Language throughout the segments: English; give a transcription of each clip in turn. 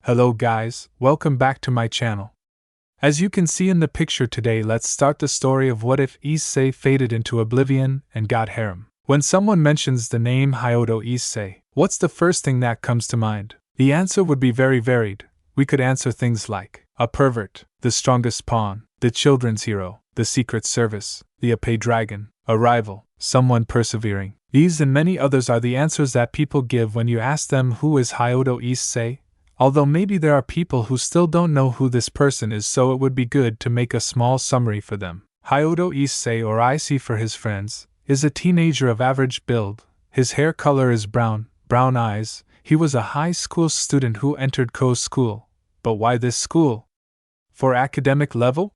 Hello guys, welcome back to my channel. As you can see in the picture today, let's start the story of what if Issei faded into oblivion and got harem. When someone mentions the name Hyodo Issei, what's the first thing that comes to mind? The answer would be very varied. We could answer things like a pervert, the strongest pawn, the children's hero, the secret service, the Issei dragon, a rival, someone persevering. These and many others are the answers that people give when you ask them who is Hyodo Issei. Although maybe there are people who still don't know who this person is, so it would be good to make a small summary for them. Hyodo Issei, or Issei for his friends, is a teenager of average build. His hair color is brown eyes. He was a high school student who entered Ko's school. But why this school? For academic level?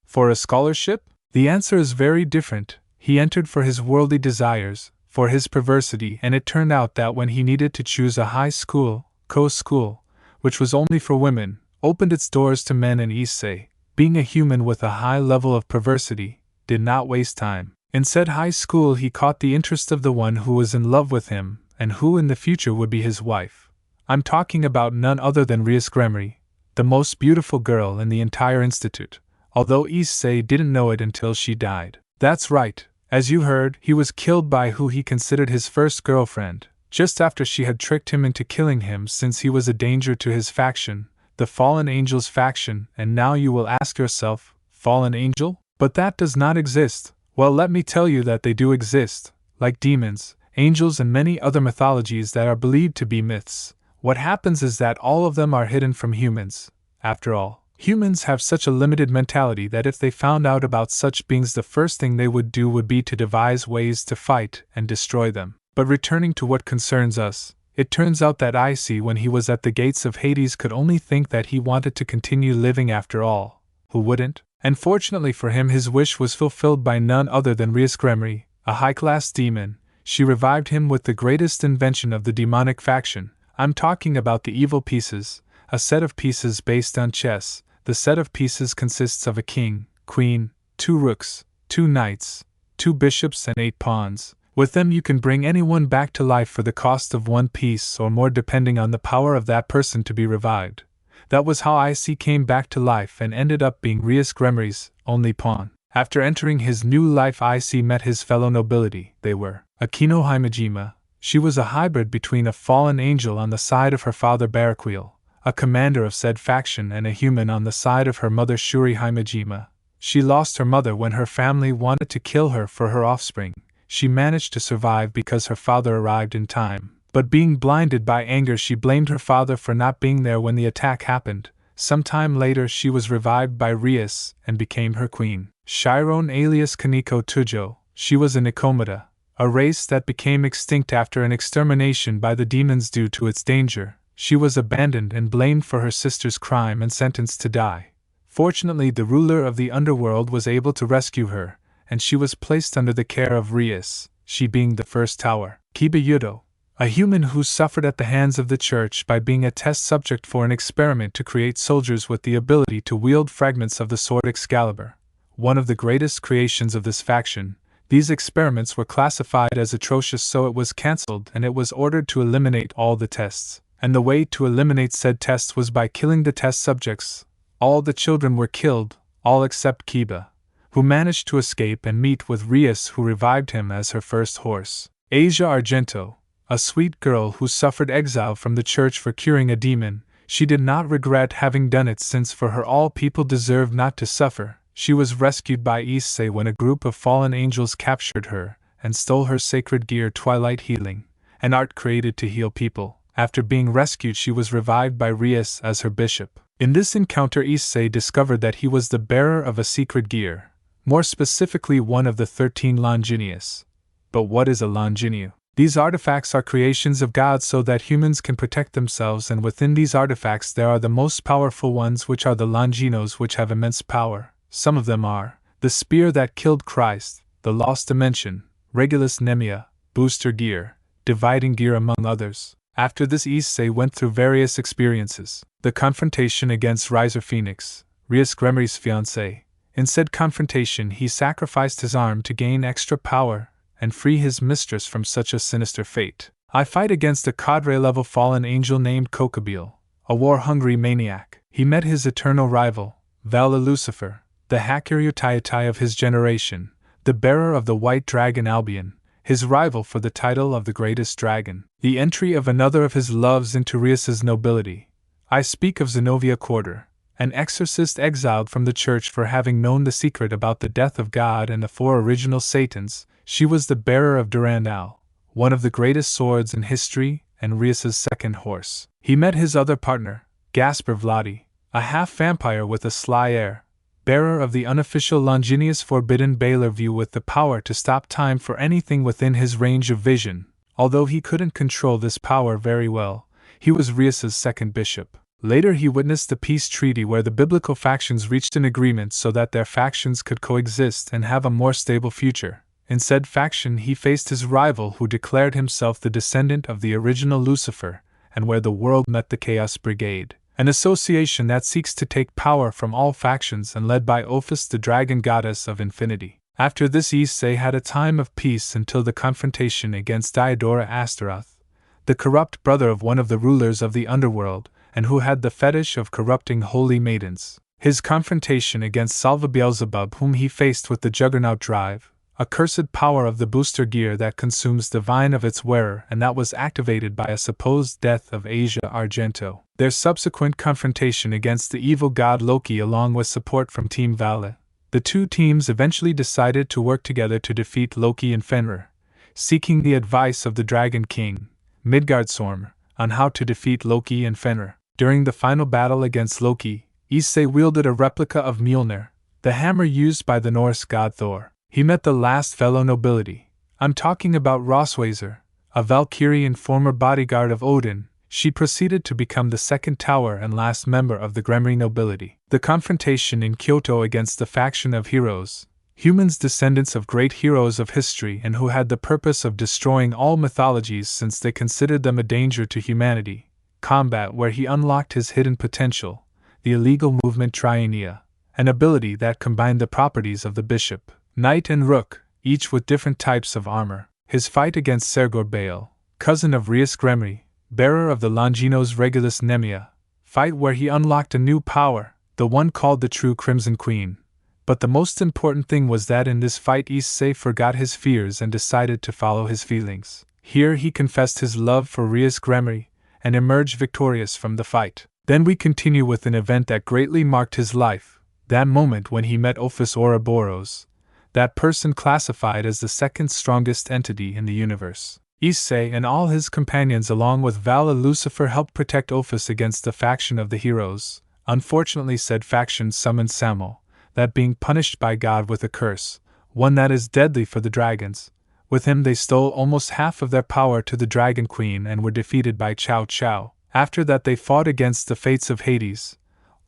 For a scholarship? The answer is very different. He entered for his worldly desires, for his perversity, and it turned out that when he needed to choose a high school, Ko's school, which was only for women, opened its doors to men, and Issei, being a human with a high level of perversity, did not waste time. In said high school he caught the interest of the one who was in love with him, and who in the future would be his wife. I'm talking about none other than Reconnecting, the most beautiful girl in the entire institute, although Issei didn't know it until she died. That's right, as you heard, he was killed by who he considered his first girlfriend, just after she had tricked him into killing him, since he was a danger to his faction, the Fallen Angels faction. And now you will ask yourself, Fallen Angel? But that does not exist. Well, let me tell you that they do exist, like demons, angels, and many other mythologies that are believed to be myths. What happens is that all of them are hidden from humans. After all, humans have such a limited mentality that if they found out about such beings, the first thing they would do would be to devise ways to fight and destroy them. But returning to what concerns us, it turns out that Issei, when he was at the gates of Hades, could only think that he wanted to continue living after all. Who wouldn't? And fortunately for him, his wish was fulfilled by none other than Reconnecting, a high-class demon. She revived him with the greatest invention of the demonic faction. I'm talking about the evil pieces, a set of pieces based on chess. The set of pieces consists of a king, queen, 2 rooks, 2 knights, 2 bishops, and 8 pawns. With them you can bring anyone back to life for the cost of 1 piece or more, depending on the power of that person to be revived. That was how Issei came back to life and ended up being Reconnecting's only pawn. After entering his new life, Issei met his fellow nobility. They were Akino Himejima. She was a hybrid between a fallen angel on the side of her father Barakwil, a commander of said faction, and a human on the side of her mother Shuri Himejima. She lost her mother when her family wanted to kill her for her offspring. She managed to survive because her father arrived in time, but being blinded by anger, she blamed her father for not being there when the attack happened. Sometime later she was revived by Rias and became her queen. Chiron alias Kaneko Tujo. She was a Nikomata, a race that became extinct after an extermination by the demons due to its danger. She was abandoned and blamed for her sister's crime and sentenced to die. Fortunately, the ruler of the underworld was able to rescue her, and she was placed under the care of Rias, she being the first tower. Kiba Yudo, a human who suffered at the hands of the church by being a test subject for an experiment to create soldiers with the ability to wield fragments of the sword Excalibur, one of the greatest creations of this faction. These experiments were classified as atrocious, so it was cancelled and it was ordered to eliminate all the tests. And the way to eliminate said tests was by killing the test subjects. All the children were killed, all except Kiba, who managed to escape and meet with Rias, who revived him as her first horse. Asia Argento, a sweet girl who suffered exile from the church for curing a demon. She did not regret having done it, since for her all people deserve not to suffer. She was rescued by Issei when a group of fallen angels captured her and stole her sacred gear Twilight Healing, an art created to heal people. After being rescued, she was revived by Rias as her bishop. In this encounter, Issei discovered that he was the bearer of a secret gear, more specifically one of the 13 Longinius. But what is a Longinu? These artifacts are creations of God so that humans can protect themselves, and within these artifacts there are the most powerful ones, which are the Longinos, which have immense power. Some of them are the spear that killed Christ, the Lost Dimension, Regulus Nemia, Booster Gear, Dividing Gear, among others. After this, Issei went through various experiences. The confrontation against Riser Phoenix, Reconnecting's fiancée. In said confrontation he sacrificed his arm to gain extra power and free his mistress from such a sinister fate. I fight against a cadre-level fallen angel named Kokabeel, a war-hungry maniac. He met his eternal rival, Vala Lucifer, the Hakuryutai of his generation, the bearer of the white dragon Albion, his rival for the title of the greatest dragon. The entry of another of his loves into Rias's nobility. I speak of Zenobia Quarter, an exorcist exiled from the church for having known the secret about the death of God and the 4 original Satans. She was the bearer of Durandal, one of the greatest swords in history, and Rias's second horse. He met his other partner, Gasper Vladi, a half-vampire with a sly air, bearer of the unofficial Longinus Forbidden Baylor view with the power to stop time for anything within his range of vision. Although he couldn't control this power very well, he was Rias's second bishop. Later he witnessed the peace treaty where the biblical factions reached an agreement so that their factions could coexist and have a more stable future. In said faction he faced his rival who declared himself the descendant of the original Lucifer, and where the world met the Chaos Brigade, an association that seeks to take power from all factions and led by Ophis, the dragon goddess of infinity. After this Issei had a time of peace until the confrontation against Diodora Astaroth, the corrupt brother of one of the rulers of the underworld, and who had the fetish of corrupting holy maidens. His confrontation against Salva Beelzebub, whom he faced with the Juggernaut Drive, a cursed power of the booster gear that consumes the vine of its wearer and that was activated by a supposed death of Asia Argento. Their subsequent confrontation against the evil god Loki along with support from Team Vala. The two teams eventually decided to work together to defeat Loki and Fenrir, seeking the advice of the Dragon King, Midgardsormr, on how to defeat Loki and Fenrir. During the final battle against Loki, Issei wielded a replica of Mjolnir, the hammer used by the Norse god Thor. He met the last fellow nobility. I'm talking about Rosweiser, a Valkyrie and former bodyguard of Odin. She proceeded to become the second tower and last member of the Gremry nobility. The confrontation in Kyoto against the faction of heroes, humans descendants of great heroes of history and who had the purpose of destroying all mythologies since they considered them a danger to humanity. Combat where he unlocked his hidden potential, the illegal movement Trienia, an ability that combined the properties of the bishop, knight and rook, each with different types of armor. His fight against Sergor Baal, cousin of Rias Gremry, bearer of the Longinos Regulus Nemia, fight where he unlocked a new power, the one called the True Crimson Queen. But the most important thing was that in this fight Issei forgot his fears and decided to follow his feelings. Here he confessed his love for Rias Gremry, and emerged victorious from the fight. Then we continue with an event that greatly marked his life, that moment when he met Ophis Ouroboros, that person classified as the second strongest entity in the universe. Issei and all his companions along with Vala Lucifer helped protect Ophis against the faction of the heroes. Unfortunately said faction summoned Sammo, that being punished by God with a curse, one that is deadly for the dragons. With him they stole almost half of their power to the Dragon Queen and were defeated by Cao Cao. After that they fought against the fates of Hades.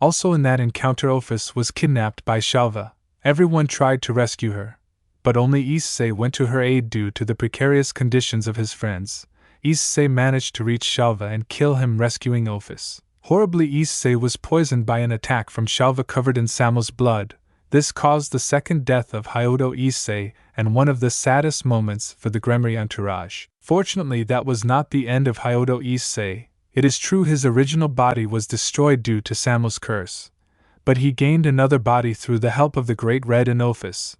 Also in that encounter Ophis was kidnapped by Shalva. Everyone tried to rescue her, but only Issei went to her aid due to the precarious conditions of his friends. Issei managed to reach Shalva and kill him, rescuing Ophis. Horribly Issei was poisoned by an attack from Shalva covered in Sammo's blood. This caused the second death of Hyodo Issei and one of the saddest moments for the Gremry entourage. Fortunately that was not the end of Hyodo Issei. It is true his original body was destroyed due to Sammo's curse, but he gained another body through the help of the Great Red and Ophis.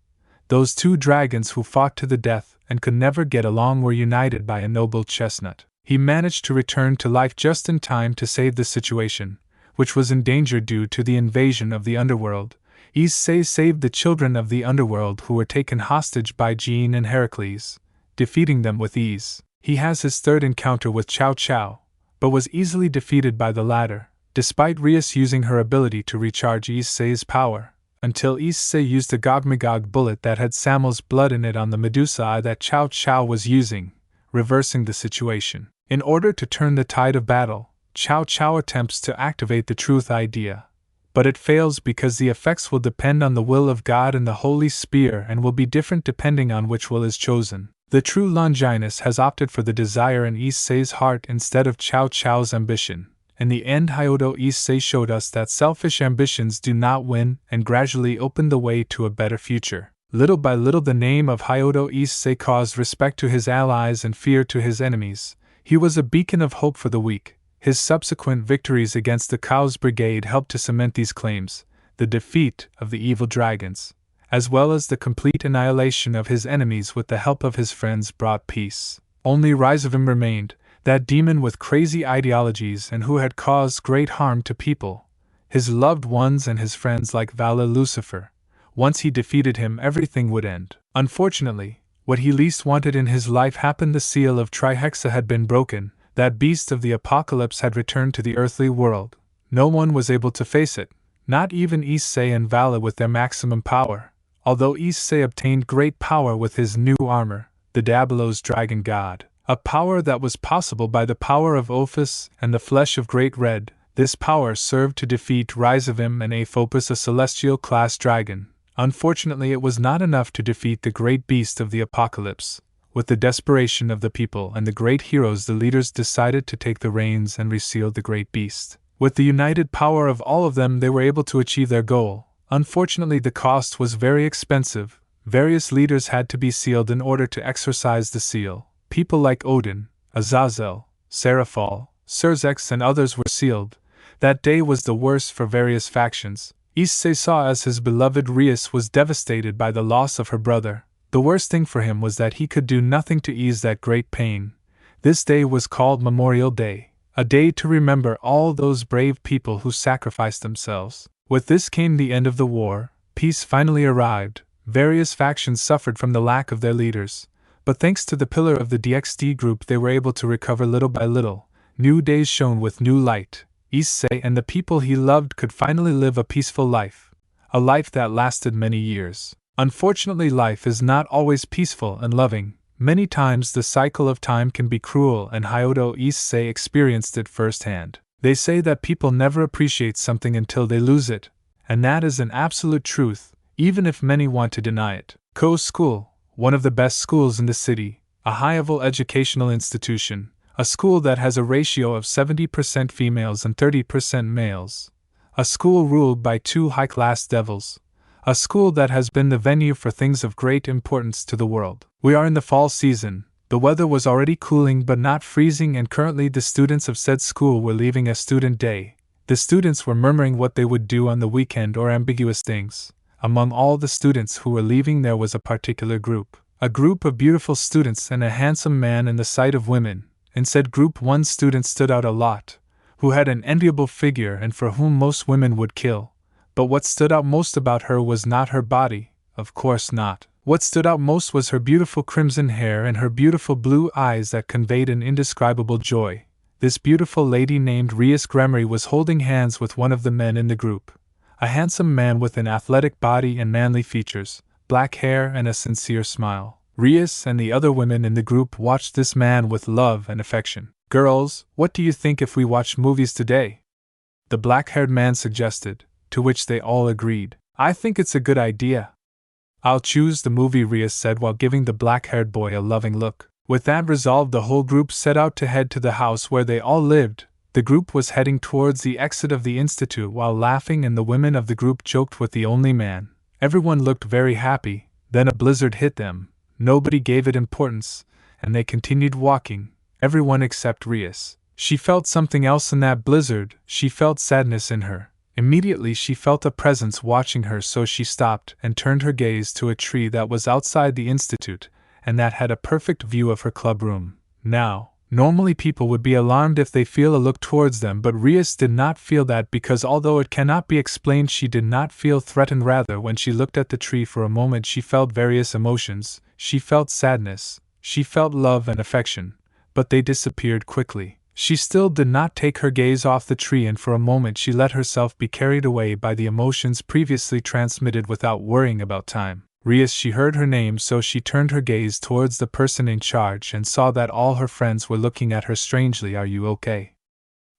Those two dragons who fought to the death and could never get along were united by a noble chestnut. He managed to return to life just in time to save the situation, which was in danger due to the invasion of the underworld. Issei saved the children of the underworld who were taken hostage by Jean and Heracles, defeating them with ease. He has his third encounter with Cao Cao, but was easily defeated by the latter, despite Rias using her ability to recharge Issei's power, until Issei used a Gogmagog bullet that had Sammo's blood in it on the Medusa eye that Cao Cao was using, reversing the situation. In order to turn the tide of battle, Cao Cao attempts to activate the truth idea, but it fails because the effects will depend on the will of God and the Holy Spear and will be different depending on which will is chosen. The true Longinus has opted for the desire in Issei's heart instead of Cao Cao's ambition. In the end, Hyodo Issei showed us that selfish ambitions do not win and gradually opened the way to a better future. Little by little the name of Hyodo Issei caused respect to his allies and fear to his enemies. He was a beacon of hope for the weak. His subsequent victories against the Chaos Brigade helped to cement these claims, the defeat of the evil dragons, as well as the complete annihilation of his enemies with the help of his friends brought peace. Only Rizavim remained, that demon with crazy ideologies and who had caused great harm to people, his loved ones and his friends like Vala Lucifer. Once he defeated him, everything would end. Unfortunately, what he least wanted in his life happened. The seal of Trihexa had been broken, that beast of the apocalypse had returned to the earthly world. No one was able to face it, not even Issei and Vala with their maximum power, although Issei obtained great power with his new armor, the Dabalos dragon god, a power that was possible by the power of Ophis and the flesh of Great Red. This power served to defeat Rizavim and Aphopus, a celestial-class dragon. Unfortunately, it was not enough to defeat the great beast of the apocalypse. With the desperation of the people and the great heroes, the leaders decided to take the reins and reseal the great beast. With the united power of all of them, they were able to achieve their goal. Unfortunately, the cost was very expensive. Various leaders had to be sealed in order to exorcise the seal. People like Odin, Azazel, Seraphal, Serzex, and others were sealed. That day was the worst for various factions. Issei saw as his beloved Rias was devastated by the loss of her brother. The worst thing for him was that he could do nothing to ease that great pain. This day was called Memorial Day, a day to remember all those brave people who sacrificed themselves. With this came the end of the war. Peace finally arrived. Various factions suffered from the lack of their leaders, but thanks to the pillar of the DXD group, they were able to recover little by little. New days shone with new light. Issei and the people he loved could finally live a peaceful life, a life that lasted many years. Unfortunately, life is not always peaceful and loving. Many times the cycle of time can be cruel, and Hyodo Issei experienced it firsthand. They say that people never appreciate something until they lose it, and that is an absolute truth, even if many want to deny it. Ko School, one of the best schools in the city, a high-level educational institution, a school that has a ratio of 70% females and 30% males, a school ruled by two high-class devils, a school that has been the venue for things of great importance to the world. We are in the fall season. The weather was already cooling but not freezing, and currently the students of said school were leaving a student day. The students were murmuring what they would do on the weekend or ambiguous things. Among all the students who were leaving, there was a particular group. A group of beautiful students and a handsome man in the sight of women. In said group, one student stood out a lot, who had an enviable figure and for whom most women would kill. But what stood out most about her was not her body, of course not. What stood out most was her beautiful crimson hair and her beautiful blue eyes that conveyed an indescribable joy. This beautiful lady named Rias Gremory was holding hands with one of the men in the group, a handsome man with an athletic body and manly features, black hair and a sincere smile. Rias and the other women in the group watched this man with love and affection. "Girls, what do you think if we watch movies today?" the black-haired man suggested, to which they all agreed. "I think it's a good idea." "I'll choose the movie," Rias said while giving the black-haired boy a loving look. With that resolve, the whole group set out to head to the house where they all lived. The group was heading towards the exit of the institute while laughing, and the women of the group joked with the only man. Everyone looked very happy. Then a blizzard hit them. Nobody gave it importance, and they continued walking, everyone except Rias. She felt something else in that blizzard. She felt sadness in her. Immediately she felt a presence watching her, so she stopped and turned her gaze to a tree that was outside the institute, and that had a perfect view of her club room. Now, normally people would be alarmed if they feel a look towards them, but Rias did not feel that, because although it cannot be explained, she did not feel threatened. Rather, when she looked at the tree for a moment, she felt various emotions. She felt sadness, she felt love and affection, but they disappeared quickly. She still did not take her gaze off the tree, and for a moment she let herself be carried away by the emotions previously transmitted without worrying about time. Rias, she heard her name, so she turned her gaze towards the person in charge and saw that all her friends were looking at her strangely. "Are you okay?"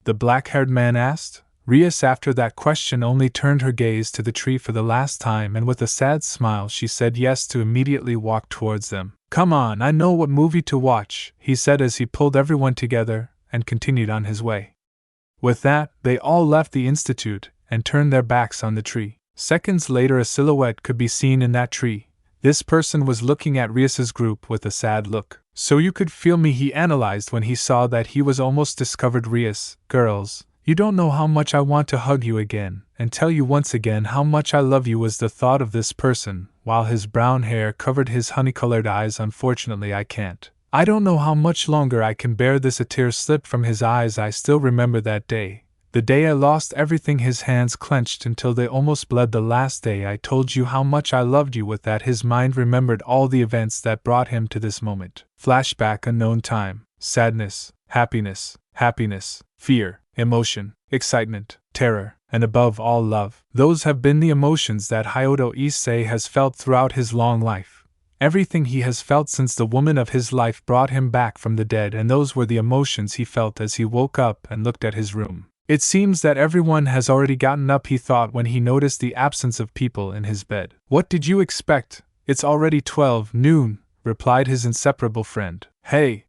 the black-haired man asked. Rias, after that question, only turned her gaze to the tree for the last time, and with a sad smile she said yes to immediately walk towards them. "Come on, I know what movie to watch," he said as he pulled everyone together and continued on his way. With that, they all left the institute and turned their backs on the tree. Seconds later, a silhouette could be seen in that tree. This person was looking at Rias's group with a sad look. So you could feel me, he analyzed when he saw that he was almost discovered. Rias, girls, you don't know how much I want to hug you again, and tell you once again how much I love you. Was the thought of this person, while his brown hair covered his honey-colored eyes. Unfortunately I can't. I don't know how much longer I can bear this. A tear slipped from his eyes. I still remember that day. The day I lost everything. His hands clenched until they almost bled. The last day I told you how much I loved you. With that his mind remembered all the events that brought him to this moment. Flashback. Unknown time. Sadness, happiness, fear, emotion, excitement, terror, and above all love. Those have been the emotions that Hyodo Issei has felt throughout his long life. Everything he has felt since the woman of his life brought him back from the dead, and those were the emotions he felt as he woke up and looked at his room. It seems that everyone has already gotten up, he thought when he noticed the absence of people in his bed. What did you expect? It's already 12 noon, replied his inseparable friend. Hey!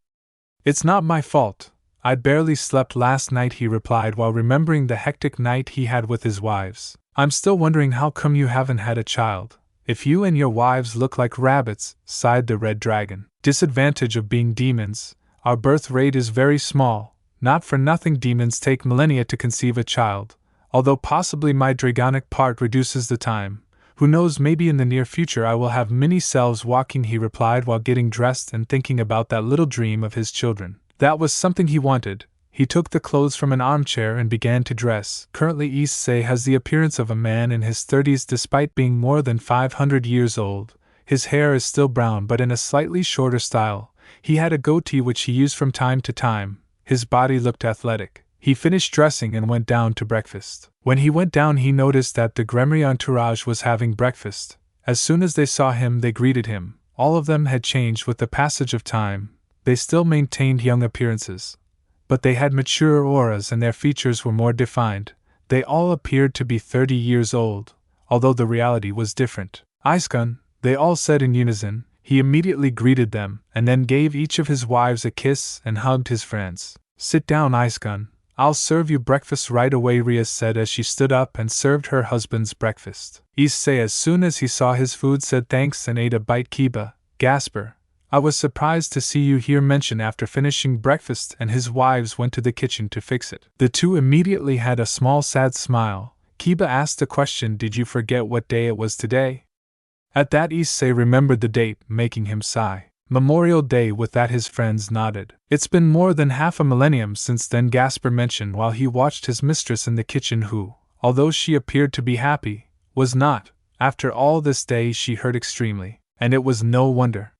It's not my fault. I'd barely slept last night, he replied while remembering the hectic night he had with his wives. I'm still wondering how come you haven't had a child. If you and your wives look like rabbits, sighed the red dragon. Disadvantage of being demons, our birth rate is very small. Not for nothing demons take millennia to conceive a child, although possibly my dragonic part reduces the time. Who knows, maybe in the near future I will have mini selves walking, he replied while getting dressed and thinking about that little dream of his children. That was something he wanted. He took the clothes from an armchair and began to dress. Currently Issei has the appearance of a man in his 30s despite being more than 500 years old. His hair is still brown but in a slightly shorter style. He had a goatee which he used from time to time. His body looked athletic. He finished dressing and went down to breakfast. When he went down he noticed that the Gremry entourage was having breakfast. As soon as they saw him they greeted him. All of them had changed with the passage of time. They still maintained young appearances, but they had mature auras and their features were more defined. They all appeared to be 30 years old, although the reality was different. Iskun, they all said in unison. He immediately greeted them, and then gave each of his wives a kiss and hugged his friends. Sit down, Iskun. I'll serve you breakfast right away, Rias said as she stood up and served her husband's breakfast. Issei, as soon as he saw his food, said thanks and ate a bite. Kiba, Gasper, I was surprised to see you here, mentioned after finishing breakfast, and his wives went to the kitchen to fix it. The two immediately had a small sad smile. Kiba asked a question. Did you forget what day it was today? At that Issei remembered the date, making him sigh. Memorial Day. With that his friends nodded. It's been more than half a millennium since then, Gasper mentioned while he watched his mistress in the kitchen who, although she appeared to be happy, was not. After all this day she hurt extremely, and it was no wonder.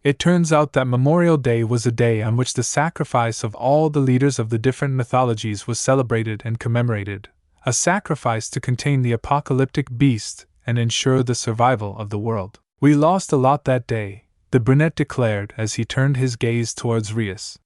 It turns out that Memorial Day was a day on which the sacrifice of all the leaders of the different mythologies was celebrated and commemorated, a sacrifice to contain the apocalyptic beast and ensure the survival of the world. We lost a lot that day, the brunette declared as he turned his gaze towards Rias.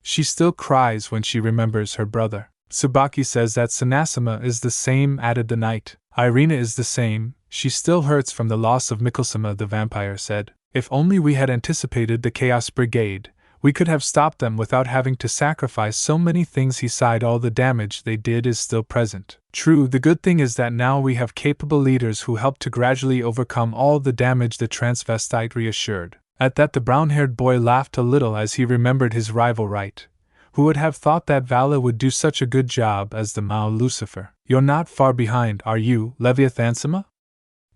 She still cries when she remembers her brother. Tsubaki says that Sanasima is the same, added the knight. Irina is the same, she still hurts from the loss of Mikosima, the vampire said. If only we had anticipated the Chaos Brigade, we could have stopped them without having to sacrifice so many things, he sighed. All the damage they did is still present. True, the good thing is that now we have capable leaders who help to gradually overcome all the damage, the transvestite reassured. At that the brown-haired boy laughed a little as he remembered his rival Right. Who would have thought that Vala would do such a good job as the Mao Lucifer? You're not far behind, are you, Leviathansima?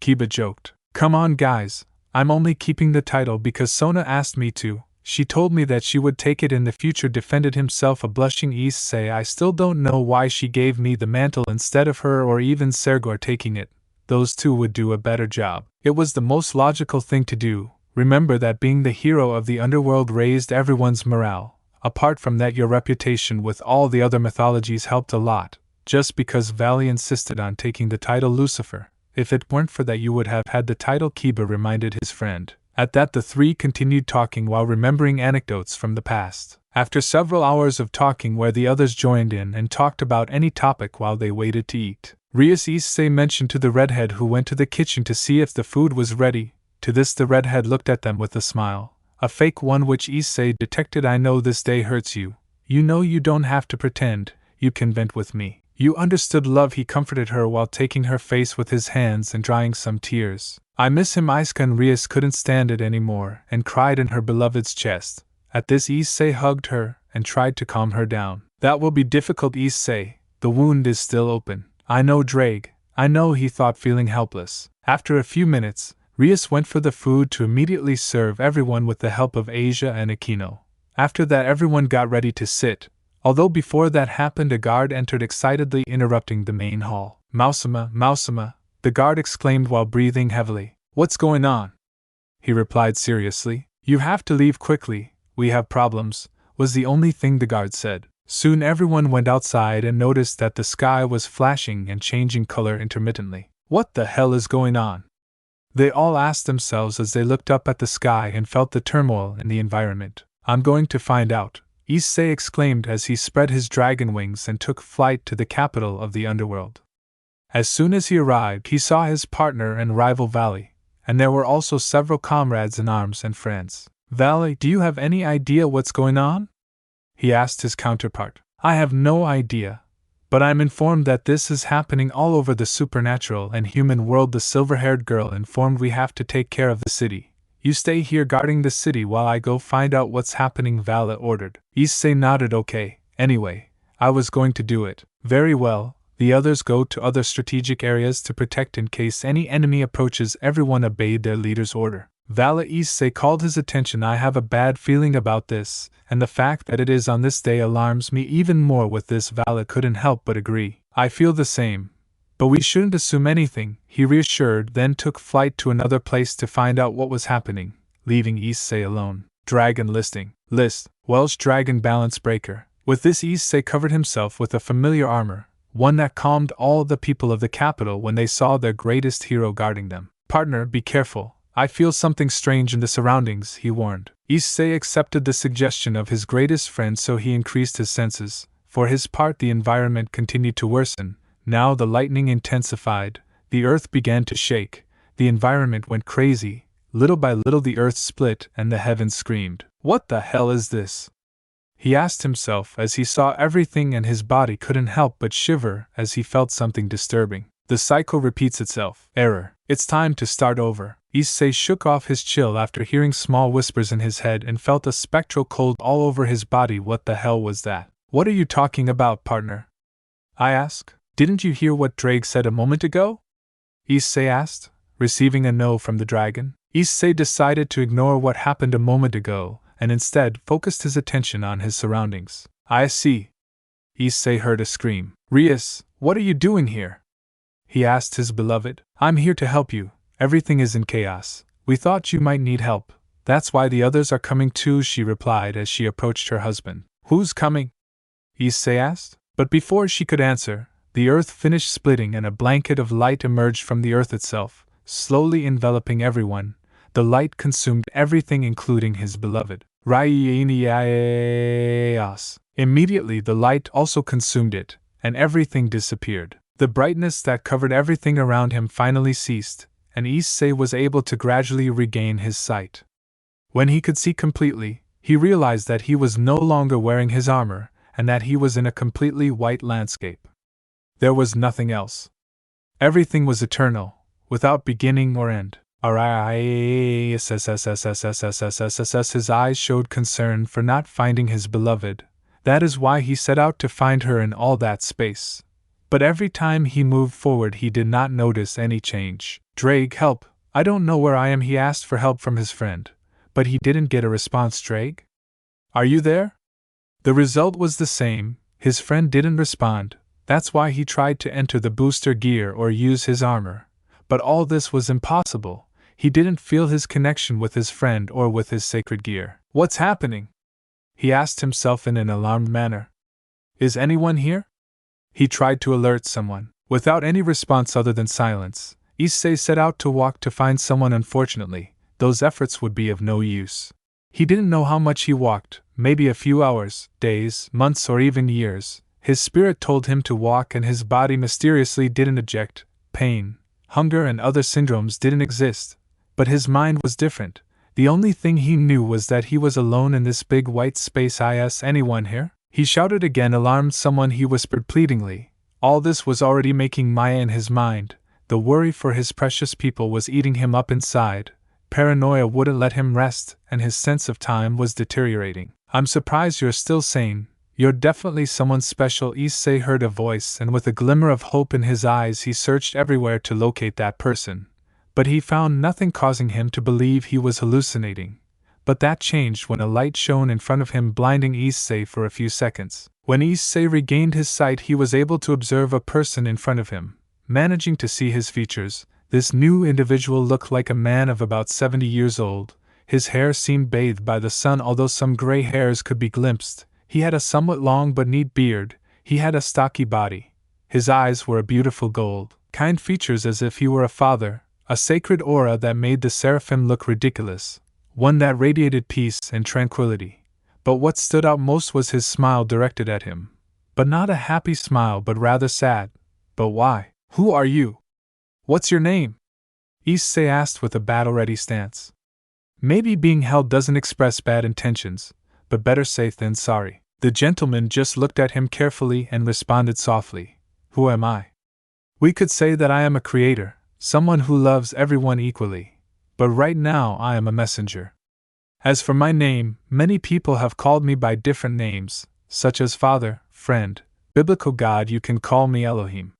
Kiba joked. Come on guys, I'm only keeping the title because Sona asked me to. She told me that she would take it in the future, defended himself a blushing Issei. I still don't know why she gave me the mantle instead of her or even Sergor taking it. Those two would do a better job. It was the most logical thing to do. Remember that being the hero of the underworld raised everyone's morale. Apart from that, your reputation with all the other mythologies helped a lot. Just because Valley insisted on taking the title Lucifer. If it weren't for that you would have had the title, Kiba reminded his friend. At that the three continued talking while remembering anecdotes from the past. After several hours of talking where the others joined in and talked about any topic while they waited to eat, Rias Issei mentioned to the redhead who went to the kitchen to see if the food was ready. To this the redhead looked at them with a smile. A fake one which Issei detected. I know this day hurts you. You know you don't have to pretend, you can vent with me. You understood love, he comforted her while taking her face with his hands and drying some tears. I miss him. Isuka and Rias couldn't stand it anymore and cried in her beloved's chest. At this, Issei hugged her and tried to calm her down. That will be difficult, Issei. The wound is still open. I know, Drake. I know, he thought, feeling helpless. After a few minutes, Rias went for the food to immediately serve everyone with the help of Asia and Akino. After that, everyone got ready to sit, although before that happened a guard entered excitedly, interrupting the main hall. Mausama, Mausama, the guard exclaimed while breathing heavily. What's going on? He replied seriously. You have to leave quickly, we have problems, was the only thing the guard said. Soon everyone went outside and noticed that the sky was flashing and changing color intermittently. What the hell is going on? They all asked themselves as they looked up at the sky and felt the turmoil in the environment. I'm going to find out, Issei exclaimed as he spread his dragon wings and took flight to the capital of the underworld. As soon as he arrived, he saw his partner and rival Valley, and there were also several comrades in arms and friends. Valley, do you have any idea what's going on? He asked his counterpart. I have no idea, but I'm informed that this is happening all over the supernatural and human world. The silver-haired girl informed we have to take care of the city. You stay here guarding the city while I go find out what's happening, Vala ordered. Issei nodded. Okay, anyway, I was going to do it. Very well, the others go to other strategic areas to protect in case any enemy approaches. Everyone obeyed their leader's order. Vala Issei called his attention. I have a bad feeling about this, and the fact that it is on this day alarms me even more. With this, Vala couldn't help but agree. I feel the same. But we shouldn't assume anything, he reassured, then took flight to another place to find out what was happening, leaving Issei alone. Dragon listing. List. Welsh Dragon Balance Breaker. With this, Issei covered himself with a familiar armor, one that calmed all the people of the capital when they saw their greatest hero guarding them. Partner, be careful. I feel something strange in the surroundings, he warned. Issei accepted the suggestion of his greatest friend, so he increased his senses. For his part, the environment continued to worsen. Now the lightning intensified, the earth began to shake, the environment went crazy. Little by little the earth split and the heavens screamed. What the hell is this? He asked himself as he saw everything, and his body couldn't help but shiver as he felt something disturbing. The cycle repeats itself. Error. It's time to start over. Issei shook off his chill after hearing small whispers in his head and felt a spectral cold all over his body. What the hell was that? What are you talking about, partner? I asked. Didn't you hear what Drake said a moment ago? Issei asked, receiving a no from the dragon. Issei decided to ignore what happened a moment ago and instead focused his attention on his surroundings. I see. Issei heard a scream. Rias, what are you doing here? He asked his beloved. I'm here to help you. Everything is in chaos. We thought you might need help. That's why the others are coming too, she replied as she approached her husband. Who's coming? Issei asked. But before she could answer, the earth finished splitting and a blanket of light emerged from the earth itself, slowly enveloping everyone. The light consumed everything, including his beloved. Immediately the light also consumed it, and everything disappeared. The brightness that covered everything around him finally ceased, and Issei was able to gradually regain his sight. When he could see completely, he realized that he was no longer wearing his armor, and that he was in a completely white landscape. There was nothing else. Everything was eternal, without beginning or end. His eyes showed concern for not finding his beloved. That is why he set out to find her in all that space. But every time he moved forward, he did not notice any change. Drake, help! I don't know where I am. He asked for help from his friend, but he didn't get a response. Drake? Are you there? The result was the same. His friend didn't respond. That's why he tried to enter the booster gear or use his armor. But all this was impossible. He didn't feel his connection with his friend or with his sacred gear. What's happening? He asked himself in an alarmed manner. Is anyone here? He tried to alert someone. Without any response other than silence, Issei set out to walk to find someone. Unfortunately, those efforts would be of no use. He didn't know how much he walked, maybe a few hours, days, months, or even years. His spirit told him to walk, and his body mysteriously didn't eject. Pain, hunger, and other syndromes didn't exist. But his mind was different. The only thing he knew was that he was alone in this big white space. Is anyone here? He shouted again, alarmed someone. He whispered pleadingly. All this was already making Maya in his mind. The worry for his precious people was eating him up inside, paranoia wouldn't let him rest, and his sense of time was deteriorating. "I'm surprised you're still sane. You're definitely someone special." Issei heard a voice, and with a glimmer of hope in his eyes he searched everywhere to locate that person. But he found nothing causing him to believe he was hallucinating. But that changed when a light shone in front of him, blinding Issei for a few seconds. When Issei regained his sight, he was able to observe a person in front of him. Managing to see his features, this new individual looked like a man of about 70 years old. His hair seemed bathed by the sun, although some gray hairs could be glimpsed. He had a somewhat long but neat beard. He had a stocky body. His eyes were a beautiful gold, kind features as if he were a father, a sacred aura that made the seraphim look ridiculous, one that radiated peace and tranquility. But what stood out most was his smile directed at him. But not a happy smile, but rather sad. "But why? Who are you? What's your name?" Issei asked with a battle-ready stance. Maybe being held doesn't express bad intentions, but better safe than sorry. The gentleman just looked at him carefully and responded softly, "Who am I? We could say that I am a creator, someone who loves everyone equally. But right now I am a messenger. As for my name, many people have called me by different names, such as father, friend, biblical god. You can call me Elohim."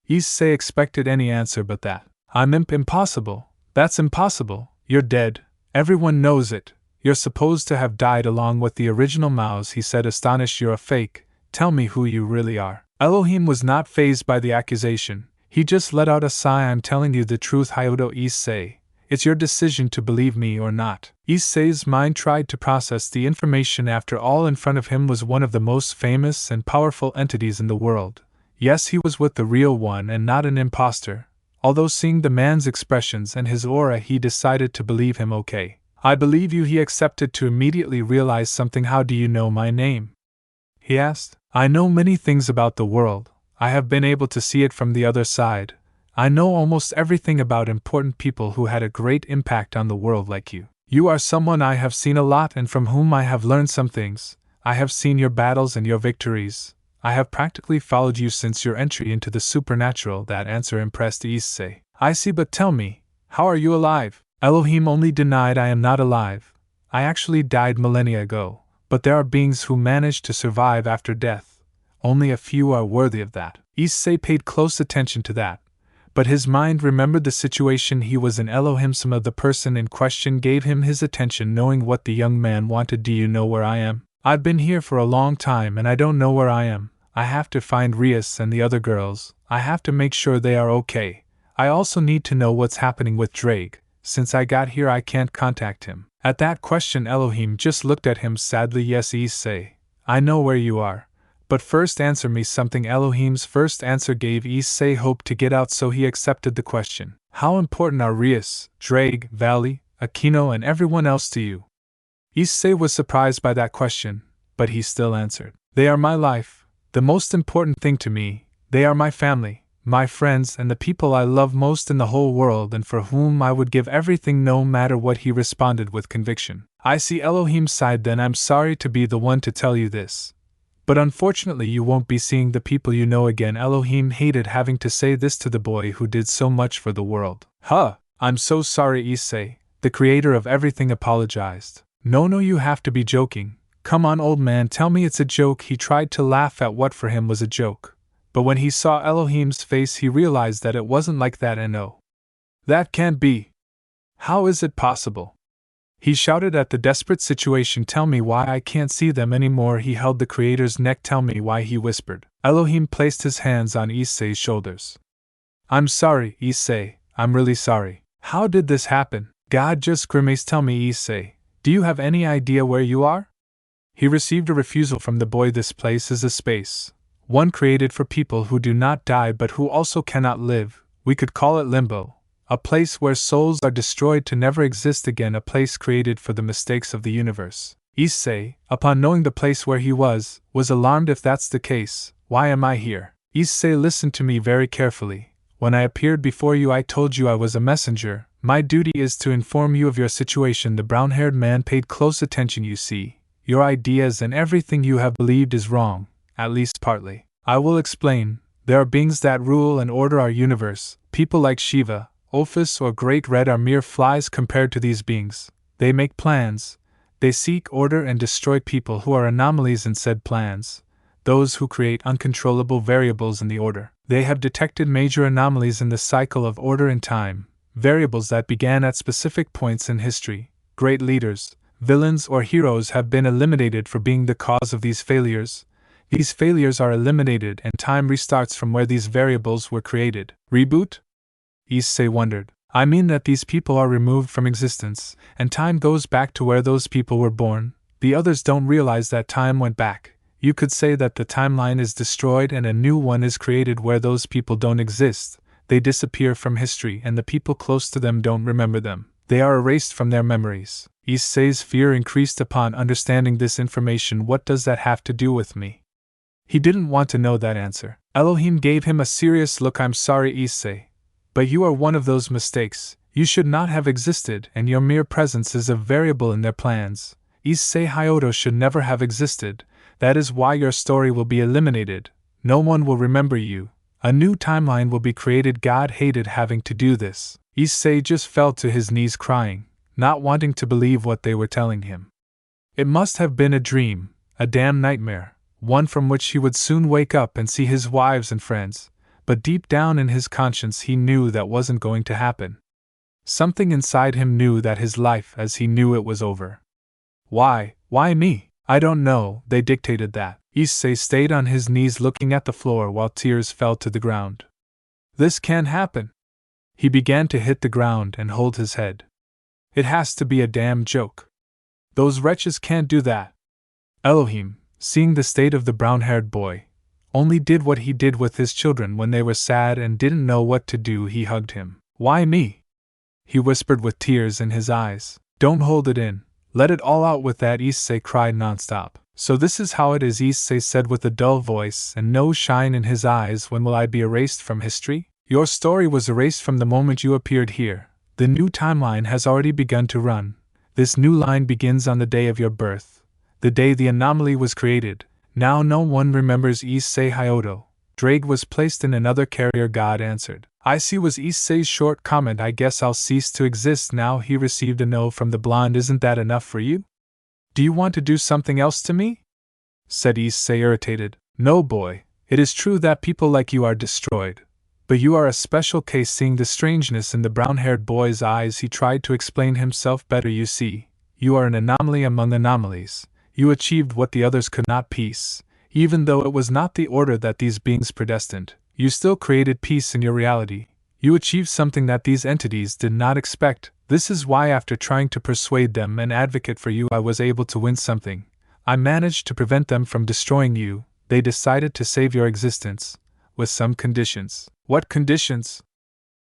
Issei expected any answer but that. "I'm impossible. That's impossible. You're dead. Everyone knows it. You're supposed to have died along with the original Maos," he said, astonished. "You're a fake. Tell me who you really are." Elohim was not fazed by the accusation. He just let out a sigh. "I'm telling you the truth, Hyodo Issei. It's your decision to believe me or not." Issei's mind tried to process the information. After all, in front of him was one of the most famous and powerful entities in the world. Yes, he was with the real one and not an imposter. Although seeing the man's expressions and his aura, he decided to believe him. "Okay. I believe you," he accepted, to immediately realize something. "How do you know my name?" he asked. "I know many things about the world. I have been able to see it from the other side. I know almost everything about important people who had a great impact on the world like you. You are someone I have seen a lot and from whom I have learned some things. I have seen your battles and your victories. I have practically followed you since your entry into the supernatural." That answer impressed Issei. "I see, but tell me, how are you alive?" Elohim only denied. "I am not alive. I actually died millennia ago, but there are beings who manage to survive after death. Only a few are worthy of that." Issei paid close attention to that, but his mind remembered the situation he was in. Elohim, some of the person in question, gave him his attention, knowing what the young man wanted. "Do you know where I am? I've been here for a long time and I don't know where I am. I have to find Rias and the other girls. I have to make sure they are okay. I also need to know what's happening with Drake. Since I got here I can't contact him." At that question, Elohim just looked at him sadly. "Yes, Issei, I know where you are. But first answer me something." Elohim's first answer gave Issei hope to get out, so he accepted the question. "How important are Rias, Drake, Valley, Aquino and everyone else to you?" Issei was surprised by that question, but he still answered. "They are my life, the most important thing to me. They are my family, my friends and the people I love most in the whole world and for whom I would give everything no matter what," he responded with conviction. "I see." Elohim sighed. "Then I'm sorry to be the one to tell you this, but unfortunately you won't be seeing the people you know again." Elohim hated having to say this to the boy who did so much for the world. "Huh, I'm so sorry," Issei, the creator of everything, apologized. No, you have to be joking. Come on, old man, tell me it's a joke." He tried to laugh at what for him was a joke, but when he saw Elohim's face he realized that it wasn't like that. "And no, that can't be. How is it possible?" he shouted at the desperate situation. "Tell me why I can't see them anymore." He held the creator's neck. "Tell me why," he whispered. Elohim placed his hands on Issei's shoulders. "I'm sorry, Issei, I'm really sorry. How did this happen?" God just grimaced. "Tell me, Issei, do you have any idea where you are?" He received a refusal from the boy. "This place is a space, one created for people who do not die but who also cannot live. We could call it limbo. A place where souls are destroyed to never exist again, a place created for the mistakes of the universe." Issei, upon knowing the place where he was alarmed. "If that's the case, why am I here?" "Issei, listen to me very carefully. When I appeared before you I told you I was a messenger. My duty is to inform you of your situation." The brown-haired man paid close attention. "You see, your ideas and everything you have believed is wrong, at least partly. I will explain. There are beings that rule and order our universe. People like Shiva, Ophis, or Great Red are mere flies compared to these beings. They make plans. They seek order and destroy people who are anomalies in said plans, those who create uncontrollable variables in the order. They have detected major anomalies in the cycle of order and time, variables that began at specific points in history. Great leaders, villains, or heroes have been eliminated for being the cause of these failures. These failures are eliminated and time restarts from where these variables were created. Reboot? Issei wondered. I mean that these people are removed from existence, and time goes back to where those people were born. The others don't realize that time went back. You could say that the timeline is destroyed and a new one is created where those people don't exist. They disappear from history and the people close to them don't remember them. They are erased from their memories. Issei's fear increased upon understanding this information. What does that have to do with me? He didn't want to know that answer. Elohim gave him a serious look. I'm sorry, Issei, but you are one of those mistakes. You should not have existed, and your mere presence is a variable in their plans. Issei Hyodo should never have existed. That is why your story will be eliminated. No one will remember you. A new timeline will be created. God hated having to do this. Issei just fell to his knees crying, not wanting to believe what they were telling him. It must have been a dream, a damn nightmare, one from which he would soon wake up and see his wives and friends, but deep down in his conscience he knew that wasn't going to happen. Something inside him knew that his life as he knew it was over. Why me? I don't know, they dictated that. Issei stayed on his knees looking at the floor while tears fell to the ground. This can't happen. He began to hit the ground and hold his head. It has to be a damn joke. Those wretches can't do that. Elohim, seeing the state of the brown-haired boy, only did what he did with his children when they were sad and didn't know what to do. He hugged him. Why me? He whispered with tears in his eyes. Don't hold it in. Let it all out with that. Issei cried nonstop. So this is how it is, Issei said with a dull voice and no shine in his eyes. When will I be erased from history? Your story was erased from the moment you appeared here. The new timeline has already begun to run. This new line begins on the day of your birth, the day the anomaly was created. Now no one remembers Issei Hyodo. Drake was placed in another carrier. God answered. I see, was Issei's short comment. I guess I'll cease to exist now. He received a no from the blonde. Isn't that enough for you? Do you want to do something else to me? Said Issei, irritated. No, boy. It is true that people like you are destroyed. But you are a special case. Seeing the strangeness in the brown-haired boy's eyes, he tried to explain himself better. You see, you are an anomaly among anomalies. You achieved what the others could not. Peace. Even though it was not the order that these beings predestined, you still created peace in your reality. You achieved something that these entities did not expect. This is why, after trying to persuade them and advocate for you, I was able to win something. I managed to prevent them from destroying you. They decided to save your existence, with some conditions. What conditions?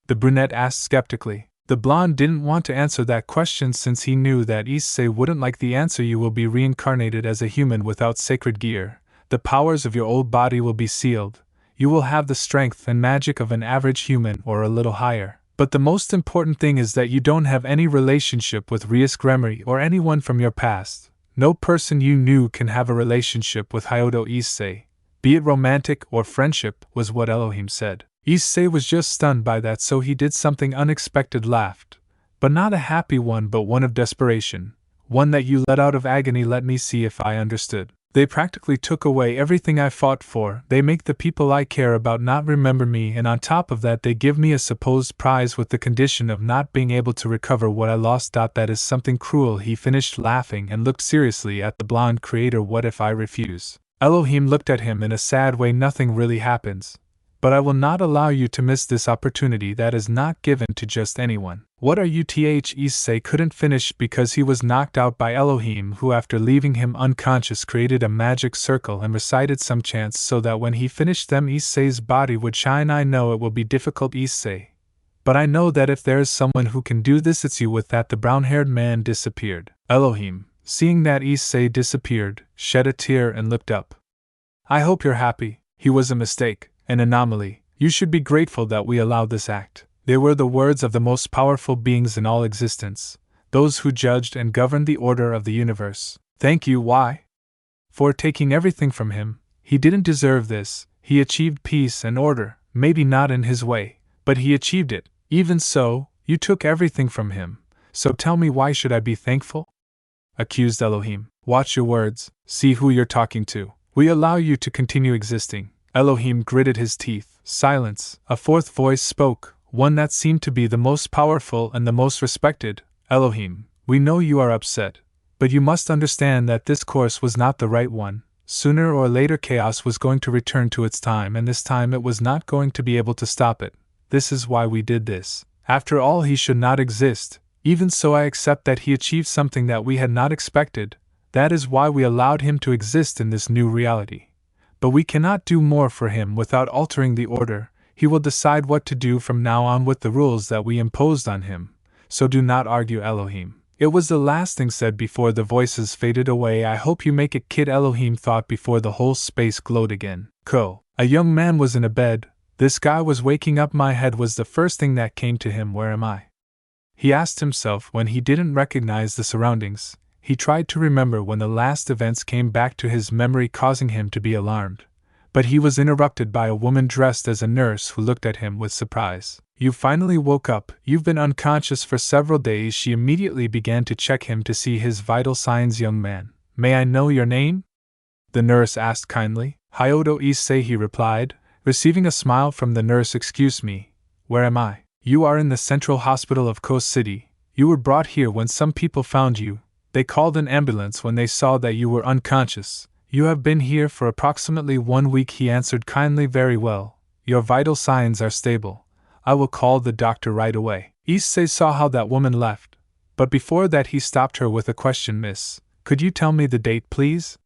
The brunette asked skeptically. The blonde didn't want to answer that question since he knew that Issei wouldn't like the answer. You will be reincarnated as a human without sacred gear. The powers of your old body will be sealed. You will have the strength and magic of an average human or a little higher. But the most important thing is that you don't have any relationship with Reincarnation or anyone from your past. No person you knew can have a relationship with Hyodo Issei, be it romantic or friendship, was what Elohim said. Issei was just stunned by that, so he did something unexpected, laughed. But not a happy one, but one of desperation. One that you let out of agony. Let me see if I understood. They practically took away everything I fought for. They make the people I care about not remember me, and on top of that they give me a supposed prize with the condition of not being able to recover what I lost. That is something cruel. He finished laughing and looked seriously at the blonde creator. What if I refuse? Elohim looked at him in a sad way. Nothing really happens. But I will not allow you to miss this opportunity that is not given to just anyone. What are you? Issei couldn't finish because he was knocked out by Elohim, who after leaving him unconscious created a magic circle and recited some chants so that when he finished them Issei's body would shine. I know it will be difficult, Issei, but I know that if there is someone who can do this, it's you. With that the brown-haired man disappeared. Elohim, seeing that Issei disappeared, shed a tear and looked up. I hope you're happy. He was a mistake. An anomaly. You should be grateful that we allowed this act. They were the words of the most powerful beings in all existence, those who judged and governed the order of the universe. Thank you. Why? For taking everything from him. He didn't deserve this. He achieved peace and order, maybe not in his way, but he achieved it. Even so, you took everything from him, so tell me, why should I be thankful? Accused Elohim. Watch your words, see who you're talking to. We allow you to continue existing. Elohim gritted his teeth. Silence. A fourth voice spoke, one that seemed to be the most powerful and the most respected. Elohim, we know you are upset, but you must understand that this course was not the right one. Sooner or later chaos was going to return to its time, and this time it was not going to be able to stop it. This is why we did this. After all, he should not exist. Even so, I accept that he achieved something that we had not expected. That is why we allowed him to exist in this new reality. But we cannot do more for him without altering the order. He will decide what to do from now on with the rules that we imposed on him. So do not argue, Elohim. It was the last thing said before the voices faded away. I hope you make it, kid, Elohim thought before the whole space glowed again. A young man was in a bed. This guy was waking up. My head was the first thing that came to him. Where am I? He asked himself when he didn't recognize the surroundings. He tried to remember when the last events came back to his memory, causing him to be alarmed. But he was interrupted by a woman dressed as a nurse who looked at him with surprise. You finally woke up. You've been unconscious for several days. She immediately began to check him to see his vital signs. Young man, may I know your name? The nurse asked kindly. Hyodo Issei, he replied, receiving a smile from the nurse. Excuse me, where am I? You are in the central hospital of Coast City. You were brought here when some people found you. They called an ambulance when they saw that you were unconscious. You have been here for approximately 1 week, he answered kindly. Very well. Your vital signs are stable. I will call the doctor right away. Issei saw how that woman left, but before that he stopped her with a question. Miss, could you tell me the date, please?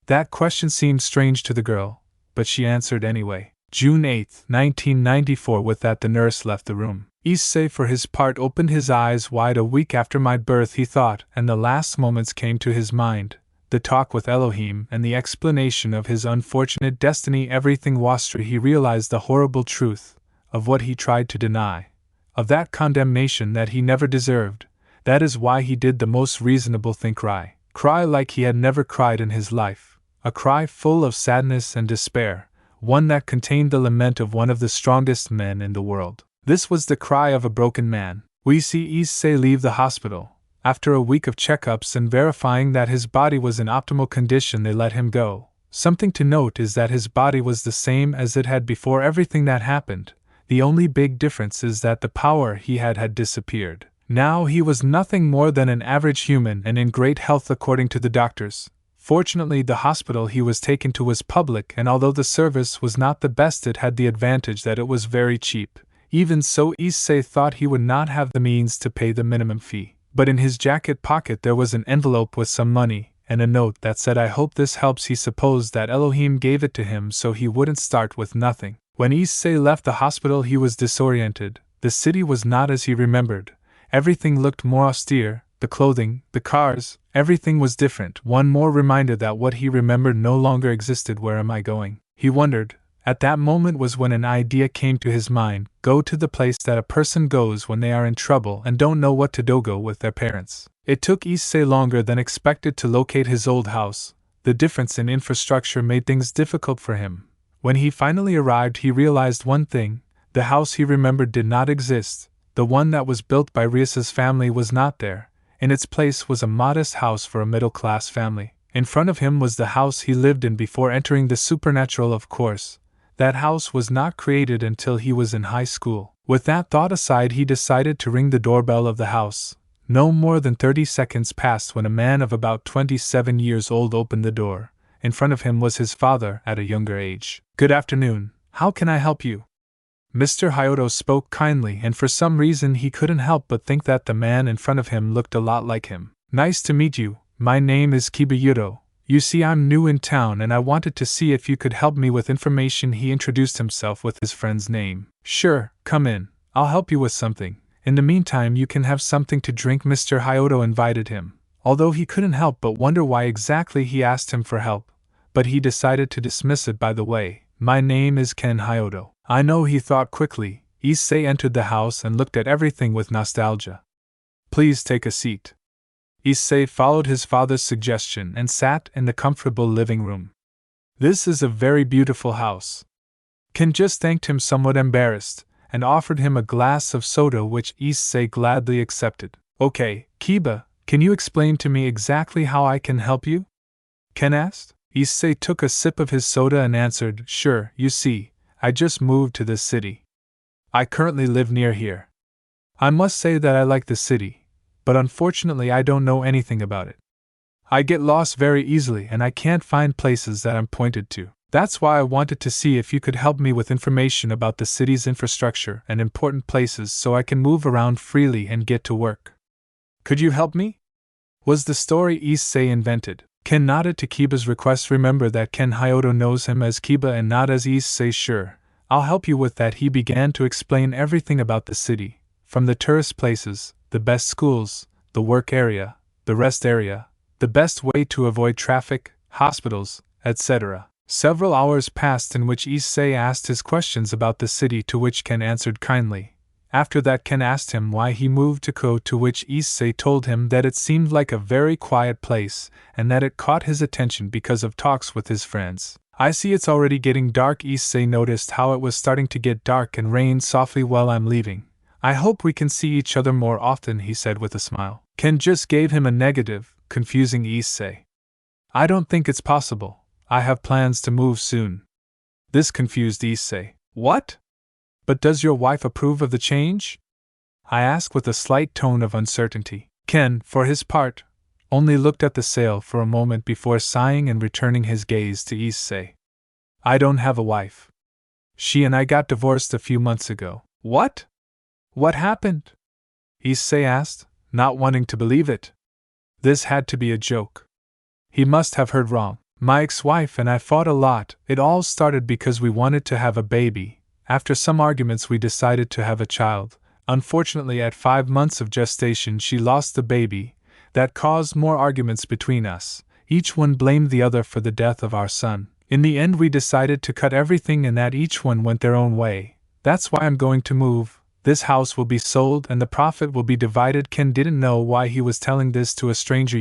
That question seemed strange to the girl, but she answered anyway. June 8, 1994. With that the nurse left the room. Issei for his part opened his eyes wide. A week after my birth, he thought, and the last moments came to his mind. The talk with Elohim and the explanation of his unfortunate destiny, everything was true. He realized the horrible truth of what he tried to deny, of that condemnation that he never deserved. That is why he did the most reasonable thing: cry. Cry like he had never cried in his life. A cry full of sadness and despair, one that contained the lament of one of the strongest men in the world. This was the cry of a broken man. We see Issei leave the hospital. After a week of checkups and verifying that his body was in optimal condition, they let him go. Something to note is that his body was the same as it had before everything that happened. The only big difference is that the power he had disappeared. Now he was nothing more than an average human and in great health according to the doctors. Fortunately, the hospital he was taken to was public, and although the service was not the best, it had the advantage that it was very cheap. Even so, Issei thought he would not have the means to pay the minimum fee. But in his jacket pocket there was an envelope with some money, and a note that said, "I hope this helps." He supposed that Elohim gave it to him so he wouldn't start with nothing. When Issei left the hospital he was disoriented. The city was not as he remembered. Everything looked more austere, the clothing, the cars, everything was different. One more reminder that what he remembered no longer existed. Where am I going? He wondered. At that moment was when an idea came to his mind. Go to the place that a person goes when they are in trouble and don't know what to do. Go with their parents. It took Issei longer than expected to locate his old house. The difference in infrastructure made things difficult for him. When he finally arrived, he realized one thing: the house he remembered did not exist. The one that was built by Rias's family was not there. In its place was a modest house for a middle-class family. In front of him was the house he lived in before entering the supernatural. Of course, that house was not created until he was in high school. With that thought aside, he decided to ring the doorbell of the house. No more than 30 seconds passed when a man of about 27 years old opened the door. In front of him was his father at a younger age. "Good afternoon, how can I help you?" Mr. Hyodo spoke kindly, and for some reason he couldn't help but think that the man in front of him looked a lot like him. "Nice to meet you, my name is Hyodo. You see, I'm new in town and I wanted to see if you could help me with information." He introduced himself with his friend's name. "Sure, come in, I'll help you with something. In the meantime you can have something to drink." Mr. Hyodo invited him, although he couldn't help but wonder why exactly he asked him for help. But he decided to dismiss it. "By the way, my name is Ken Hyodo." "I know," he thought quickly. Issei entered the house and looked at everything with nostalgia. "Please take a seat." Issei followed his father's suggestion and sat in the comfortable living room. "This is a very beautiful house. Ken just thanked him somewhat embarrassed, and offered him a glass of soda which Issei gladly accepted. Okay, Kiba, can you explain to me exactly how I can help you? Ken asked. Issei took a sip of his soda and answered, Sure, you see, I just moved to this city. I currently live near here. I must say that I like the city, but unfortunately I don't know anything about it. I get lost very easily and I can't find places that I'm pointed to. That's why I wanted to see if you could help me with information about the city's infrastructure and important places so I can move around freely and get to work. Could you help me? Was the story Issei invented? Ken nodded to Kiba's request. Remember that Ken Hyodo knows him as Kiba and not as Issei. Sure, I'll help you with that. He began to explain everything about the city, from the tourist places, the best schools, the work area, the rest area, the best way to avoid traffic, hospitals, etc. Several hours passed in which Issei asked his questions about the city, to which Ken answered kindly. After that, Ken asked him why he moved to Ko, to which Issei told him that it seemed like a very quiet place and that it caught his attention because of talks with his friends. I see it's already getting dark. Issei noticed how it was starting to get dark and rained softly. Well, I'm leaving. I hope we can see each other more often, he said with a smile. Ken just gave him a negative, confusing Issei. I don't think it's possible. I have plans to move soon. This confused Issei. What? But does your wife approve of the change? I asked with a slight tone of uncertainty. Ken, for his part, only looked at the sail for a moment before sighing and returning his gaze to Issei. I don't have a wife. She and I got divorced a few months ago. What? What happened? Issei asked, not wanting to believe it. This had to be a joke. He must have heard wrong. My ex-wife and I fought a lot. It all started because we wanted to have a baby. After some arguments we decided to have a child. Unfortunately, at 5 months of gestation she lost the baby. That caused more arguments between us. Each one blamed the other for the death of our son. In the end we decided to cut everything and that each one went their own way. That's why I'm going to move. This house will be sold and the profit will be divided. Ken didn't know why he was telling this to a stranger.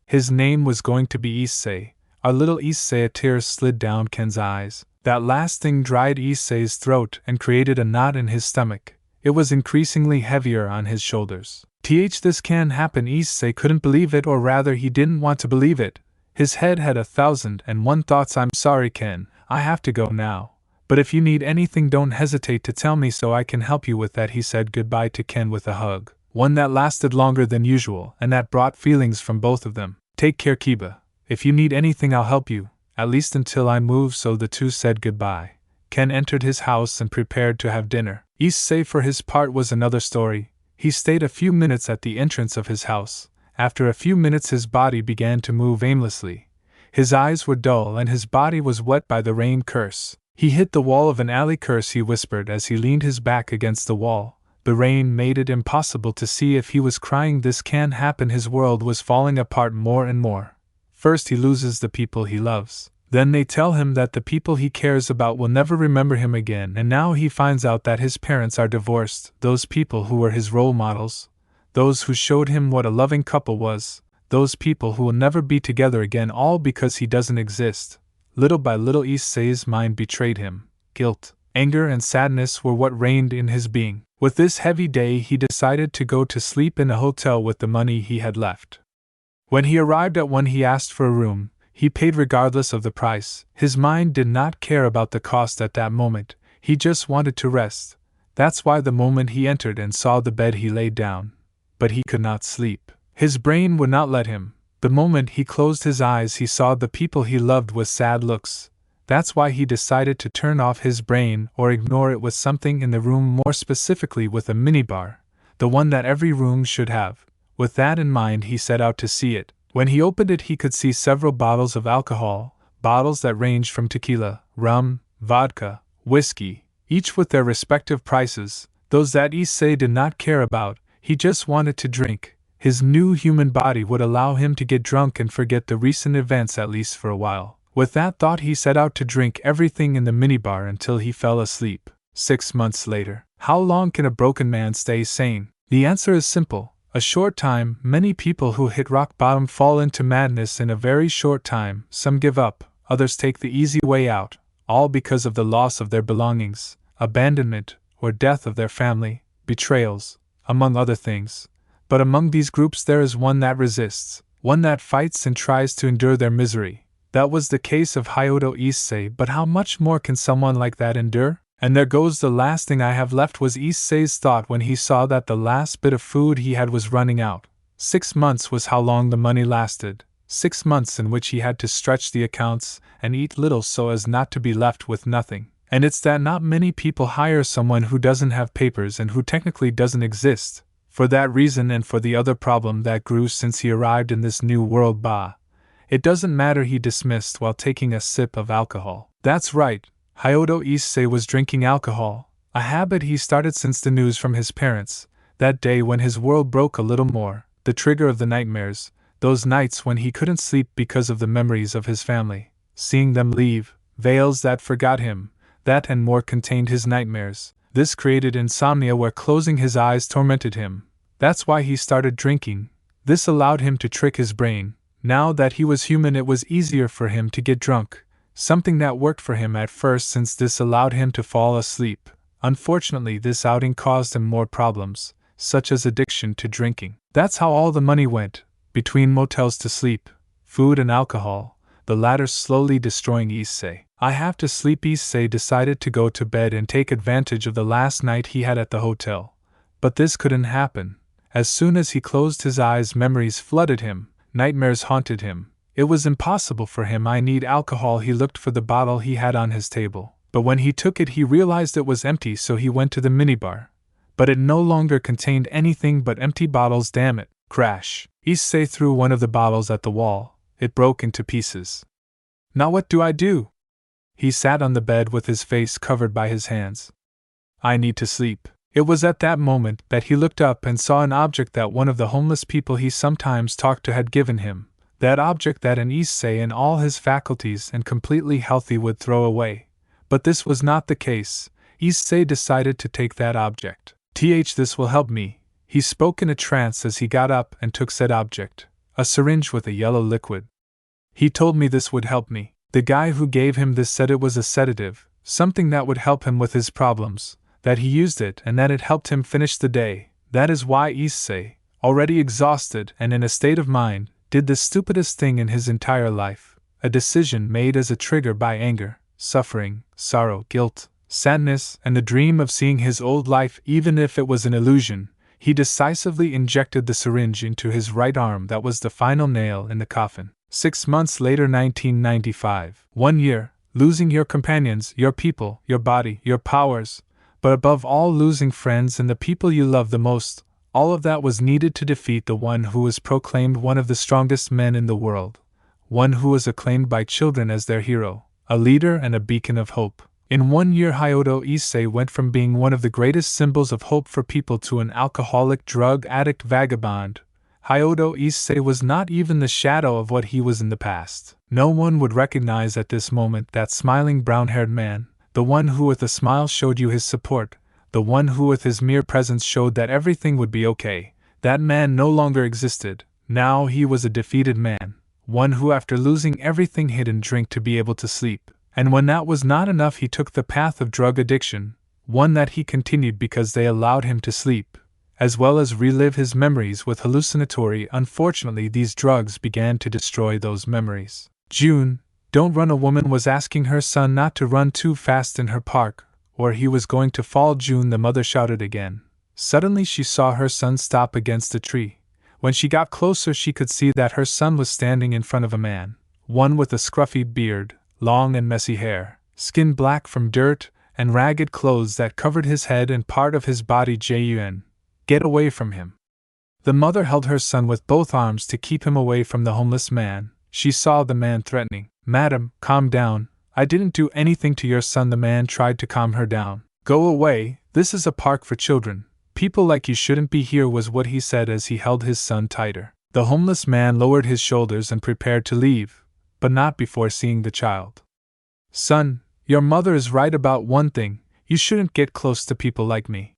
His name was going to be Issei. Our little Issei. A tear slid down Ken's eyes. That last thing dried Issei's throat and created a knot in his stomach. It was increasingly heavier on his shoulders. This can happen. Issei couldn't believe it, or rather he didn't want to believe it. His head had 1,001 thoughts. I'm sorry, Ken, I have to go now. But if you need anything, don't hesitate to tell me so I can help you with that. He said goodbye to Ken with a hug, one that lasted longer than usual and that brought feelings from both of them. Take care, Kiba. If you need anything, I'll help you. At least until I move. So the two said goodbye. Ken entered his house and prepared to have dinner. Issei, for his part, was another story. He stayed a few minutes at the entrance of his house. After a few minutes his body began to move aimlessly. His eyes were dull and his body was wet by the rain. Curse. He hit the wall of an alley. Curse, he whispered as he leaned his back against the wall. The rain made it impossible to see if he was crying. This can happen. His world was falling apart more and more. First he loses the people he loves. Then they tell him that the people he cares about will never remember him again, and now he finds out that his parents are divorced, those people who were his role models, those who showed him what a loving couple was, those people who will never be together again, all because he doesn't exist. Little by little Issei's mind betrayed him. Guilt, anger and sadness were what reigned in his being. With this heavy day he decided to go to sleep in a hotel with the money he had left. When he arrived at one he asked for a room. He paid regardless of the price. His mind did not care about the cost at that moment. He just wanted to rest. That's why the moment he entered and saw the bed he lay down. But he could not sleep. His brain would not let him. The moment he closed his eyes he saw the people he loved with sad looks. That's why he decided to turn off his brain or ignore it with something in the room, more specifically with a minibar, the one that every room should have. With that in mind he set out to see it. When he opened it he could see several bottles of alcohol, bottles that ranged from tequila, rum, vodka, whiskey, each with their respective prices, those that Issei did not care about. He just wanted to drink. His new human body would allow him to get drunk and forget the recent events at least for a while. With that thought he set out to drink everything in the minibar until he fell asleep. 6 months later. How long can a broken man stay sane? The answer is simple. A short time. Many people who hit rock bottom fall into madness in a very short time. Some give up, others take the easy way out, all because of the loss of their belongings, abandonment, or death of their family, betrayals, among other things. But among these groups there is one that resists, one that fights and tries to endure their misery. That was the case of Hyodo Issei, but how much more can someone like that endure? And there goes the last thing I have left, was Issei's thought when he saw that the last bit of food he had was running out. 6 months was how long the money lasted, 6 months in which he had to stretch the accounts and eat little so as not to be left with nothing. And it's that not many people hire someone who doesn't have papers and who technically doesn't exist. For that reason and for the other problem that grew since he arrived in this new world, it doesn't matter, he dismissed while taking a sip of alcohol. That's right, Hyodo Issei was drinking alcohol, a habit he started since the news from his parents, that day when his world broke a little more, the trigger of the nightmares, those nights when he couldn't sleep because of the memories of his family, seeing them leave, veils that forgot him, that and more contained his nightmares. This created insomnia where closing his eyes tormented him. That's why he started drinking. This allowed him to trick his brain. Now that he was human, it was easier for him to get drunk, something that worked for him at first since this allowed him to fall asleep. Unfortunately, this outing caused him more problems, such as addiction to drinking. That's how all the money went, between motels to sleep, food and alcohol, the latter slowly destroying Issei. I have to sleep. Issei decided to go to bed and take advantage of the last night he had at the hotel. But this couldn't happen. As soon as he closed his eyes, memories flooded him, nightmares haunted him. It was impossible for him. I need alcohol. He looked for the bottle he had on his table, but when he took it he realized it was empty, so he went to the minibar. But it no longer contained anything but empty bottles. Damn it. Crash. Issei threw one of the bottles at the wall. It broke into pieces. Now what do I do? He sat on the bed with his face covered by his hands. I need to sleep. It was at that moment that he looked up and saw an object that one of the homeless people he sometimes talked to had given him. That object that an Issei in all his faculties and completely healthy would throw away. But this was not the case. Issei decided to take that object. This will help me. He spoke in a trance as he got up and took said object, a syringe with a yellow liquid. He told me this would help me. The guy who gave him this said it was a sedative, something that would help him with his problems, that he used it and that it helped him finish the day. That is why Issei, already exhausted and in a state of mind, did the stupidest thing in his entire life, a decision made as a trigger by anger, suffering, sorrow, guilt, sadness, and the dream of seeing his old life even if it was an illusion. He decisively injected the syringe into his right arm. That was the final nail in the coffin. 6 months later, 1995. 1 year, losing your companions, your people, your body, your powers, but above all losing friends and the people you love the most. All of that was needed to defeat the one who was proclaimed one of the strongest men in the world, one who was acclaimed by children as their hero, a leader and a beacon of hope. In 1 year, Hyodo Issei went from being one of the greatest symbols of hope for people to an alcoholic, drug addict vagabond. Hyodo Issei was not even the shadow of what he was in the past. No one would recognize at this moment that smiling brown-haired man, the one who with a smile showed you his support, the one who with his mere presence showed that everything would be okay. That man no longer existed. Now he was a defeated man, one who after losing everything hid in drink to be able to sleep. And when that was not enough, he took the path of drug addiction, one that he continued because they allowed him to sleep, as well as relive his memories with hallucinatory. Unfortunately, these drugs began to destroy those memories. June, don't run. A woman was asking her son not to run too fast in her park, or he was going to fall. June, the mother shouted again. Suddenly she saw her son stop against a tree. When she got closer, she could see that her son was standing in front of a man, one with a scruffy beard, long and messy hair, skin black from dirt, and ragged clothes that covered his head and part of his body. Jun, get away from him. The mother held her son with both arms to keep him away from the homeless man. She saw the man threatening. Madam, calm down. I didn't do anything to your son. The man tried to calm her down. Go away, this is a park for children. People like you shouldn't be here, was what he said as he held his son tighter. The homeless man lowered his shoulders and prepared to leave, but not before seeing the child. Son, your mother is right about one thing, you shouldn't get close to people like me.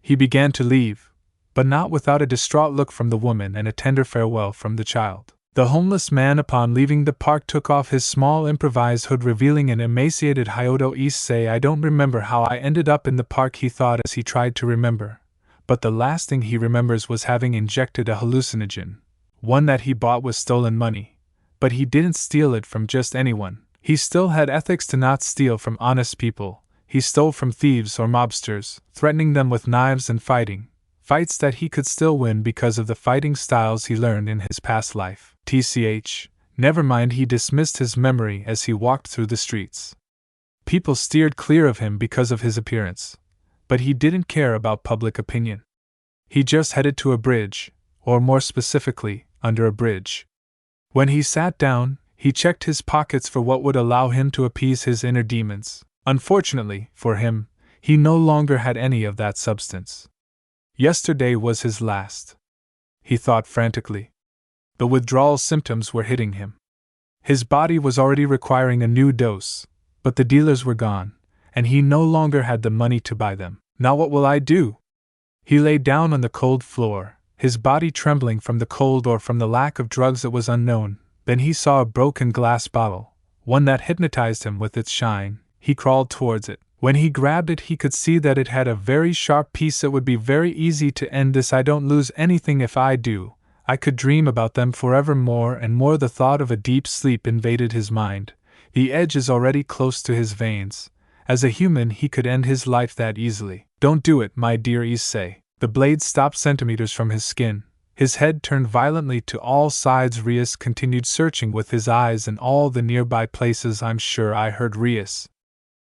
He began to leave, but not without a distraught look from the woman and a tender farewell from the child. The homeless man upon leaving the park took off his small improvised hood, revealing an emaciated Hyodo Issei. I don't remember how I ended up in the park, he thought as he tried to remember. But the last thing he remembers was having injected a hallucinogen, one that he bought with stolen money. But he didn't steal it from just anyone. He still had ethics to not steal from honest people. He stole from thieves or mobsters, threatening them with knives and fights that he could still win because of the fighting styles he learned in his past life. Never mind, he dismissed his memory as he walked through the streets. People steered clear of him because of his appearance. But he didn't care about public opinion. He just headed to a bridge, or more specifically, under a bridge. When he sat down, he checked his pockets for what would allow him to appease his inner demons. Unfortunately, for him, he no longer had any of that substance. Yesterday was his last. He thought frantically. The withdrawal symptoms were hitting him. His body was already requiring a new dose, but the dealers were gone, and he no longer had the money to buy them. Now what will I do? He lay down on the cold floor, his body trembling from the cold or from the lack of drugs that was unknown. Then he saw a broken glass bottle, one that hypnotized him with its shine. He crawled towards it. When he grabbed it, he could see that it had a very sharp piece. It would be very easy to end this. I don't lose anything if I do. I could dream about them forever. More and more the thought of a deep sleep invaded his mind. The edge is already close to his veins. As a human, he could end his life that easily. Don't do it, my dear Issei. The blade stopped centimeters from his skin. His head turned violently to all sides. Rias continued searching with his eyes in all the nearby places. I'm sure I heard Rias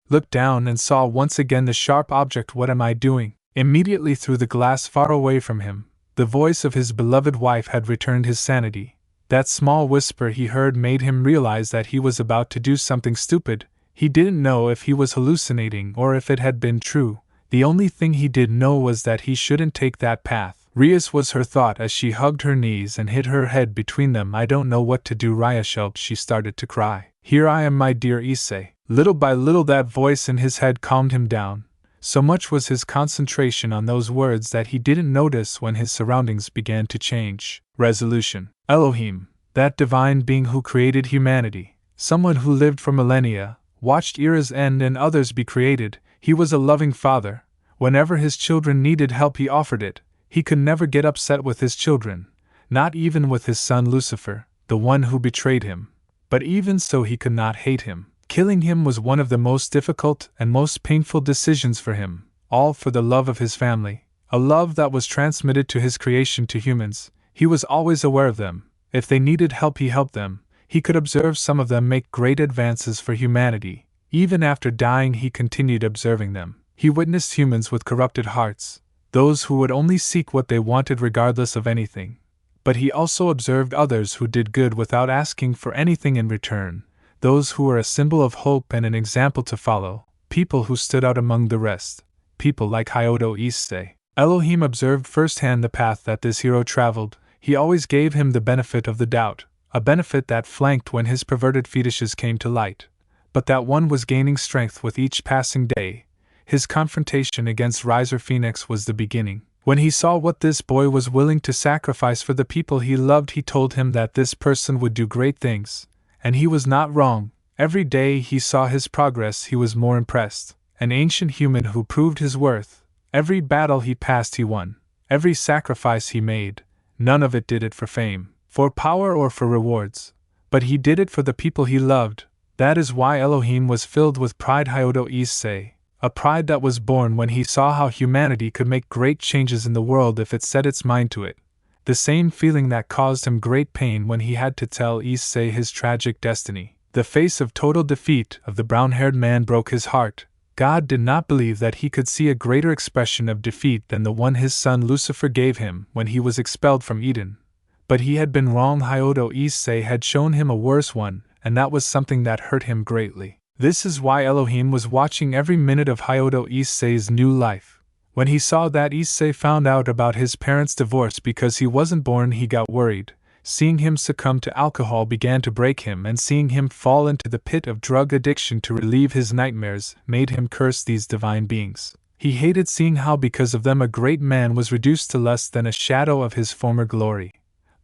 looked down and saw once again the sharp object. What am I doing? Immediately through the glass far away from him, the voice of his beloved wife had returned his sanity. That small whisper he heard made him realize that he was about to do something stupid. He didn't know if he was hallucinating or if it had been true. The only thing he did know was that he shouldn't take that path. Rias was her thought as she hugged her knees and hid her head between them. I don't know what to do, Ryashelp. She started to cry. Here I am, my dear Issei. Little by little that voice in his head calmed him down. So much was his concentration on those words that he didn't notice when his surroundings began to change. Resolution. Elohim, that divine being who created humanity, someone who lived for millennia, watched eras end and others be created. He was a loving father. Whenever his children needed help, he offered it. He could never get upset with his children, not even with his son Lucifer, the one who betrayed him. But even so, he could not hate him. Killing him was one of the most difficult and most painful decisions for him, all for the love of his family, a love that was transmitted to his creation to humans. He was always aware of them. If they needed help, he helped them. He could observe some of them make great advances for humanity. Even after dying, he continued observing them. He witnessed humans with corrupted hearts, those who would only seek what they wanted regardless of anything. But he also observed others who did good without asking for anything in return, those who were a symbol of hope and an example to follow, people who stood out among the rest, people like Hyodo Issei. Elohim observed firsthand the path that this hero traveled. He always gave him the benefit of the doubt, a benefit that flanked when his perverted fetishes came to light. But that one was gaining strength with each passing day. His confrontation against Riser Phoenix was the beginning. When he saw what this boy was willing to sacrifice for the people he loved, he told him that this person would do great things. And he was not wrong. Every day he saw his progress, he was more impressed. An ancient human who proved his worth. Every battle he passed, he won. Every sacrifice he made, none of it did it for fame, for power, or for rewards. But he did it for the people he loved. That is why Elohim was filled with pride. Hyodo Issei, a pride that was born when he saw how humanity could make great changes in the world if it set its mind to it. The same feeling that caused him great pain when he had to tell Issei his tragic destiny. The face of total defeat of the brown-haired man broke his heart. God did not believe that he could see a greater expression of defeat than the one his son Lucifer gave him when he was expelled from Eden. But he had been wrong. Hyodo Issei had shown him a worse one, and that was something that hurt him greatly. This is why Elohim was watching every minute of Hyodo Issei's new life. When he saw that Issei found out about his parents' divorce because he wasn't born, he got worried. Seeing him succumb to alcohol began to break him, and seeing him fall into the pit of drug addiction to relieve his nightmares made him curse these divine beings. He hated seeing how because of them a great man was reduced to less than a shadow of his former glory.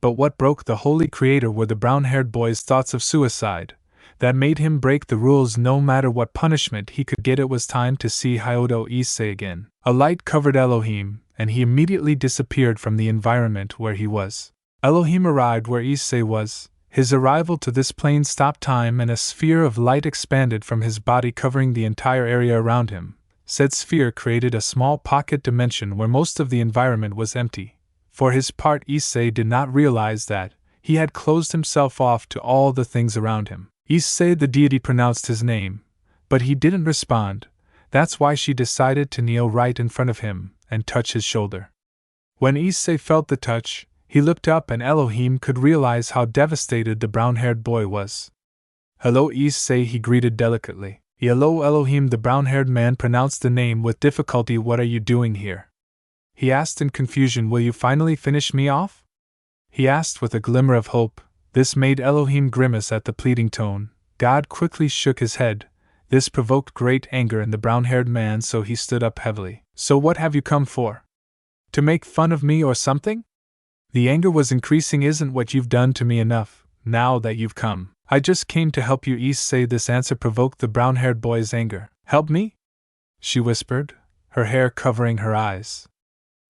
But what broke the Holy Creator were the brown-haired boy's thoughts of suicide. That made him break the rules no matter what punishment he could get. It was time to see Hyodo Issei again. A light covered Elohim, and he immediately disappeared from the environment where he was. Elohim arrived where Issei was. His arrival to this plane stopped time, and a sphere of light expanded from his body, covering the entire area around him. Said sphere created a small pocket dimension where most of the environment was empty. For his part, Issei did not realize that he had closed himself off to all the things around him. Issei, the deity, pronounced his name, but he didn't respond. That's why she decided to kneel right in front of him and touch his shoulder. When Issei felt the touch, he looked up, and Elohim could realize how devastated the brown-haired boy was. "Hello, Issei," he greeted delicately. "Hello, Elohim." The brown-haired man pronounced the name with difficulty. "What are you doing here?" he asked in confusion. "Will you finally finish me off?" he asked with a glimmer of hope. This made Elohim grimace at the pleading tone. God quickly shook his head. This provoked great anger in the brown-haired man, so he stood up heavily. "So what have you come for? To make fun of me or something?" The anger was increasing. "Isn't what you've done to me enough, now that you've come?" "I just came to help you, Issei." This answer provoked the brown-haired boy's anger. "Help me?" she whispered, her hair covering her eyes.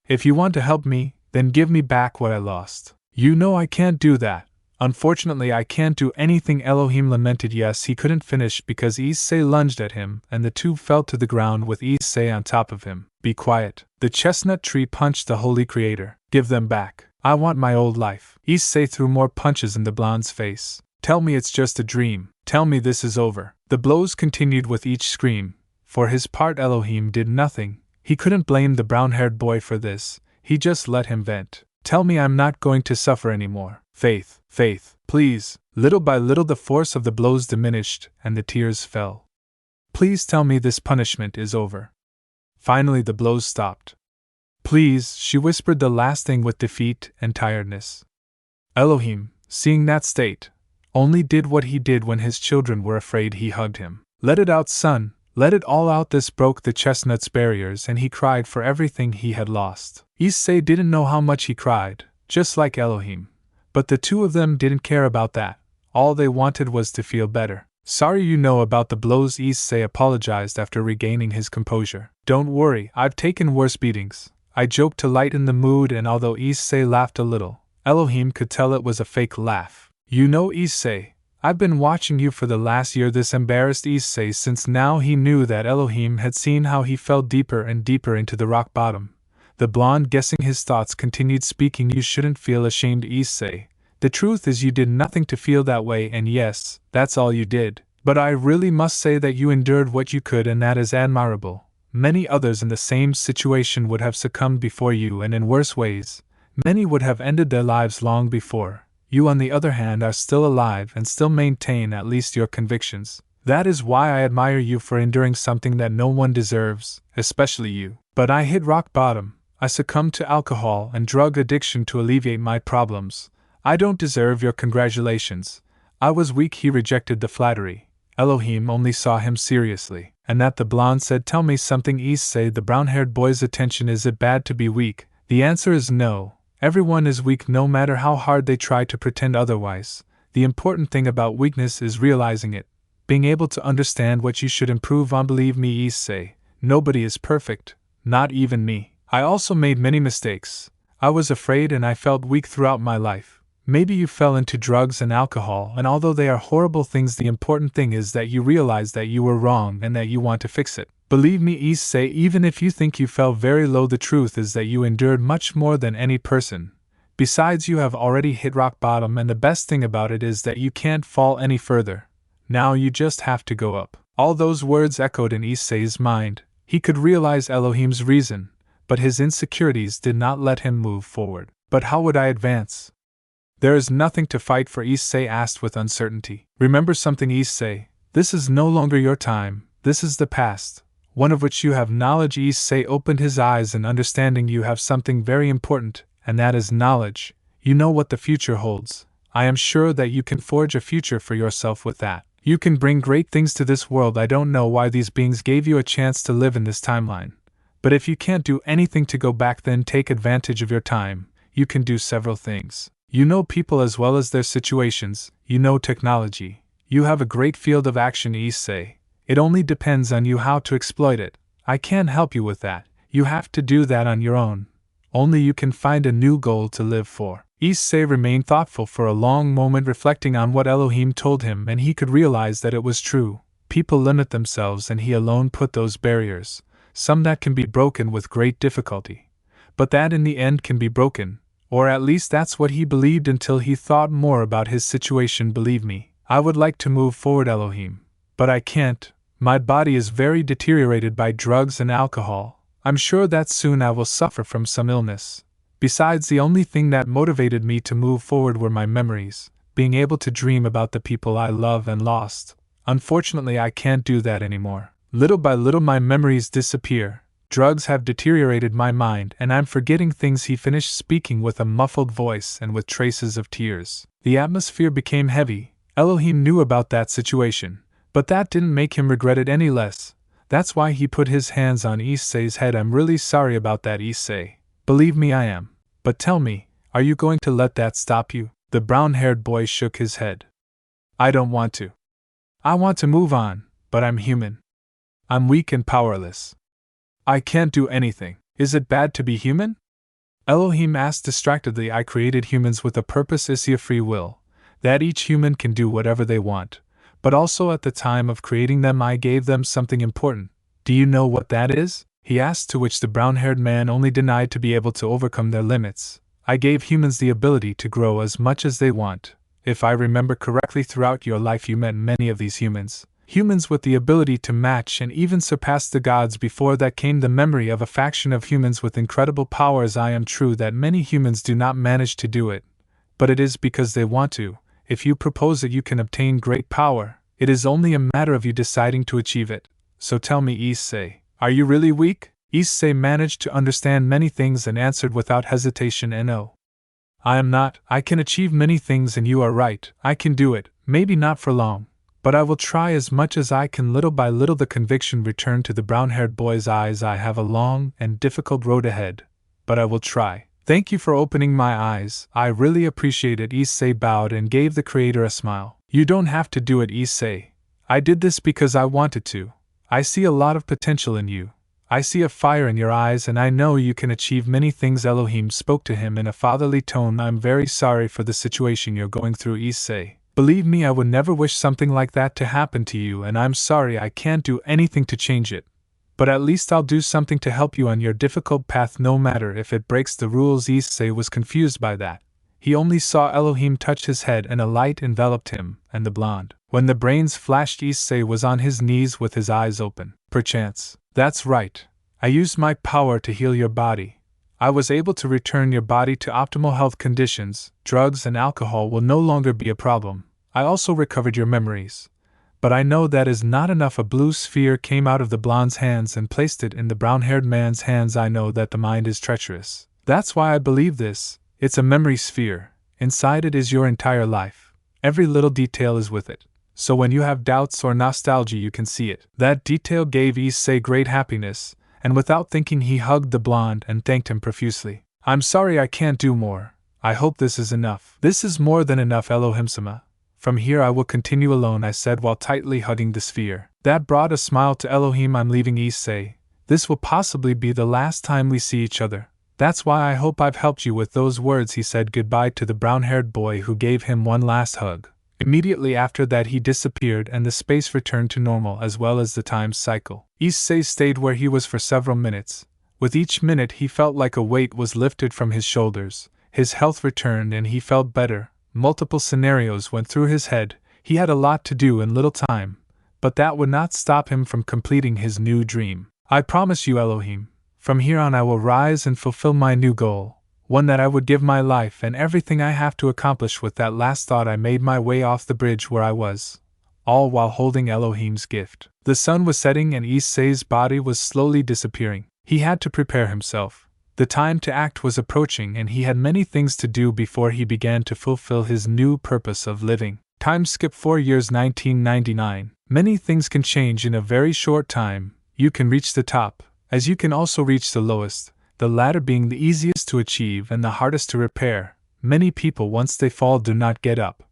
"If you want to help me, then give me back what I lost." "You know I can't do that." "Unfortunately, I can't do anything," Elohim lamented. Yes, he couldn't finish because Issei lunged at him, and the two fell to the ground with Issei on top of him. "Be quiet." The chestnut tree punched the Holy Creator. "Give them back. I want my old life." Issei threw more punches in the blonde's face. "Tell me it's just a dream. Tell me this is over." The blows continued with each scream. For his part, Elohim did nothing. He couldn't blame the brown-haired boy for this. He just let him vent. "Tell me I'm not going to suffer anymore. Faith, faith, please." Little by little the force of the blows diminished, and the tears fell. "Please tell me this punishment is over." Finally the blows stopped. "Please," she whispered the last thing with defeat and tiredness. Elohim, seeing that state, only did what he did when his children were afraid. He hugged him. "Let it out, son. Let it all out." This broke the chestnut's barriers, and he cried for everything he had lost. Issei didn't know how much he cried, just like Elohim. But the two of them didn't care about that. All they wanted was to feel better. "Sorry you know about the blows," Issei apologized after regaining his composure. "Don't worry, I've taken worse beatings." I joked to lighten the mood, and although Issei laughed a little, Elohim could tell it was a fake laugh. "You know, Issei, I've been watching you for the last year." This embarrassed Issei, since now he knew that Elohim had seen how he fell deeper and deeper into the rock bottom. The blonde, guessing his thoughts, continued speaking. "You shouldn't feel ashamed, Issei. The truth is you did nothing to feel that way, and yes, that's all you did. But I really must say that you endured what you could, and that is admirable. Many others in the same situation would have succumbed before you, and in worse ways. Many would have ended their lives long before. You, on the other hand, are still alive and still maintain at least your convictions. That is why I admire you for enduring something that no one deserves, especially you. But I hit rock bottom. I succumbed to alcohol and drug addiction to alleviate my problems. I don't deserve your congratulations. I was weak." He rejected the flattery. Elohim only saw him seriously. "And that," the blonde said. "Tell me something, Issei." The brown-haired boy's attention. "Is it bad to be weak?" The answer is no. Everyone is weak, no matter how hard they try to pretend otherwise. The important thing about weakness is realizing it, being able to understand what you should improve on. Believe me, Issei, nobody is perfect, not even me. I also made many mistakes. I was afraid and I felt weak throughout my life. Maybe you fell into drugs and alcohol, and although they are horrible things, the important thing is that you realize that you were wrong and that you want to fix it. Believe me, Issei, even if you think you fell very low, the truth is that you endured much more than any person. Besides, you have already hit rock bottom, and the best thing about it is that you can't fall any further. Now you just have to go up. All those words echoed in Issei's mind. He could realize Elohim's reason, but his insecurities did not let him move forward. But how would I advance? There is nothing to fight for, Issei asked with uncertainty. Remember something, Issei. This is no longer your time. This is the past, one of which you have knowledge. Issei opened his eyes in understanding. You have something very important, and that is knowledge. You know what the future holds. I am sure that you can forge a future for yourself with that. You can bring great things to this world. I don't know why these beings gave you a chance to live in this timeline. But if you can't do anything to go back, then take advantage of your time. You can do several things. You know people as well as their situations, you know technology. You have a great field of action, Issei. It only depends on you how to exploit it. I can't help you with that. You have to do that on your own. Only you can find a new goal to live for. Issei remained thoughtful for a long moment, reflecting on what Elohim told him, and he could realize that it was true. People limit themselves and he alone put those barriers, some that can be broken with great difficulty. But that in the end can be broken, or at least that's what he believed until he thought more about his situation. Believe me, I would like to move forward, Elohim, but I can't. My body is very deteriorated by drugs and alcohol. I'm sure that soon I will suffer from some illness. Besides, the only thing that motivated me to move forward were my memories, being able to dream about the people I love and lost. Unfortunately, I can't do that anymore. Little by little my memories disappear. Drugs have deteriorated my mind and I'm forgetting things. He finished speaking with a muffled voice and with traces of tears. The atmosphere became heavy. Elohim knew about that situation, but that didn't make him regret it any less. That's why he put his hands on Issei's head. I'm really sorry about that, Issei. Believe me, I am. But tell me, are you going to let that stop you? The brown-haired boy shook his head. I don't want to. I want to move on, but I'm human. I'm weak and powerless. I can't do anything. Is it bad to be human? Elohim asked distractedly. I created humans with a purpose, Issei, a free will, that each human can do whatever they want. But also at the time of creating them I gave them something important. Do you know what that is? He asked, to which the brown-haired man only denied to be able to overcome their limits. I gave humans the ability to grow as much as they want. If I remember correctly, throughout your life you met many of these humans. Humans with the ability to match and even surpass the gods. Before that came the memory of a faction of humans with incredible powers. I am true that many humans do not manage to do it, but it is because they want to. If you propose it, you can obtain great power. It is only a matter of you deciding to achieve it. So tell me, Issei, are you really weak? Issei managed to understand many things and answered without hesitation, no. I am not. I can achieve many things and you are right. I can do it, maybe not for long, but I will try as much as I can. Little by little the conviction returned to the brown-haired boy's eyes. I have a long and difficult road ahead, but I will try. Thank you for opening my eyes. I really appreciate it. Issei bowed and gave the creator a smile. You don't have to do it, Issei. I did this because I wanted to. I see a lot of potential in you. I see a fire in your eyes and I know you can achieve many things. Elohim spoke to him in a fatherly tone. I'm very sorry for the situation you're going through, Issei. Believe me, I would never wish something like that to happen to you, and I'm sorry I can't do anything to change it. But at least I'll do something to help you on your difficult path, no matter if it breaks the rules. Issei was confused by that. He only saw Elohim touch his head and a light enveloped him and the blonde. When the brains flashed, Issei was on his knees with his eyes open. Perchance. That's right. I used my power to heal your body. I was able to return your body to optimal health conditions. Drugs and alcohol will no longer be a problem. I also recovered your memories. But I know that is not enough. A blue sphere came out of the blonde's hands and placed it in the brown-haired man's hands. I know that the mind is treacherous. That's why I believe this. It's a memory sphere. Inside it is your entire life. Every little detail is with it. So when you have doubts or nostalgia, you can see it. That detail gave Issei great happiness, and without thinking he hugged the blonde and thanked him profusely. I'm sorry I can't do more. I hope this is enough. This is more than enough, Elohim-sama. From here I will continue alone, I said while tightly hugging the sphere. That brought a smile to Elohim. I'm leaving, Issei. This will possibly be the last time we see each other. That's why I hope I've helped you. With those words he said goodbye to the brown-haired boy, who gave him one last hug. Immediately after that he disappeared and the space returned to normal as well as the time cycle. Issei stayed where he was for several minutes. With each minute he felt like a weight was lifted from his shoulders. His health returned and he felt better. Multiple scenarios went through his head. He had a lot to do in little time, but that would not stop him from completing his new dream. I promise you, Elohim, from here on I will rise and fulfill my new goal, one that I would give my life and everything I have to accomplish. With that last thought I made my way off the bridge where I was, all while holding Elohim's gift. The sun was setting and Issei's body was slowly disappearing. He had to prepare himself. The time to act was approaching and he had many things to do before he began to fulfill his new purpose of living. Time skip 4 years, 1999. Many things can change in a very short time. You can reach the top, as you can also reach the lowest, the latter being the easiest to achieve and the hardest to repair. many people once they fall do not get up.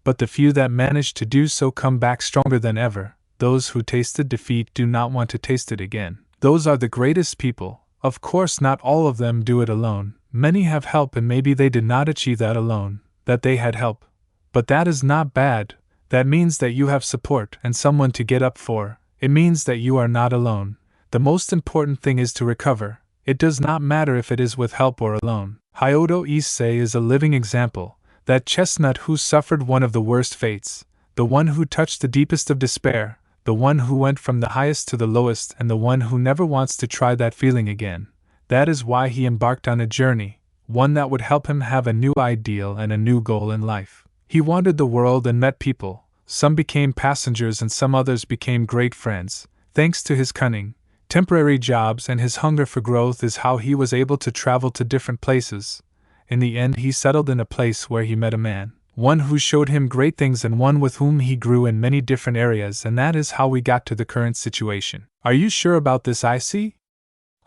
But the few that manage to do so come back stronger than ever. Those who tasted defeat do not want to taste it again. Those are the greatest people. Of course, not all of them do it alone. Many have help, and maybe they did not achieve that alone, that they had help. But that is not bad. That means that you have support and someone to get up for. It means that you are not alone. The most important thing is to recover. It does not matter if it is with help or alone. Hyodo Issei is a living example. That chestnut who suffered one of the worst fates, the one who touched the deepest of despair, the one who went from the highest to the lowest, and the one who never wants to try that feeling again. That is why he embarked on a journey, one that would help him have a new ideal and a new goal in life. He wandered the world and met people. Some became passengers and some others became great friends. Thanks to his cunning, temporary jobs, and his hunger for growth is how he was able to travel to different places. In the end, he settled in a place where he met a man, one who showed him great things and one with whom he grew in many different areas, and that is how we got to the current situation. Are you sure about this, Issei?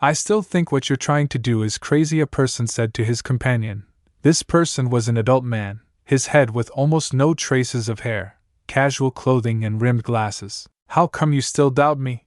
I still think what you're trying to do is crazy, a person said to his companion. This person was an adult man, his head with almost no traces of hair, casual clothing and rimmed glasses. How come you still doubt me?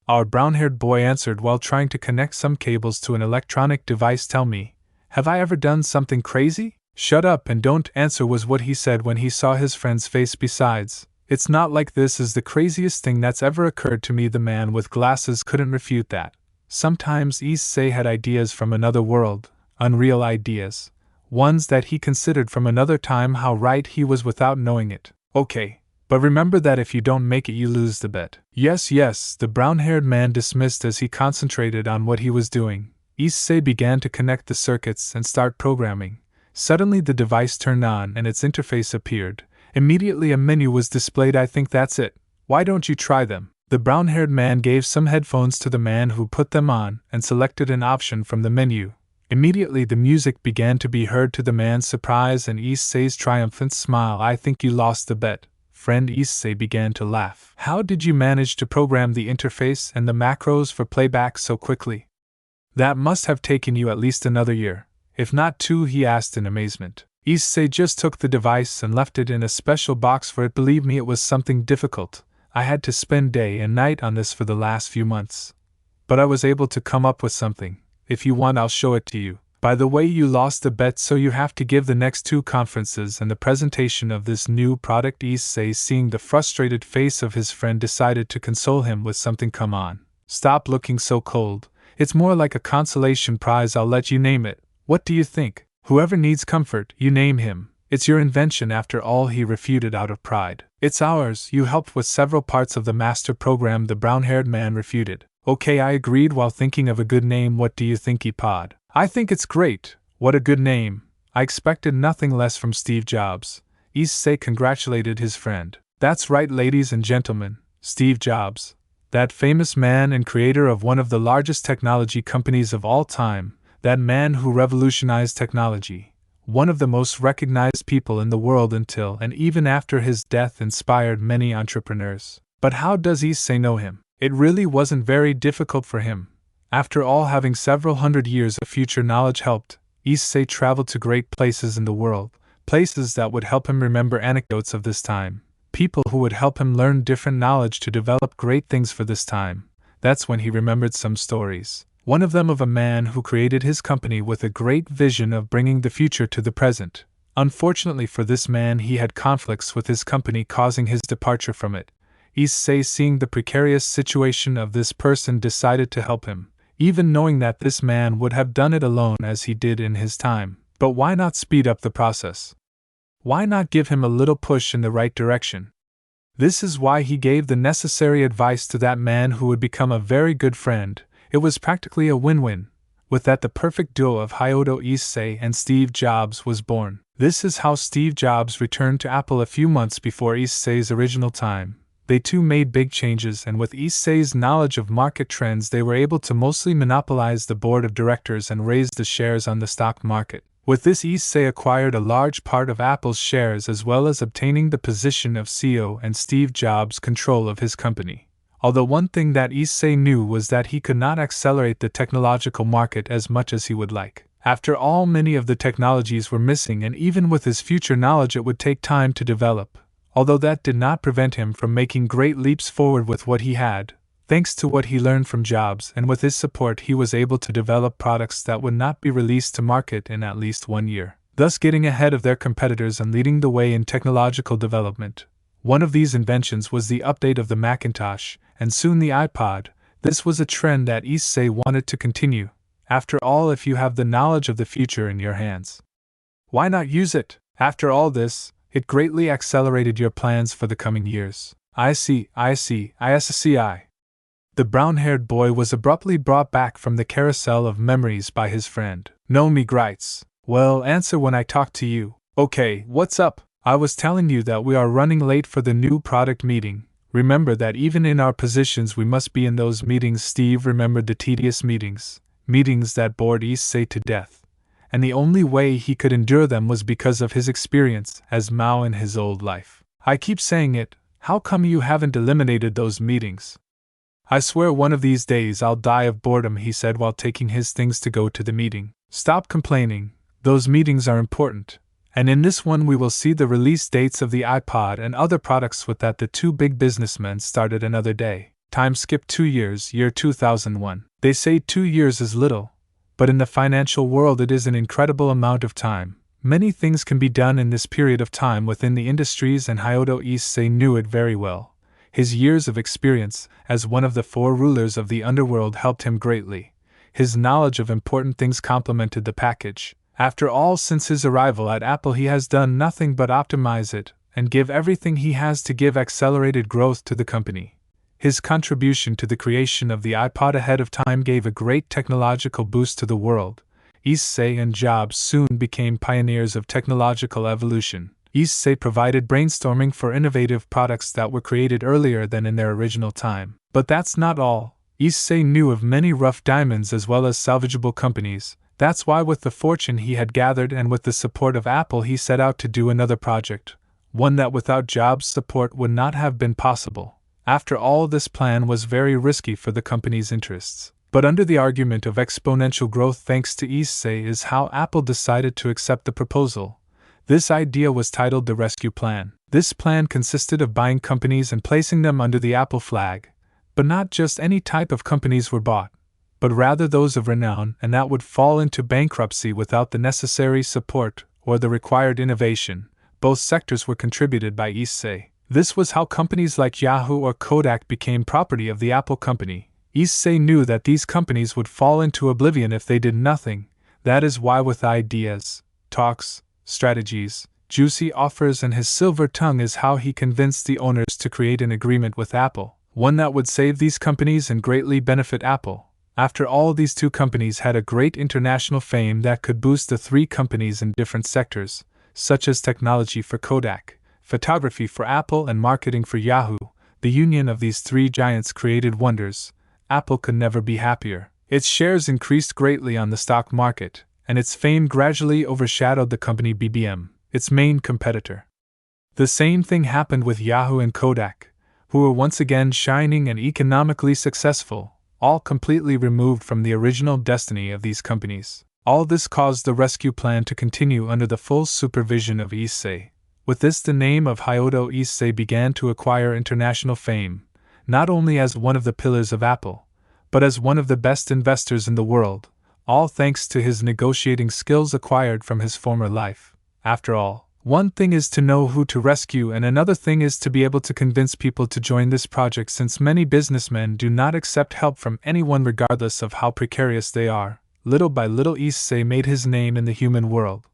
Our brown-haired boy answered while trying to connect some cables to an electronic device. Tell me, have I ever done something crazy? Shut up and don't answer was what he said when he saw his friend's face. Besides, it's not like this is the craziest thing that's ever occurred to me. The man with glasses couldn't refute that. Sometimes Issei had ideas from another world, unreal ideas, ones that he considered from another time. How right he was without knowing it. Okay, but remember that if you don't make it, you lose the bet. Yes, the brown-haired man dismissed as he concentrated on what he was doing. Issei began to connect the circuits and start programming. Suddenly the device turned on and its interface appeared. Immediately a menu was displayed. I think that's it. Why don't you try them? The brown-haired man gave some headphones to the man who put them on and selected an option from the menu. Immediately the music began to be heard. To the man's surprise and Issei's triumphant smile, I think you lost the bet, friend. Issei began to laugh. How did you manage to program the interface and the macros for playback so quickly? That must have taken you at least another year, if not 2, he asked in amazement. Issei just took the device and left it in a special box for it. Believe me, it was something difficult. I had to spend day and night on this for the last few months. But I was able to come up with something. If you want, I'll show it to you. By the way, you lost the bet, so you have to give the next 2 conferences and the presentation of this new product. Issei, seeing the frustrated face of his friend, decided to console him with something. Come on, stop looking so cold. It's more like a consolation prize. I'll let you name it. What do you think? Whoever needs comfort, you name him. It's your invention after all, he refuted out of pride. It's ours. You helped with several parts of the master program, the brown-haired man refuted. Okay, I agreed while thinking of a good name. What do you think, Ipod? I think it's great. What a good name. I expected nothing less from Steve Jobs. Issei congratulated his friend. That's right, ladies and gentlemen, Steve Jobs. That famous man and creator of one of the largest technology companies of all time, that man who revolutionized technology, one of the most recognized people in the world until and even after his death, inspired many entrepreneurs. But how does Issei know him? It really wasn't very difficult for him. After all, having several hundred years of future knowledge helped, Issei traveled to great places in the world, places that would help him remember anecdotes of this time. People who would help him learn different knowledge to develop great things for this time. That's when he remembered some stories. One of them of a man who created his company with a great vision of bringing the future to the present. Unfortunately for this man, he had conflicts with his company causing his departure from it. Issei, seeing the precarious situation of this person, decided to help him, even knowing that this man would have done it alone as he did in his time. But why not speed up the process? Why not give him a little push in the right direction? This is why he gave the necessary advice to that man who would become a very good friend. It was practically a win-win. With that, the perfect duo of Hyodo Issei and Steve Jobs was born. This is how Steve Jobs returned to Apple a few months before Issei's original time. They too made big changes, and with Issei's knowledge of market trends, they were able to mostly monopolize the board of directors and raise the shares on the stock market. With this, Issei acquired a large part of Apple's shares as well as obtaining the position of CEO and Steve Jobs' control of his company. Although one thing that Issei knew was that he could not accelerate the technological market as much as he would like. After all, many of the technologies were missing, and even with his future knowledge it would take time to develop, although that did not prevent him from making great leaps forward with what he had. Thanks to what he learned from Jobs and with his support, he was able to develop products that would not be released to market in at least 1 year, thus getting ahead of their competitors and leading the way in technological development. One of these inventions was the update of the Macintosh, and soon the iPod. This was a trend that Issei wanted to continue. After all, if you have the knowledge of the future in your hands, why not use it? After all this, it greatly accelerated your plans for the coming years. I see. The brown-haired boy was abruptly brought back from the carousel of memories by his friend. No, me grites. Well, answer when I talk to you. Okay, what's up? I was telling you that we are running late for the new product meeting. Remember that even in our positions we must be in those meetings. Steve remembered the tedious meetings that bored Issei to death, and the only way he could endure them was because of his experience as Mao in his old life. I keep saying it, how come you haven't eliminated those meetings? I swear one of these days I'll die of boredom, he said while taking his things to go to the meeting. Stop complaining, those meetings are important, and in this one we will see the release dates of the iPod and other products. With that, the two big businessmen started another day. Time skipped 2 years, year 2001. They say 2 years is little, but in the financial world it is an incredible amount of time. Many things can be done in this period of time within the industries, and Hyodo Issei knew it very well. His years of experience as one of the 4 rulers of the underworld helped him greatly. His knowledge of important things complemented the package. After all, since his arrival at Apple he has done nothing but optimize it and give everything he has to give accelerated growth to the company. His contribution to the creation of the iPod ahead of time gave a great technological boost to the world. Issei and Jobs soon became pioneers of technological evolution. Issei provided brainstorming for innovative products that were created earlier than in their original time. But that's not all. Issei knew of many rough diamonds as well as salvageable companies. That's why, with the fortune he had gathered and with the support of Apple, he set out to do another project, one that without Jobs' support would not have been possible. After all, this plan was very risky for the company's interests. But under the argument of exponential growth thanks to Issei is how Apple decided to accept the proposal. This idea was titled the Rescue Plan. This plan consisted of buying companies and placing them under the Apple flag. But not just any type of companies were bought, but rather those of renown and that would fall into bankruptcy without the necessary support or the required innovation. Both sectors were contributed by Issei. This was how companies like Yahoo or Kodak became property of the Apple company. Issei knew that these companies would fall into oblivion if they did nothing. That is why, with ideas, talks, strategies, juicy offers, and his silver tongue is how he convinced the owners to create an agreement with Apple, one that would save these companies and greatly benefit Apple. After all, these 2 companies had a great international fame that could boost the 3 companies in different sectors, such as technology for Kodak, photography for Apple, and marketing for Yahoo. The union of these 3 giants created wonders. Apple could never be happier. Its shares increased greatly on the stock market, and its fame gradually overshadowed the company BBM, its main competitor. The same thing happened with Yahoo and Kodak, who were once again shining and economically successful, all completely removed from the original destiny of these companies. All this caused the rescue plan to continue under the full supervision of Issei. With this, the name of Hyodo Issei began to acquire international fame, not only as one of the pillars of Apple, but as one of the best investors in the world, all thanks to his negotiating skills acquired from his former life. After all, one thing is to know who to rescue and another thing is to be able to convince people to join this project, since many businessmen do not accept help from anyone regardless of how precarious they are. Little by little Issei made his name in the human world.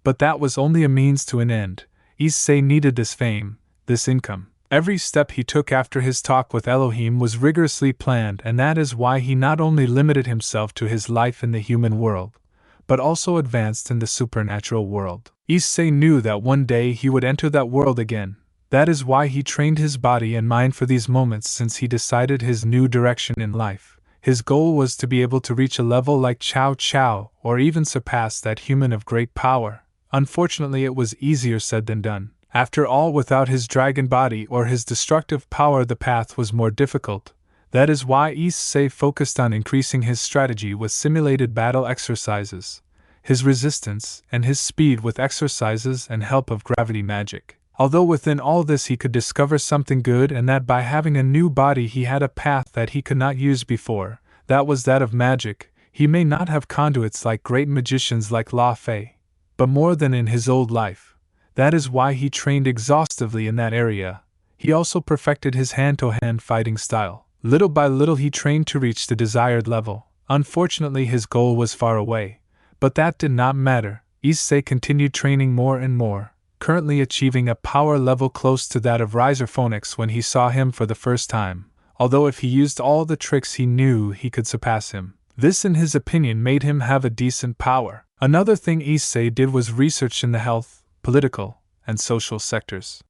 But that was only a means to an end. Issei needed this fame, this income. Every step he took after his talk with Elohim was rigorously planned, and that is why he not only limited himself to his life in the human world, but also advanced in the supernatural world. Issei knew that one day he would enter that world again. That is why he trained his body and mind for these moments, since he decided his new direction in life. His goal was to be able to reach a level like Chow Chow, or even surpass that human of great power. Unfortunately, it was easier said than done. After all, without his dragon body or his destructive power, the path was more difficult. That is why Issei focused on increasing his strategy with simulated battle exercises. his resistance, and his speed with exercises and help of gravity magic. Although within all this he could discover something good, and that by having a new body he had a path that he could not use before, that was that of magic. He may not have conduits like great magicians like La Fei, but more than in his old life. That is why he trained exhaustively in that area. He also perfected his hand-to-hand fighting style. Little by little he trained to reach the desired level. Unfortunately his goal was far away, but that did not matter. Issei continued training more and more, currently achieving a power level close to that of Riser Phoenix when he saw him for the first time, although if he used all the tricks he knew he could surpass him. This in his opinion made him have a decent power. Another thing Issei did was research in the health, political, and social sectors.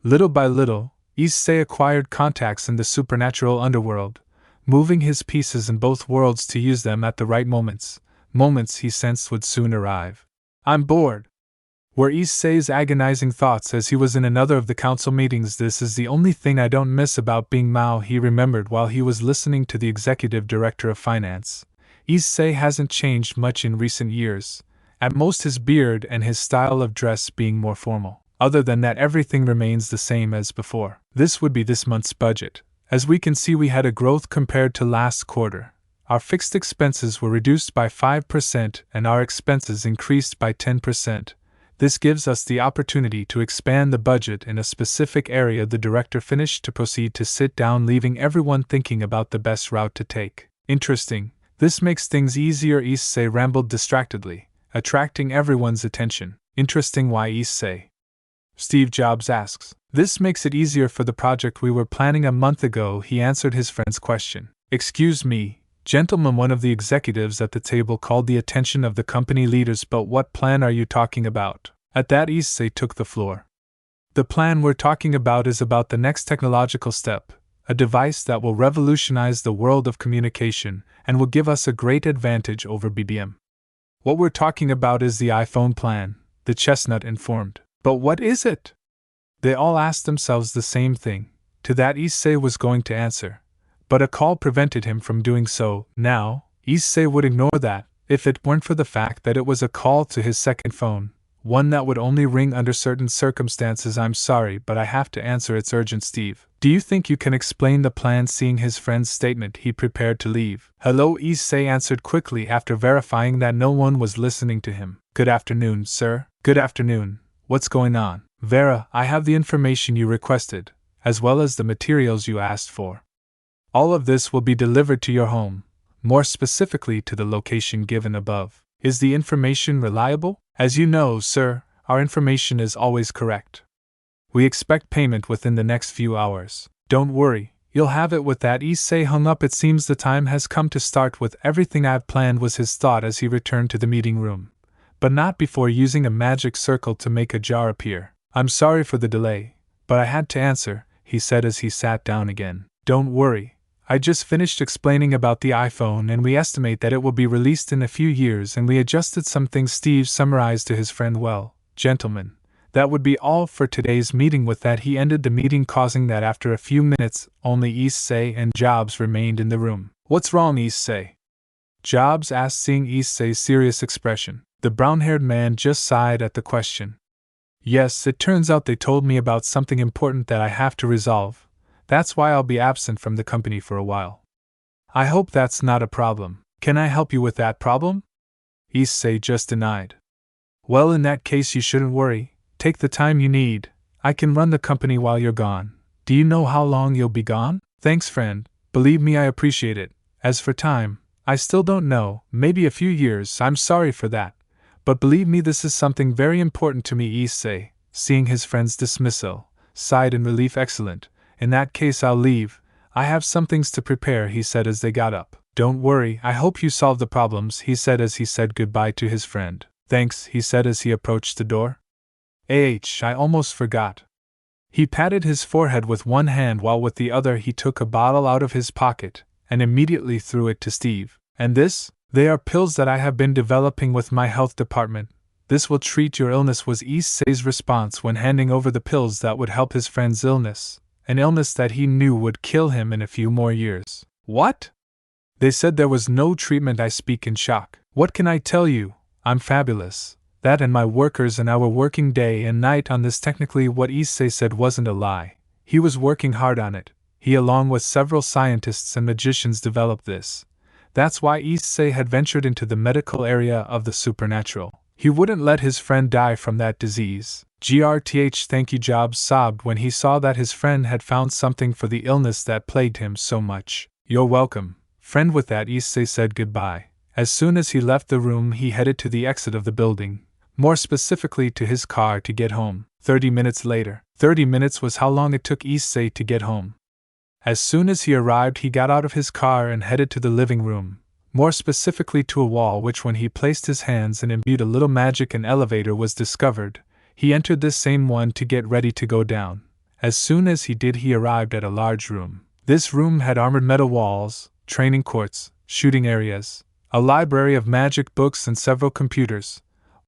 Little by little, Issei acquired contacts in the supernatural underworld, moving his pieces in both worlds to use them at the right moments he sensed would soon arrive. "I'm bored," were Issei's agonizing thoughts as he was in another of the council meetings. "This is the only thing I don't miss about being Mao," he remembered while he was listening to the executive director of finance. Issei hasn't changed much in recent years, at most his beard and his style of dress being more formal. Other than that, everything remains the same as before. This would be this month's budget. As we can see, we had a growth compared to last quarter. Our fixed expenses were reduced by 5% and our expenses increased by 10%. This gives us the opportunity to expand the budget in a specific area. The director finished to proceed to sit down, leaving everyone thinking about the best route to take. "Interesting. This makes things easier," Issei rambled distractedly, attracting everyone's attention. "Interesting, why, Issei?" Steve Jobs asks. "This makes it easier for the project we were planning a month ago," he answered his friend's question. "Excuse me, gentlemen," one of the executives at the table called the attention of the company leaders. "But what plan are you talking about?" At that, Issei took the floor. "The plan we're talking about is about the next technological step, a device that will revolutionize the world of communication and will give us a great advantage over BBM. What we're talking about is the iPhone plan," the chestnut informed. "But what is it?" They all asked themselves the same thing. To that Issei was going to answer, but a call prevented him from doing so. Now, Issei would ignore that, if it weren't for the fact that it was a call to his second phone, one that would only ring under certain circumstances. "I'm sorry, but I have to answer, it's urgent, Steve. Do you think you can explain the plan?" Seeing his friend's statement, he prepared to leave. "Hello," Issei answered quickly after verifying that no one was listening to him. "Good afternoon, sir." "Good afternoon. What's going on?" "Vera, I have the information you requested, as well as the materials you asked for. All of this will be delivered to your home, more specifically to the location given above." "Is the information reliable?" "As you know, sir, our information is always correct. We expect payment within the next few hours." "Don't worry, you'll have it." With that, Issei hung up. "It seems the time has come to start with everything I've planned," was his thought as he returned to the meeting room, but not before using a magic circle to make a jar appear. "I'm sorry for the delay, but I had to answer," he said as he sat down again. "Don't worry. I just finished explaining about the iPhone and we estimate that it will be released in a few years, and we adjusted some things." Steve summarized to his friend. "Well, gentlemen, that would be all for today's meeting." With that, he ended the meeting, causing that after a few minutes, only Issei and Jobs remained in the room. "What's wrong, Issei?" Jobs asked, seeing Issei's serious expression. The brown-haired man just sighed at the question. "Yes, it turns out they told me about something important that I have to resolve. That's why I'll be absent from the company for a while. I hope that's not a problem." "Can I help you with that problem?" Issei just denied. "Well, in that case you shouldn't worry. Take the time you need. I can run the company while you're gone. Do you know how long you'll be gone?" "Thanks, friend. Believe me, I appreciate it. As for time, I still don't know. Maybe a few years. I'm sorry for that. But believe me, this is something very important to me." Issei, seeing his friend's dismissal, sighed in relief. "Excellent. In that case I'll leave. I have some things to prepare," he said as they got up. "Don't worry, I hope you solve the problems," he said as he said goodbye to his friend. "Thanks," he said as he approached the door. I almost forgot." He patted his forehead with one hand while with the other he took a bottle out of his pocket and immediately threw it to Steve. "And this?" "They are pills that I have been developing with my health department. This will treat your illness," was Issei's response when handing over the pills that would help his friend's illness, an illness that he knew would kill him in a few more years. "What?" "They said there was no treatment." I speak in shock. "What can I tell you? I'm fabulous. That and my workers and our working day and night on this. Technically, what Issei said wasn't a lie. He was working hard on it. He, along with several scientists and magicians, developed this. That's why Issei had ventured into the medical area of the supernatural. He wouldn't let his friend die from that disease. Grth thank you Jobs sobbed when he saw that his friend had found something for the illness that plagued him so much. You're welcome, friend. With that, Issei said goodbye. As soon as he left the room, he headed to the exit of the building, more specifically to his car to get home. 30 minutes later. 30 minutes was how long it took Issei to get home. As soon as he arrived, he got out of his car and headed to the living room, more specifically to a wall which, when he placed his hands and imbued a little magic, an elevator was discovered. He entered this same one to get ready to go down. As soon as he did, he arrived at a large room. This room had armored metal walls, training courts, shooting areas, a library of magic books, and several computers,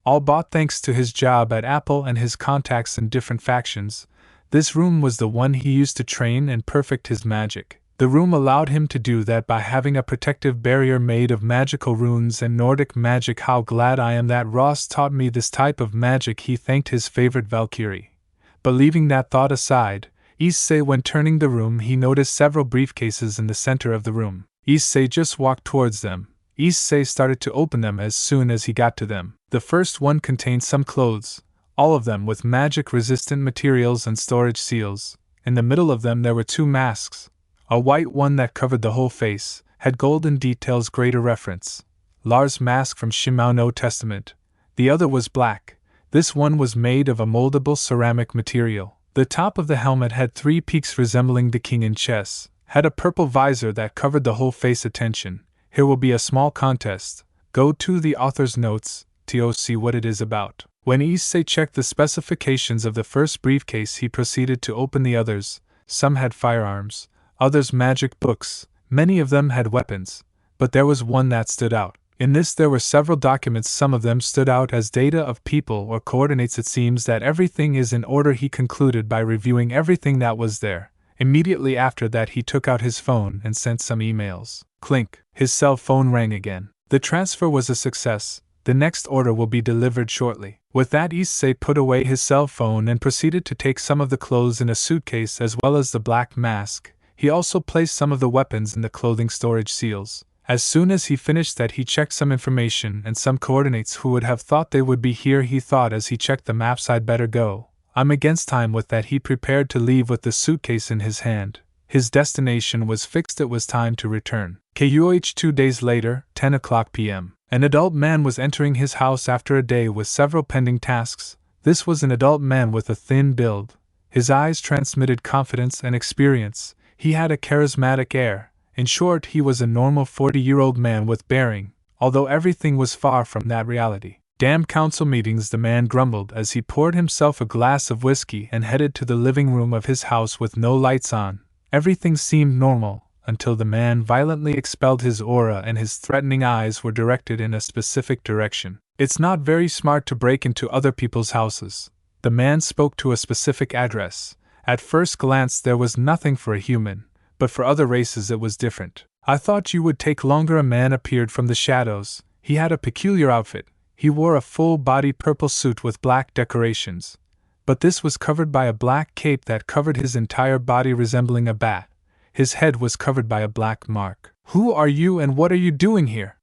all bought thanks to his job at Apple and his contacts in different factions. This room was the one he used to train and perfect his magic. The room allowed him to do that by having a protective barrier made of magical runes and Nordic magic. How glad I am that Ross taught me this type of magic, he thanked his favorite Valkyrie. But leaving that thought aside, Issei, when turning the room, he noticed several briefcases in the center of the room. Issei just walked towards them. Issei started to open them as soon as he got to them. The first one contained some clothes, all of them with magic-resistant materials and storage seals. In the middle of them there were two masks. A white one that covered the whole face, had golden details, greater reference. Lars' mask from Shimano Testament. The other was black. This one was made of a moldable ceramic material. The top of the helmet had 3 peaks resembling the king in chess, had a purple visor that covered the whole face. Attention, here will be a small contest. Go to the author's notes to see what it is about. When Issei checked the specifications of the first briefcase, he proceeded to open the others. Some had firearms, others magic books, many of them had weapons, but there was one that stood out. In this there were several documents. Some of them stood out as data of people or coordinates. It seems that everything is in order, he concluded by reviewing everything that was there. Immediately after that, he took out his phone and sent some emails. Clink, his cell phone rang again. The transfer was a success. The next order will be delivered shortly. With that, Issei put away his cell phone and proceeded to take some of the clothes in a suitcase as well as the black mask. He also placed some of the weapons in the clothing storage seals. As soon as he finished that, he checked some information and some coordinates. Who would have thought they would be here, he thought as he checked the maps. I'd better go. I'm against time. With that, he prepared to leave with the suitcase in his hand. His destination was fixed. It was time to return. KUH 2 days later, 10 o'clock p.m. An adult man was entering his house after a day with several pending tasks. This was an adult man with a thin build. His eyes transmitted confidence and experience. He had a charismatic air. In short, he was a normal 40-year-old man with bearing, although everything was far from that reality. Damn council meetings, the man grumbled as he poured himself a glass of whiskey and headed to the living room of his house with no lights on. Everything seemed normal, until the man violently expelled his aura and his threatening eyes were directed in a specific direction. It's not very smart to break into other people's houses. The man spoke to a specific address. At first glance there was nothing for a human, but for other races it was different. I thought you would take longer. A man appeared from the shadows. He had a peculiar outfit. He wore a full-body purple suit with black decorations, but this was covered by a black cape that covered his entire body, resembling a bat. His head was covered by a black mark. Who are you and what are you doing here?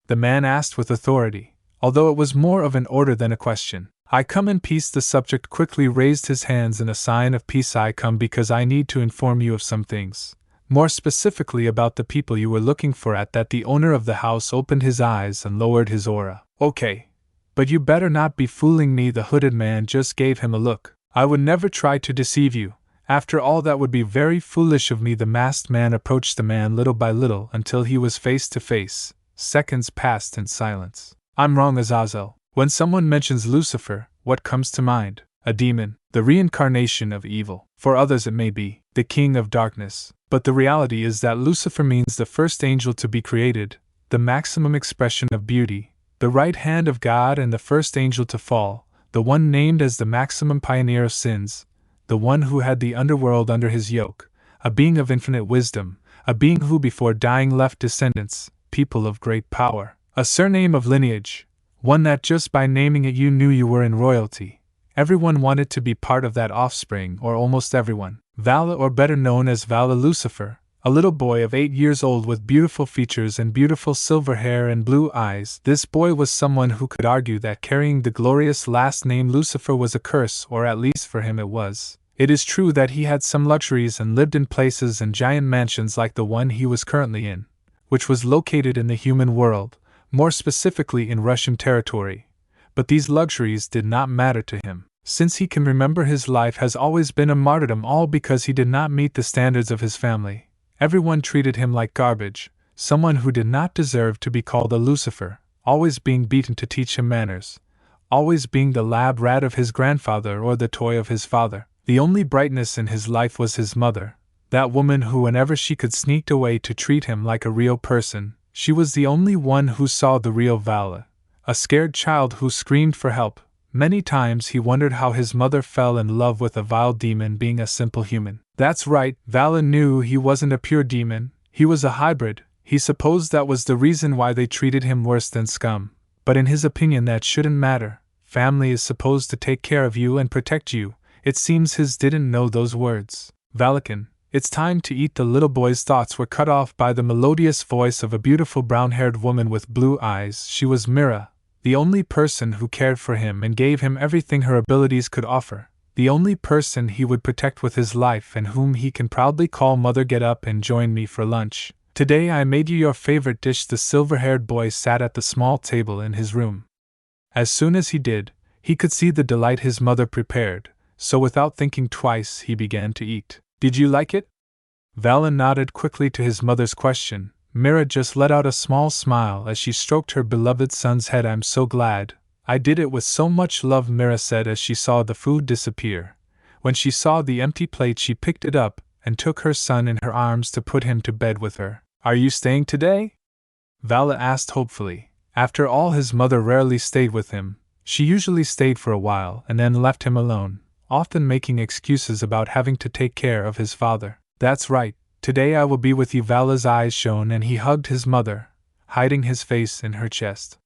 The man asked with authority, although it was more of an order than a question. I come in peace. The subject quickly raised his hands in a sign of peace. I come because I need to inform you of some things, more specifically about the people you were looking for. At that, the owner of the house opened his eyes and lowered his aura. Okay, but you better not be fooling me. The hooded man just gave him a look. I would never try to deceive you. After all, that would be very foolish of me. The masked man approached the man little by little until he was face to face. Seconds passed in silence. I'm wrong, Azazel. When someone mentions Lucifer, what comes to mind? A demon, the reincarnation of evil. For others it may be the king of darkness. But the reality is that Lucifer means the first angel to be created, the maximum expression of beauty, the right hand of God, and the first angel to fall, the one named as the maximum pioneer of sins, the one who had the underworld under his yoke, a being of infinite wisdom, a being who before dying left descendants, people of great power, a surname of lineage, One that just by naming it you knew you were in royalty. Everyone wanted to be part of that offspring, or almost everyone. Vala, or better known as Vala Lucifer, a little boy of 8 years old with beautiful features and beautiful silver hair and blue eyes. This boy was someone who could argue that carrying the glorious last name Lucifer was a curse, or at least for him it was. It is true that he had some luxuries and lived in places and giant mansions like the one he was currently in, which was located in the human world, more specifically in Russian territory. But these luxuries did not matter to him. Since he can remember, his life has always been a martyrdom, all because he did not meet the standards of his family. Everyone treated him like garbage, someone who did not deserve to be called a Lucifer, always being beaten to teach him manners, always being the lab rat of his grandfather or the toy of his father. The only brightness in his life was his mother, that woman who, whenever she could, sneaked away to treat him like a real person. She was the only one who saw the real Vala, a scared child who screamed for help. Many times he wondered how his mother fell in love with a vile demon being a simple human. That's right, Vala knew he wasn't a pure demon, he was a hybrid. He supposed that was the reason why they treated him worse than scum. But in his opinion that shouldn't matter. Family is supposed to take care of you and protect you. It seems his didn't know those words. Valakin, it's time to eat. The little boy's thoughts were cut off by the melodious voice of a beautiful brown-haired woman with blue eyes. She was Mira, the only person who cared for him and gave him everything her abilities could offer, the only person he would protect with his life and whom he can proudly call mother. Get up and join me for lunch. Today I made you your favorite dish. The silver-haired boy sat at the small table in his room. As soon as he did, he could see the delight his mother prepared, so without thinking twice he began to eat. Did you like it? Vala nodded quickly to his mother's question. Mira just let out a small smile as she stroked her beloved son's head. I'm so glad. I did it with so much love, Mira said as she saw the food disappear. When she saw the empty plate, she picked it up and took her son in her arms to put him to bed with her. Are you staying today? Vala asked hopefully. After all, his mother rarely stayed with him. She usually stayed for a while and then left him alone, often making excuses about having to take care of his father. That's right, today I will be with you. Vala's eyes shone and he hugged his mother, hiding his face in her chest.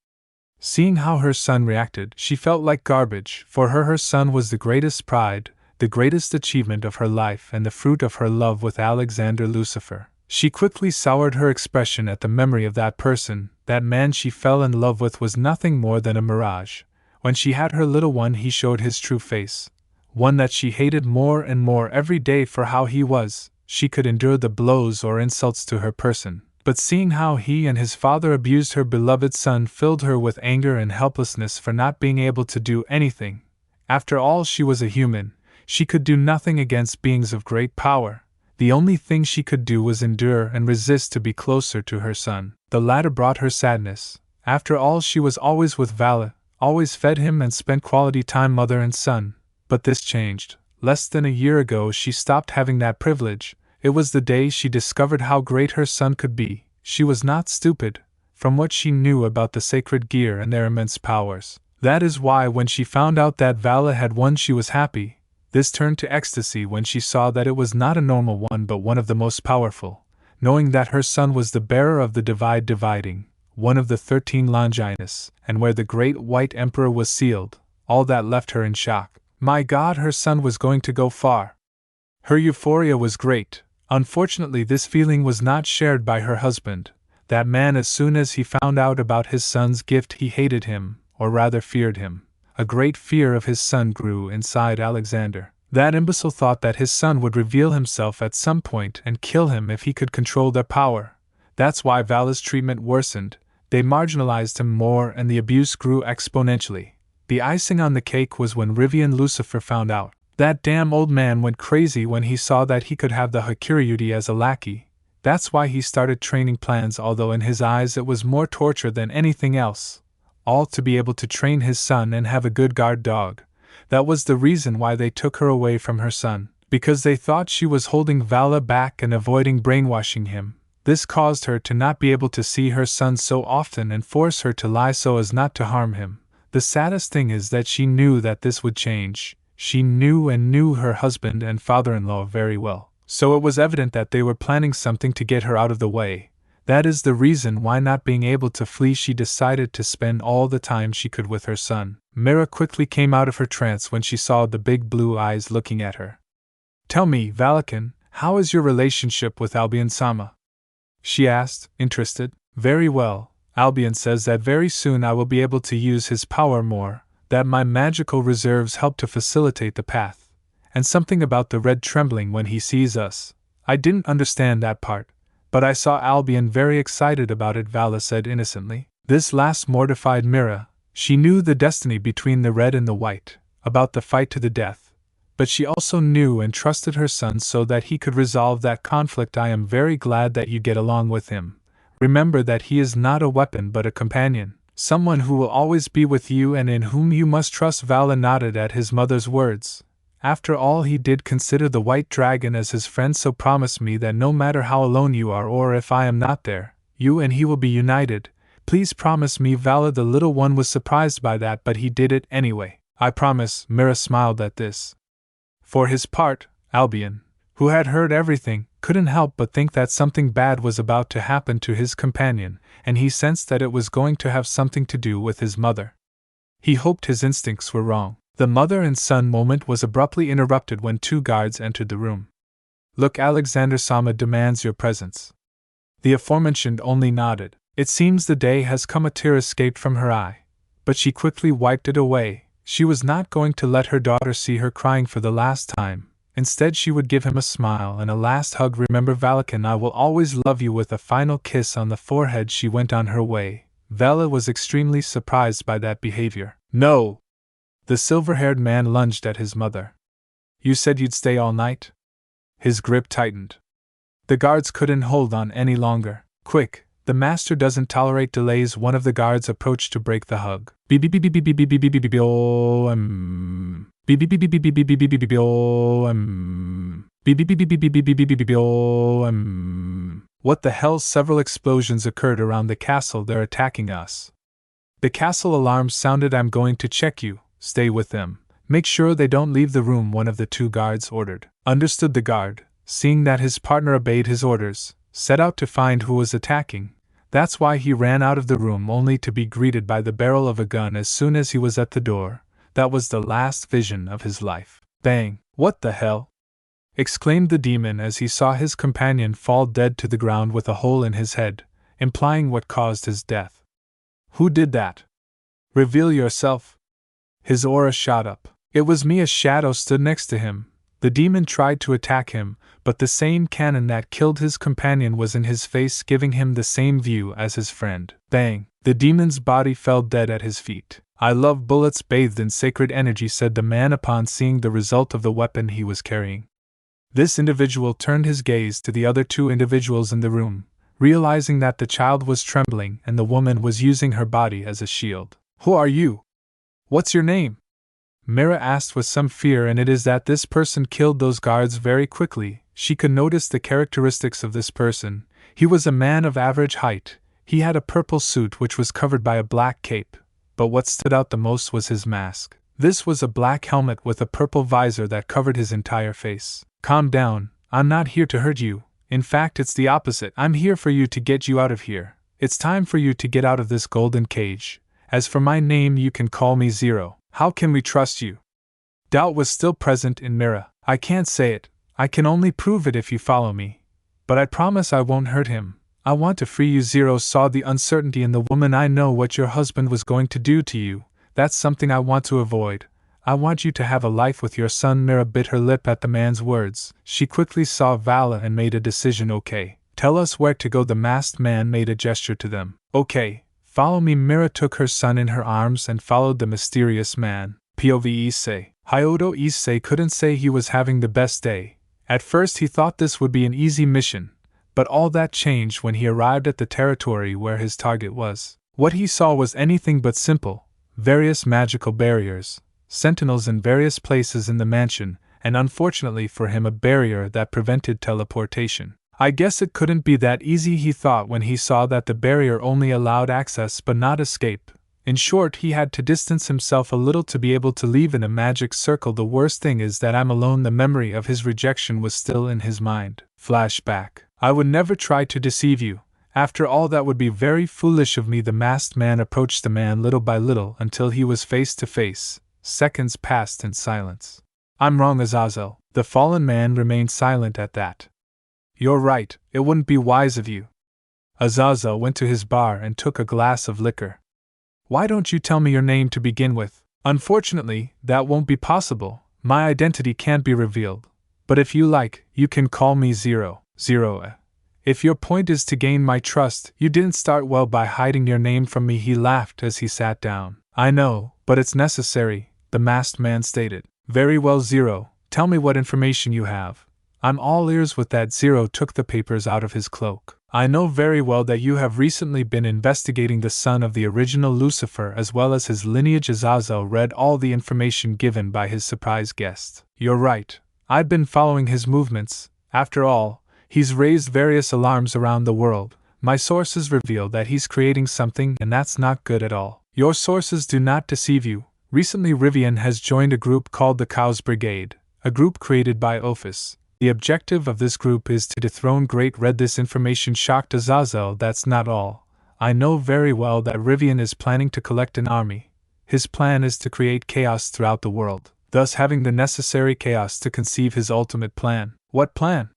Seeing how her son reacted, she felt like garbage. For her son was the greatest pride, the greatest achievement of her life and the fruit of her love with Alexander Lucifer. She quickly soured her expression at the memory of that person. That man she fell in love with was nothing more than a mirage. When she had her little one, he showed his true face, one that she hated more and more every day for how he was. She could endure the blows or insults to her person, but seeing how he and his father abused her beloved son filled her with anger and helplessness for not being able to do anything. After all, she was a human. She could do nothing against beings of great power. The only thing she could do was endure and resist to be closer to her son. The latter brought her sadness. After all, she was always with Vala, always fed him and spent quality time mother and son. But this changed. Less than a year ago she stopped having that privilege. It was the day she discovered how great her son could be. She was not stupid, from what she knew about the sacred gear and their immense powers. That is why when she found out that Vala had won, she was happy. This turned to ecstasy when she saw that it was not a normal one but one of the most powerful. Knowing that her son was the bearer of the dividing, one of the 13 Longinus, and where the great white emperor was sealed, all that left her in shock. My God, her son was going to go far. Her euphoria was great. Unfortunately, this feeling was not shared by her husband. That man, as soon as he found out about his son's gift, he hated him, or rather feared him. A great fear of his son grew inside Alexander. That imbecile thought that his son would reveal himself at some point and kill him if he could control their power. That's why Vala's treatment worsened. They marginalized him more and the abuse grew exponentially. The icing on the cake was when Rivian Lucifer found out. That damn old man went crazy when he saw that he could have the Hakuryuti as a lackey. That's why he started training plans, although in his eyes it was more torture than anything else. All to be able to train his son and have a good guard dog. That was the reason why they took her away from her son, because they thought she was holding Vala back and avoiding brainwashing him. This caused her to not be able to see her son so often and force her to lie so as not to harm him. The saddest thing is that she knew that this would change. She knew her husband and father-in-law very well. So it was evident that they were planning something to get her out of the way. That is the reason why, not being able to flee, she decided to spend all the time she could with her son. Mira quickly came out of her trance when she saw the big blue eyes looking at her. Tell me, Valakin, how is your relationship with Albion-sama? She asked, interested. Very well. Albion says that very soon I will be able to use his power more, that my magical reserves help to facilitate the path, and something about the red trembling when he sees us. I didn't understand that part, but I saw Albion very excited about it, Vala said innocently. This last mortified Mira. She knew the destiny between the red and the white, about the fight to the death, but she also knew and trusted her son so that he could resolve that conflict. I am very glad that you get along with him. Remember that he is not a weapon but a companion, someone who will always be with you and in whom you must trust. Vala nodded at his mother's words. After all, he did consider the white dragon as his friend, so promise me that no matter how alone you are or if I am not there, you and he will be united. Please promise me, Vala. The little one was surprised by that, but he did it anyway. I promise. Mira smiled at this. For his part, Albion, who had heard everything, couldn't help but think that something bad was about to happen to his companion, and he sensed that it was going to have something to do with his mother. He hoped his instincts were wrong. The mother and son moment was abruptly interrupted when two guards entered the room. Look, Alexander-sama demands your presence. The aforementioned only nodded. It seems the day has come. A tear escaped from her eye, but she quickly wiped it away. She was not going to let her daughter see her crying for the last time. Instead, she would give him a smile and a last hug. Remember, Valakin, I will always love you, with a final kiss on the forehead. She went on her way. Vala was extremely surprised by that behavior. No! The silver-haired man lunged at his mother. You said you'd stay all night? His grip tightened. The guards couldn't hold on any longer. Quick! The master doesn't tolerate delays. One of the guards approached to break the hug. What the hell? Several explosions occurred around the castle. They're attacking us. The castle alarms sounded. I'm going to check you. Stay with them. Make sure they don't leave the room, one of the two guards ordered. Understood. The guard, seeing that his partner obeyed his orders, set out to find who was attacking. That's why he ran out of the room, only to be greeted by the barrel of a gun as soon as he was at the door. That was the last vision of his life. Bang! What the hell? Exclaimed the demon as he saw his companion fall dead to the ground with a hole in his head, implying what caused his death. Who did that? Reveal yourself. His aura shot up. It was me. A shadow stood next to him. The demon tried to attack him, but the same cannon that killed his companion was in his face, giving him the same view as his friend. Bang! The demon's body fell dead at his feet. I love bullets bathed in sacred energy, said the man upon seeing the result of the weapon he was carrying. This individual turned his gaze to the other two individuals in the room, realizing that the child was trembling and the woman was using her body as a shield. Who are you? What's your name? Mira asked with some fear, and it is that this person killed those guards very quickly. She could notice the characteristics of this person. He was a man of average height. He had a purple suit which was covered by a black cape, but what stood out the most was his mask. This was a black helmet with a purple visor that covered his entire face. Calm down, I'm not here to hurt you. In fact, it's the opposite. I'm here for you, to get you out of here. It's time for you to get out of this golden cage. As for my name, you can call me Zero. How can we trust you? Doubt was still present in Mira. I can't say it. I can only prove it if you follow me. But I promise I won't hurt him. I want to free you. Zero saw the uncertainty in the woman. I know what your husband was going to do to you. That's something I want to avoid. I want you to have a life with your son. Mira bit her lip at the man's words. She quickly saw Vala and made a decision. Okay, tell us where to go. The masked man made a gesture to them. Okay, follow me. Mira took her son in her arms and followed the mysterious man. Hyodo Issei. Hyodo Issei couldn't say he was having the best day. At first he thought this would be an easy mission, but all that changed when he arrived at the territory where his target was. What he saw was anything but simple. Various magical barriers, sentinels in various places in the mansion, and unfortunately for him a barrier that prevented teleportation. I guess it couldn't be that easy, he thought when he saw that the barrier only allowed access but not escape. In short, he had to distance himself a little to be able to leave in a magic circle. The worst thing is that I'm alone. The memory of his rejection was still in his mind. Flashback. I would never try to deceive you. After all, that would be very foolish of me. The masked man approached the man little by little until he was face to face. Seconds passed in silence. I'm wrong, Azazel. The fallen man remained silent at that. You're right, it wouldn't be wise of you. Azazel went to his bar and took a glass of liquor. Why don't you tell me your name to begin with? Unfortunately, that won't be possible. My identity can't be revealed. But if you like, you can call me Zero. If your point is to gain my trust, you didn't start well by hiding your name from me. He laughed as he sat down. I know, but it's necessary, the masked man stated. Very well, Zero, tell me what information you have. I'm all ears. With that, Zero took the papers out of his cloak. I know very well that you have recently been investigating the son of the original Lucifer as well as his lineage. Azazel read all the information given by his surprised guest. You're right. I've been following his movements. After all, he's raised various alarms around the world. My sources reveal that he's creating something, and that's not good at all. Your sources do not deceive you. Recently, Rivian has joined a group called the Chaos Brigade, a group created by Ophis. The objective of this group is to dethrone Great Red. This information shocked Azazel. That's not all. I know very well that Rivian is planning to collect an army. His plan is to create chaos throughout the world, thus having the necessary chaos to conceive his ultimate plan. What plan?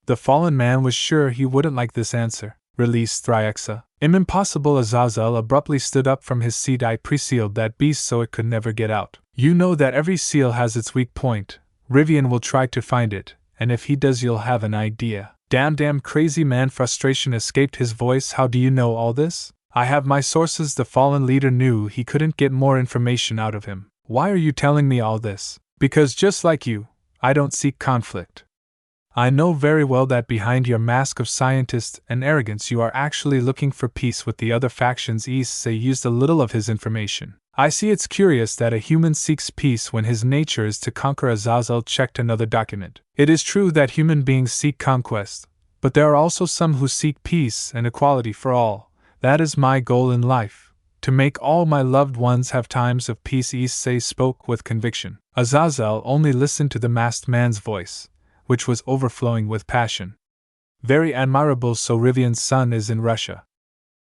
The fallen man was sure he wouldn't like this answer. Release Thryaxa. Impossible. Azazel abruptly stood up from his seat. I pre-sealed that beast so it could never get out. You know that every seal has its weak point. Rivian will try to find it, and if he does, you'll have an idea. Damn crazy man. Frustration escaped his voice. How do you know all this? I have my sources. The fallen leader knew he couldn't get more information out of him. Why are you telling me all this? Because just like you, I don't seek conflict. I know very well that behind your mask of scientist and arrogance you are actually looking for peace with the other factions. Issei used a little of his information. I see. It's curious that a human seeks peace when his nature is to conquer. Azazel checked another document. It is true that human beings seek conquest, but there are also some who seek peace and equality for all. That is my goal in life, to make all my loved ones have times of peace. Issei spoke with conviction. Azazel only listened to the masked man's voice, which was overflowing with passion. Very admirable. So Rivian's son is in Russia.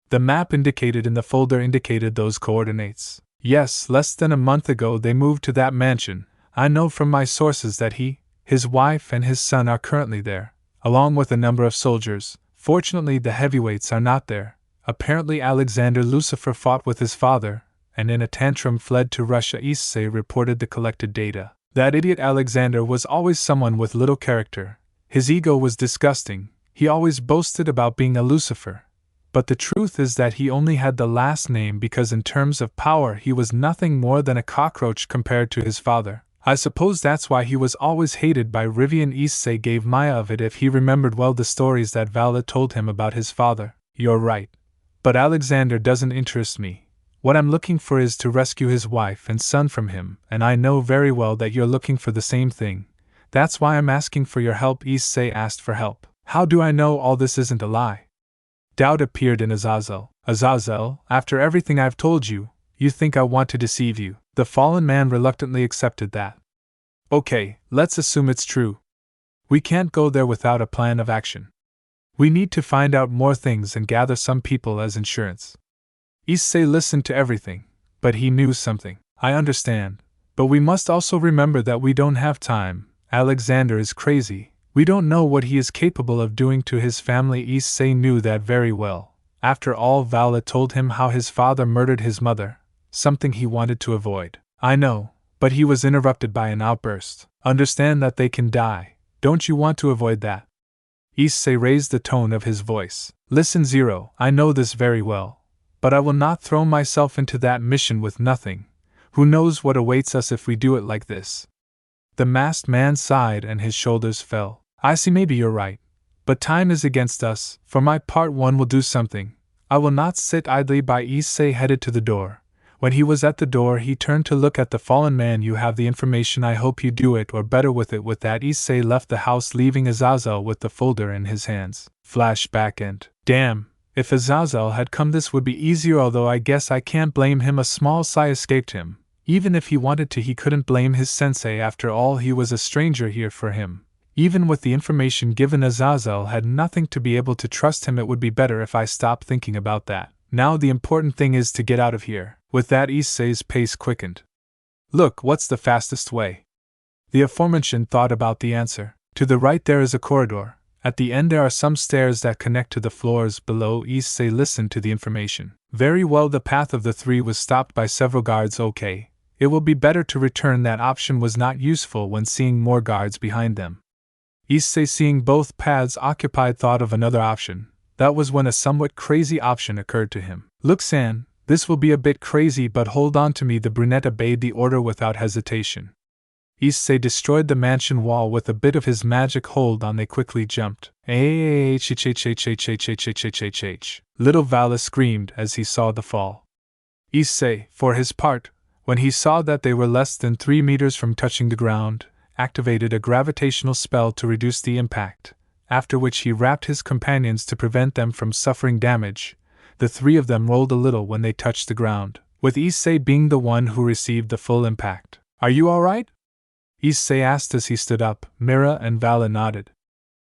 The map indicated in the folder indicated those coordinates. Yes, less than a month ago they moved to that mansion. I know from my sources that he, his wife, and his son are currently there, along with a number of soldiers. Fortunately, the heavyweights are not there. Apparently, Alexander Lucifer fought with his father, and in a tantrum fled to Russia. Issei reported the collected data. That idiot Alexander was always someone with little character. His ego was disgusting. He always boasted about being a Lucifer. But the truth is that he only had the last name because in terms of power he was nothing more than a cockroach compared to his father. I suppose that's why he was always hated by Rivian. Issei gave Maya of it if he remembered well the stories that Vala told him about his father. You're right. But Alexander doesn't interest me. What I'm looking for is to rescue his wife and son from him, and I know very well that you're looking for the same thing. That's why I'm asking for your help. Issei asked for help. How do I know all this isn't a lie? Doubt appeared in Azazel. Azazel, after everything I've told you, you think I want to deceive you. The fallen man reluctantly accepted that. Okay, let's assume it's true. We can't go there without a plan of action. We need to find out more things and gather some people as insurance. Issei listened to everything, but he knew something. I understand, but we must also remember that we don't have time. Alexander is crazy. We don't know what he is capable of doing to his family. Issei knew that very well. After all, Vala told him how his father murdered his mother, something he wanted to avoid. I know, but he was interrupted by an outburst. Understand that they can die. Don't you want to avoid that? Issei raised the tone of his voice. Listen, Zero, I know this very well, but I will not throw myself into that mission with nothing. Who knows what awaits us if we do it like this? The masked man sighed and his shoulders fell. I see, maybe you're right. But time is against us. For my part, one will do something. I will not sit idly by. Issei headed to the door. When he was at the door, he turned to look at the fallen man. You have the information. I hope you do it or better with it. With that, Issei left the house, leaving Azazel with the folder in his hands. Flashback and damn, if Azazel had come, this would be easier, although I guess I can't blame him. A small sigh escaped him. Even if he wanted to, he couldn't blame his sensei. After all, he was a stranger here for him. Even with the information given, Azazel had nothing to be able to trust him. It would be better if I stopped thinking about that. Now the important thing is to get out of here. With that, Issei's pace quickened. Look, what's the fastest way? The aforementioned thought about the answer. To the right there is a corridor. At the end there are some stairs that connect to the floors below. Issei listened to the information. Very well, the path of the three was stopped by several guards. Okay, it will be better to return. That option was not useful when seeing more guards behind them. Issei, seeing both paths occupied, thought of another option. That was when a somewhat crazy option occurred to him. Look, San, this will be a bit crazy, but hold on to me. The brunette obeyed the order without hesitation. Issei destroyed the mansion wall with a bit of his magic. Hold on, they quickly jumped. Little Vala screamed as he saw the fall. Issei, for his part, when he saw that they were less than 3 meters from touching the ground, activated a gravitational spell to reduce the impact, after which he wrapped his companions to prevent them from suffering damage. The three of them rolled a little when they touched the ground, with Issei being the one who received the full impact. Are you all right? Issei asked as he stood up. Mira and Vala nodded.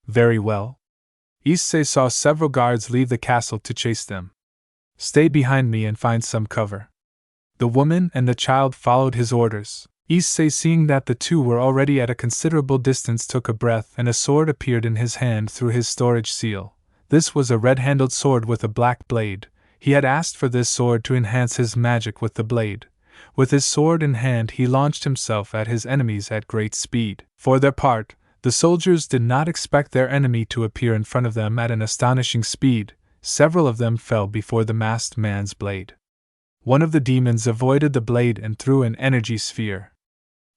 Very well. Issei saw several guards leave the castle to chase them. Stay behind me and find some cover. The woman and the child followed his orders. Issei, seeing that the two were already at a considerable distance, took a breath, and a sword appeared in his hand through his storage seal. This was a red-handled sword with a black blade. He had asked for this sword to enhance his magic with the blade. With his sword in hand, he launched himself at his enemies at great speed. For their part, the soldiers did not expect their enemy to appear in front of them at an astonishing speed. Several of them fell before the masked man's blade. One of the demons avoided the blade and threw an energy sphere.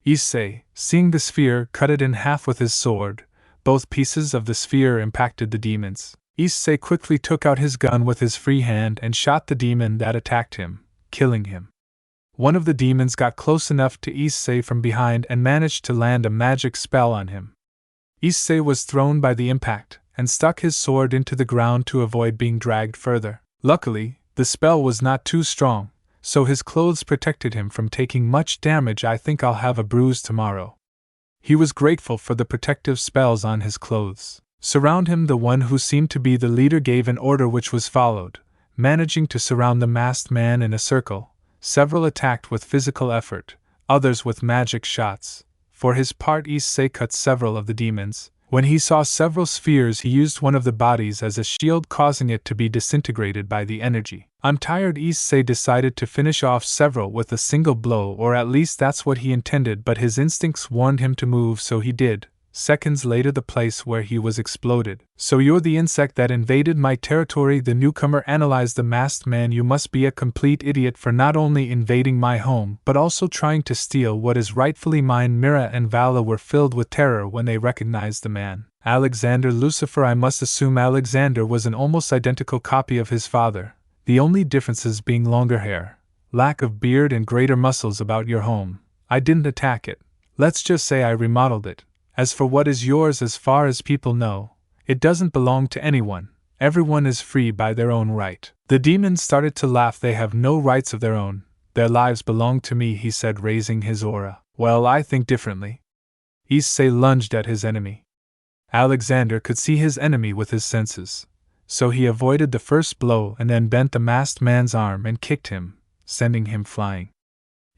Issei, seeing the sphere, cut it in half with his sword. Both pieces of the sphere impacted the demons. Issei quickly took out his gun with his free hand and shot the demon that attacked him, killing him. One of the demons got close enough to Issei from behind and managed to land a magic spell on him. Issei was thrown by the impact and stuck his sword into the ground to avoid being dragged further. Luckily, the spell was not too strong, so his clothes protected him from taking much damage. I think I'll have a bruise tomorrow. He was grateful for the protective spells on his clothes. Surround him. The one who seemed to be the leader gave an order which was followed, managing to surround the masked man in a circle. Several attacked with physical effort, others with magic shots. For his part, Issei cut several of the demons. When he saw several spheres, he used one of the bodies as a shield, causing it to be disintegrated by the energy. I'm tired. Issei decided to finish off several with a single blow, or at least that's what he intended, but his instincts warned him to move, so he did. Seconds later, the place where he was exploded. So you're the insect that invaded my territory? The newcomer analyzed the masked man. You must be a complete idiot for not only invading my home, but also trying to steal what is rightfully mine. Mira and Vala were filled with terror when they recognized the man. Alexander Lucifer. I must assume Alexander was an almost identical copy of his father, the only differences being longer hair, lack of beard, and greater muscles. About your home, I didn't attack it. Let's just say I remodeled it. As for what is yours, as far as people know, it doesn't belong to anyone. Everyone is free by their own right. The demon started to laugh. They have no rights of their own. Their lives belong to me, he said, raising his aura. Well, I think differently. Issei lunged at his enemy. Alexander could see his enemy with his senses, so he avoided the first blow and then bent the masked man's arm and kicked him, sending him flying.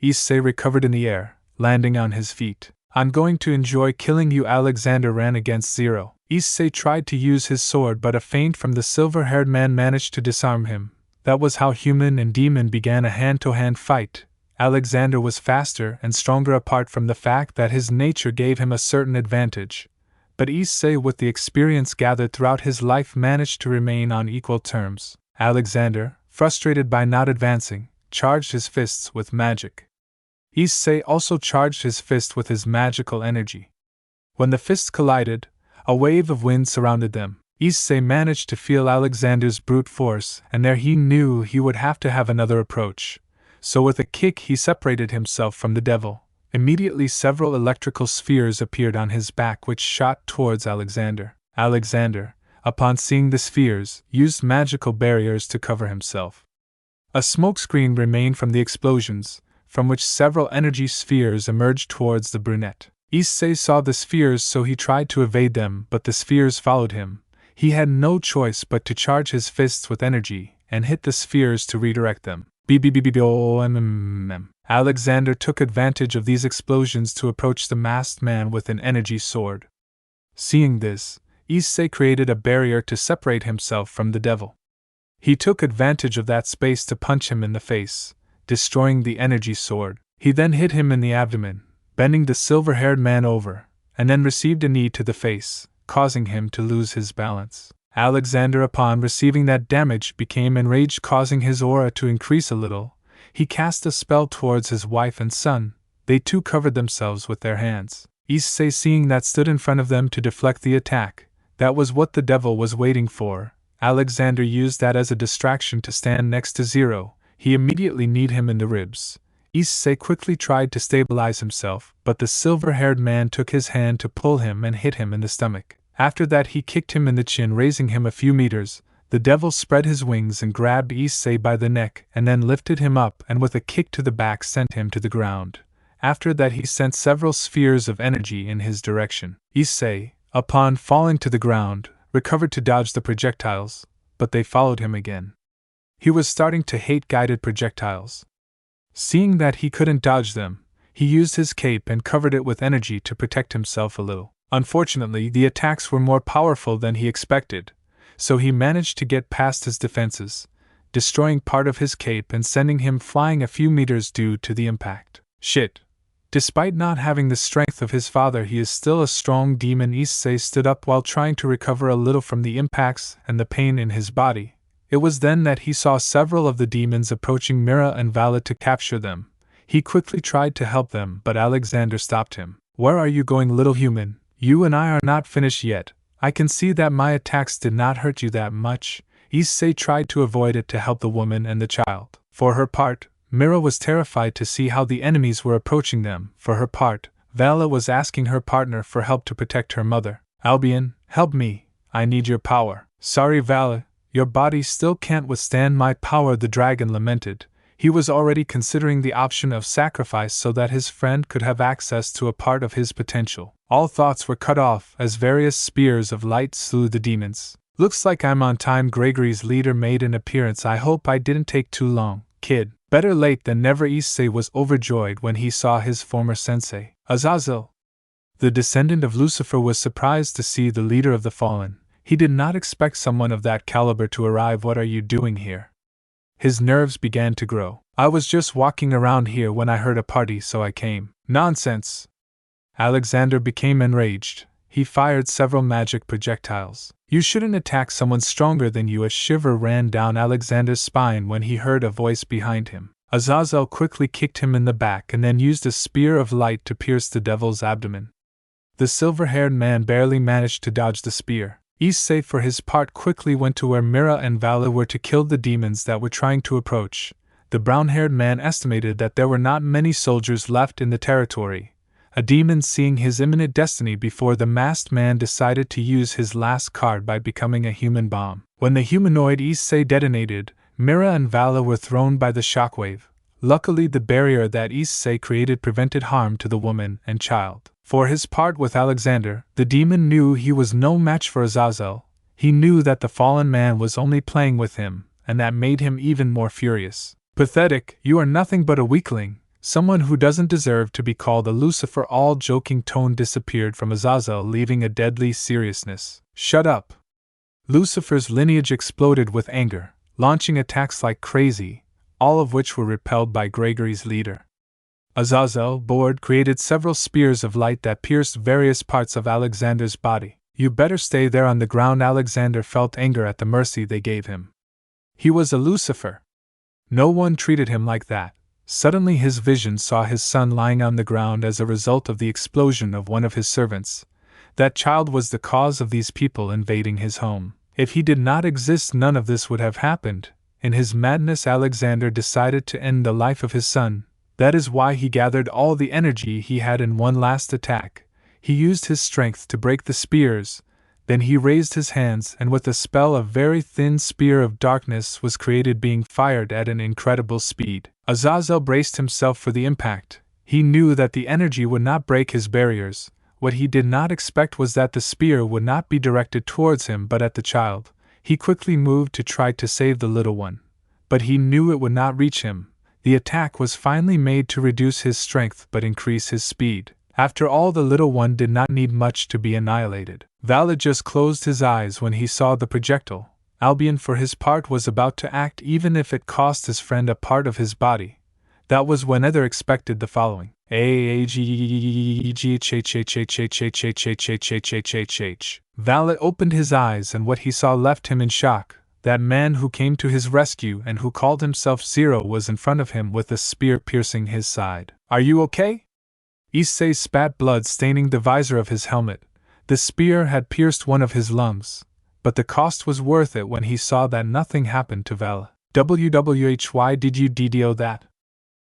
Issei recovered in the air, landing on his feet. I'm going to enjoy killing you. Alexander ran against Zero. Issei tried to use his sword, but a feint from the silver-haired man managed to disarm him. That was how human and demon began a hand-to-hand fight. Alexander was faster and stronger, apart from the fact that his nature gave him a certain advantage. But Issei, with the experience gathered throughout his life, managed to remain on equal terms. Alexander, frustrated by not advancing, charged his fists with magic. Issei also charged his fist with his magical energy. When the fists collided, a wave of wind surrounded them. Issei managed to feel Alexander's brute force, and there he knew he would have to have another approach. So with a kick he separated himself from the devil. Immediately several electrical spheres appeared on his back which shot towards Alexander. Alexander, upon seeing the spheres, used magical barriers to cover himself. A smokescreen remained from the explosions, from which several energy spheres emerged towards the brunette. Issei saw the spheres, so he tried to evade them, but the spheres followed him. He had no choice but to charge his fists with energy and hit the spheres to redirect them. Alexander took advantage of these explosions to approach the masked man with an energy sword. Seeing this, Issei created a barrier to separate himself from the devil. He took advantage of that space to punch him in the face, destroying the energy sword. He then hit him in the abdomen, bending the silver-haired man over, and then received a knee to the face, causing him to lose his balance. Alexander, upon receiving that damage, became enraged, causing his aura to increase a little. He cast a spell towards his wife and son. They too covered themselves with their hands. Issei, seeing that, stood in front of them to deflect the attack. That was what the devil was waiting for. Alexander used that as a distraction to stand next to Zero. He immediately kneed him in the ribs. Issei quickly tried to stabilize himself, but the silver-haired man took his hand to pull him and hit him in the stomach. After that, he kicked him in the chin, raising him a few meters. The devil spread his wings and grabbed Issei by the neck and then lifted him up and with a kick to the back sent him to the ground. After that, he sent several spheres of energy in his direction. Issei, upon falling to the ground, recovered to dodge the projectiles, but they followed him again. He was starting to hate guided projectiles. Seeing that he couldn't dodge them, he used his cape and covered it with energy to protect himself a little. Unfortunately, the attacks were more powerful than he expected, so he managed to get past his defenses, destroying part of his cape and sending him flying a few meters due to the impact. Shit. Despite not having the strength of his father, he is still a strong demon. Issei stood up while trying to recover a little from the impacts and the pain in his body. It was then that he saw several of the demons approaching Mira and Vala to capture them. He quickly tried to help them, but Alexander stopped him. "Where are you going, little human? You and I are not finished yet. I can see that my attacks did not hurt you that much." Issei tried to avoid it to help the woman and the child. For her part, Mira was terrified to see how the enemies were approaching them. For her part, Vala was asking her partner for help to protect her mother. "Albion, help me. I need your power." "Sorry, Vala, your body still can't withstand my power," the dragon lamented. He was already considering the option of sacrifice so that his friend could have access to a part of his potential. All thoughts were cut off as various spears of light slew the demons. "Looks like I'm on time." Gregory's leader made an appearance. "I hope I didn't take too long, kid." Better late than never. Issei was overjoyed when he saw his former sensei, Azazel. The descendant of Lucifer was surprised to see the leader of the fallen. He did not expect someone of that caliber to arrive. "What are you doing here?" His nerves began to grow. "I was just walking around here when I heard a party, so I came." "Nonsense!" Alexander became enraged. He fired several magic projectiles. "You shouldn't attack someone stronger than you." A shiver ran down Alexander's spine when he heard a voice behind him. Azazel quickly kicked him in the back and then used a spear of light to pierce the devil's abdomen. The silver-haired man barely managed to dodge the spear. Issei, for his part, quickly went to where Mira and Vala were to kill the demons that were trying to approach. The brown-haired man estimated that there were not many soldiers left in the territory. A demon, seeing his imminent destiny before the masked man, decided to use his last card by becoming a human bomb. When the humanoid Issei detonated, Mira and Vala were thrown by the shockwave. Luckily, the barrier that Issei created prevented harm to the woman and child. For his part, with Alexander, the demon knew he was no match for Azazel. He knew that the fallen man was only playing with him, and that made him even more furious. "Pathetic, you are nothing but a weakling. Someone who doesn't deserve to be called a Lucifer." All joking tone disappeared from Azazel, leaving a deadly seriousness. "Shut up!" Lucifer's lineage exploded with anger, launching attacks like crazy, all of which were repelled by Gregory's leader. Azazel, bored, created several spears of light that pierced various parts of Alexander's body. "You better stay there on the ground." Alexander felt anger at the mercy they gave him. He was a Lucifer. No one treated him like that. Suddenly his vision saw his son lying on the ground as a result of the explosion of one of his servants. That child was the cause of these people invading his home. If he did not exist, none of this would have happened. In his madness, Alexander decided to end the life of his son. That is why he gathered all the energy he had in one last attack. He used his strength to break the spears. Then he raised his hands, and with a spell, a very thin spear of darkness was created, being fired at an incredible speed. Azazel braced himself for the impact. He knew that the energy would not break his barriers. What he did not expect was that the spear would not be directed towards him but at the child. He quickly moved to try to save the little one. But he knew it would not reach him. The attack was finally made to reduce his strength but increase his speed. After all, the little one did not need much to be annihilated. Vala just closed his eyes when he saw the projectile. Albion, for his part, was about to act even if it cost his friend a part of his body. That was when Ether expected the following. Vala opened his eyes, and what he saw left him in shock. That man who came to his rescue and who called himself Zero was in front of him with a spear piercing his side. "Are you okay?" Issei spat blood staining the visor of his helmet. The spear had pierced one of his lungs, but the cost was worth it when he saw that nothing happened to Vala. "Why did you DDO that?"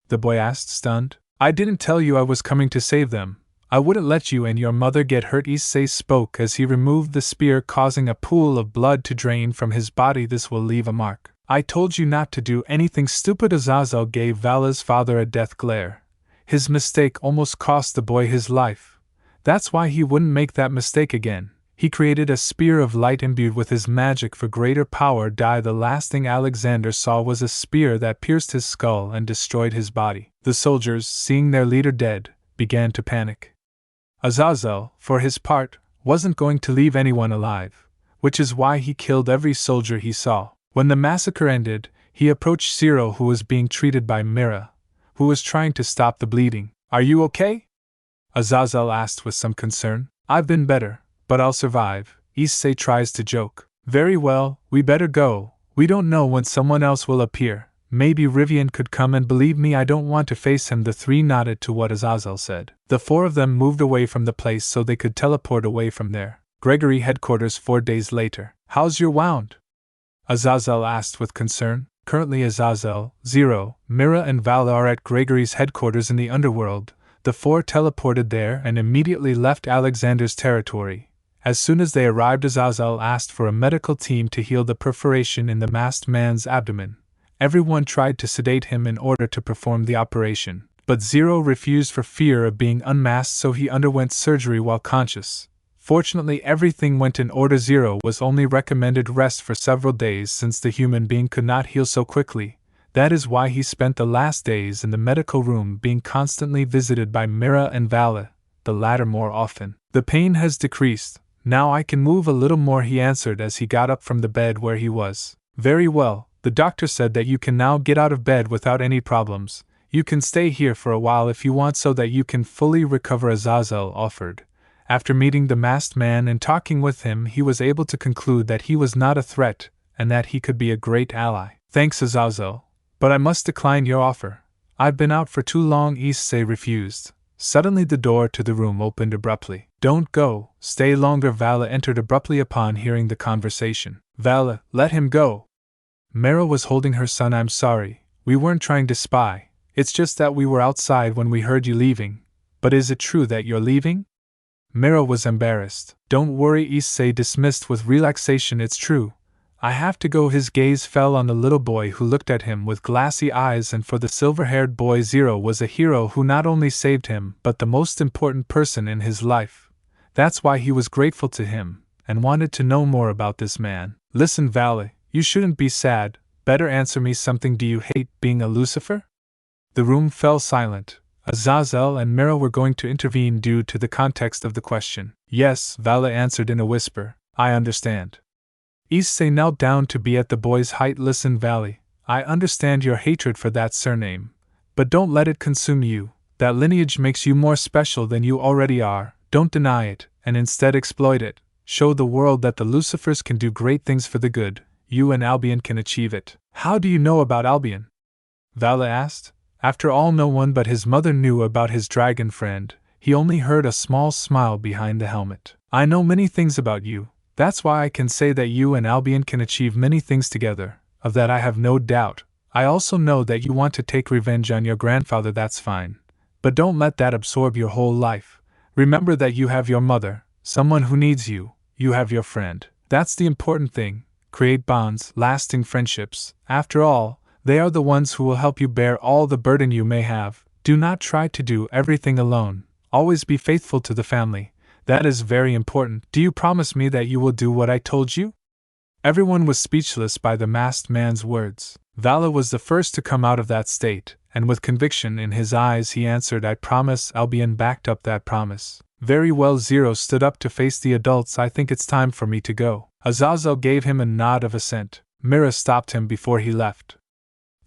the boy asked, stunned. "I didn't tell you I was coming to save them. I wouldn't let you and your mother get hurt," Issei spoke as he removed the spear, causing a pool of blood to drain from his body. "This will leave a mark. I told you not to do anything stupid." Azazel gave Vala's father a death glare. His mistake almost cost the boy his life. That's why he wouldn't make that mistake again. He created a spear of light imbued with his magic for greater power. The last thing Alexander saw was a spear that pierced his skull and destroyed his body. The soldiers, seeing their leader dead, began to panic. Azazel, for his part, wasn't going to leave anyone alive, which is why he killed every soldier he saw. When the massacre ended, he approached Zero, who was being treated by Mira, who was trying to stop the bleeding. "Are you okay?" Azazel asked with some concern. "I've been better, but I'll survive," Issei tries to joke. "Very well, we better go. We don't know when someone else will appear. Maybe Rivian could come, and believe me, I don't want to face him." The three nodded to what Azazel said. The four of them moved away from the place so they could teleport away from there. Gregory headquarters 4 days later. "How's your wound?" Azazel asked with concern. Currently Azazel, Zero, Mira and Vala are at Gregory's headquarters in the underworld. The four teleported there and immediately left Alexander's territory. As soon as they arrived, Azazel asked for a medical team to heal the perforation in the masked man's abdomen. Everyone tried to sedate him in order to perform the operation, but Zero refused for fear of being unmasked, so he underwent surgery while conscious. Fortunately, everything went in order. Zero was only recommended rest for several days since the human being could not heal so quickly. That is why he spent the last days in the medical room, being constantly visited by Mira and Vala, the latter more often. "The pain has decreased. Now I can move a little more," he answered as he got up from the bed where he was. "Very well. The doctor said that you can now get out of bed without any problems. You can stay here for a while if you want so that you can fully recover," Azazel offered. After meeting the masked man and talking with him, he was able to conclude that he was not a threat and that he could be a great ally. "Thanks, Azazel, but I must decline your offer. I've been out for too long," Issei refused. Suddenly the door to the room opened abruptly. "Don't go, stay longer." Vala entered abruptly upon hearing the conversation. "Vala, let him go." Mira was holding her son. "I'm sorry, we weren't trying to spy. It's just that we were outside when we heard you leaving. But is it true that you're leaving?" Mira was embarrassed. "Don't worry," Issei dismissed with relaxation. "It's true. I have to go." His gaze fell on the little boy who looked at him with glassy eyes, and for the silver-haired boy, Zero was a hero who not only saved him but the most important person in his life. That's why he was grateful to him and wanted to know more about this man. "Listen, Vala, you shouldn't be sad. Better answer me something. Do you hate being a Lucifer?" The room fell silent. Azazel and Mira were going to intervene due to the context of the question. "Yes," Vala answered in a whisper. "I understand." Issei knelt down to be at the boy's height. "Listen, Vala, I understand your hatred for that surname, but don't let it consume you. That lineage makes you more special than you already are. Don't deny it, and instead exploit it. Show the world that the Lucifers can do great things for the good. You and Albion can achieve it." "How do you know about Albion?" Vala asked. After all, no one but his mother knew about his dragon friend. He only heard a small smile behind the helmet. "I know many things about you. That's why I can say that you and Albion can achieve many things together. Of that I have no doubt. I also know that you want to take revenge on your grandfather. That's fine. But don't let that absorb your whole life. Remember that you have your mother, someone who needs you. You have your friend. That's the important thing. Create bonds, lasting friendships. After all, they are the ones who will help you bear all the burden you may have. Do not try to do everything alone. Always be faithful to the family. That is very important. Do you promise me that you will do what I told you? Everyone was speechless by the masked man's words. Vala was the first to come out of that state, and with conviction in his eyes he answered, I promise. Albion backed up that promise. Very well. Zero stood up to face the adults. I think it's time for me to go. Azazel gave him a nod of assent. Mira stopped him before he left.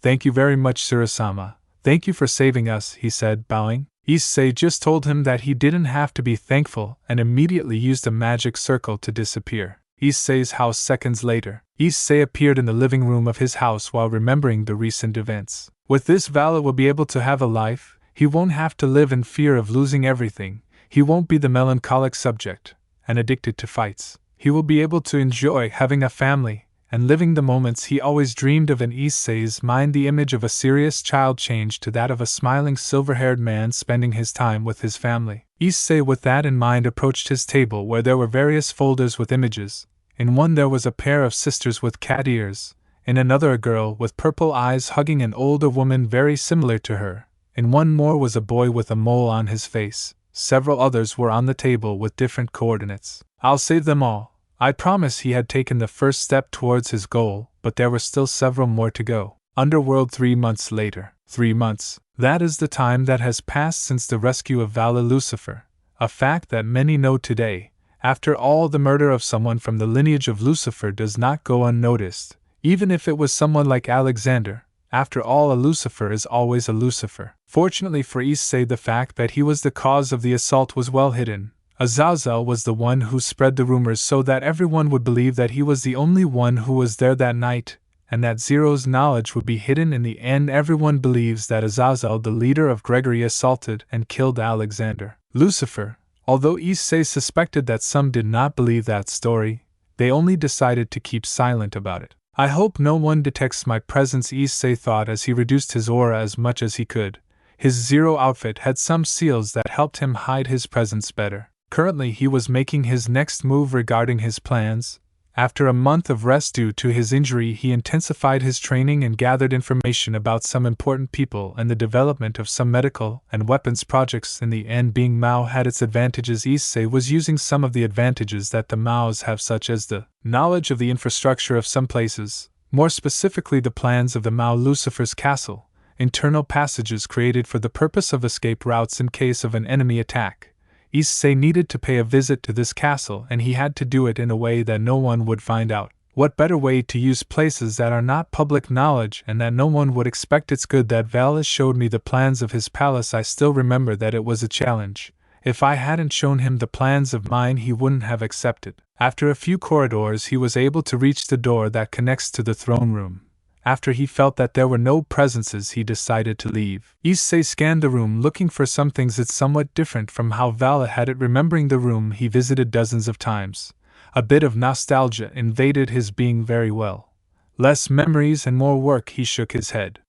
Thank you very much, Surasama. Thank you for saving us, he said, bowing. Issei just told him that he didn't have to be thankful and immediately used a magic circle to disappear. Issei's house. Seconds later, Issei appeared in the living room of his house while remembering the recent events. With this, Vala will be able to have a life. He won't have to live in fear of losing everything. He won't be the melancholic subject and addicted to fights. He will be able to enjoy having a family and living the moments he always dreamed of. In Issei's mind, the image of a serious child changed to that of a smiling silver-haired man spending his time with his family. Issei, with that in mind, approached his table where there were various folders with images. In one there was a pair of sisters with cat ears, in another a girl with purple eyes hugging an older woman very similar to her, in one more was a boy with a mole on his face. Several others were on the table with different coordinates. I'll save them all. I promise. He had taken the first step towards his goal, but there were still several more to go. Underworld. 3 months later. 3 months. That is the time that has passed since the rescue of Vala Lucifer, a fact that many know today. After all, the murder of someone from the lineage of Lucifer does not go unnoticed, even if it was someone like Alexander. After all, a Lucifer is always a Lucifer. Fortunately for Issei, the fact that he was the cause of the assault was well hidden. Azazel was the one who spread the rumors so that everyone would believe that he was the only one who was there that night, and that Zero's knowledge would be hidden. In the end, everyone believes that Azazel, the leader of Gregory, assaulted and killed Alexander. Lucifer. Although Issei suspected that some did not believe that story, they only decided to keep silent about it. I hope no one detects my presence, Issei thought as he reduced his aura as much as he could. His Zero outfit had some seals that helped him hide his presence better. Currently he was making his next move regarding his plans. After a month of rest due to his injury, he intensified his training and gathered information about some important people and the development of some medical and weapons projects. In the end, being Mao had its advantages. Issei was using some of the advantages that the Maos have, such as the knowledge of the infrastructure of some places, more specifically the plans of the Mao Lucifer's castle, internal passages created for the purpose of escape routes in case of an enemy attack. Issei needed to pay a visit to this castle, and he had to do it in a way that no one would find out. What better way to use places that are not public knowledge and that no one would expect? It's good that Valis showed me the plans of his palace. I still remember that it was a challenge. If I hadn't shown him the plans of mine, he wouldn't have accepted. After a few corridors, he was able to reach the door that connects to the throne room. After he felt that there were no presences, he decided to leave. Issei scanned the room looking for some things. It's somewhat different from how Vala had it, remembering the room he visited dozens of times. A bit of nostalgia invaded his being. Very well. Less memories and more work. He shook his head.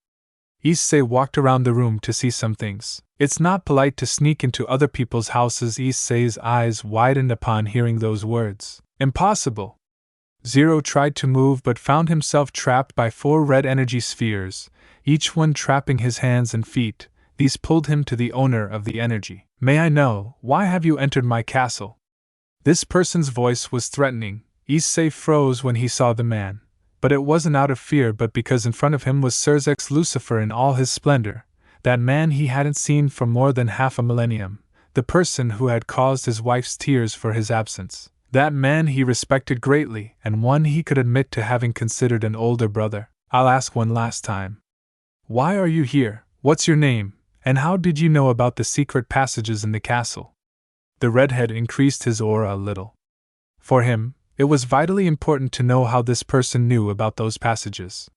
Issei walked around the room to see some things. It's not polite to sneak into other people's houses. Issei's eyes widened upon hearing those words. Impossible. Zero tried to move but found himself trapped by 4 red energy spheres, each one trapping his hands and feet. These pulled him to the owner of the energy. May I know, why have you entered my castle? This person's voice was threatening. Issei froze when he saw the man. But it wasn't out of fear, but because in front of him was Surzex Lucifer in all his splendor, that man he hadn't seen for more than half a millennium, the person who had caused his wife's tears for his absence. That man he respected greatly, and one he could admit to having considered an older brother. I'll ask one last time. Why are you here? What's your name? And how did you know about the secret passages in the castle? The redhead increased his aura a little. For him, it was vitally important to know how this person knew about those passages.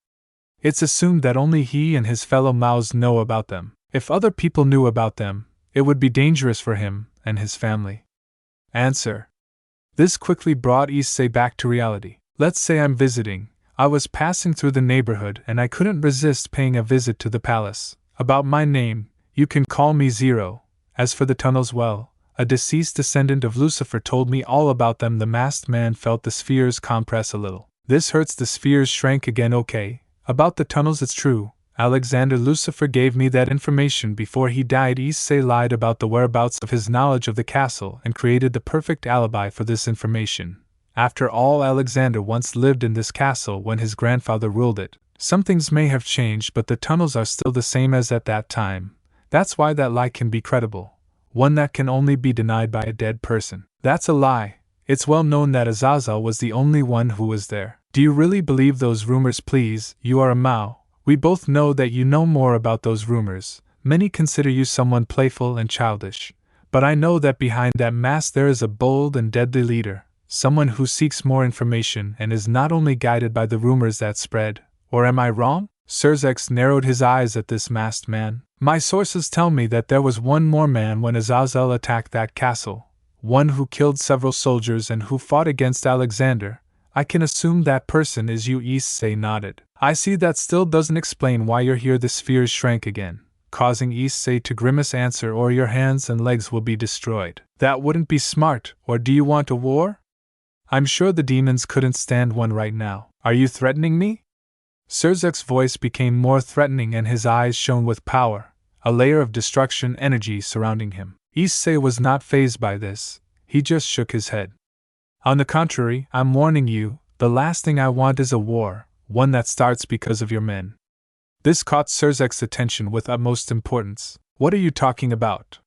It's assumed that only he and his fellow Maos know about them. If other people knew about them, it would be dangerous for him and his family. Answer. This quickly brought Issei back to reality. Let's say I'm visiting. I was passing through the neighborhood and I couldn't resist paying a visit to the palace. About my name, you can call me Zero. As for the tunnels, well, a deceased descendant of Lucifer told me all about them. The masked man felt the spheres compress a little. This hurts. The spheres shrank again. Okay. About the tunnels, it's true. Alexander Lucifer gave me that information before he died. Issei lied about the whereabouts of his knowledge of the castle and created the perfect alibi for this information. After all, Alexander once lived in this castle when his grandfather ruled it. Some things may have changed, but the tunnels are still the same as at that time. That's why that lie can be credible. One that can only be denied by a dead person. That's a lie. It's well known that Azazel was the only one who was there. Do you really believe those rumors? Please, you are a Mao. We both know that you know more about those rumors. Many consider you someone playful and childish. But I know that behind that mask there is a bold and deadly leader, someone who seeks more information and is not only guided by the rumors that spread. Or am I wrong? Serzex narrowed his eyes at this masked man. My sources tell me that there was one more man when Azazel attacked that castle, one who killed several soldiers and who fought against Alexander. I can assume that person is you. Issei nodded. I see. That still doesn't explain why you're here. The spheres shrank again, causing Issei to grimace. Answer, or your hands and legs will be destroyed. That wouldn't be smart. Or do you want a war? I'm sure the demons couldn't stand one right now. Are you threatening me? Serzek's voice became more threatening and his eyes shone with power, a layer of destruction energy surrounding him. Issei was not fazed by this. He just shook his head. On the contrary, I'm warning you, the last thing I want is a war, one that starts because of your men. This caught Serzek's attention with utmost importance. What are you talking about?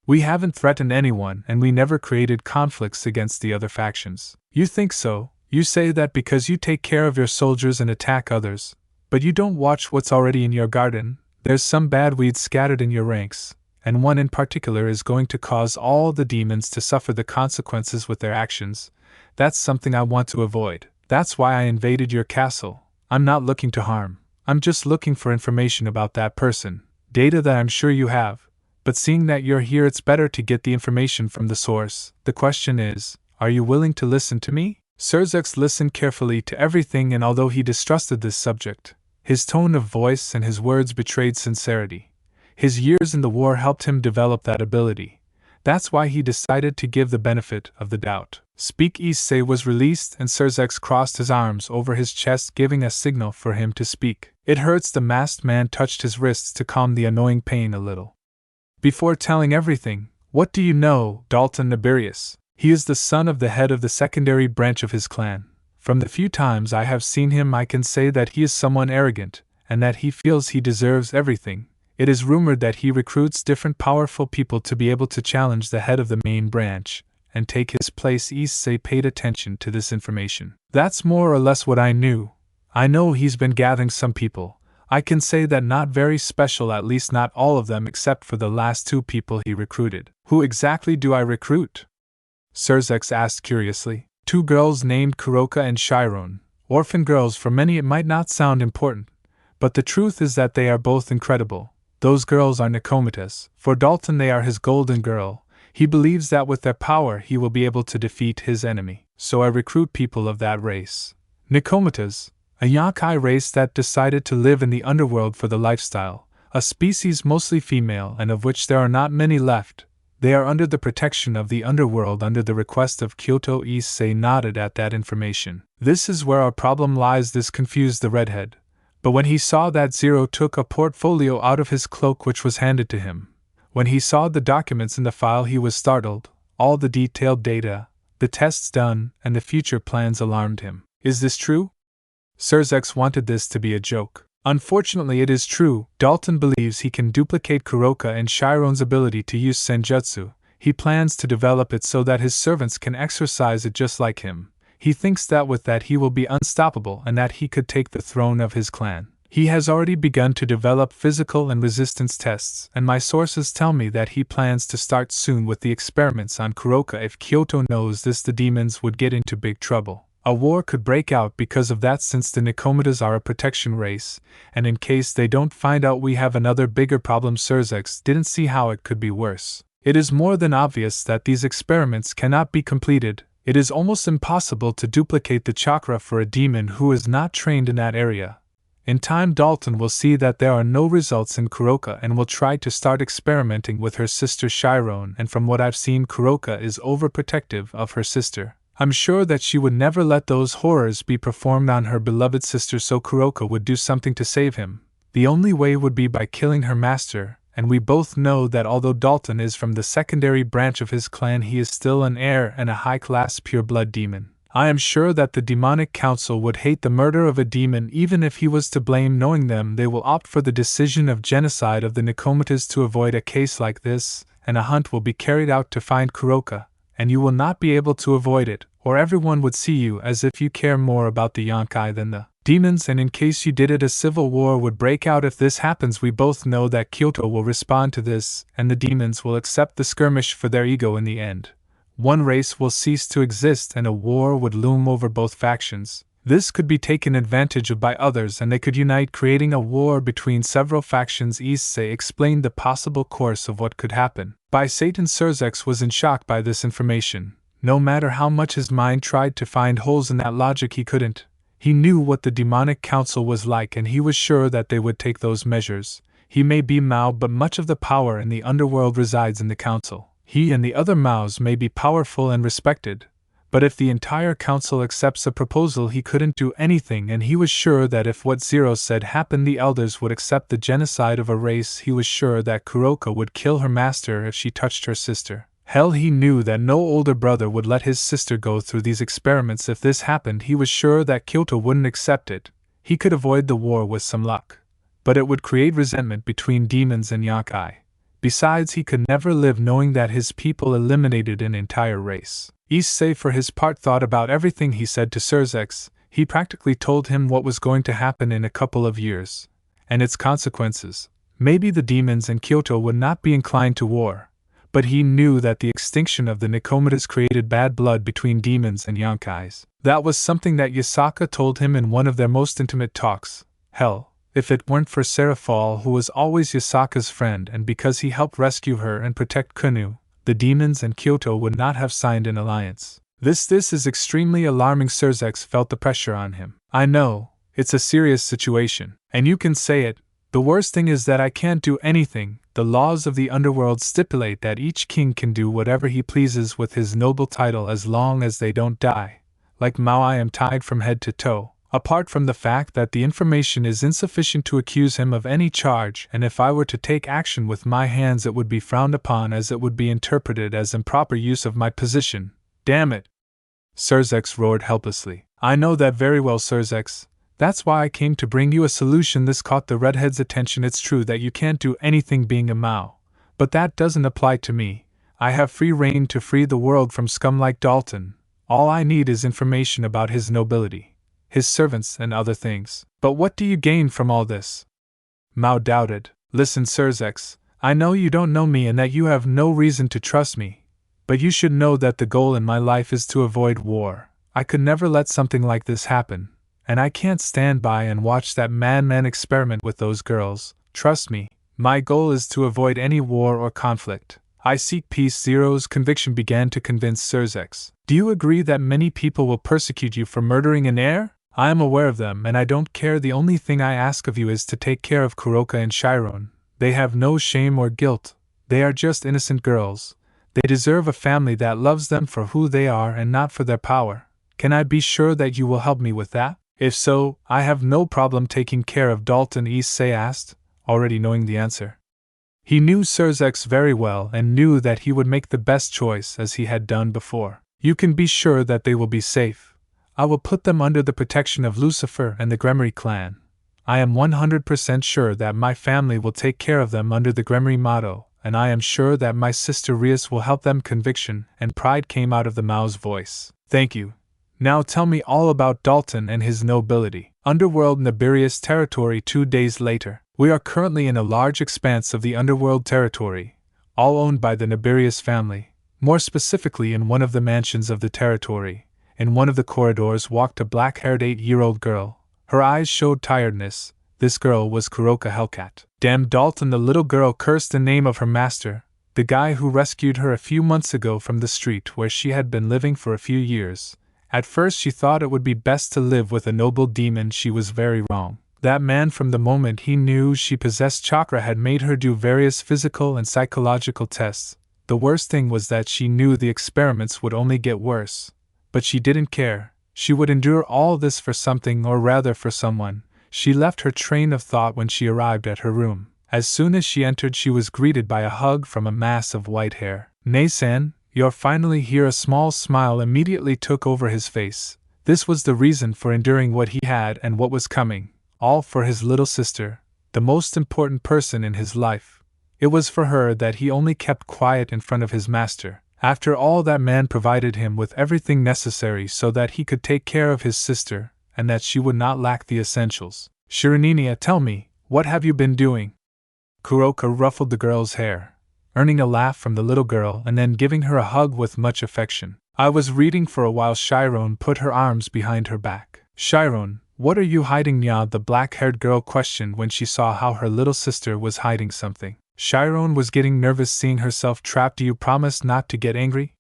We haven't threatened anyone and we never created conflicts against the other factions. You think so? You say that because you take care of your soldiers and attack others, but you don't watch what's already in your garden. There's some bad weeds scattered in your ranks, and one in particular is going to cause all the demons to suffer the consequences with their actions. That's something I want to avoid. That's why I invaded your castle. I'm not looking to harm. I'm just looking for information about that person, data that I'm sure you have. But seeing that you're here, it's better to get the information from the source. The question is, are you willing to listen to me? Serzex listened carefully to everything, and although he distrusted this subject, his tone of voice and his words betrayed sincerity. His years in the war helped him develop that ability. That's why he decided to give the benefit of the doubt. Speak. Issei was released and Serzex crossed his arms over his chest, giving a signal for him to speak. It hurts. The masked man touched his wrists to calm the annoying pain a little. Before telling everything, what do you know, Dalton Nibirius? He is the son of the head of the secondary branch of his clan. From the few times I have seen him, I can say that he is someone arrogant, and that he feels he deserves everything. It is rumored that he recruits different powerful people to be able to challenge the head of the main branch, and take his place. Issei paid attention to this information. That's more or less what I knew. I know he's been gathering some people. I can say that not very special, at least not all of them except for the last two people he recruited. Who exactly do I recruit? Serzex asked curiously. Two girls named Kuroka and Chiron. Orphan girls. For many it might not sound important, but the truth is that they are both incredible. Those girls are Nikomitas. For Dalton they are his golden girl. He believes that with their power he will be able to defeat his enemy. So I recruit people of that race. Nikomitas, a Yakai race that decided to live in the underworld for the lifestyle, a species mostly female and of which there are not many left. They are under the protection of the underworld under the request of Hyodo Issei nodded at that information. This is where our problem lies. This confused the redhead. But when he saw that Zero took a portfolio out of his cloak which was handed to him, when he saw the documents in the file he was startled. All the detailed data, the tests done, and the future plans alarmed him. Is this true? Serzex wanted this to be a joke. Unfortunately it is true. Dalton believes he can duplicate Kuroka and Chiron's ability to use Senjutsu. He plans to develop it so that his servants can exercise it just like him. He thinks that with that he will be unstoppable and that he could take the throne of his clan. He has already begun to develop physical and resistance tests, and my sources tell me that he plans to start soon with the experiments on Kuroka. If Kyoto knows this, the demons would get into big trouble. A war could break out because of that, since the Nikomitas are a protection race, and in case they don't find out, we have another bigger problem. Serzex didn't see how it could be worse. It is more than obvious that these experiments cannot be completed. It is almost impossible to duplicate the chakra for a demon who is not trained in that area. In time, Dalton will see that there are no results in Kuroka and will try to start experimenting with her sister Chiron, and from what I've seen, Kuroka is overprotective of her sister. I'm sure that she would never let those horrors be performed on her beloved sister, so Kuroka would do something to save him. The only way would be by killing her master, and we both know that although Dalton is from the secondary branch of his clan, he is still an heir and a high-class pure-blood demon. I am sure that the demonic council would hate the murder of a demon even if he was to blame. Knowing them, they will opt for the decision of genocide of the Nicomatas to avoid a case like this, and a hunt will be carried out to find Kuroka, and you will not be able to avoid it, or everyone would see you as if you care more about the Yonkai than the demons, and in case you did it, a civil war would break out. If this happens, we both know that Kyoto will respond to this, and the demons will accept the skirmish for their ego in the end. One race will cease to exist and a war would loom over both factions. This could be taken advantage of by others and they could unite, creating a war between several factions. Issei explained the possible course of what could happen. By Satan, Surzex was in shock by this information. No matter how much his mind tried to find holes in that logic, he couldn't. He knew what the demonic council was like and he was sure that they would take those measures. He may be Mao, but much of the power in the underworld resides in the council. He and the other Maos may be powerful and respected, but if the entire council accepts a proposal, he couldn't do anything, and he was sure that if what Zero said happened, the elders would accept the genocide of a race. He was sure that Kuroka would kill her master if she touched her sister. Hell, he knew that no older brother would let his sister go through these experiments. If this happened, he was sure that Kyoto wouldn't accept it. He could avoid the war with some luck, but it would create resentment between demons and Yakai. Besides, he could never live knowing that his people eliminated an entire race. Issei, for his part, thought about everything he said to Surzex. He practically told him what was going to happen in a couple of years, and its consequences. Maybe the demons in Kyoto would not be inclined to war, but he knew that the extinction of the Nicomatas created bad blood between demons and Yonkais. That was something that Yasaka told him in one of their most intimate talks. Hell, if it weren't for Serafal, who was always Yasaka's friend, and because he helped rescue her and protect Kunu, the demons and Kyoto would not have signed an alliance. This is extremely alarming. Surzex felt the pressure on him. I know, it's a serious situation, and you can say it. The worst thing is that I can't do anything. The laws of the underworld stipulate that each king can do whatever he pleases with his noble title as long as they don't die. Like Mao, I am tied from head to toe. Apart from the fact that the information is insufficient to accuse him of any charge, and if I were to take action with my hands it would be frowned upon, as it would be interpreted as improper use of my position. Damn it! Surzex roared helplessly. I know that very well, Surzex. That's why I came to bring you a solution. This caught the redhead's attention. It's true that you can't do anything being a Mao, but that doesn't apply to me. I have free reign to free the world from scum like Dalton. All I need is information about his nobility, his servants, and other things. But what do you gain from all this? Mao doubted. Listen, Surzex, I know you don't know me and that you have no reason to trust me, but you should know that the goal in my life is to avoid war. I could never let something like this happen, and I can't stand by and watch that madman experiment with those girls. Trust me, my goal is to avoid any war or conflict. I seek peace. Zero's conviction began to convince Surzex. Do you agree that many people will persecute you for murdering an heir? I am aware of them, and I don't care. The only thing I ask of you is to take care of Kuroka and Chiron. They have no shame or guilt. They are just innocent girls. They deserve a family that loves them for who they are and not for their power. Can I be sure that you will help me with that? If so, I have no problem taking care of Dalton, Issei asked, already knowing the answer. He knew Surzex very well and knew that he would make the best choice, as he had done before. You can be sure that they will be safe. I will put them under the protection of Lucifer and the Gremory clan. I am 100% sure that my family will take care of them under the Gremory motto, and I am sure that my sister Rias will help them. Conviction and pride came out of the Mao's voice. Thank you. Now tell me all about Dalton and his nobility. Underworld, Nibirius territory. 2 days later. We are currently in a large expanse of the Underworld territory, all owned by the Nibirius family. More specifically, in one of the mansions of the territory, in one of the corridors walked a black-haired 8-year-old girl. Her eyes showed tiredness. This girl was Kuroka Hellcat. Damn Dalton! The little girl cursed the name of her master, the guy who rescued her a few months ago from the street where she had been living for a few years. At first she thought it would be best to live with a noble demon. She was very wrong. That man, from the moment he knew she possessed chakra, had made her do various physical and psychological tests. The worst thing was that she knew the experiments would only get worse. But she didn't care. She would endure all this for something, or rather for someone. She left her train of thought when she arrived at her room. As soon as she entered, she was greeted by a hug from a mass of white hair. "Nei-san, you're finally here." A small smile immediately took over his face. This was the reason for enduring what he had and what was coming, all for his little sister, the most important person in his life. It was for her that he only kept quiet in front of his master. After all, that man provided him with everything necessary so that he could take care of his sister, and that she would not lack the essentials. "Shiraninia, tell me, what have you been doing?" Kuroka ruffled the girl's hair, earning a laugh from the little girl and then giving her a hug with much affection. "I was reading for a while." Chiron put her arms behind her back. "Chiron, what are you hiding?" Nya, the black-haired girl, questioned when she saw how her little sister was hiding something. Chiron was getting nervous seeing herself trapped. "Do you promise not to get angry?"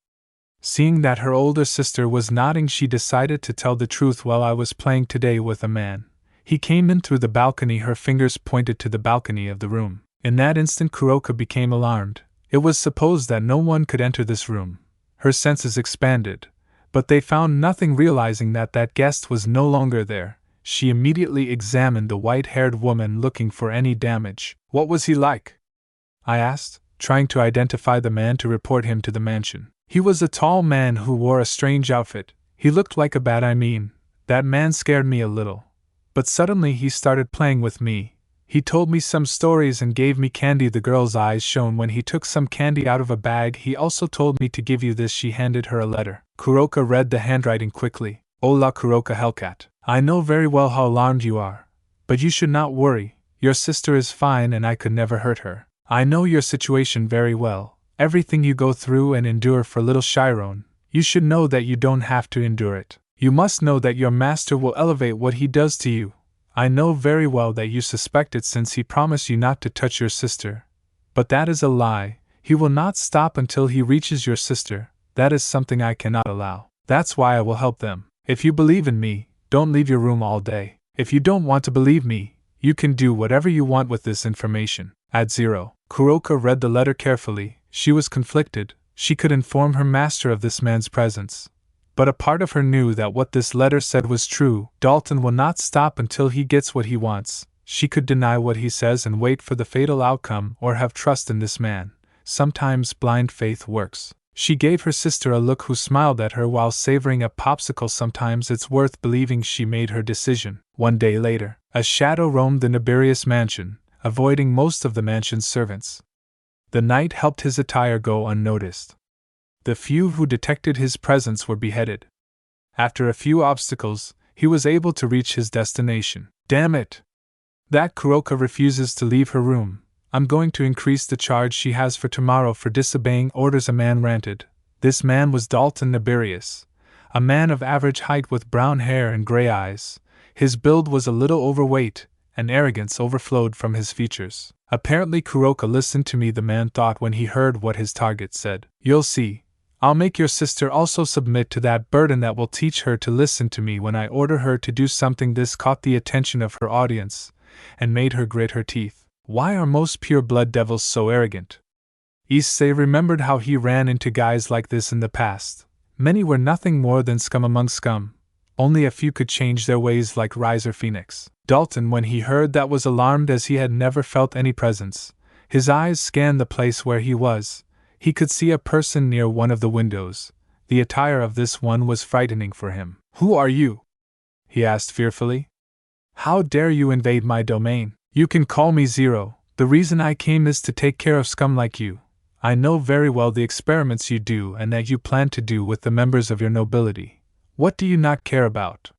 Seeing that her older sister was nodding, she decided to tell the truth. "Well, I was playing today with a man. He came in through the balcony." Her fingers pointed to the balcony of the room. In that instant, Kuroka became alarmed. It was supposed that no one could enter this room. Her senses expanded, but they found nothing. Realizing that that guest was no longer there, she immediately examined the white-haired woman, looking for any damage. "What was he like?" I asked, trying to identify the man to report him to the mansion. "He was a tall man who wore a strange outfit. He looked like a bat. That man scared me a little. But suddenly he started playing with me. He told me some stories and gave me candy." The girl's eyes shone when he took some candy out of a bag. "He also told me to give you this." She handed her a letter. Kuroka read the handwriting quickly. "Hola, Kuroka Hellcat. I know very well how alarmed you are. But you should not worry. Your sister is fine and I could never hurt her. I know your situation very well. Everything you go through and endure for little Chiron, you should know that you don't have to endure it. You must know that your master will elevate what he does to you. I know very well that you suspect it since he promised you not to touch your sister. But that is a lie. He will not stop until he reaches your sister. That is something I cannot allow. That's why I will help them. If you believe in me, don't leave your room all day. If you don't want to believe me, you can do whatever you want with this information. At 0. Kuroka read the letter carefully. She was conflicted. She could inform her master of this man's presence. But a part of her knew that what this letter said was true. Dalton will not stop until he gets what he wants. She could deny what he says and wait for the fatal outcome, or have trust in this man. Sometimes blind faith works. She gave her sister a look, who smiled at her while savoring a popsicle. Sometimes it's worth believing. She made her decision. One day later, a shadow roamed the Nibirius mansion, avoiding most of the mansion's servants. The night helped his attire go unnoticed. The few who detected his presence were beheaded. After a few obstacles, he was able to reach his destination. "Damn it! That Kuroka refuses to leave her room. I'm going to increase the charge she has for tomorrow for disobeying orders," a man ranted. This man was Dalton Nibirius, a man of average height with brown hair and gray eyes. His build was a little overweight, and arrogance overflowed from his features. "Apparently Kuroka listened to me," the man thought when he heard what his target said. "You'll see. I'll make your sister also submit to that burden that will teach her to listen to me when I order her to do something." This caught the attention of her audience, and made her grit her teeth. Why are most pure-blood devils so arrogant? Issei remembered how he ran into guys like this in the past. Many were nothing more than scum among scum. Only a few could change their ways, like Riser Phoenix. Dalton, when he heard that, was alarmed, as he had never felt any presence. His eyes scanned the place where he was. He could see a person near one of the windows. The attire of this one was frightening for him. "Who are you?" he asked fearfully. "How dare you invade my domain? You can call me Zero. The reason I came is to take care of scum like you. I know very well the experiments you do and that you plan to do with the members of your nobility. What do you not care about?"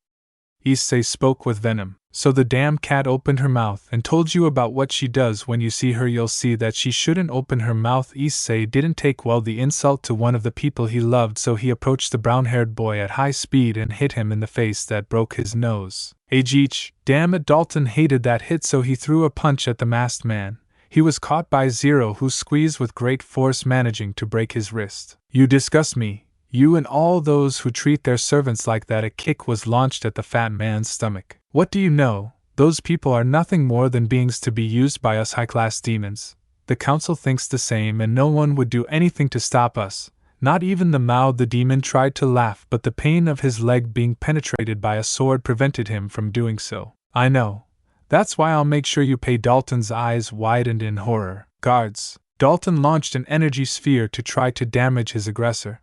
Issei spoke with venom. "So the damn cat opened her mouth and told you about what she does. When you see her, you'll see that she shouldn't open her mouth." Issei didn't take well the insult to one of the people he loved, so he approached the brown-haired boy at high speed and hit him in the face that broke his nose. Each, damn it! Dalton hated that hit, so he threw a punch at the masked man. He was caught by Zero, who squeezed with great force, managing to break his wrist. "You disgust me. You and all those who treat their servants like that." A kick was launched at the fat man's stomach. "What do you know? Those people are nothing more than beings to be used by us high-class demons. The council thinks the same, and no one would do anything to stop us. Not even the Mao." The demon tried to laugh, but the pain of his leg being penetrated by a sword prevented him from doing so. "I know. That's why I'll make sure you pay. Dalton's eyes widened in horror. Guards! Dalton launched an energy sphere to try to damage his aggressor.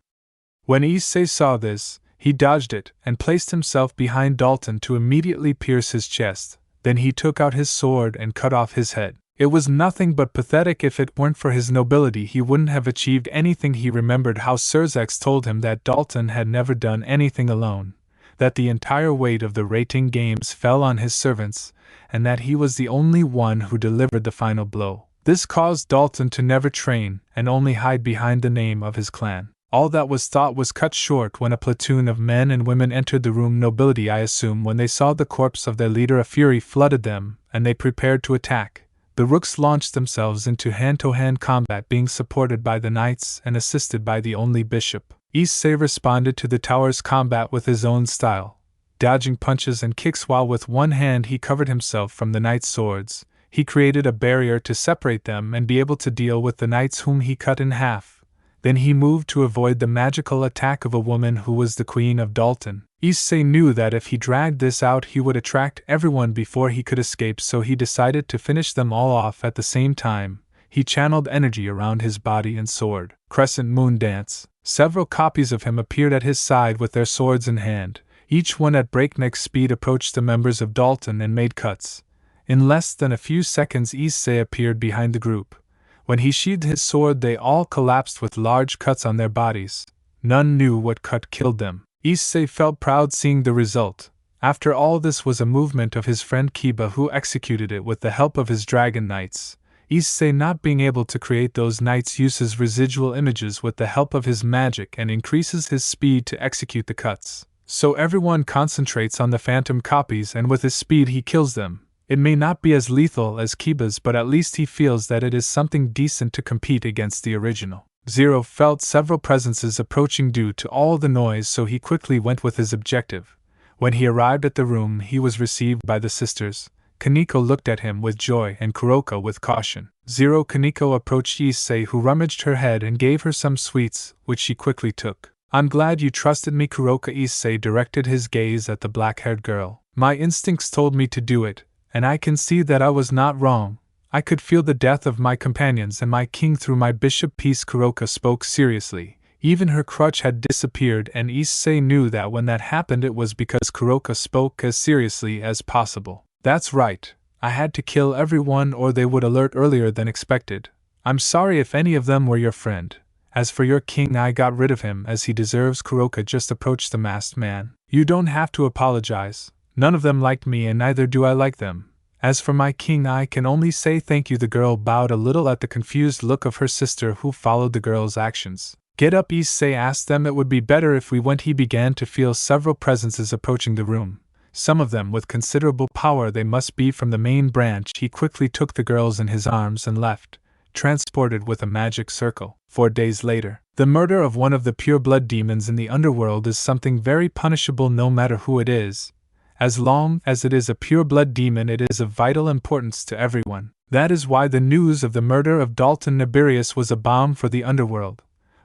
When Issei saw this, he dodged it and placed himself behind Dalton to immediately pierce his chest. Then he took out his sword and cut off his head. It was nothing but pathetic. If it weren't for his nobility, he wouldn't have achieved anything. He remembered how Surzex told him that Dalton had never done anything alone, that the entire weight of the rating games fell on his servants, and that he was the only one who delivered the final blow. This caused Dalton to never train and only hide behind the name of his clan. All that was thought was cut short when a platoon of men and women entered the room. Nobility, I assume, when they saw the corpse of their leader, a fury flooded them, and they prepared to attack. The rooks launched themselves into hand-to-hand combat, being supported by the knights and assisted by the only bishop. Issei responded to the tower's combat with his own style, dodging punches and kicks while with one hand he covered himself from the knights' swords. He created a barrier to separate them and be able to deal with the knights whom he cut in half. Then he moved to avoid the magical attack of a woman who was the queen of Dalton. Issei knew that if he dragged this out he would attract everyone before he could escape, so he decided to finish them all off at the same time. He channeled energy around his body and sword. Crescent Moon Dance. Several copies of him appeared at his side with their swords in hand. Each one at breakneck speed approached the members of Dalton and made cuts. In less than a few seconds Issei appeared behind the group. When he sheathed his sword they all collapsed with large cuts on their bodies. None knew what cut killed them. Issei felt proud seeing the result. After all, this was a movement of his friend Kiba, who executed it with the help of his dragon knights. Issei, not being able to create those knights, uses residual images with the help of his magic and increases his speed to execute the cuts. So everyone concentrates on the phantom copies, and with his speed he kills them. It may not be as lethal as Kiba's, but at least he feels that it is something decent to compete against the original. Zero felt several presences approaching due to all the noise, so he quickly went with his objective. When he arrived at the room, he was received by the sisters. Kaneko looked at him with joy and Kuroka with caution. Zero. Kaneko approached Issei, who rummaged her head and gave her some sweets, which she quickly took. I'm glad you trusted me, Kuroka. Issei directed his gaze at the black-haired girl. My instincts told me to do it, and I can see that I was not wrong. I could feel the death of my companions and my king through my bishop piece. Kuroka spoke seriously. Even her crutch had disappeared, and Issei knew that when that happened it was because Kuroka spoke as seriously as possible. That's right. I had to kill everyone or they would alert earlier than expected. I'm sorry if any of them were your friend. As for your king, I got rid of him as he deserves. Kuroka just approached the masked man. You don't have to apologize. None of them liked me and neither do I like them. As for my king, I can only say thank you. The girl bowed a little at the confused look of her sister, who followed the girl's actions. Get up, Issei asked them. It would be better if we went. He began to feel several presences approaching the room. Some of them with considerable power. They must be from the main branch. He quickly took the girls in his arms and left, transported with a magic circle. 4 days later. The murder of one of the pure blood demons in the underworld is something very punishable, no matter who it is. As long as it is a pure-blood demon, it is of vital importance to everyone. That is why the news of the murder of Dalton Nibirius was a bomb for the underworld.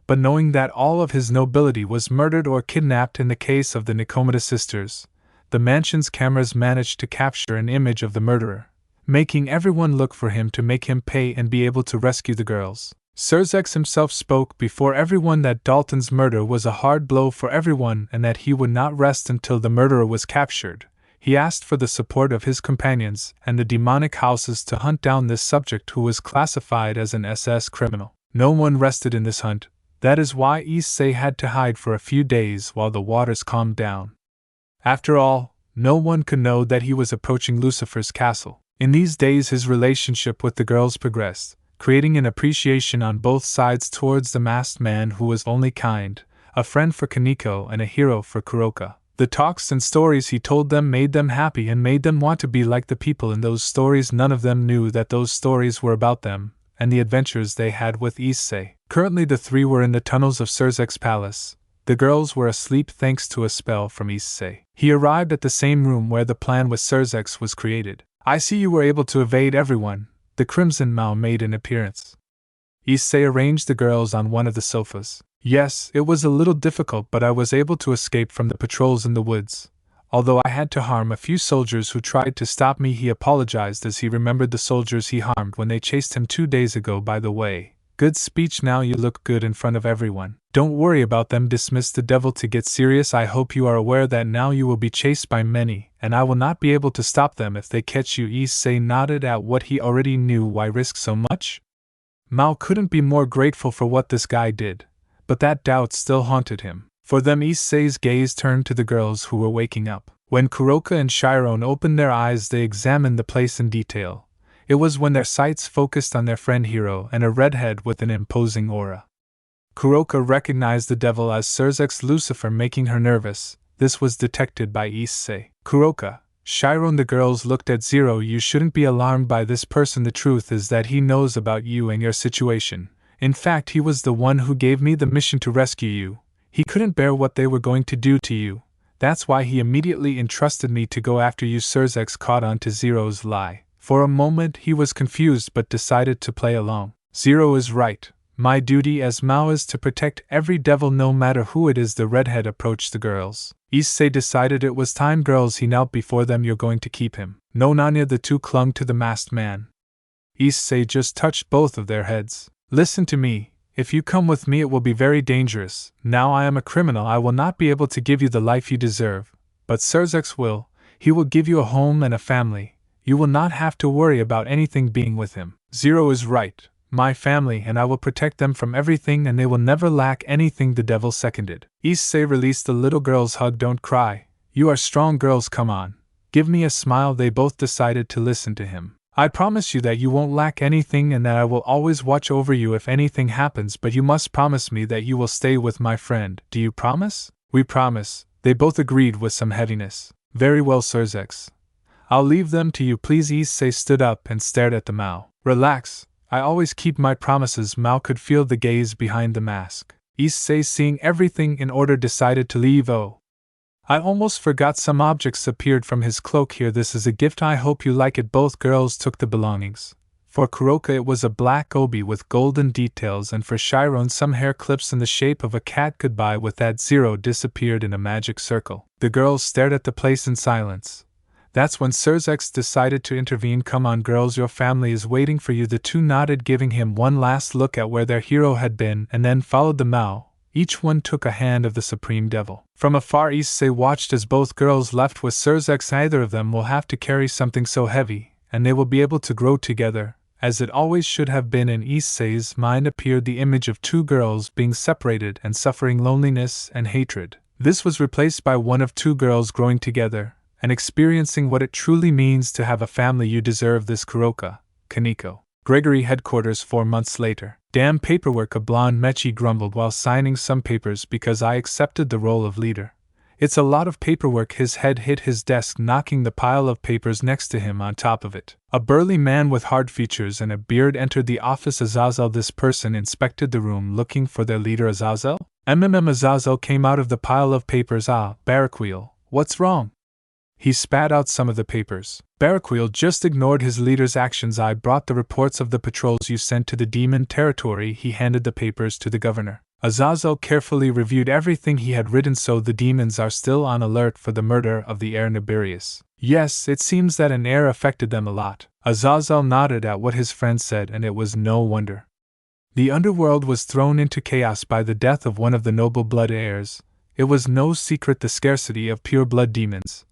But knowing that all of his nobility was murdered or kidnapped in the case of the Nikomata sisters, the mansion's cameras managed to capture an image of the murderer, making everyone look for him to make him pay and be able to rescue the girls. Surzex himself spoke before everyone that Dalton's murder was a hard blow for everyone and that he would not rest until the murderer was captured. He asked for the support of his companions and the demonic houses to hunt down this subject, who was classified as an SS criminal. No one rested in this hunt. That is why Issei had to hide for a few days while the waters calmed down. After all, no one could know that he was approaching Lucifer's castle. In these days his relationship with the girls progressed, creating an appreciation on both sides towards the masked man, who was only kind, a friend for Kaneko and a hero for Kuroka. The talks and stories he told them made them happy and made them want to be like the people in those stories. None of them knew that those stories were about them and the adventures they had with Issei. Currently the three were in the tunnels of Surzek's palace. The girls were asleep thanks to a spell from Issei. He arrived at the same room where the plan with Surzex was created. I see you were able to evade everyone. The Crimson Mao made an appearance. Issei arranged the girls on one of the sofas. Yes, it was a little difficult, but I was able to escape from the patrols in the woods. Although I had to harm a few soldiers who tried to stop me, he apologized as he remembered the soldiers he harmed when they chased him 2 days ago. By the way, good speech, now you look good in front of everyone. Don't worry about them, dismissed the devil. To get serious, I hope you are aware that now you will be chased by many, and I will not be able to stop them if they catch you. Issei nodded at what he already knew. Why risk so much? Mao couldn't be more grateful for what this guy did, but that doubt still haunted him. For them, Issei's gaze turned to the girls who were waking up. When Kuroka and Chiron opened their eyes, they examined the place in detail. It was when their sights focused on their friend Hiro and a redhead with an imposing aura. Kuroka recognized the devil as Surzek's Lucifer, making her nervous. This was detected by Issei. Kuroka, Chiron, the girls looked at Zero. You shouldn't be alarmed by this person. The truth is that he knows about you and your situation. In fact, he was the one who gave me the mission to rescue you. He couldn't bear what they were going to do to you. That's why he immediately entrusted me to go after you. Surzek caught on to Zero's lie. For a moment he was confused but decided to play along. Zero is right. My duty as Mao is to protect every devil, no matter who it is. The redhead approached the girls. Issei decided it was time. Girls, he knelt before them. You're going to keep him. No, Nanya. The two clung to the masked man. Issei just touched both of their heads. Listen to me. If you come with me, it will be very dangerous. Now I am a criminal. I will not be able to give you the life you deserve. But Surzek will. He will give you a home and a family. You will not have to worry about anything being with him. Zero is right. My family and I will protect them from everything, and they will never lack anything. The devil seconded. Issei released the little girl's hug. Don't cry. You are strong girls. Come on. Give me a smile. They both decided to listen to him. I promise you that you won't lack anything and that I will always watch over you if anything happens, but you must promise me that you will stay with my friend. Do you promise? We promise, they both agreed with some heaviness. Very well, Surzek. I'll leave them to you, please. Issei stood up and stared at the Mao. Relax, I always keep my promises. Mao could feel the gaze behind the mask. Issei, seeing everything in order, decided to leave. Oh, I almost forgot, some objects appeared from his cloak. Here, this is a gift. I hope you like it. Both girls took the belongings. For Kuroka it was a black obi with golden details, and for Chiron some hair clips in the shape of a cat. Goodbye. With that, Zero disappeared in a magic circle. The girls stared at the place in silence. That's when Surzek decided to intervene. Come on, girls, your family is waiting for you. The two nodded, giving him one last look at where their hero had been, and then followed the Mao. Each one took a hand of the Supreme Devil. From afar, Issei watched as both girls left with Surzek. Neither of them will have to carry something so heavy, and they will be able to grow together, as it always should have been. In Issei's mind appeared the image of two girls being separated and suffering loneliness and hatred. This was replaced by one of two girls growing together and experiencing what it truly means to have a family. You deserve this, Kuroka. Kaneko. Gregory headquarters 4 months later. Damn paperwork, a blonde Mechi grumbled while signing some papers. Because I accepted the role of leader. It's a lot of paperwork. His head hit his desk, knocking the pile of papers next to him on top of it. A burly man with hard features and a beard entered the office. Azazel. This person inspected the room looking for their leader. Azazel? Azazel came out of the pile of papers. Ah, Barakweel, what's wrong? He spat out some of the papers. Barakweel just ignored his leader's actions. I brought the reports of the patrols you sent to the demon territory. He handed the papers to the governor. Azazel carefully reviewed everything he had written. So the demons are still on alert for the murder of the heir Nibirius. Yes, it seems that an heir affected them a lot. Azazel nodded at what his friend said, and it was no wonder. The underworld was thrown into chaos by the death of one of the noble blood heirs. It was no secret the scarcity of pure blood demons.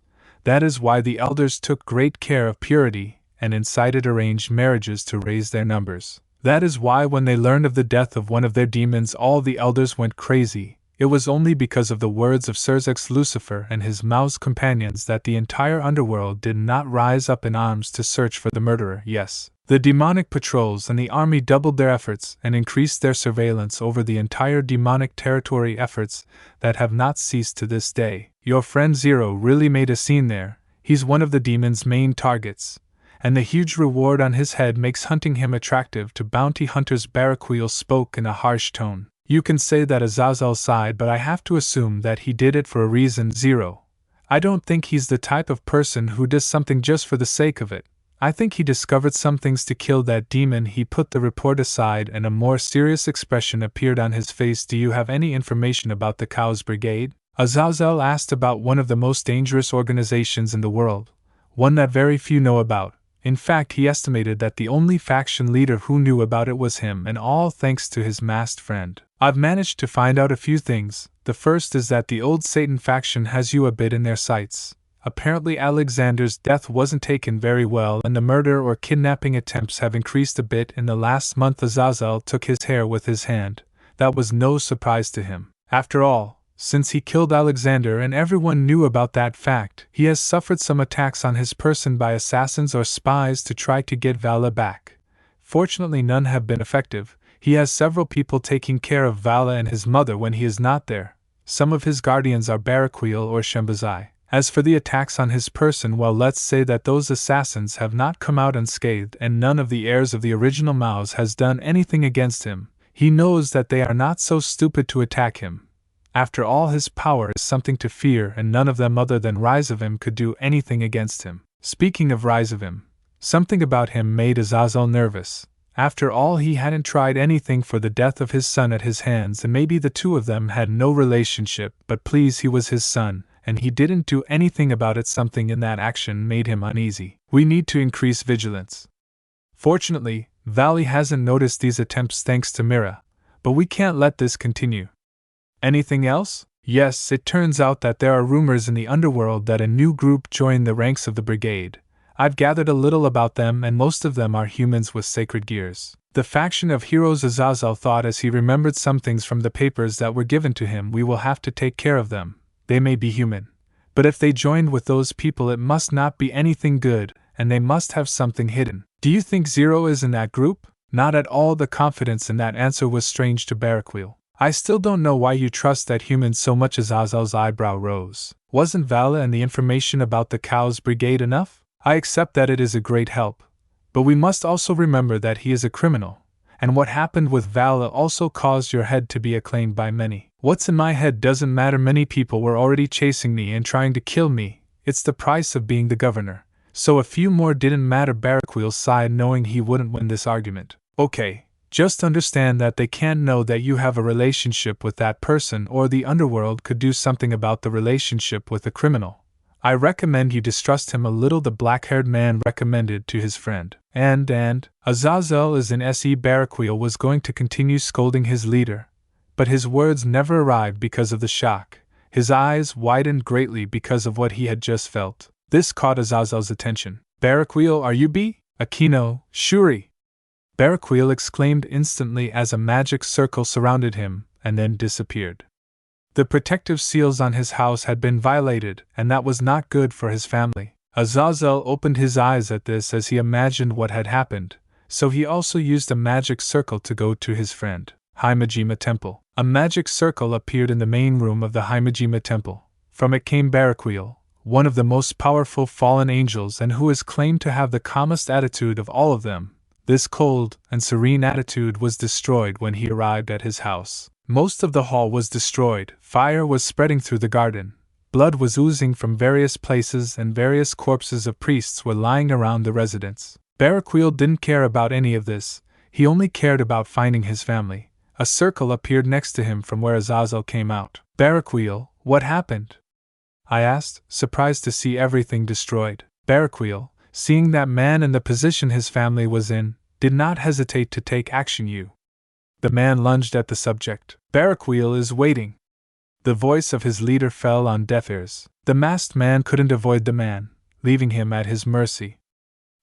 That is why the elders took great care of purity and incited arranged marriages to raise their numbers. That is why when they learned of the death of one of their demons, all the elders went crazy. It was only because of the words of Surzek's Lucifer and his Mao's companions that the entire underworld did not rise up in arms to search for the murderer. Yes, the demonic patrols and the army doubled their efforts and increased their surveillance over the entire demonic territory, efforts that have not ceased to this day. Your friend Zero really made a scene there. He's one of the demon's main targets, and the huge reward on his head makes hunting him attractive to bounty hunters. Barakweel spoke in a harsh tone. You can say that, Azazel sighed, but I have to assume that he did it for a reason. Zero. I don't think he's the type of person who does something just for the sake of it. I think he discovered some things to kill that demon. He put the report aside and a more serious expression appeared on his face. Do you have any information about the Cow's Brigade? Azazel asked about one of the most dangerous organizations in the world, one that very few know about. In fact, he estimated that the only faction leader who knew about it was him, and all thanks to his masked friend. I've managed to find out a few things. The first is that the old Satan faction has you a bit in their sights. Apparently Alexander's death wasn't taken very well, and the murder or kidnapping attempts have increased a bit in the last month. Azazel took his hair with his hand. That was no surprise to him. After all, since he killed Alexander and everyone knew about that fact, he has suffered some attacks on his person by assassins or spies to try to get Vala back. Fortunately, none have been effective. He has several people taking care of Vala and his mother when he is not there. Some of his guardians are Barakwil or Shembazai. As for the attacks on his person, well, let's say that those assassins have not come out unscathed, and none of the heirs of the original Maos has done anything against him. He knows that they are not so stupid to attack him. After all, his power is something to fear, and none of them other than Rizavim could do anything against him. Speaking of Rizavim, something about him made Azazel nervous. After all, he hadn't tried anything for the death of his son at his hands, and maybe the two of them had no relationship, but please, he was his son, and he didn't do anything about it. Something in that action made him uneasy. We need to increase vigilance. Fortunately, Valley hasn't noticed these attempts thanks to Mira, but we can't let this continue. Anything else? Yes, it turns out that there are rumors in the underworld that a new group joined the ranks of the brigade. I've gathered a little about them, and most of them are humans with sacred gears. The faction of heroes. Azazel thought as he remembered some things from the papers that were given to him. We will have to take care of them. They may be human, but if they joined with those people, it must not be anything good, and they must have something hidden. Do you think Zero is in that group? Not at all. The confidence in that answer was strange to Barakwil. I still don't know why you trust that human so much. Azazel's eyebrow rose. Wasn't Vala and the information about the Cows Brigade enough? I accept that it is a great help, but we must also remember that he is a criminal, and what happened with Vala also caused your head to be acclaimed by many. What's in my head doesn't matter. Many people were already chasing me and trying to kill me. It's the price of being the governor. So a few more didn't matter. Barakwil sighed, knowing he wouldn't win this argument. Okay, just understand that they can't know that you have a relationship with that person, or the underworld could do something about the relationship with the criminal. I recommend you distrust him a little, the black-haired man recommended to his friend. And Azazel is in SE. Barakwil was going to continue scolding his leader, but his words never arrived because of the shock. His eyes widened greatly because of what he had just felt. This caught Azazel's attention. Barakwil, are you B? Akino, Shuri! Barakwil exclaimed instantly as a magic circle surrounded him, and then disappeared. The protective seals on his house had been violated, and that was not good for his family. Azazel opened his eyes at this as he imagined what had happened, so he also used a magic circle to go to his friend Himejima Temple. A magic circle appeared in the main room of the Himejima Temple. From it came Barakwil, one of the most powerful fallen angels and who is claimed to have the calmest attitude of all of them. This cold and serene attitude was destroyed when he arrived at his house. Most of the hall was destroyed, fire was spreading through the garden, blood was oozing from various places, and various corpses of priests were lying around the residence. Barakwil didn't care about any of this, he only cared about finding his family. A circle appeared next to him from where Azazel came out. Barakwil, what happened? I asked, surprised to see everything destroyed. Barakwil, seeing that man in the position his family was in, did not hesitate to take action. The man lunged at the subject. Barakwil is waiting. The voice of his leader fell on deaf ears. The masked man couldn't avoid the man, leaving him at his mercy.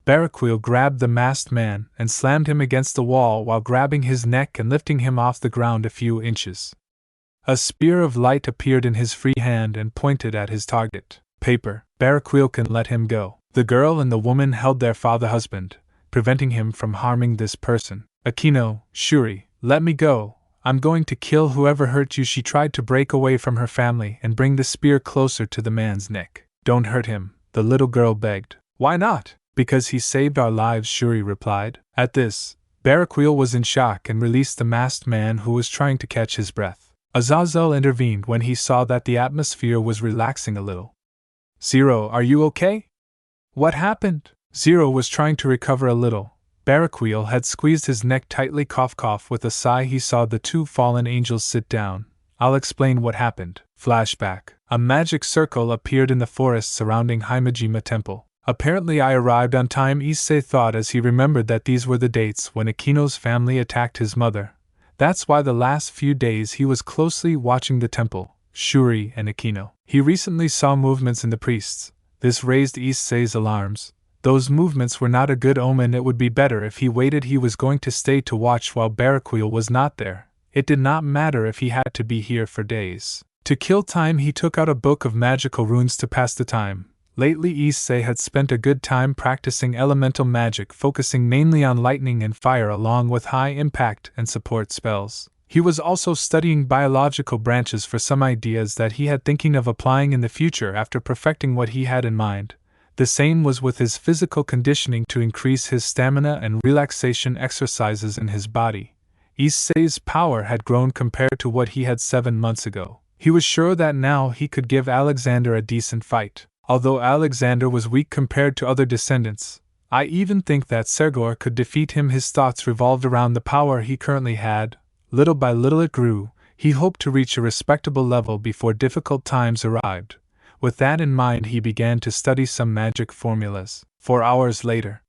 Barakwil grabbed the masked man and slammed him against the wall while grabbing his neck and lifting him off the ground a few inches. A spear of light appeared in his free hand and pointed at his target. Paper. Barakwil can let him go. The girl and the woman held their father-husband, preventing him from harming this person. Akino, Shuri, let me go. I'm going to kill whoever hurt you. She tried to break away from her family and bring the spear closer to the man's neck. Don't hurt him, the little girl begged. Why not? Because he saved our lives, Shuri replied. At this, Barakwil was in shock and released the masked man who was trying to catch his breath. Azazel intervened when he saw that the atmosphere was relaxing a little. Zero, are you okay? What happened? Zero was trying to recover a little. Barakwil had squeezed his neck tightly. Cough. With a sigh he saw the two fallen angels sit down. I'll explain what happened. Flashback. A magic circle appeared in the forest surrounding Himejima Temple. Apparently I arrived on time, Issei thought as he remembered that these were the dates when Akino's family attacked his mother. That's why the last few days he was closely watching the temple, Shuri and Akino. He recently saw movements in the priests. This raised Issei's alarms. Those movements were not a good omen. It would be better if he waited. He was going to stay to watch while Barakwil was not there. It did not matter if he had to be here for days. To kill time, he took out a book of magical runes to pass the time. Lately Issei had spent a good time practicing elemental magic, focusing mainly on lightning and fire along with high impact and support spells. He was also studying biological branches for some ideas that he had thinking of applying in the future after perfecting what he had in mind. The same was with his physical conditioning to increase his stamina and relaxation exercises in his body. Issei's power had grown compared to what he had 7 months ago. He was sure that now he could give Alexander a decent fight. Although Alexander was weak compared to other descendants, I even think that Sergor could defeat him. His thoughts revolved around the power he currently had. Little by little it grew. He hoped to reach a respectable level before difficult times arrived. With that in mind, he began to study some magic formulas. 4 hours later.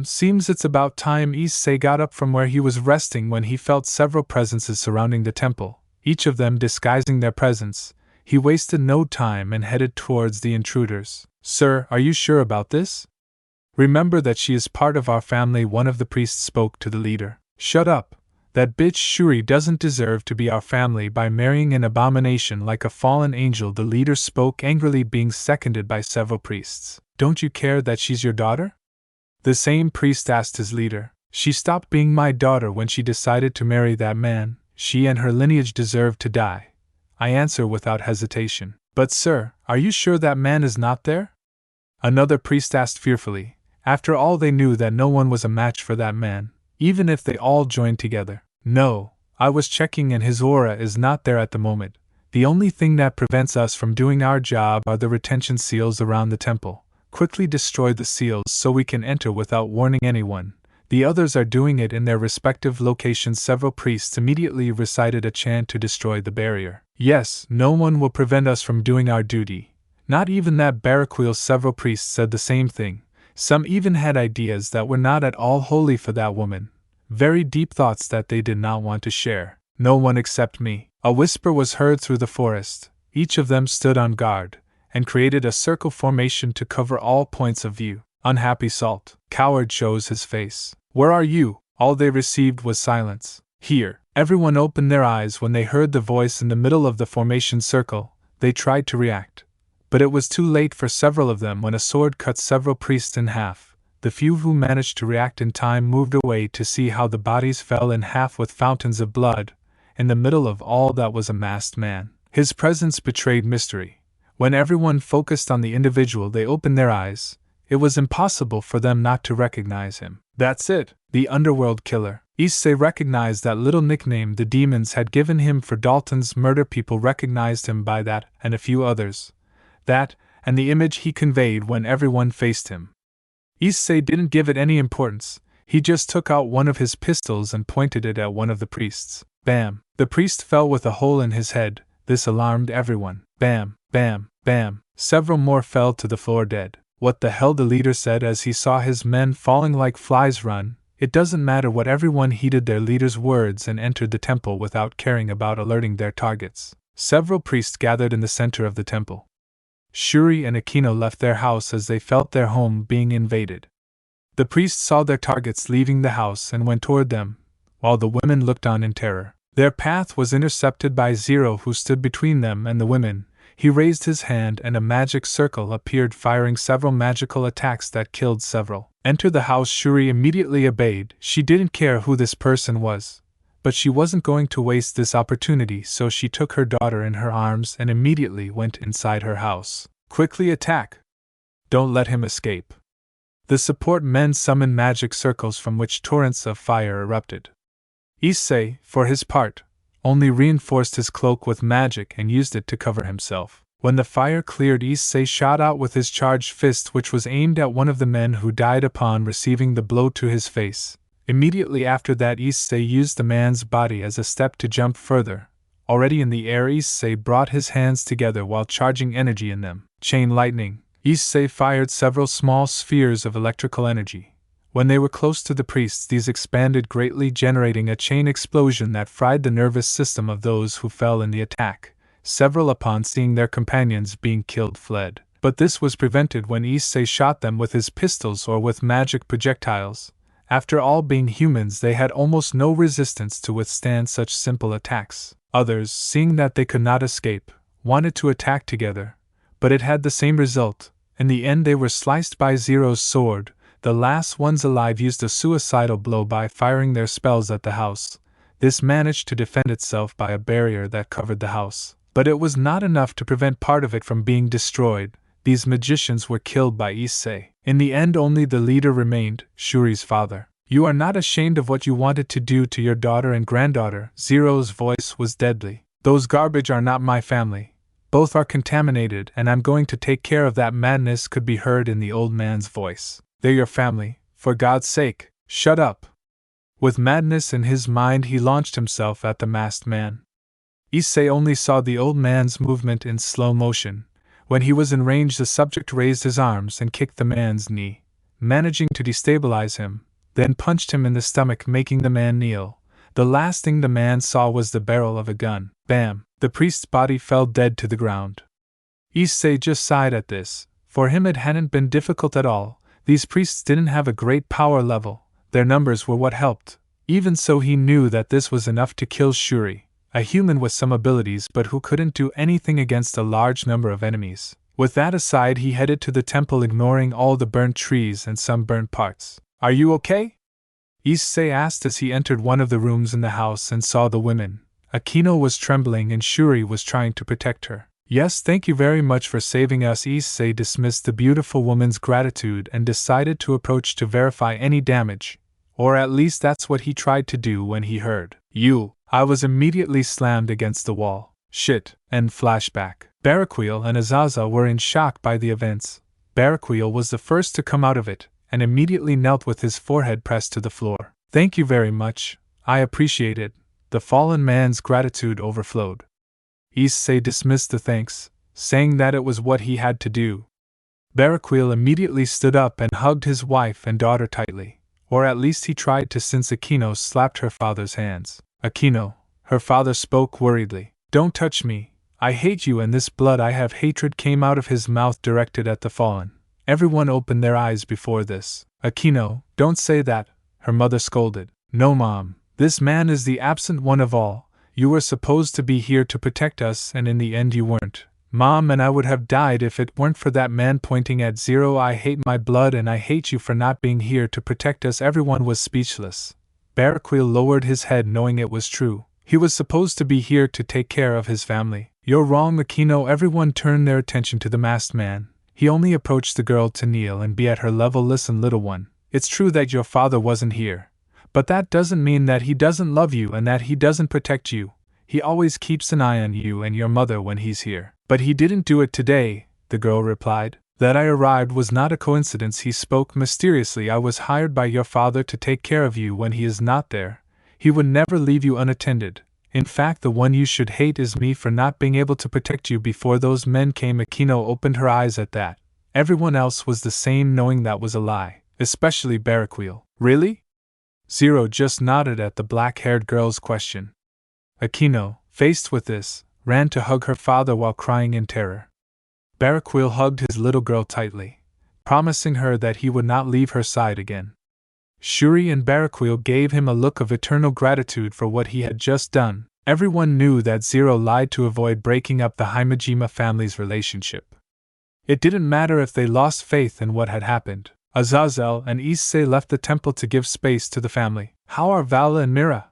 Seems it's about time. Issei got up from where he was resting when he felt several presences surrounding the temple, each of them disguising their presence. He wasted no time and headed towards the intruders. Sir, are you sure about this? Remember that she is part of our family, one of the priests spoke to the leader. Shut up. That bitch Shuri doesn't deserve to be our family by marrying an abomination like a fallen angel, the leader spoke angrily, being seconded by several priests. Don't you care that she's your daughter? The same priest asked his leader. She stopped being my daughter when she decided to marry that man. She and her lineage deserve to die. I answer without hesitation. But sir, are you sure that man is not there? Another priest asked fearfully. After all, they knew that no one was a match for that man, even if they all joined together. No, I was checking and his aura is not there at the moment. The only thing that prevents us from doing our job are the retention seals around the temple. Quickly destroy the seals so we can enter without warning anyone. The others are doing it in their respective locations. Several priests immediately recited a chant to destroy the barrier. Yes, no one will prevent us from doing our duty. Not even that Barakwil. Several priests said the same thing. Some even had ideas that were not at all holy for that woman. Very deep thoughts that they did not want to share. No one except me. A whisper was heard through the forest. Each of them stood on guard, and created a circle formation to cover all points of view. Unhappy Salt. Coward shows his face. Where are you? All they received was silence. Here. Everyone opened their eyes when they heard the voice in the middle of the formation circle. They tried to react, but it was too late for several of them when a sword cut several priests in half. The few who managed to react in time moved away to see how the bodies fell in half with fountains of blood. In the middle of all that was a masked man. His presence betrayed mystery. When everyone focused on the individual, they opened their eyes. It was impossible for them not to recognize him. That's it, the underworld killer. Issei recognized that little nickname the demons had given him for Dalton's murder. People recognized him by that and a few others. That, and the image he conveyed when everyone faced him. Issei didn't give it any importance. He just took out one of his pistols and pointed it at one of the priests. Bam! The priest fell with a hole in his head. This alarmed everyone. Bam! Bam! Bam! Several more fell to the floor dead. What the hell, the leader said as he saw his men falling like flies. Run. It doesn't matter what. Everyone heeded their leader's words and entered the temple without caring about alerting their targets. Several priests gathered in the center of the temple. Shuri and Akino left their house as they felt their home being invaded. The priests saw their targets leaving the house and went toward them, while the women looked on in terror. Their path was intercepted by Zero, who stood between them and the women. He raised his hand and a magic circle appeared, firing several magical attacks that killed several. Enter the house. Shuri immediately obeyed. She didn't care who this person was, but she wasn't going to waste this opportunity, so she took her daughter in her arms and immediately went inside her house. Quickly attack! Don't let him escape. The support men summoned magic circles from which torrents of fire erupted. Issei, for his part, only reinforced his cloak with magic and used it to cover himself. When the fire cleared, Issei shot out with his charged fist, which was aimed at one of the men who died upon receiving the blow to his face. Immediately after that, Issei used the man's body as a step to jump further, Already in the air, Issei brought his hands together while charging energy in them. Chain lightning. Issei fired several small spheres of electrical energy. When they were close to the priests, these expanded greatly, generating a chain explosion that fried the nervous system of those who fell in the attack. Several, upon seeing their companions being killed, fled. But this was prevented when Issei shot them with his pistols or with magic projectiles. After all, being humans, they had almost no resistance to withstand such simple attacks. Others, seeing that they could not escape, wanted to attack together, but it had the same result. In the end, they were sliced by Zero's sword. The last ones alive used a suicidal blow by firing their spells at the house. This managed to defend itself by a barrier that covered the house, but it was not enough to prevent part of it from being destroyed. These magicians were killed by Issei. In the end, only the leader remained, Shuri's father. You are not ashamed of what you wanted to do to your daughter and granddaughter? Zero's voice was deadly. Those garbage are not my family. Both are contaminated, and I'm going to take care of that. Madness could be heard in the old man's voice. They're your family. For God's sake, shut up. With madness in his mind, he launched himself at the masked man. Issei only saw the old man's movement in slow motion. When he was in range, the subject raised his arms and kicked the man's knee, managing to destabilize him, then punched him in the stomach, making the man kneel. The last thing the man saw was the barrel of a gun. Bam! The priest's body fell dead to the ground. Issei just sighed at this. For him, it hadn't been difficult at all. These priests didn't have a great power level. Their numbers were what helped. Even so, he knew that this was enough to kill Shuri, a human with some abilities but who couldn't do anything against a large number of enemies. With that aside, he headed to the temple, ignoring all the burnt trees and some burnt parts. Are you okay? Issei asked as he entered one of the rooms in the house and saw the women. Akino was trembling and Shuri was trying to protect her. Yes, thank you very much for saving us. Issei dismissed the beautiful woman's gratitude and decided to approach to verify any damage. Or at least that's what he tried to do when he heard, "You." I was immediately slammed against the wall. Shit. And flashback. Barakweel and Azazel were in shock by the events. Barakweel was the first to come out of it, and immediately knelt with his forehead pressed to the floor. Thank you very much. I appreciate it. The fallen man's gratitude overflowed. Issei dismissed the thanks, saying that it was what he had to do. Barakweel immediately stood up and hugged his wife and daughter tightly, or at least he tried to, since Akino slapped her father's hands. Akino, her father spoke worriedly. Don't touch me. I hate you and this blood I have. Hatred came out of his mouth, directed at the fallen. Everyone opened their eyes before this. Akino, don't say that, her mother scolded. No, Mom, this man is the absent one of all. You were supposed to be here to protect us, and in the end you weren't. Mom, and I would have died if it weren't for that man, pointing at Zero. I hate my blood and I hate you for not being here to protect us. Everyone was speechless. Barakweel lowered his head, knowing it was true. He was supposed to be here to take care of his family. You're wrong, Akino. Everyone turned their attention to the masked man. He only approached the girl to kneel and be at her level. Listen, little one, it's true that your father wasn't here, but that doesn't mean that he doesn't love you and that he doesn't protect you. He always keeps an eye on you and your mother when he's here. But he didn't do it today, the girl replied. That I arrived was not a coincidence. He spoke mysteriously. I was hired by your father to take care of you when he is not there. He would never leave you unattended. In fact, the one you should hate is me for not being able to protect you before those men came. Akino opened her eyes at that. Everyone else was the same, knowing that was a lie, especially Barakweel. Really? Zero just nodded at the black-haired girl's question. Akino, faced with this, ran to hug her father while crying in terror. Barakweel hugged his little girl tightly, promising her that he would not leave her side again. Shuri and Barakweel gave him a look of eternal gratitude for what he had just done. Everyone knew that Zero lied to avoid breaking up the Himejima family's relationship. It didn't matter if they lost faith in what had happened. Azazel and Issei left the temple to give space to the family. How are Vala and Mira?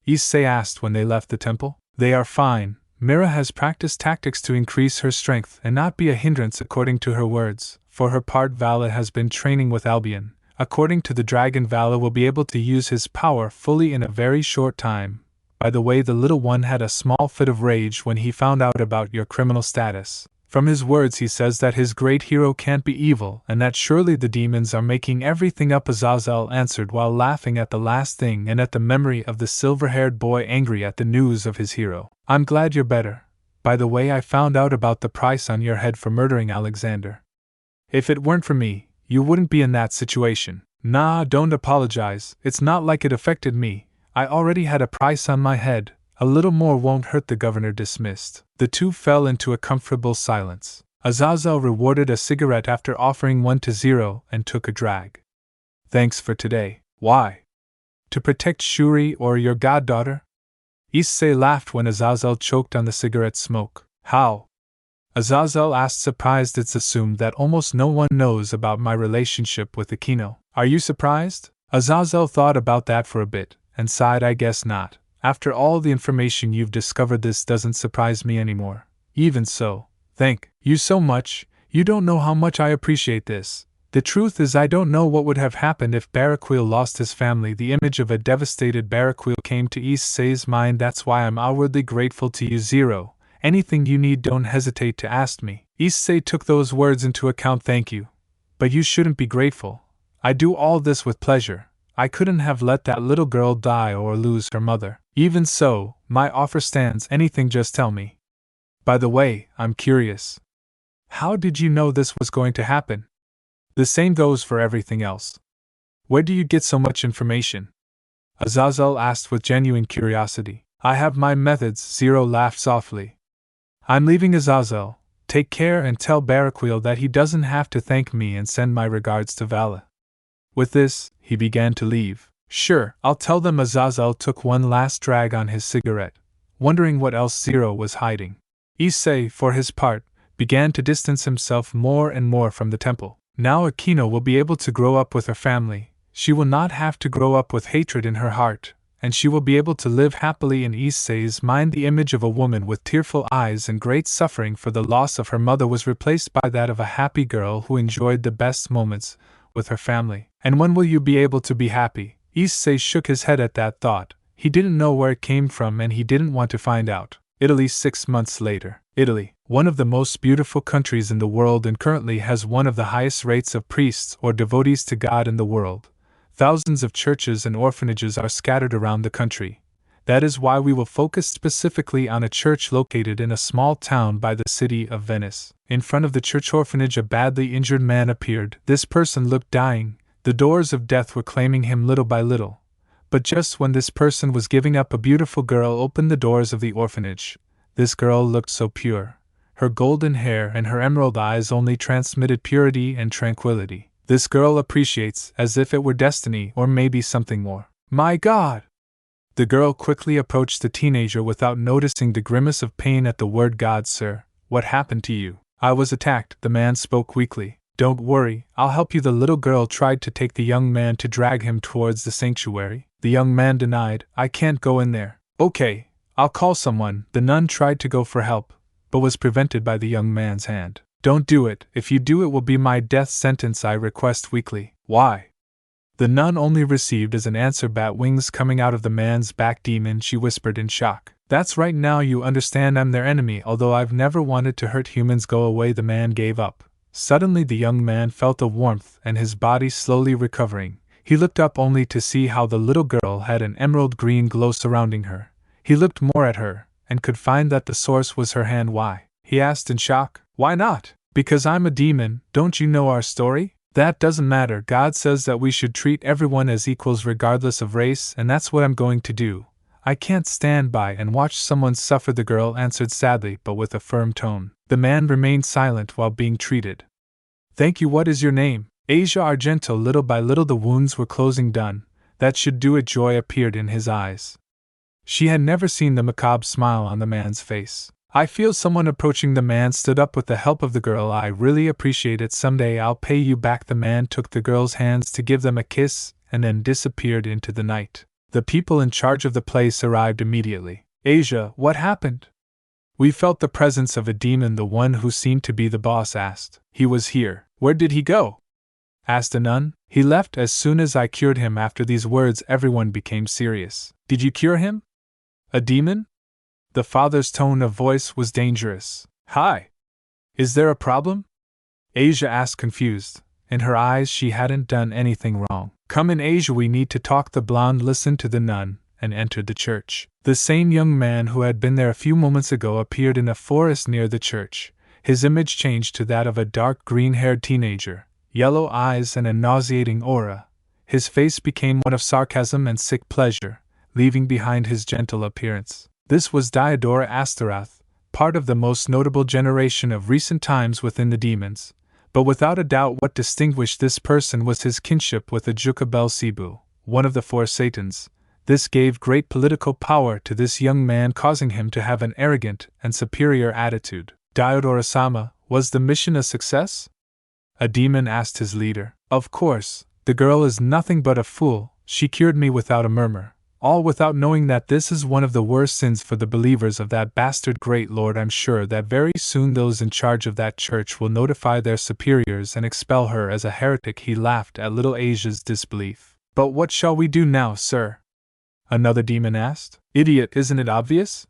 Issei asked when they left the temple. They are fine. Mira has practiced tactics to increase her strength and not be a hindrance, according to her words. For her part, Vala has been training with Albion. According to the dragon, Vala will be able to use his power fully in a very short time. By the way, the little one had a small fit of rage when he found out about your criminal status. From his words he says that his great hero can't be evil and that surely the demons are making everything up, Azazel answered while laughing at the last thing and at the memory of the silver-haired boy angry at the news of his hero. I'm glad you're better. By the way, I found out about the price on your head for murdering Alexander. If it weren't for me, you wouldn't be in that situation. Nah, don't apologize, it's not like it affected me. I already had a price on my head. A little more won't hurt, the governor dismissed. The two fell into a comfortable silence. Azazel rewarded a cigarette after offering one to Zero and took a drag. Thanks for today. Why? To protect Shuri or your goddaughter? Issei laughed when Azazel choked on the cigarette smoke. How? Azazel asked, surprised. It's assumed that almost no one knows about my relationship with Akino. Are you surprised? Azazel thought about that for a bit, and sighed. I guess not. After all the information you've discovered, this doesn't surprise me anymore. Even so, thank you so much. You don't know how much I appreciate this. The truth is, I don't know what would have happened if Baraquil lost his family. The image of a devastated Baraquil came to Issei's mind. That's why I'm outwardly grateful to you, Zero. Anything you need, don't hesitate to ask me. Issei took those words into account. Thank you. But you shouldn't be grateful. I do all this with pleasure. I couldn't have let that little girl die or lose her mother. Even so, my offer stands. Anything, just tell me. By the way, I'm curious. How did you know this was going to happen? The same goes for everything else. Where do you get so much information? Azazel asked with genuine curiosity. I have my methods, Zero laughed softly. I'm leaving, Azazel. Take care and tell Baraquil that he doesn't have to thank me, and send my regards to Vala. With this, he began to leave. Sure, I'll tell them. Azazel took one last drag on his cigarette, wondering what else Zero was hiding. Issei, for his part, began to distance himself more and more from the temple. Now Akino will be able to grow up with her family. She will not have to grow up with hatred in her heart, and she will be able to live happily. In Issei's mind, the image of a woman with tearful eyes and great suffering for the loss of her mother was replaced by that of a happy girl who enjoyed the best moments with her family. And when will you be able to be happy? Issei shook his head at that thought. He didn't know where it came from, and he didn't want to find out. Italy 6 months later. Italy, one of the most beautiful countries in the world and currently has one of the highest rates of priests or devotees to God in the world. Thousands of churches and orphanages are scattered around the country. That is why we will focus specifically on a church located in a small town by the city of Venice. In front of the church orphanage, a badly injured man appeared. This person looked dying. The doors of death were claiming him little by little. But just when this person was giving up, a beautiful girl opened the doors of the orphanage. This girl looked so pure. Her golden hair and her emerald eyes only transmitted purity and tranquility. This girl appreciates, as if it were destiny or maybe something more. My God! The girl quickly approached the teenager without noticing the grimace of pain at the word God. Sir, what happened to you? I was attacked, the man spoke weakly. Don't worry, I'll help you. The little girl tried to take the young man to drag him towards the sanctuary. The young man denied. I can't go in there. Okay, I'll call someone. The nun tried to go for help, but was prevented by the young man's hand. Don't do it. If you do, it will be my death sentence, I request weakly. Why? The nun only received as an answer bat wings coming out of the man's back. Demon, she whispered in shock. That's right, now you understand I'm their enemy. Although I've never wanted to hurt humans. Go away. The man gave up. Suddenly the young man felt a warmth and his body slowly recovering. He looked up only to see how the little girl had an emerald green glow surrounding her. He looked more at her, and could find that the source was her hand. Why? He asked in shock. Why not? Because I'm a demon. Don't you know our story? That doesn't matter. God says that we should treat everyone as equals regardless of race, and that's what I'm going to do. I can't stand by and watch someone suffer, the girl answered sadly but with a firm tone. The man remained silent while being treated. Thank you. What is your name? Asia Argento. Little by little the wounds were closing. Done. That should do it. Joy appeared in his eyes. She had never seen the macabre smile on the man's face. I feel someone approaching. The man stood up with the help of the girl. I really appreciate it. Someday I'll pay you back. The man took the girl's hands to give them a kiss, and then disappeared into the night. The people in charge of the place arrived immediately. Asia, what happened? We felt the presence of a demon. The one who seemed to be the boss asked. He was here. Where did he go? Asked a nun. He left as soon as I cured him. After these words everyone became serious. Did you cure him? A demon? The father's tone of voice was dangerous. Hi! Is there a problem? Asia asked confused. In her eyes she hadn't done anything wrong. Come in, Asia, we need to talk. The blonde listened to the nun and entered the church. The same young man who had been there a few moments ago appeared in a forest near the church. His image changed to that of a dark green-haired teenager, yellow eyes and a nauseating aura. His face became one of sarcasm and sick pleasure, leaving behind his gentle appearance. This was Diodora Astaroth, part of the most notable generation of recent times within the demons. But without a doubt what distinguished this person was his kinship with Ajuka Belzebu, one of the four Satans. This gave great political power to this young man, causing him to have an arrogant and superior attitude. Diodora-sama, was the mission a success? A demon asked his leader. Of course, the girl is nothing but a fool. She cured me without a murmur. All without knowing that this is one of the worst sins for the believers of that bastard great lord. I'm sure that very soon those in charge of that church will notify their superiors and expel her as a heretic. He laughed at little Asia's disbelief. But what shall we do now, sir? Another demon asked. Idiot, isn't it obvious?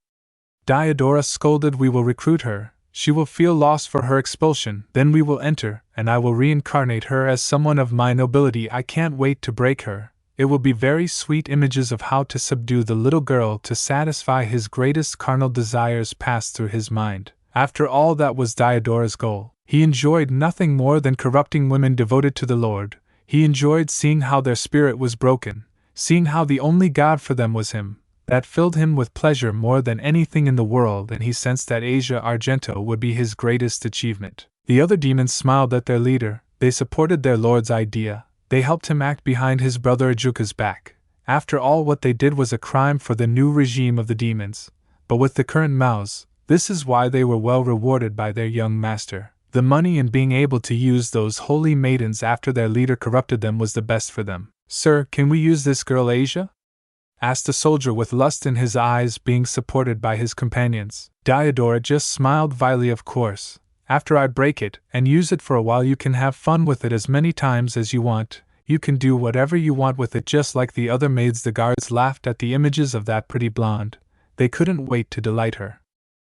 Diodora scolded. We will recruit her. She will feel lost for her expulsion. Then we will enter, and I will reincarnate her as someone of my nobility. I can't wait to break her. It will be very sweet. Images of how to subdue the little girl to satisfy his greatest carnal desires passed through his mind. After all, that was Diodora's goal. He enjoyed nothing more than corrupting women devoted to the Lord. He enjoyed seeing how their spirit was broken, seeing how the only God for them was him. That filled him with pleasure more than anything in the world, and he sensed that Asia Argento would be his greatest achievement. The other demons smiled at their leader. They supported their lord's idea. They helped him act behind his brother Ajuka's back. After all, what they did was a crime for the new regime of the demons. But with the current Maos, this is why they were well rewarded by their young master. The money and being able to use those holy maidens after their leader corrupted them was the best for them. Sir, can we use this girl Asia? Asked the soldier with lust in his eyes, being supported by his companions. Diodora just smiled vilely. Of course. After I break it and use it for a while, you can have fun with it as many times as you want. You can do whatever you want with it, just like the other maids. The guards laughed at the images of that pretty blonde. They couldn't wait to delight her.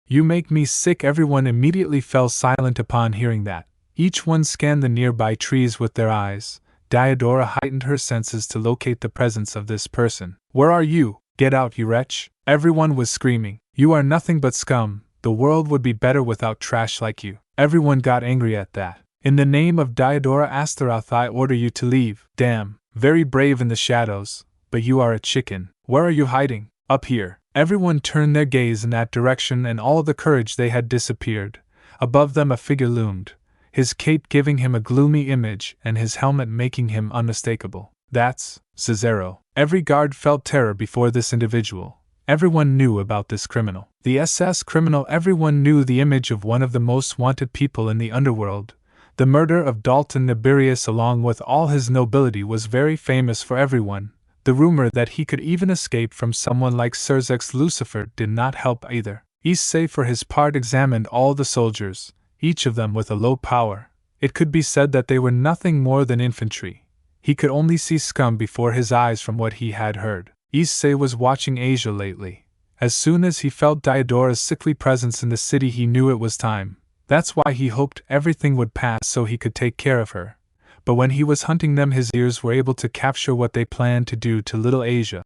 You make me sick. Everyone immediately fell silent upon hearing that. Each one scanned the nearby trees with their eyes. Diodora heightened her senses to locate the presence of this person. Where are you? Get out, you wretch! Everyone was screaming. You are nothing but scum. The world would be better without trash like you. Everyone got angry at that. In the name of Diodora Astaroth, I order you to leave. Damn, very brave in the shadows, but you are a chicken. Where are you hiding? Up here. Everyone turned their gaze in that direction, and all the courage they had disappeared. Above them a figure loomed, his cape giving him a gloomy image and his helmet making him unmistakable. That's Cesaro. Every guard felt terror before this individual. Everyone knew about this criminal. The SS criminal. Everyone knew the image of one of the most wanted people in the underworld. The murder of Dalton Nibirius, along with all his nobility, was very famous for everyone. The rumor that he could even escape from someone like Serzex Lucifer did not help either. Issei, for his part, examined all the soldiers, each of them with a low power. It could be said that they were nothing more than infantry. He could only see scum before his eyes from what he had heard. Issei was watching Asia lately. As soon as he felt Diodora's sickly presence in the city, he knew it was time. That's why he hoped everything would pass so he could take care of her. But when he was hunting them, his ears were able to capture what they planned to do to little Asia.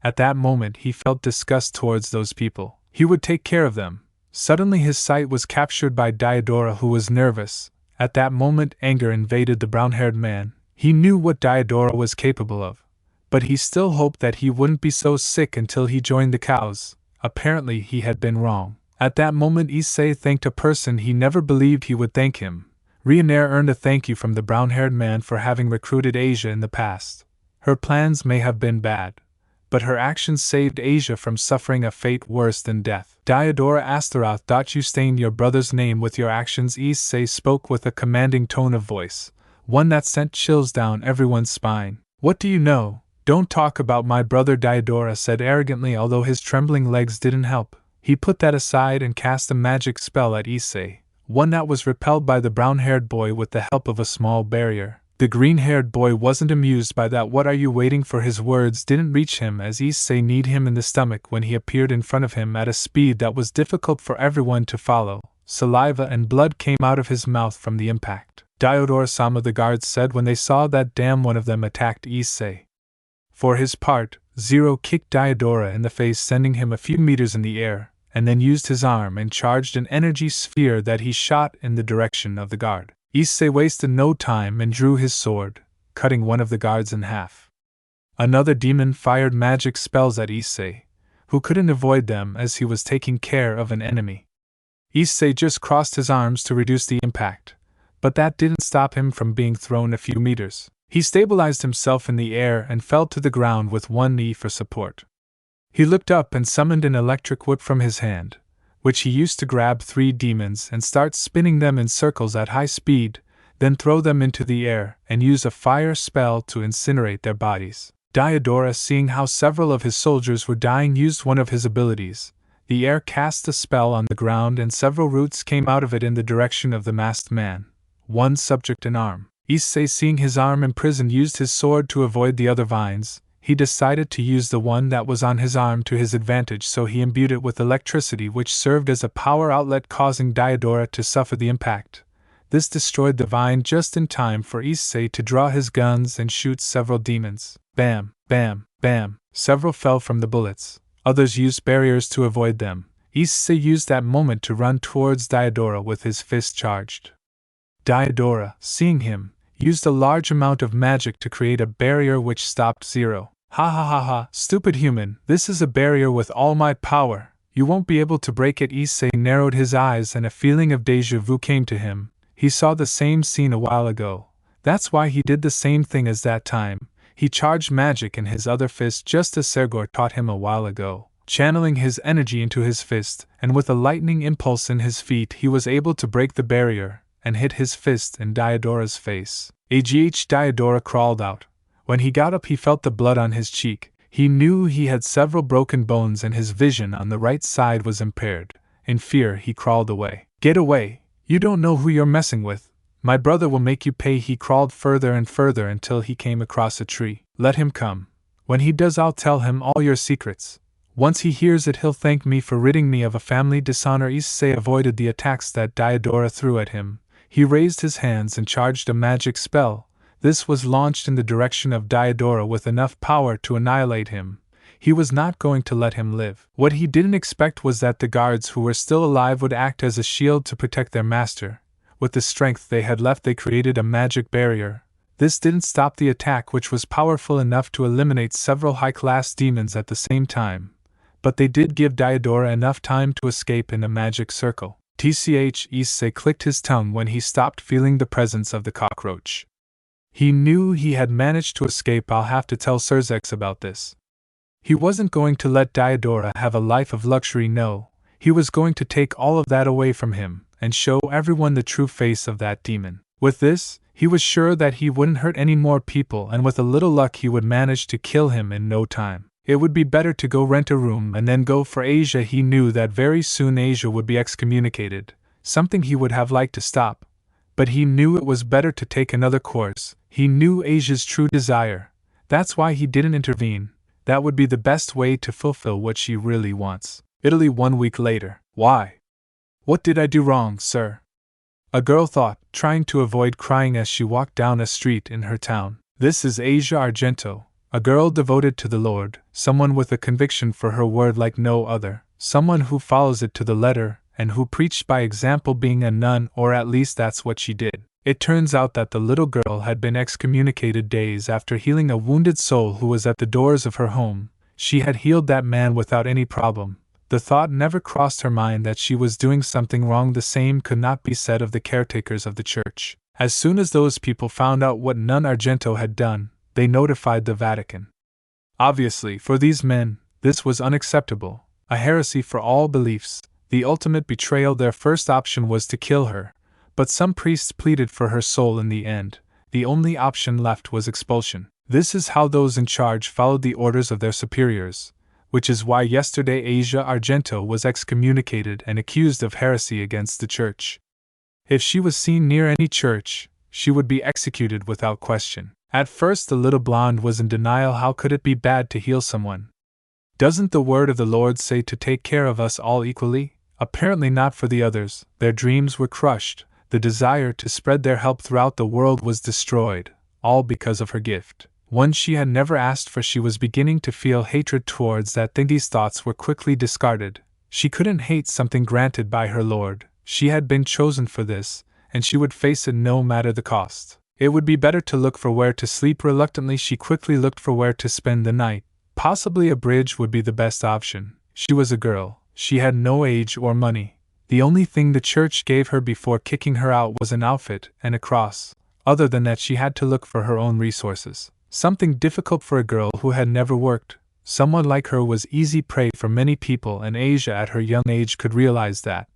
At that moment he felt disgust towards those people. He would take care of them. Suddenly his sight was captured by Diodora, who was nervous. At that moment anger invaded the brown-haired man. He knew what Diodora was capable of. But he still hoped that he wouldn't be so sick until he joined the cows. Apparently he had been wrong. At that moment Issei thanked a person he never believed he would thank him. Ryanair earned a thank you from the brown-haired man for having recruited Asia in the past. Her plans may have been bad, but her actions saved Asia from suffering a fate worse than death. Diodora Astaroth, you stained your brother's name with your actions. Issei spoke with a commanding tone of voice, one that sent chills down everyone's spine. What do you know? Don't talk about my brother, Diodora said arrogantly, although his trembling legs didn't help. He put that aside and cast a magic spell at Issei, one that was repelled by the brown-haired boy with the help of a small barrier. The green-haired boy wasn't amused by that. What are you waiting for? His words didn't reach him, as Issei kneed him in the stomach when he appeared in front of him at a speed that was difficult for everyone to follow. saliva and blood came out of his mouth from the impact. Diodora, some of the guards said when they saw that damn one of them attacked Issei. For his part, Zero kicked Diodora in the face, sending him a few meters in the air, and then used his arm and charged an energy sphere that he shot in the direction of the guard. Issei wasted no time and drew his sword, cutting one of the guards in half. Another demon fired magic spells at Issei, who couldn't avoid them as he was taking care of an enemy. Issei just crossed his arms to reduce the impact, but that didn't stop him from being thrown a few meters. He stabilized himself in the air and fell to the ground with one knee for support. He looked up and summoned an electric whip from his hand, which he used to grab 3 demons and start spinning them in circles at high speed, then throw them into the air and use a fire spell to incinerate their bodies. Diodora, seeing how several of his soldiers were dying, used one of his abilities. The air cast a spell on the ground and several roots came out of it in the direction of the masked man, one subject an arm. Issei, seeing his arm imprisoned, used his sword to avoid the other vines. He decided to use the one that was on his arm to his advantage, so he imbued it with electricity, which served as a power outlet, causing Diodora to suffer the impact. This destroyed the vine just in time for Issei to draw his guns and shoot several demons. Bam, bam, bam. Several fell from the bullets. Others used barriers to avoid them. Issei used that moment to run towards Diodora with his fist charged. Diodora, seeing him, used a large amount of magic to create a barrier which stopped Zero. Ha ha ha ha, stupid human, this is a barrier with all my power. You won't be able to break it. Issei narrowed his eyes and a feeling of déjà vu came to him. He saw the same scene a while ago. That's why he did the same thing as that time. He charged magic in his other fist just as Sergor taught him a while ago. Channeling his energy into his fist, and with a lightning impulse in his feet, he was able to break the barrier and hit his fist in Diodora's face. Diodora crawled out. When he got up, he felt the blood on his cheek. He knew he had several broken bones and his vision on the right side was impaired. In fear, he crawled away. Get away! You don't know who you're messing with. My brother will make you pay. He crawled further and further until he came across a tree. Let him come. When he does, I'll tell him all your secrets. Once he hears it, he'll thank me for ridding me of a family dishonor. Issei avoided the attacks that Diodora threw at him. He raised his hands and charged a magic spell. This was launched in the direction of Diodora with enough power to annihilate him. He was not going to let him live. What he didn't expect was that the guards who were still alive would act as a shield to protect their master. With the strength they had left, they created a magic barrier. This didn't stop the attack, which was powerful enough to eliminate several high-class demons at the same time. But they did give Diodora enough time to escape in a magic circle. Issei clicked his tongue when he stopped feeling the presence of the cockroach. He knew he had managed to escape. I'll have to tell Serzex about this. He wasn't going to let Diodora have a life of luxury, no. He was going to take all of that away from him and show everyone the true face of that demon. With this, he was sure that he wouldn't hurt any more people, and with a little luck he would manage to kill him in no time. It would be better to go rent a room and then go for Asia. He knew that very soon Asia would be excommunicated, something he would have liked to stop. But he knew it was better to take another course. He knew Asia's true desire. That's why he didn't intervene. That would be the best way to fulfill what she really wants. Italy 1 week later. Why? What did I do wrong, sir? A girl thought, trying to avoid crying as she walked down a street in her town. This is Asia Argento. A girl devoted to the Lord, someone with a conviction for her word like no other, someone who follows it to the letter, and who preached by example, being a nun, or at least that's what she did. It turns out that the little girl had been excommunicated days after healing a wounded soul who was at the doors of her home. She had healed that man without any problem. The thought never crossed her mind that she was doing something wrong. The same could not be said of the caretakers of the church. As soon as those people found out what Nun Argento had done, they notified the Vatican. Obviously, for these men, this was unacceptable, a heresy for all beliefs, the ultimate betrayal. Their first option was to kill her, but some priests pleaded for her soul in the end. The only option left was expulsion. This is how those in charge followed the orders of their superiors, which is why yesterday Asia Argento was excommunicated and accused of heresy against the church. If she was seen near any church, she would be executed without question. At first the little blonde was in denial. How could it be bad to heal someone? Doesn't the word of the Lord say to take care of us all equally? Apparently not for the others. Their dreams were crushed, the desire to spread their help throughout the world was destroyed, all because of her gift. One she had never asked for. She was beginning to feel hatred towards that thing. These thoughts were quickly discarded. She couldn't hate something granted by her lord. She had been chosen for this, and she would face it no matter the cost. It would be better to look for where to sleep. Reluctantly, she quickly looked for where to spend the night. Possibly a bridge would be the best option. She was a girl. She had no age or money. The only thing the church gave her before kicking her out was an outfit and a cross. Other than that, she had to look for her own resources. Something difficult for a girl who had never worked. Someone like her was easy prey for many people, and Asia at her young age could realize that.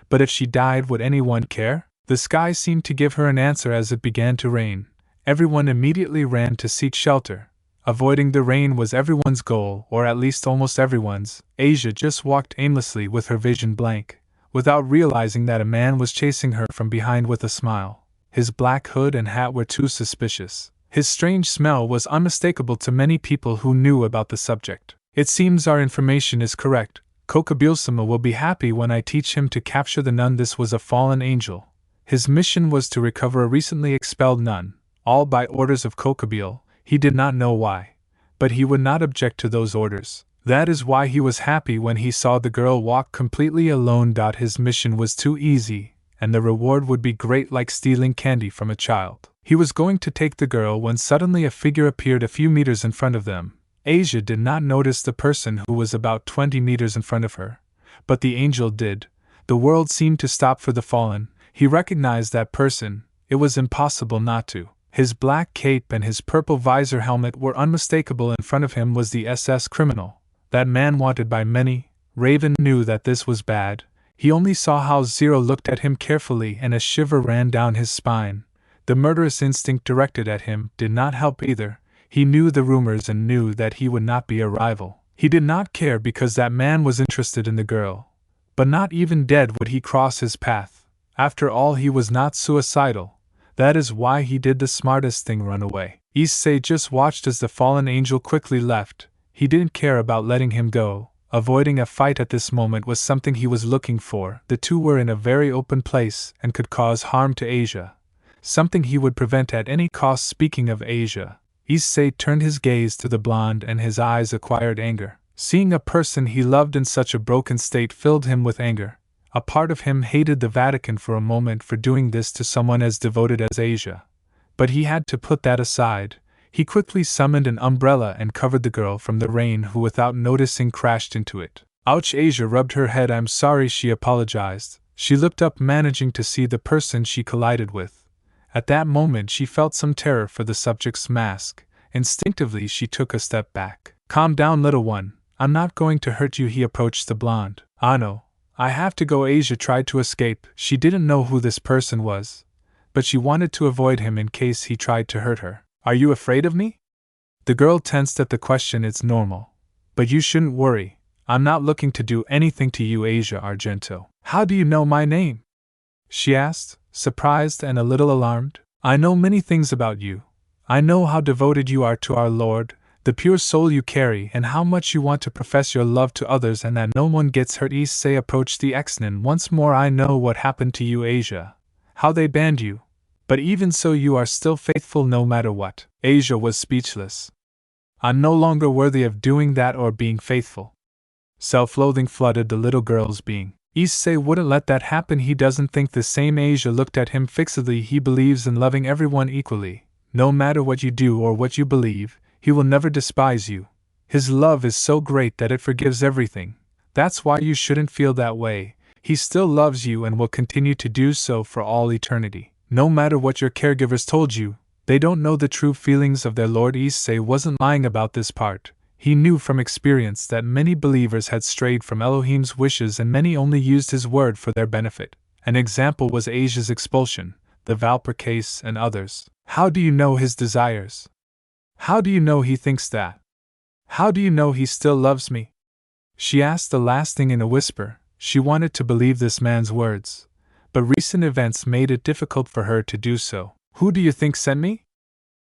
But if she died, would anyone care? The sky seemed to give her an answer as it began to rain. Everyone immediately ran to seek shelter. Avoiding the rain was everyone's goal, or at least almost everyone's. Asia just walked aimlessly with her vision blank, without realizing that a man was chasing her from behind with a smile. His black hood and hat were too suspicious. His strange smell was unmistakable to many people who knew about the subject. It seems our information is correct. Kokubile-sama will be happy when I teach him to capture the nun. This was a fallen angel. His mission was to recover a recently expelled nun, all by orders of Kokubile. He did not know why, but he would not object to those orders. That is why he was happy when he saw the girl walk completely alone. His mission was too easy, and the reward would be great, like stealing candy from a child. He was going to take the girl when suddenly a figure appeared a few meters in front of them. Asia did not notice the person who was about 20 meters in front of her, but the angel did. The world seemed to stop for the fallen. He recognized that person. It was impossible not to. His black cape and his purple visor helmet were unmistakable. In front of him was the SS criminal, that man wanted by many. Raven knew that this was bad. He only saw how Zero looked at him carefully, and a shiver ran down his spine. The murderous instinct directed at him did not help either. He knew the rumors and knew that he would not be a rival. He did not care because that man was interested in the girl. But not even dead would he cross his path. After all, he was not suicidal. That is why he did the smartest thing: run away. Issei just watched as the fallen angel quickly left. He didn't care about letting him go. Avoiding a fight at this moment was something he was looking for. The two were in a very open place and could cause harm to Asia, something he would prevent at any cost. Speaking of Asia, Issei turned his gaze to the blonde and his eyes acquired anger. Seeing a person he loved in such a broken state filled him with anger. A part of him hated the Vatican for a moment for doing this to someone as devoted as Asia. But he had to put that aside. He quickly summoned an umbrella and covered the girl from the rain, who without noticing crashed into it. Ouch! Asia rubbed her head. I'm sorry, she apologized. She looked up, managing to see the person she collided with. At that moment she felt some terror for the subject's mask. Instinctively she took a step back. Calm down, little one. I'm not going to hurt you, he approached the blonde. No. I have to go. Asia tried to escape. She didn't know who this person was, but she wanted to avoid him in case he tried to hurt her. Are you afraid of me? The girl tensed at the question. It's normal. But you shouldn't worry. I'm not looking to do anything to you, Asia Argento. How do you know my name? She asked, surprised and a little alarmed. I know many things about you. I know how devoted you are to our Lord, the pure soul you carry, and how much you want to profess your love to others and that no one gets hurt. Issei approached the ex-nun once more. I know what happened to you, Asia. How they banned you. But even so, you are still faithful no matter what. Asia was speechless. I'm no longer worthy of doing that or being faithful. Self-loathing flooded the little girl's being. Issei wouldn't let that happen. He doesn't think the same. Asia looked at him fixedly. He believes in loving everyone equally. No matter what you do or what you believe, he will never despise you. His love is so great that it forgives everything. That's why you shouldn't feel that way. He still loves you and will continue to do so for all eternity. No matter what your caregivers told you, they don't know the true feelings of their Lord. Issei wasn't lying about this part. He knew from experience that many believers had strayed from Elohim's wishes and many only used his word for their benefit. An example was Asia's expulsion, the Valper case, and others. How do you know his desires? How do you know he thinks that? How do you know he still loves me? She asked the last thing in a whisper. She wanted to believe this man's words, but recent events made it difficult for her to do so. Who do you think sent me?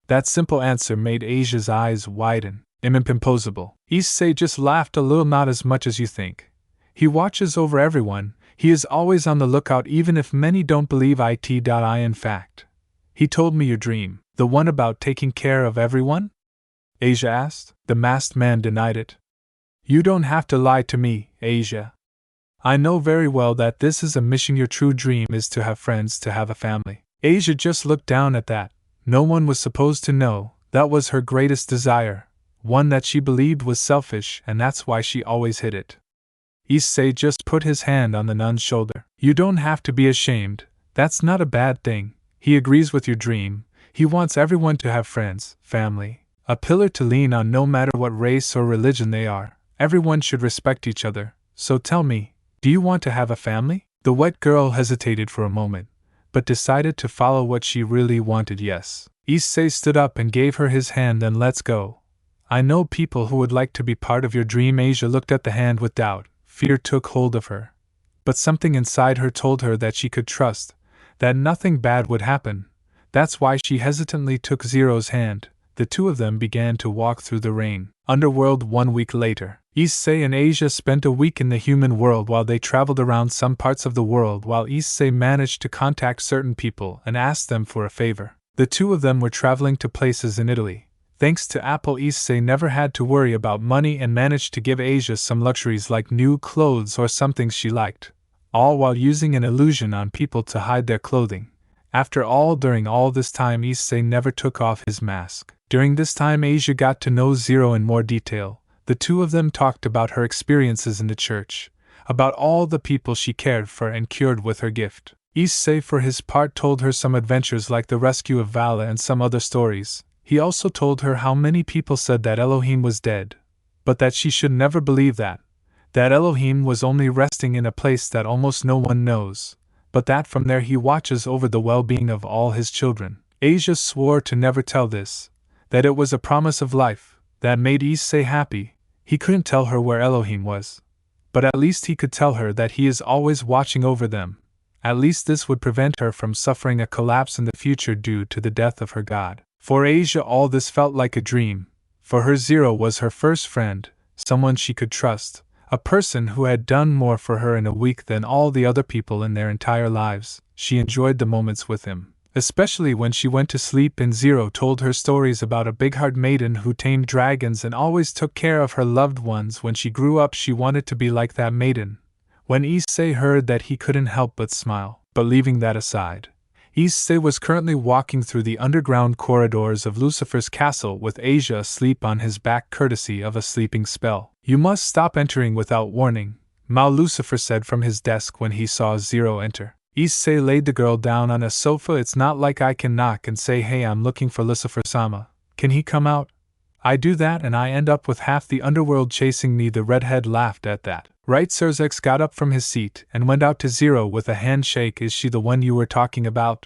That simple answer made Asia's eyes widen. Impossible. Issei just laughed a little. Not as much as you think. He watches over everyone. He is always on the lookout even if many don't believe it. In fact, he told me your dream, the one about taking care of everyone? Asia asked. The masked man denied it. You don't have to lie to me, Asia. I know very well that this is a mission. Your true dream is to have friends, to have a family. Asia just looked down at that. No one was supposed to know. That was her greatest desire, one that she believed was selfish, and that's why she always hid it. Issei just put his hand on the nun's shoulder. You don't have to be ashamed. That's not a bad thing. He agrees with your dream. He wants everyone to have friends, family, a pillar to lean on no matter what race or religion they are. Everyone should respect each other. So tell me, do you want to have a family? The wet girl hesitated for a moment, but decided to follow what she really wanted. Yes. Issei stood up and gave her his hand. Then let's go. I know people who would like to be part of your dream. Asia looked at the hand with doubt. Fear took hold of her. But something inside her told her that she could trust, that nothing bad would happen. That's why she hesitantly took Zero's hand. The two of them began to walk through the rain. Underworld. 1 week later. Issei and Asia spent a week in the human world while they traveled around some parts of the world. While Issei managed to contact certain people and ask them for a favor. The two of them were traveling to places in Italy. Thanks to Apple, Issei never had to worry about money and managed to give Asia some luxuries like new clothes or some things she liked, all while using an illusion on people to hide their clothing. After all, during all this time, Issei never took off his mask. During this time, Asia got to know Zero in more detail. The two of them talked about her experiences in the church, about all the people she cared for and cured with her gift. Issei, for his part, told her some adventures like the rescue of Vala and some other stories. He also told her how many people said that Elohim was dead, but that she should never believe that Elohim was only resting in a place that almost no one knows, but that from there he watches over the well-being of all his children. Asia swore to never tell this, that it was a promise of life. That made Issei happy. He couldn't tell her where Elohim was, but at least he could tell her that he is always watching over them. At least this would prevent her from suffering a collapse in the future due to the death of her god. For Asia, all this felt like a dream. For her, Zero was her first friend, someone she could trust, a person who had done more for her in a week than all the other people in their entire lives. She enjoyed the moments with him, especially when she went to sleep and Zero told her stories about a big-hearted maiden who tamed dragons and always took care of her loved ones. When she grew up, she wanted to be like that maiden. When Issei heard that, he couldn't help but smile. But leaving that aside, Issei was currently walking through the underground corridors of Lucifer's castle with Asia asleep on his back courtesy of a sleeping spell. You must stop entering without warning, Mao, Lucifer said from his desk when he saw Zero enter. Issei laid the girl down on a sofa. It's not like I can knock and say, hey, I'm looking for Lucifer-sama. Can he come out? I do that and I end up with half the underworld chasing me. The redhead laughed at that. Right. Surzex got up from his seat and went out to Zero with a handshake. Is she the one you were talking about?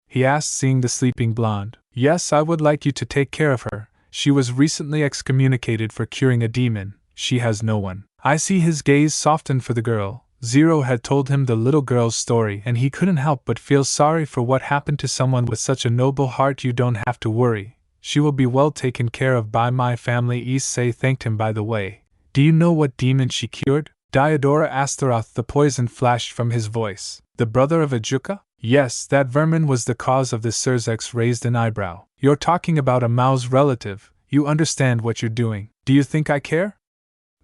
He asked, seeing the sleeping blonde. Yes, I would like you to take care of her. She was recently excommunicated for curing a demon. She has no one. I see. His gaze softened for the girl. Zero had told him the little girl's story and he couldn't help but feel sorry for what happened to someone with such a noble heart. You don't have to worry. She will be well taken care of by my family. Issei thanked him. By the way, do you know what demon she cured? Diodora Astaroth. The poison flashed from his voice. The brother of Ajuka? Yes, that vermin was the cause of this. Surzex raised an eyebrow. You're talking about a Mao's relative. You understand what you're doing. Do you think I care?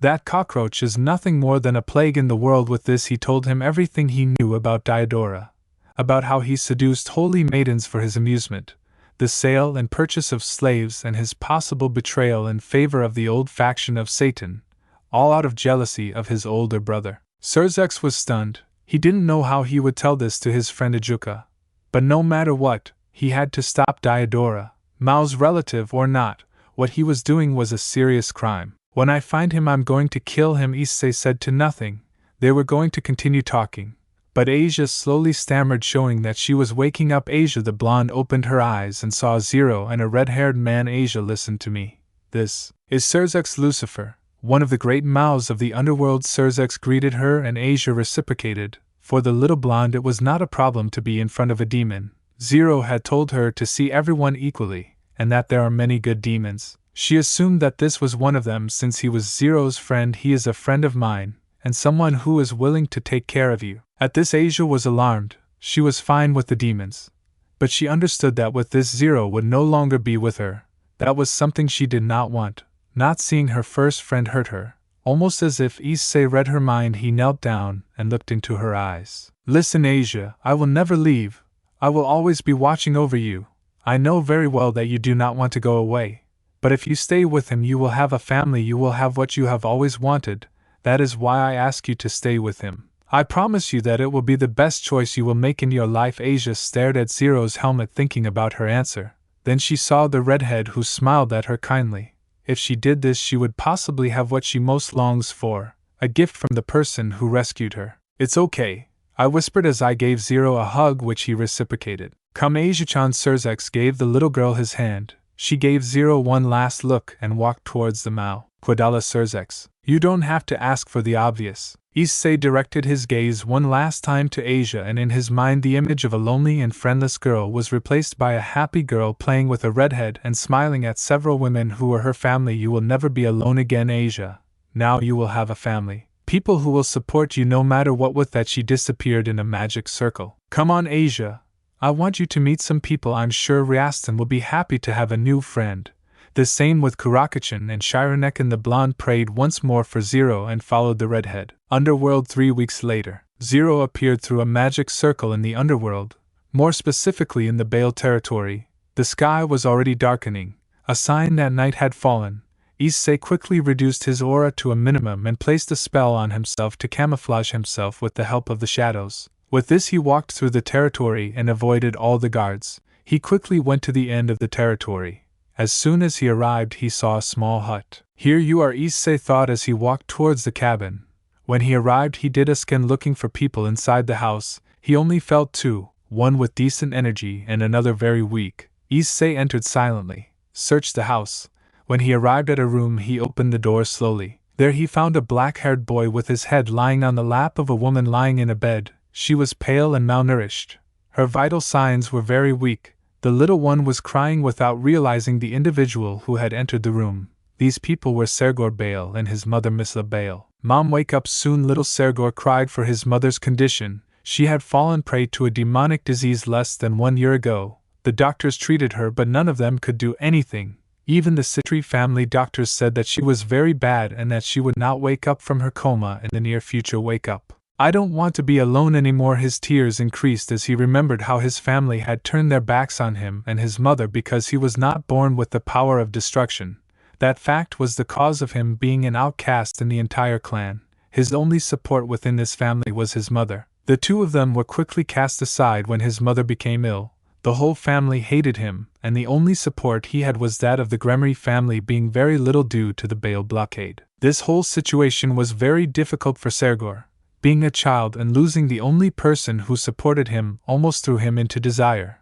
That cockroach is nothing more than a plague in the world. With this, he told him everything he knew about Diodora, about how he seduced holy maidens for his amusement, the sale and purchase of slaves, and his possible betrayal in favor of the old faction of Satan, all out of jealousy of his older brother. Surzex was stunned. He didn't know how he would tell this to his friend Ajuka. But no matter what, he had to stop Diodora, Mao's relative or not. What he was doing was a serious crime. When I find him, I'm going to kill him. Issei said to nothing. They were going to continue talking, but Asia slowly stammered, showing that she was waking up. Asia, the blonde, opened her eyes and saw Zero and a red-haired man. Asia, listen to me. This is Surzex Lucifer, one of the great Maos of the underworld. Surzex greeted her and Asia reciprocated. For the little blonde, it was not a problem to be in front of a demon. Zero had told her to see everyone equally, and that there are many good demons. She assumed that this was one of them since he was Zero's friend. He is a friend of mine, and someone who is willing to take care of you. At this, Asia was alarmed. She was fine with the demons, but she understood that with this, Zero would no longer be with her. That was something she did not want. Not seeing her first friend hurt her. Almost as if Issei read her mind, he knelt down and looked into her eyes. Listen, Asia, I will never leave. I will always be watching over you. I know very well that you do not want to go away. But if you stay with him, you will have a family, you will have what you have always wanted. That is why I ask you to stay with him. I promise you that it will be the best choice you will make in your life. Asia stared at Zero's helmet, thinking about her answer. Then she saw the redhead, who smiled at her kindly. If she did this, she would possibly have what she most longs for, a gift from the person who rescued her. It's okay, I whispered as I gave Zero a hug, which he reciprocated. Come, Asia-chan. Surzex gave the little girl his hand. She gave Zero one last look and walked towards the Mao. Quadala. Surzex, you don't have to ask for the obvious. Issei directed his gaze one last time to Asia, and in his mind the image of a lonely and friendless girl was replaced by a happy girl playing with a redhead and smiling at several women who were her family. You will never be alone again, Asia. Now you will have a family. People who will support you no matter what. With that, she disappeared in a magic circle. Come on, Asia. I want you to meet some people. I'm sure Ryaston will be happy to have a new friend. The same with Kurakachan and Shironeken. The blonde prayed once more for Zero and followed the redhead. Underworld. 3 weeks later, Zero appeared through a magic circle in the underworld, more specifically in the Bale territory. The sky was already darkening, a sign that night had fallen. Issei quickly reduced his aura to a minimum and placed a spell on himself to camouflage himself with the help of the shadows. With this, he walked through the territory and avoided all the guards. He quickly went to the end of the territory. As soon as he arrived, he saw a small hut. Here you are, Issei thought as he walked towards the cabin. When he arrived, he did a scan looking for people inside the house. He only felt two, one with decent energy and another very weak. Issei entered silently, searched the house. When he arrived at a room, he opened the door slowly. There he found a black-haired boy with his head lying on the lap of a woman lying in a bed. She was pale and malnourished. Her vital signs were very weak. The little one was crying without realizing the individual who had entered the room. These people were Sergor Bale and his mother Misla Bale. Mom, wake up soon. Little Sergor cried for his mother's condition. She had fallen prey to a demonic disease less than 1 year ago. The doctors treated her, but none of them could do anything. Even the Citri family doctors said that she was very bad and that she would not wake up from her coma in the near future. Wake up. I don't want to be alone anymore. His tears increased as he remembered how his family had turned their backs on him and his mother because he was not born with the power of destruction. That fact was the cause of him being an outcast in the entire clan. His only support within this family was his mother. The two of them were quickly cast aside when his mother became ill. The whole family hated him, and the only support he had was that of the Gremory family, being very little due to the Bale blockade. This whole situation was very difficult for Sergor. Being a child and losing the only person who supported him almost threw him into desire.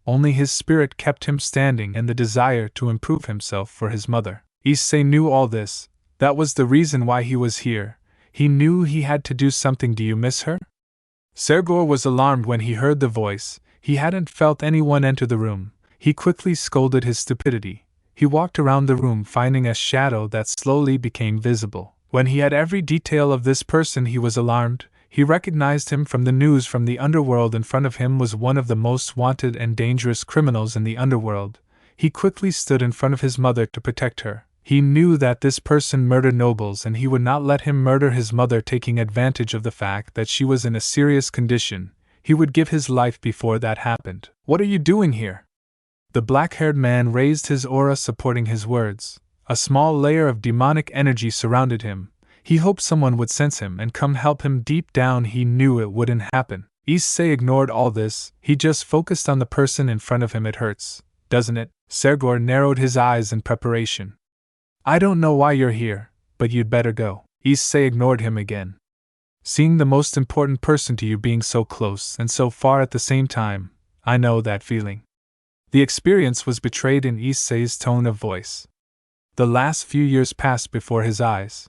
Only his spirit kept him standing and the desire to improve himself for his mother. Issei knew all this. That was the reason why he was here. He knew he had to do something. Do you miss her? Sergor was alarmed when he heard the voice. He hadn't felt anyone enter the room. He quickly scolded his stupidity. He walked around the room, finding a shadow that slowly became visible. When he had every detail of this person, he was alarmed. He recognized him from the news from the underworld. In front of him was one of the most wanted and dangerous criminals in the underworld. He quickly stood in front of his mother to protect her. He knew that this person murdered nobles and he would not let him murder his mother, taking advantage of the fact that she was in a serious condition. He would give his life before that happened. What are you doing here? The black-haired man raised his aura, supporting his words. A small layer of demonic energy surrounded him. He hoped someone would sense him and come help him. Deep down he knew it wouldn't happen. Issei ignored all this. He just focused on the person in front of him. It hurts, doesn't it? Sergor narrowed his eyes in preparation. I don't know why you're here, but you'd better go. Issei ignored him again. Seeing the most important person to you being so close and so far at the same time, I know that feeling. The experience was betrayed in Issei's tone of voice. The last few years passed before his eyes.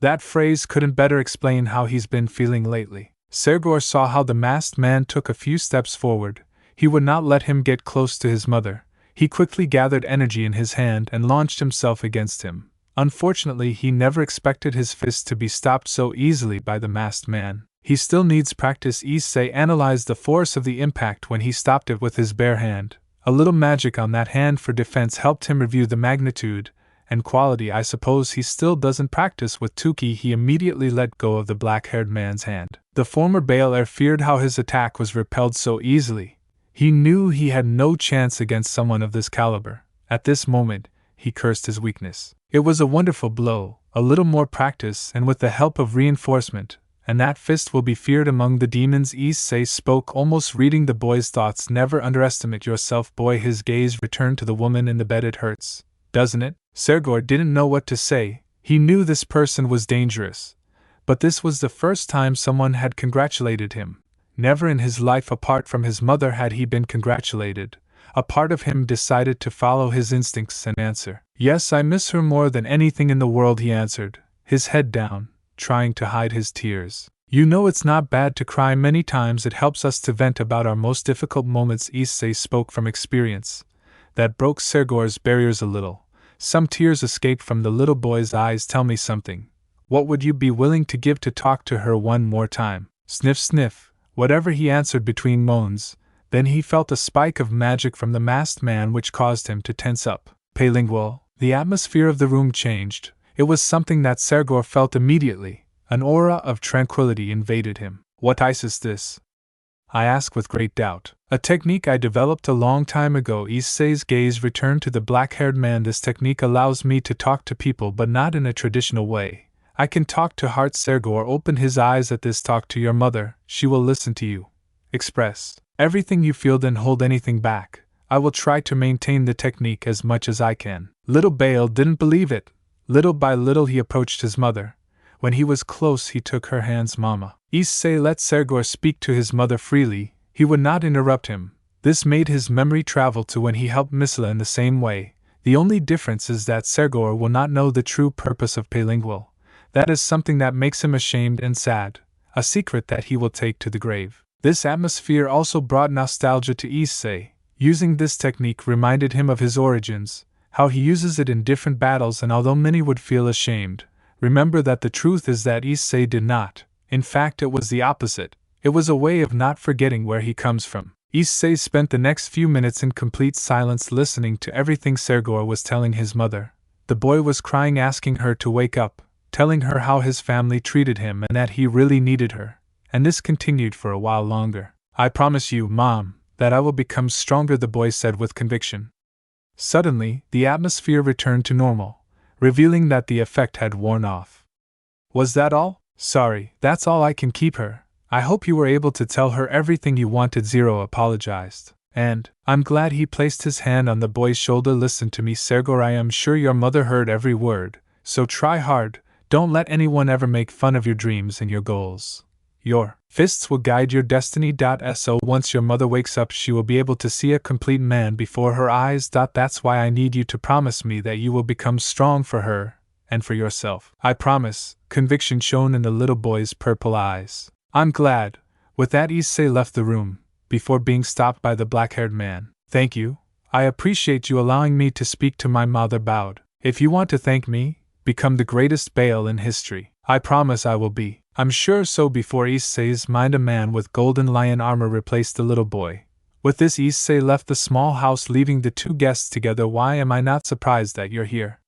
That phrase couldn't better explain how he's been feeling lately. Sergor saw how the masked man took a few steps forward. He would not let him get close to his mother. He quickly gathered energy in his hand and launched himself against him. Unfortunately, he never expected his fist to be stopped so easily by the masked man. He still needs practice. Issei analyzed the force of the impact when he stopped it with his bare hand. A little magic on that hand for defense helped him review the magnitude and quality. I suppose he still doesn't practice with Tuki. He immediately let go of the black-haired man's hand. The former Baal-heir feared how his attack was repelled so easily. He knew he had no chance against someone of this caliber. At this moment, he cursed his weakness. It was a wonderful blow, a little more practice, and with the help of reinforcement, and that fist will be feared among the demons. Issei spoke, almost reading the boy's thoughts. Never underestimate yourself, boy. His gaze returned to the woman in the bed. It hurts, doesn't it? Sergor didn't know what to say. He knew this person was dangerous. But this was the first time someone had congratulated him. Never in his life apart from his mother had he been congratulated. A part of him decided to follow his instincts and answer. Yes, I miss her more than anything in the world, he answered, his head down, trying to hide his tears. You know, it's not bad to cry many times. It helps us to vent about our most difficult moments. Issei spoke from experience. That broke Sergor's barriers a little. Some tears escaped from the little boy's eyes. Tell me something. What would you be willing to give to talk to her one more time? Sniff, sniff. Whatever, he answered between moans. Then he felt a spike of magic from the masked man which caused him to tense up. Bilingual. The atmosphere of the room changed. It was something that Sergor felt immediately. An aura of tranquility invaded him. What ice is this? I asked with great doubt. A technique I developed a long time ago. Issei's gaze returned to the black-haired man. This technique allows me to talk to people, but not in a traditional way. I can talk to hearts. Sergor opened his eyes at this. Talk to your mother. She will listen to you. Express everything you feel, then hold anything back. I will try to maintain the technique as much as I can. Little Baal didn't believe it. Little by little he approached his mother. When he was close, he took her hands. Mama. Issei let Sergor speak to his mother freely. He would not interrupt him. This made his memory travel to when he helped Misla in the same way. The only difference is that Sergor will not know the true purpose of bilingual. That is something that makes him ashamed and sad. A secret that he will take to the grave. This atmosphere also brought nostalgia to Issei. Using this technique reminded him of his origins, how he uses it in different battles, and although many would feel ashamed, remember that the truth is that Issei did not. In fact, it was the opposite. It was a way of not forgetting where he comes from. Issei spent the next few minutes in complete silence, listening to everything Sergor was telling his mother. The boy was crying, asking her to wake up, telling her how his family treated him and that he really needed her. And this continued for a while longer. I promise you, Mom, that I will become stronger, the boy said with conviction. Suddenly, the atmosphere returned to normal, revealing that the effect had worn off. Was that all? Sorry, that's all I can keep her. I hope you were able to tell her everything you wanted. Zero apologized. And, I'm glad. He placed his hand on the boy's shoulder. Listen to me, Sergor, I am sure your mother heard every word, so try hard. Don't let anyone ever make fun of your dreams and your goals. Your fists will guide your destiny. So once your mother wakes up, she will be able to see a complete man before her eyes. That's why I need you to promise me that you will become strong for her and for yourself. I promise, conviction shone in the little boy's purple eyes. I'm glad. With that, Issei left the room, before being stopped by the black-haired man. Thank you. I appreciate you allowing me to speak to my mother. Bowed. If you want to thank me, become the greatest Baal in history. I promise I will be. I'm sure so. Before Issei's mind, a man with golden lion armor replaced the little boy. With this, Issei left the small house, leaving the two guests together. Why am I not surprised that you're here?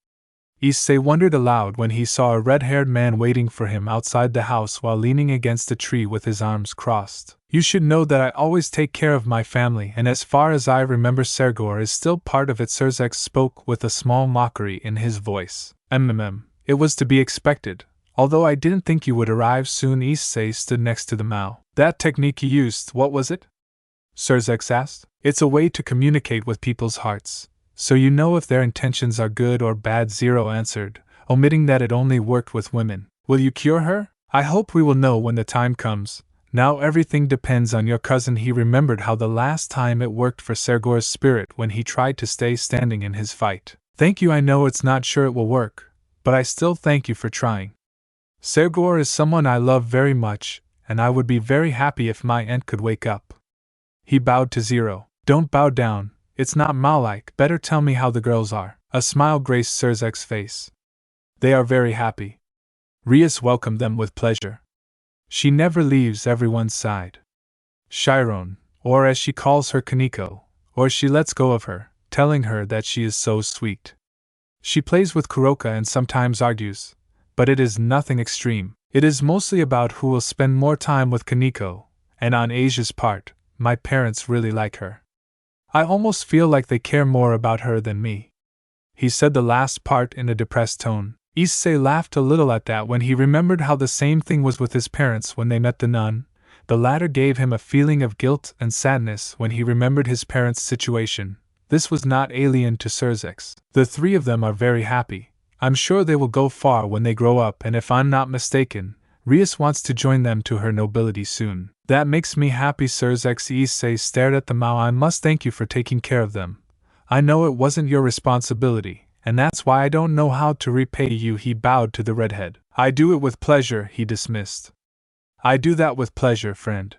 Issei wondered aloud when he saw a red-haired man waiting for him outside the house while leaning against a tree with his arms crossed. You should know that I always take care of my family, and as far as I remember, Sergor is still part of it. Sergor spoke with a small mockery in his voice. It was to be expected. Although I didn't think you would arrive soon. Issei stood next to the Mao. That technique you used, what was it? Sergor asked. It's a way to communicate with people's hearts, so you know if their intentions are good or bad. Zero answered, omitting that it only worked with women. Will you cure her? I hope we will know when the time comes. Now everything depends on your cousin. He remembered how the last time it worked for Sergor's spirit when he tried to stay standing in his fight. Thank you. I know it's not sure it will work, but I still thank you for trying. Sergor is someone I love very much, and I would be very happy if my aunt could wake up. He bowed to Zero. Don't bow down, it's not Ma-like. Better tell me how the girls are. A smile graced Sergor's face. They are very happy. Rias welcomed them with pleasure. She never leaves everyone's side. Chiron, or as she calls her Kaneko, or she lets go of her, telling her that she is so sweet. She plays with Kuroka and sometimes argues, but it is nothing extreme. It is mostly about who will spend more time with Kaneko, and on Asia's part, my parents really like her. I almost feel like they care more about her than me. He said the last part in a depressed tone. Issei laughed a little at that when he remembered how the same thing was with his parents when they met the nun. The latter gave him a feeling of guilt and sadness when he remembered his parents' situation. This was not alien to Surzex. The three of them are very happy. I'm sure they will go far when they grow up, and if I'm not mistaken, Rias wants to join them to her nobility soon. That makes me happy. Surzex Issei stared at the Mao. I must thank you for taking care of them. I know it wasn't your responsibility, and that's why I don't know how to repay you. He bowed to the redhead. I do it with pleasure, he dismissed. I do that with pleasure, friend.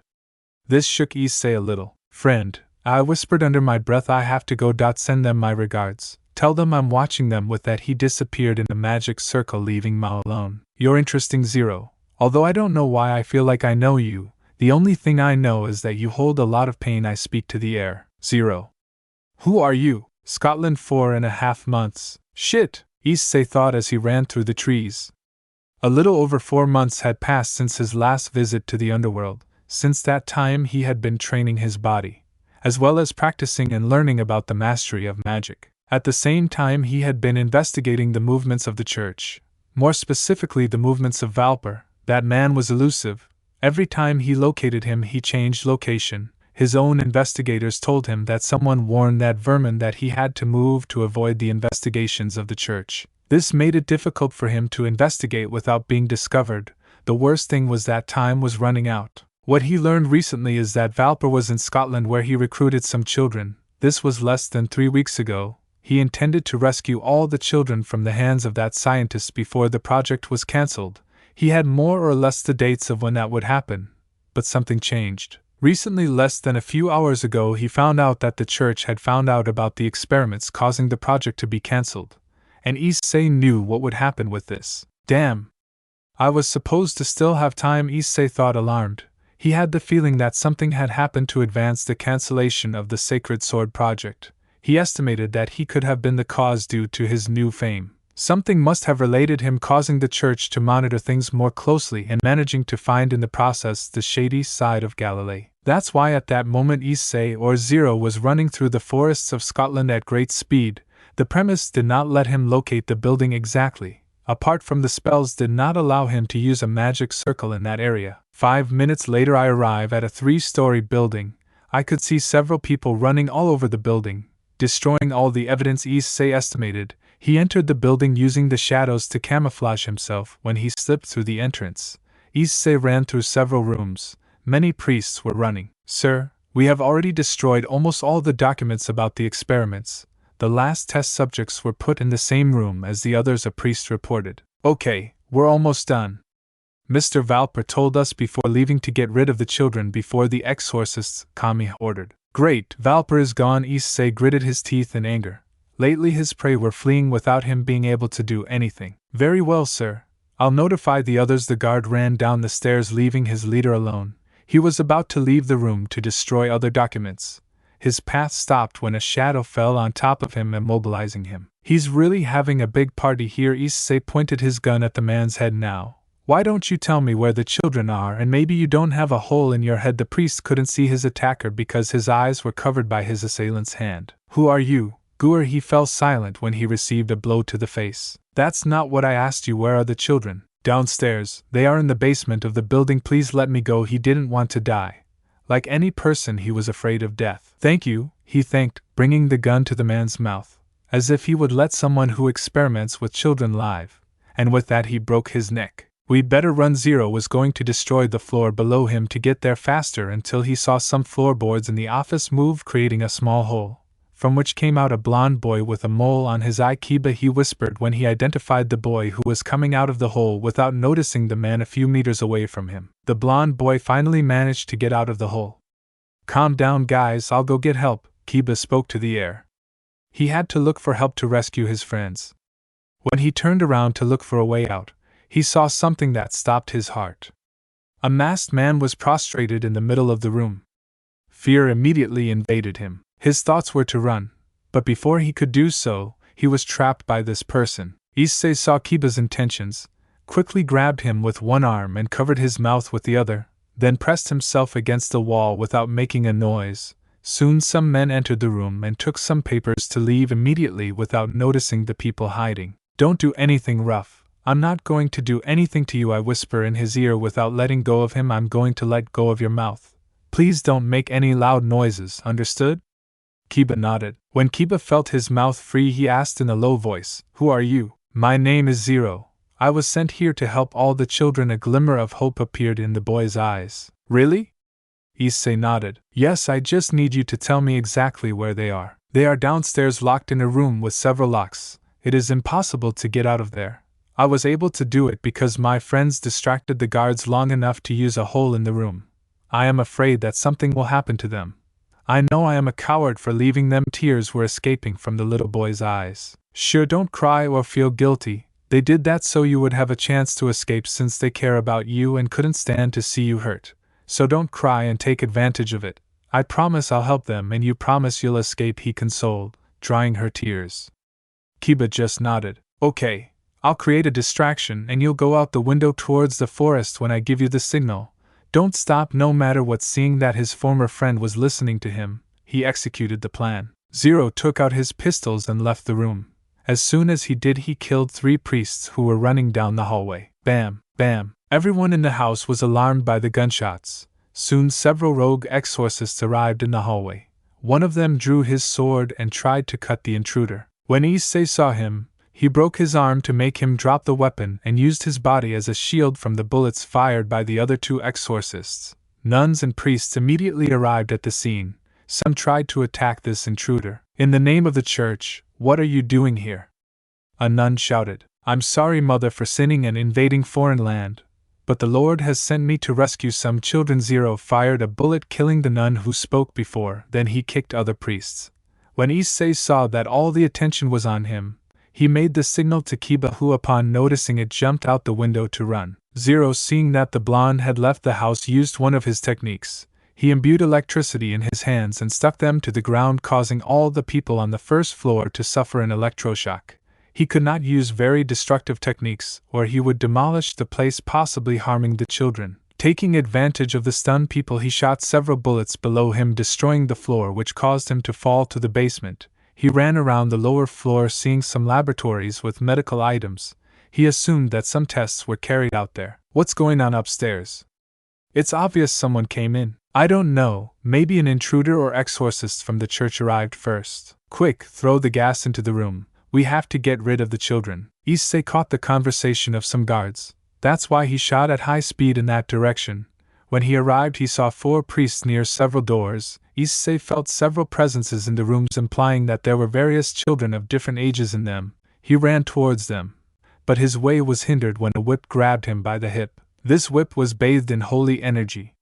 This shook Issei a little. Friend, I whispered under my breath, I have to go. Send them my regards. Tell them I'm watching them. With that he disappeared in the magic circle, leaving Mao alone. You're interesting, Zero. Although I don't know why I feel like I know you, the only thing I know is that you hold a lot of pain. I speak to the air. Zero. Who are you? Scotland 4.5 months. Shit, Issei thought as he ran through the trees. A little over 4 months had passed since his last visit to the underworld. Since that time he had been training his body, as well as practicing and learning about the mastery of magic. At the same time he had been investigating the movements of the church, more specifically the movements of Valper. That man was elusive. Every time he located him he changed location. His own investigators told him that someone warned that vermin that he had to move to avoid the investigations of the church. This made it difficult for him to investigate without being discovered. The worst thing was that time was running out. What he learned recently is that Valper was in Scotland, where he recruited some children. This was less than 3 weeks ago. He intended to rescue all the children from the hands of that scientist before the project was cancelled. He had more or less the dates of when that would happen. But something changed. Recently, less than a few hours ago, he found out that the church had found out about the experiments causing the project to be cancelled. And Issei knew what would happen with this. Damn! I was supposed to still have time, Issei thought, alarmed. He had the feeling that something had happened to advance the cancellation of the Sacred Sword project. He estimated that he could have been the cause due to his new fame. Something must have related him, causing the church to monitor things more closely and managing to find in the process the shady side of Galilee. That's why at that moment Issei, or Zero, was running through the forests of Scotland at great speed. The premise did not let him locate the building exactly. Apart from the spells did not allow him to use a magic circle in that area. 5 minutes later I arrive at a 3-story building. I could see several people running all over the building, destroying all the evidence, Issei estimated. He entered the building using the shadows to camouflage himself. When he slipped through the entrance, Issei ran through several rooms. Many priests were running. Sir, we have already destroyed almost all the documents about the experiments. The last test subjects were put in the same room as the others, a priest reported. Okay, we're almost done. Mr. Valper told us before leaving to get rid of the children before the exorcists, Kami ordered. Great, Valper is gone, Issei gritted his teeth in anger. Lately his prey were fleeing without him being able to do anything. Very well, sir. I'll notify the others. The guard ran down the stairs, leaving his leader alone. He was about to leave the room to destroy other documents. His path stopped when a shadow fell on top of him, immobilizing him. He's really having a big party here. Issei pointed his gun at the man's head. Now, why don't you tell me where the children are, and maybe you don't have a hole in your head. The priest couldn't see his attacker because his eyes were covered by his assailant's hand. Who are you, Guer? He fell silent when he received a blow to the face. That's not what I asked you. Where are the children? Downstairs. They are in the basement of the building. Please let me go. He didn't want to die. Like any person, he was afraid of death. Thank you, he thanked, bringing the gun to the man's mouth, as if he would let someone who experiments with children live. And with that he broke his neck. We'd better run. Zero was going to destroy the floor below him to get there faster until he saw some floorboards in the office move, creating a small hole, from which came out a blond boy with a mole on his eye. Kiba, he whispered when he identified the boy who was coming out of the hole without noticing the man a few meters away from him. The blond boy finally managed to get out of the hole. Calm down, guys, I'll go get help, Kiba spoke to the air. He had to look for help to rescue his friends. When he turned around to look for a way out, he saw something that stopped his heart. A masked man was prostrated in the middle of the room. Fear immediately invaded him. His thoughts were to run, but before he could do so, he was trapped by this person. Issei saw Kiba's intentions, quickly grabbed him with one arm and covered his mouth with the other, then pressed himself against the wall without making a noise. Soon some men entered the room and took some papers to leave immediately without noticing the people hiding. "Don't do anything rough. I'm not going to do anything to you," I whisper in his ear without letting go of him. "I'm going to let go of your mouth. Please don't make any loud noises, understood?" Kiba nodded. When Kiba felt his mouth free, he asked in a low voice, "Who are you?" "My name is Zero. I was sent here to help all the children." A glimmer of hope appeared in the boy's eyes. "Really?" Issei nodded. "Yes, I just need you to tell me exactly where they are." "They are downstairs, locked in a room with several locks. It is impossible to get out of there. I was able to do it because my friends distracted the guards long enough to use a hole in the room. I am afraid that something will happen to them. I know I am a coward for leaving them." Tears were escaping from the little boy's eyes. "Sure, don't cry or feel guilty. They did that so you would have a chance to escape, since they care about you and couldn't stand to see you hurt. So don't cry and take advantage of it. I promise I'll help them, and you promise you'll escape," he consoled, drying her tears. Kiba just nodded. "Okay, I'll create a distraction and you'll go out the window towards the forest when I give you the signal. Don't stop no matter what." Seeing that his former friend was listening to him, he executed the plan. Zero took out his pistols and left the room. As soon as he did, he killed 3 priests who were running down the hallway. Bam, bam. Everyone in the house was alarmed by the gunshots. Soon several rogue exorcists arrived in the hallway. One of them drew his sword and tried to cut the intruder. When Issei saw him, he broke his arm to make him drop the weapon and used his body as a shield from the bullets fired by the other 2 exorcists. Nuns and priests immediately arrived at the scene. Some tried to attack this intruder. "In the name of the church, what are you doing here?" a nun shouted. "I'm sorry, mother, for sinning and invading foreign land, but the Lord has sent me to rescue some children." Zero fired a bullet, killing the nun who spoke before, then he kicked other priests. When Issei saw that all the attention was on him, he made the signal to Kiba, who upon noticing it jumped out the window to run. Zero, seeing that the blonde had left the house, used one of his techniques. He imbued electricity in his hands and stuck them to the ground, causing all the people on the first floor to suffer an electroshock. He could not use very destructive techniques, or he would demolish the place, possibly harming the children. Taking advantage of the stunned people, he shot several bullets below him, destroying the floor, which caused him to fall to the basement. He ran around the lower floor, seeing some laboratories with medical items. He assumed that some tests were carried out there. "What's going on upstairs?" "It's obvious someone came in." "I don't know, maybe an intruder or exorcist from the church arrived first." "Quick, throw the gas into the room. We have to get rid of the children." Issei caught the conversation of some guards. That's why he shot at high speed in that direction. When he arrived, he saw 4 priests near several doors. Issei felt several presences in the rooms, implying that there were various children of different ages in them. He ran towards them, but his way was hindered when a whip grabbed him by the hip. This whip was bathed in holy energy.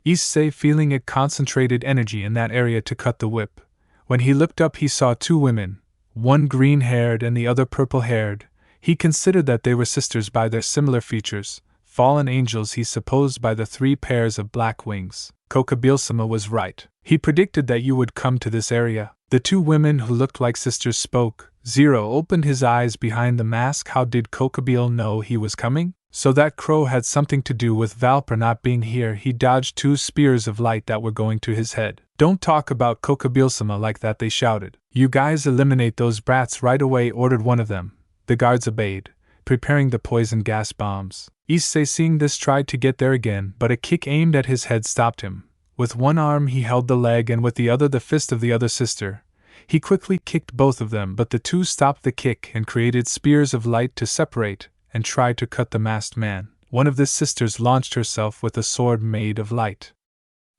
Issei, feeling it, concentrated energy in that area to cut the whip. When he looked up, he saw 2 women, one green-haired and the other purple-haired. He considered that they were sisters by their similar features, fallen angels he supposed by the 3 pairs of black wings. Kokabile-sama was right. He predicted that you would come to this area. The 2 women who looked like sisters spoke. Zero opened his eyes behind the mask. How did Kokabile know he was coming? So that crow had something to do with Valper not being here. He dodged 2 spears of light that were going to his head. "Don't talk about Kokabile-sama like that," they shouted. "You guys eliminate those brats right away," ordered one of them. The guards obeyed, preparing the poison gas bombs. Issei, seeing this, tried to get there again, but a kick aimed at his head stopped him. With one arm he held the leg and with the other the fist of the other sister. He quickly kicked both of them, but the 2 stopped the kick and created spears of light to separate and tried to cut the masked man. One of the sisters launched herself with a sword made of light.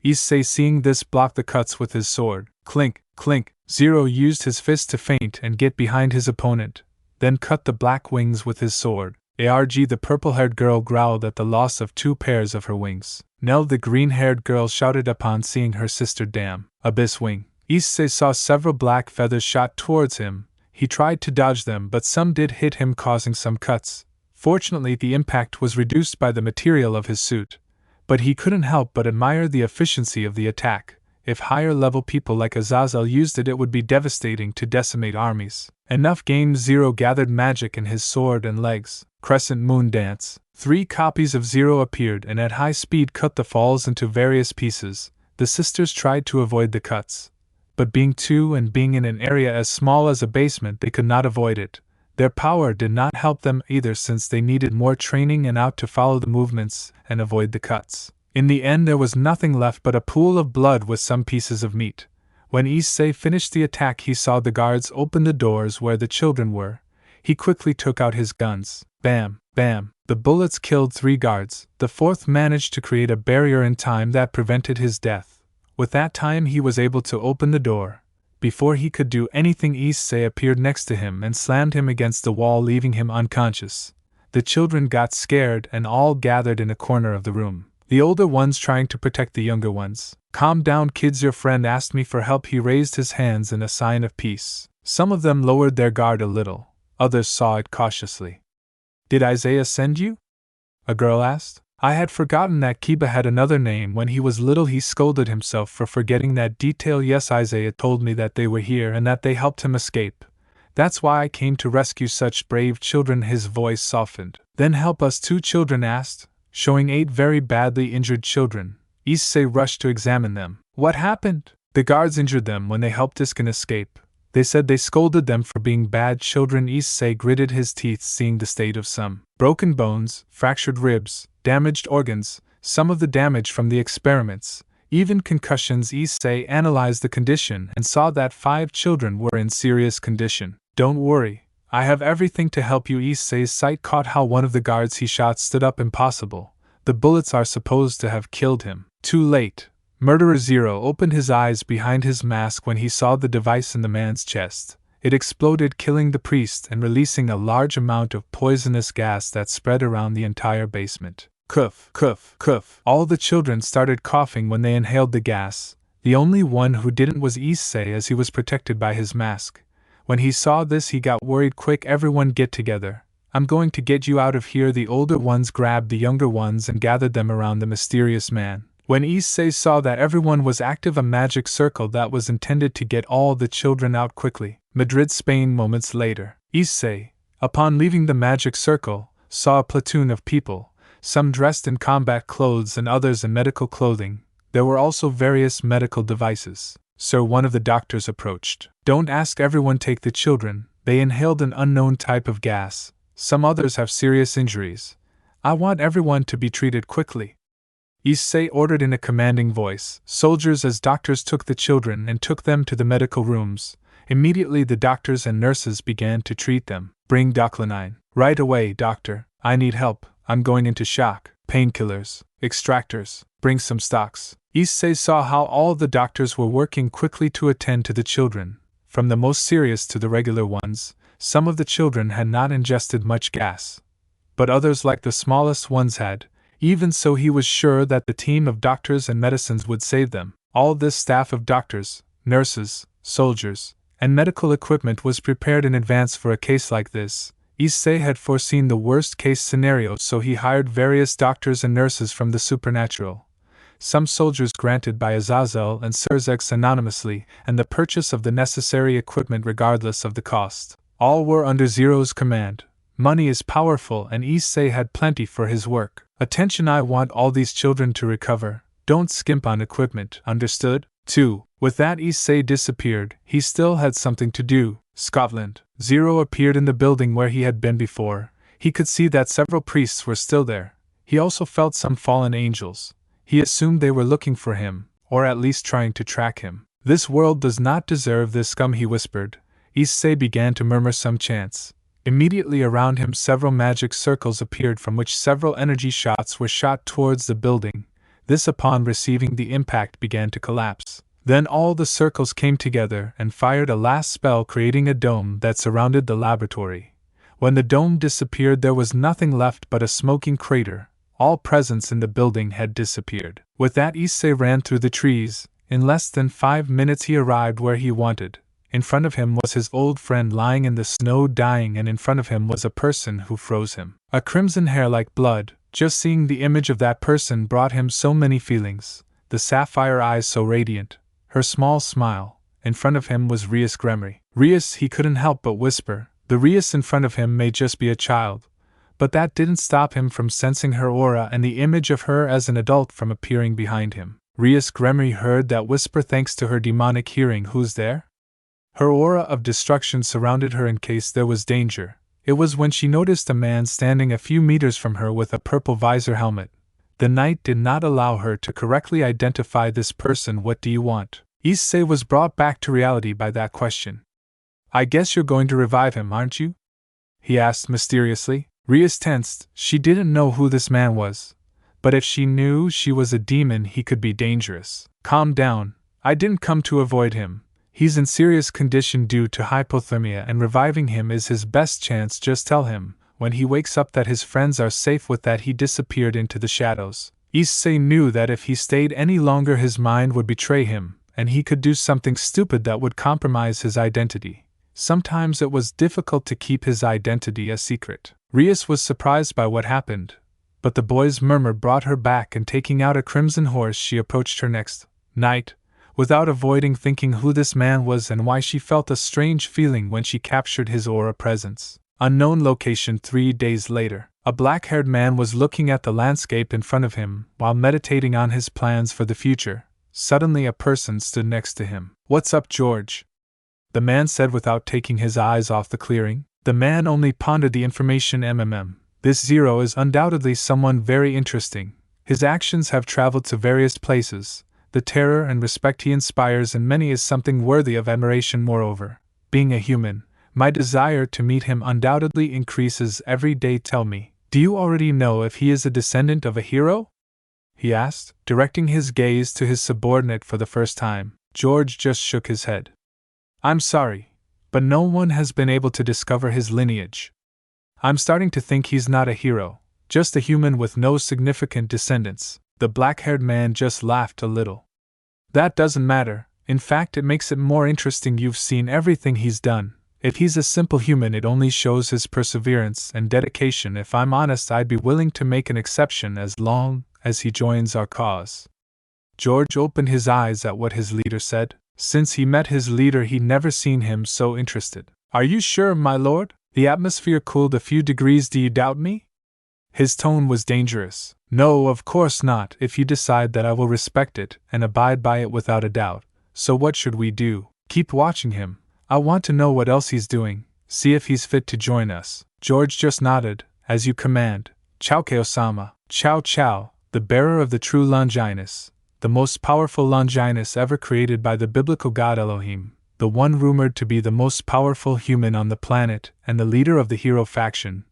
Issei, seeing this, blocked the cuts with his sword. Clink, clink. Zero used his fist to feint and get behind his opponent, then cut the black wings with his sword. Arg, the purple-haired girl growled at the loss of 2 pairs of her wings. Nell, the green-haired girl, shouted upon seeing her sister. Damn! Abyss wing. Issei saw several black feathers shot towards him. He tried to dodge them, but some did hit him, causing some cuts. Fortunately, the impact was reduced by the material of his suit, but he couldn't help but admire the efficiency of the attack. If higher-level people like Azazel used it, it would be devastating to decimate armies. Enough gained. Zero gathered magic in his sword and legs. Crescent Moon Dance. 3 copies of Zero appeared and at high speed cut the falls into various pieces. The sisters tried to avoid the cuts, but being two and being in an area as small as a basement, they could not avoid it. Their power did not help them either, since they needed more training and out to follow the movements and avoid the cuts. In the end, there was nothing left but a pool of blood with some pieces of meat. When Issei finished the attack, he saw the guards open the doors where the children were. He quickly took out his guns. Bam, bam. The bullets killed 3 guards. The 4th managed to create a barrier in time that prevented his death. With that time, he was able to open the door. Before he could do anything, Issei appeared next to him and slammed him against the wall, leaving him unconscious. The children got scared and all gathered in a corner of the room. The older ones trying to protect the younger ones. Calm down, kids, your friend asked me for help. He raised his hands in a sign of peace. Some of them lowered their guard a little, others saw it cautiously. Did Isaiah send you? A girl asked. I had forgotten that Kiba had another name. When he was little, he scolded himself for forgetting that detail. Yes, Isaiah told me that they were here and that they helped him escape. That's why I came to rescue such brave children. His voice softened. Then help us? 2 children asked, showing 8 very badly injured children. Issei rushed to examine them. What happened? The guards injured them when they helped Iskin escape. They said they scolded them for being bad children. Issei gritted his teeth, seeing the state of some. Broken bones, fractured ribs, damaged organs, some of the damage from the experiments, even concussions. Issei analyzed the condition and saw that 5 children were in serious condition. Don't worry, I have everything to help you. Issei's sight caught how one of the guards he shot stood up. Impossible. The bullets are supposed to have killed him. Too late. Murderer Zero opened his eyes behind his mask when he saw the device in the man's chest. It exploded, killing the priest and releasing a large amount of poisonous gas that spread around the entire basement. Cough, cough, cough. All the children started coughing when they inhaled the gas. The only one who didn't was Issei, as he was protected by his mask. When he saw this, he got worried. Quick, everyone get together. I'm going to get you out of here. The older ones grabbed the younger ones and gathered them around the mysterious man. When Issei saw that everyone was active, a magic circle that was intended to get all the children out quickly. Madrid, Spain. Moments later, Issei, upon leaving the magic circle, saw a platoon of people, some dressed in combat clothes and others in medical clothing. There were also various medical devices. Sir, one of the doctors approached. Don't ask everyone, take the children. They inhaled an unknown type of gas. Some others have serious injuries. I want everyone to be treated quickly. Issei ordered in a commanding voice. Soldiers as doctors took the children and took them to the medical rooms. Immediately the doctors and nurses began to treat them. Bring Doclinine. Right away, doctor. I need help. I'm going into shock. Painkillers. Extractors. Bring some stocks. Issei saw how all the doctors were working quickly to attend to the children, from the most serious to the regular ones. Some of the children had not ingested much gas, but others, like the smallest ones, had. Even so, he was sure that the team of doctors and medicines would save them. All this staff of doctors, nurses, soldiers, and medical equipment was prepared in advance for a case like this. Issei had foreseen the worst-case scenario, so he hired various doctors and nurses from the supernatural. Some soldiers granted by Azazel and Surzex anonymously, and the purchase of the necessary equipment regardless of the cost. All were under Zero's command. Money is powerful, and Issei had plenty for his work. Attention, I want all these children to recover. Don't skimp on equipment, understood? 2. With that, Issei disappeared. He still had something to do. Scotland. Zero appeared in the building where he had been before. He could see that several priests were still there. He also felt some fallen angels. He assumed they were looking for him, or at least trying to track him. This world does not deserve this scum, he whispered. Issei began to murmur some chants. Immediately around him several magic circles appeared, from which several energy shots were shot towards the building. This, upon receiving the impact, began to collapse. Then all the circles came together and fired a last spell, creating a dome that surrounded the laboratory. When the dome disappeared, there was nothing left but a smoking crater. All presence in the building had disappeared. With that, Issei ran through the trees. In less than 5 minutes he arrived where he wanted. In front of him was his old friend lying in the snow dying, and in front of him was a person who froze him. A crimson hair like blood. Just seeing the image of that person brought him so many feelings. The sapphire eyes so radiant, her small smile. In front of him was Rias Gremory. Rias, he couldn't help but whisper. The Rias in front of him may just be a child, but that didn't stop him from sensing her aura and the image of her as an adult from appearing behind him. Rias Gremory heard that whisper thanks to her demonic hearing. Who's there? Her aura of destruction surrounded her in case there was danger. It was when she noticed a man standing a few meters from her with a purple visor helmet. The night did not allow her to correctly identify this person. What do you want? Issei was brought back to reality by that question. I guess you're going to revive him, aren't you? He asked mysteriously. Rias tensed. She didn't know who this man was, but if she knew she was a demon, he could be dangerous. Calm down. I didn't come to avoid him. He's in serious condition due to hypothermia, and reviving him is his best chance. Just tell him, when he wakes up, that his friends are safe. With that, he disappeared into the shadows. Issei knew that if he stayed any longer, his mind would betray him, and he could do something stupid that would compromise his identity. Sometimes it was difficult to keep his identity a secret. Rias was surprised by what happened, but the boy's murmur brought her back, and taking out a crimson horse, she approached her next night, without avoiding thinking who this man was and why. She felt a strange feeling when she captured his aura presence. Unknown location. 3 days later, a black-haired man was looking at the landscape in front of him while meditating on his plans for the future. Suddenly a person stood next to him. What's up, George? The man said without taking his eyes off the clearing. The man only pondered the information. This Zero is undoubtedly someone very interesting. His actions have traveled to various places. The terror and respect he inspires in many is something worthy of admiration. Moreover, being a human, my desire to meet him undoubtedly increases every day. Tell me, do you already know if he is a descendant of a hero? He asked, directing his gaze to his subordinate for the first time. George just shook his head. I'm sorry, but no one has been able to discover his lineage. I'm starting to think he's not a hero, just a human with no significant descendants. The black-haired man just laughed a little. That doesn't matter. In fact, it makes it more interesting. You've seen everything he's done. If he's a simple human, it only shows his perseverance and dedication. If I'm honest, I'd be willing to make an exception as long as he joins our cause. George opened his eyes at what his leader said. Since he met his leader, he'd never seen him so interested. Are you sure, my lord? The atmosphere cooled a few degrees. Do you doubt me? His tone was dangerous. No, of course not. If you decide that, I will respect it and abide by it without a doubt. So what should we do? Keep watching him. I want to know what else he's doing. See if he's fit to join us. George just nodded. As you command. Chao-Keo-sama. Chow Chow, the bearer of the true Longinus, the most powerful Longinus ever created by the biblical god Elohim, the one rumored to be the most powerful human on the planet and the leader of the hero faction.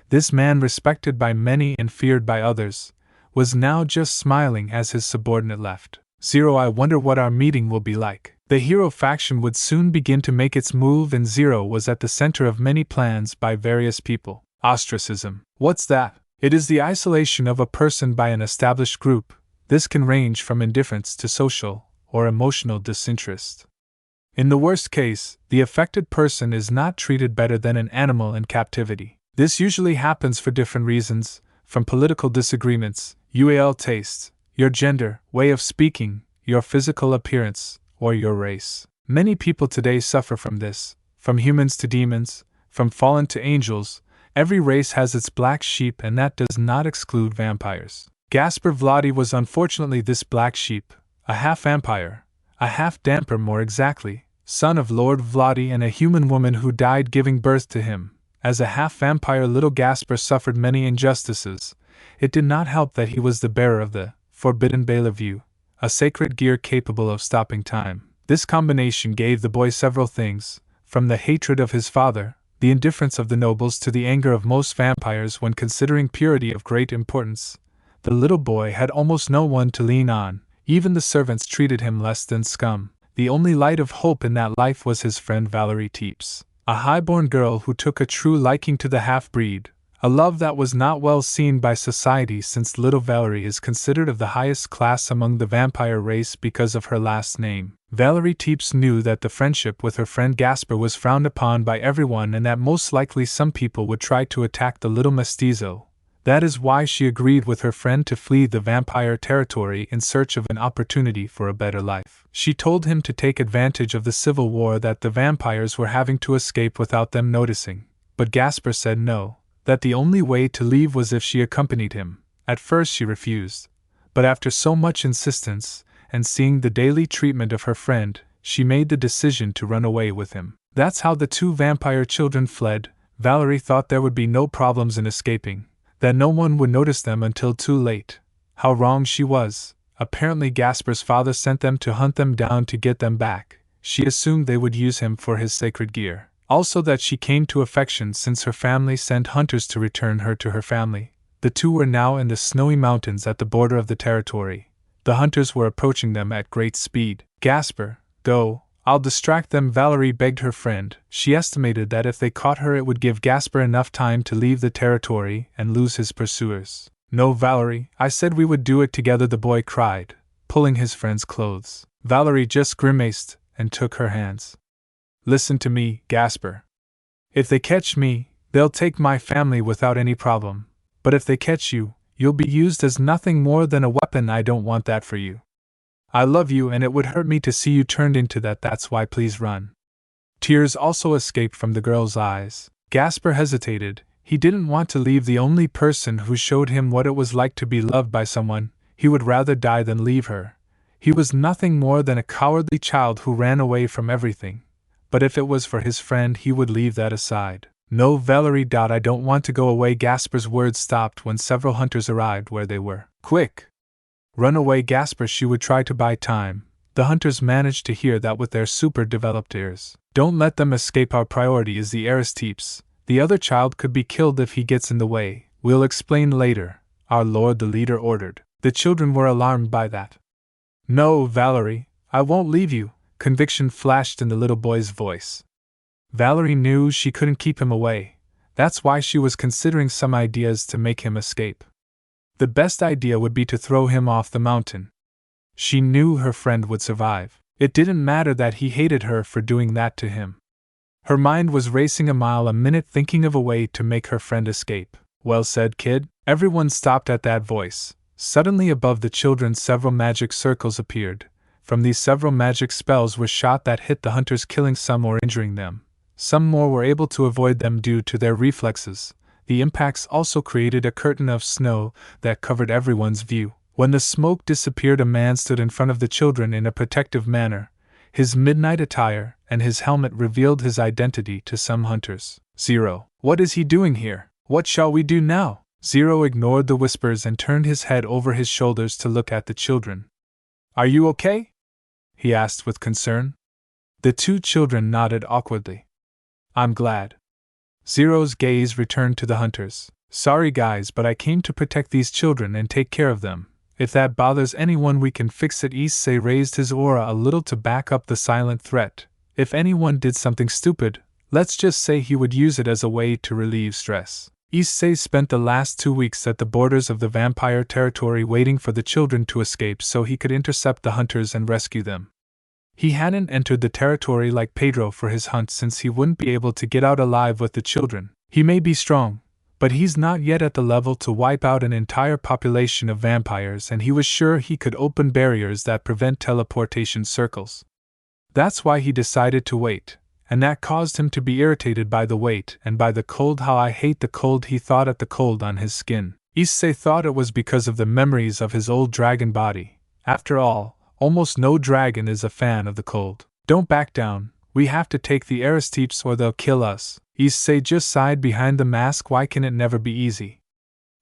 This man, respected by many and feared by others, was now just smiling as his subordinate left. Zero, I wonder what our meeting will be like. The hero faction would soon begin to make its move, and Zero was at the center of many plans by various people. Ostracism. What's that? It is the isolation of a person by an established group. This can range from indifference to social or emotional disinterest. In the worst case, the affected person is not treated better than an animal in captivity. This usually happens for different reasons, from political disagreements, UAL tastes, your gender, way of speaking, your physical appearance, or your race. Many people today suffer from this, from humans to demons, from fallen to angels. Every race has its black sheep, and that does not exclude vampires. Gasper Vladi was unfortunately this black sheep, a half-vampire, a half-damper more exactly, son of Lord Vladi and a human woman who died giving birth to him. As a half-vampire, little Gasper suffered many injustices. It did not help that he was the bearer of the forbidden Bellevue, a sacred gear capable of stopping time. This combination gave the boy several things, from the hatred of his father, the indifference of the nobles, to the anger of most vampires when considering purity of great importance. The little boy had almost no one to lean on. Even the servants treated him less than scum. The only light of hope in that life was his friend Valerie Teeps, a high-born girl who took a true liking to the half-breed, a love that was not well seen by society since little Valerie is considered of the highest class among the vampire race because of her last name. Valerie Teeps knew that the friendship with her friend Gasper was frowned upon by everyone and that most likely some people would try to attack the little mestizo. That is why she agreed with her friend to flee the vampire territory in search of an opportunity for a better life. She told him to take advantage of the civil war that the vampires were having to escape without them noticing, but Gasper said no, that the only way to leave was if she accompanied him. At first she refused, but after so much insistence, and seeing the daily treatment of her friend, she made the decision to run away with him. That's how the two vampire children fled. Valerie thought there would be no problems in escaping, that no one would notice them until too late. How wrong she was. Apparently Gasper's father sent them to hunt them down to get them back. She assumed they would use him for his sacred gear. Also that she came to affection since her family sent hunters to return her to her family. The two were now in the snowy mountains at the border of the territory. The hunters were approaching them at great speed. Gasper, go, I'll distract them, Valerie begged her friend. She estimated that if they caught her it would give Gasper enough time to leave the territory and lose his pursuers. No, Valerie, I said we would do it together, the boy cried, pulling his friend's clothes. Valerie just grimaced and took her hands. Listen to me, Gasper. If they catch me, they'll take my family without any problem. But if they catch you, you'll be used as nothing more than a weapon. I don't want that for you. I love you and it would hurt me to see you turned into that. That's why please run. Tears also escaped from the girl's eyes. Gasper hesitated. He didn't want to leave the only person who showed him what it was like to be loved by someone. He would rather die than leave her. He was nothing more than a cowardly child who ran away from everything. But if it was for his friend, he would leave that aside. No, Valerie. I don't want to go away. Gasper's words stopped when several hunters arrived where they were. Quick! Run away, Gasper. She would try to buy time. The hunters managed to hear that with their super-developed ears. Don't let them escape. Our priority is the heiress Teeps. The other child could be killed if he gets in the way. We'll explain later, our lord, the leader ordered. The children were alarmed by that. No, Valerie, I won't leave you. Conviction flashed in the little boy's voice. Valerie knew she couldn't keep him away. That's why she was considering some ideas to make him escape. The best idea would be to throw him off the mountain. She knew her friend would survive. It didn't matter that he hated her for doing that to him. Her mind was racing a mile a minute thinking of a way to make her friend escape. Well said, kid. Everyone stopped at that voice. Suddenly above the children several magic circles appeared. From these several magic spells were shot that hit the hunters, killing some or injuring them. Some more were able to avoid them due to their reflexes. The impacts also created a curtain of snow that covered everyone's view. When the smoke disappeared, a man stood in front of the children in a protective manner. His midnight attire and his helmet revealed his identity to some hunters. Zero. What is he doing here? What shall we do now? Zero ignored the whispers and turned his head over his shoulders to look at the children. Are you okay? He asked with concern. The two children nodded awkwardly. I'm glad. Zero's gaze returned to the hunters. Sorry guys, but I came to protect these children and take care of them. If that bothers anyone, we can fix it. Issei raised his aura a little to back up the silent threat. If anyone did something stupid, let's just say he would use it as a way to relieve stress. Issei spent the last 2 weeks at the borders of the vampire territory waiting for the children to escape so he could intercept the hunters and rescue them. He hadn't entered the territory like Pedro for his hunt since he wouldn't be able to get out alive with the children. He may be strong, but he's not yet at the level to wipe out an entire population of vampires, and he was sure he could open barriers that prevent teleportation circles. That's why he decided to wait, and that caused him to be irritated by the wait and by the cold. How I hate the cold, he thought at the cold on his skin. Issei thought it was because of the memories of his old dragon body. After all, almost no dragon is a fan of the cold. Don't back down, we have to take the heiress Teeps or they'll kill us. Issei just sighed behind the mask. Why can it never be easy?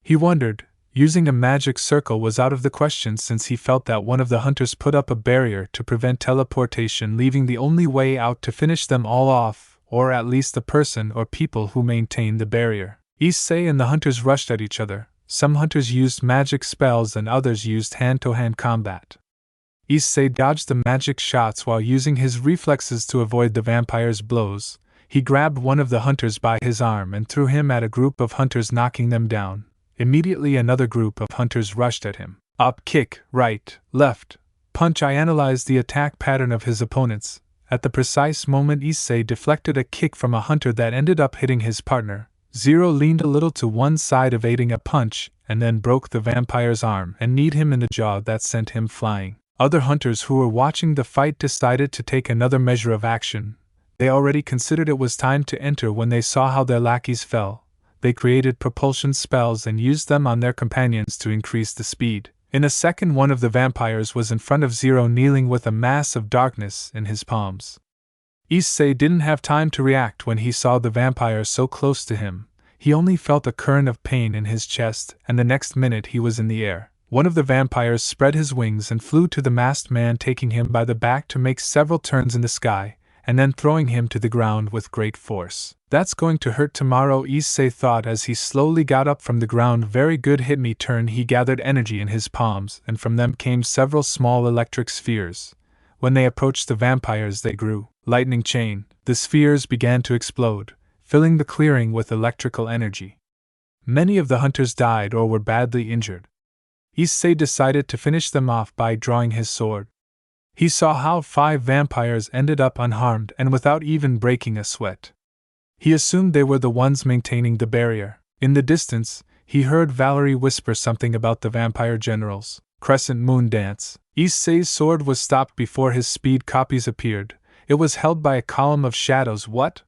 He wondered. Using a magic circle was out of the question since he felt that one of the hunters put up a barrier to prevent teleportation, leaving the only way out to finish them all off, or at least the person or people who maintained the barrier. Issei and the hunters rushed at each other. Some hunters used magic spells and others used hand-to-hand combat. Issei dodged the magic shots while using his reflexes to avoid the vampire's blows. He grabbed one of the hunters by his arm and threw him at a group of hunters, knocking them down. Immediately another group of hunters rushed at him. Up, kick, right, left. punch. I analyzed the attack pattern of his opponents. At the precise moment Issei deflected a kick from a hunter that ended up hitting his partner, Zero leaned a little to one side evading a punch, and then broke the vampire's arm and kneed him in the jaw that sent him flying. Other hunters who were watching the fight decided to take another measure of action. They already considered it was time to enter when they saw how their lackeys fell. They created propulsion spells and used them on their companions to increase the speed. In a second, one of the vampires was in front of Zero, kneeling with a mass of darkness in his palms. Issei didn't have time to react when he saw the vampire so close to him. He only felt a current of pain in his chest, and the next minute he was in the air. One of the vampires spread his wings and flew to the masked man, taking him by the back to make several turns in the sky, and then throwing him to the ground with great force. That's going to hurt tomorrow, Issei thought as he slowly got up from the ground. Very good, hit me. Turn. He gathered energy in his palms, and from them came several small electric spheres. When they approached the vampires, they grew. Lightning chain. The spheres began to explode, filling the clearing with electrical energy. Many of the hunters died or were badly injured. Issei decided to finish them off by drawing his sword. He saw how 5 vampires ended up unharmed and without even breaking a sweat. He assumed they were the ones maintaining the barrier. In the distance, he heard Valerie whisper something about the vampire generals. Crescent moon dance. Issei's sword was stopped before his speed copies appeared. It was held by a column of shadows. What?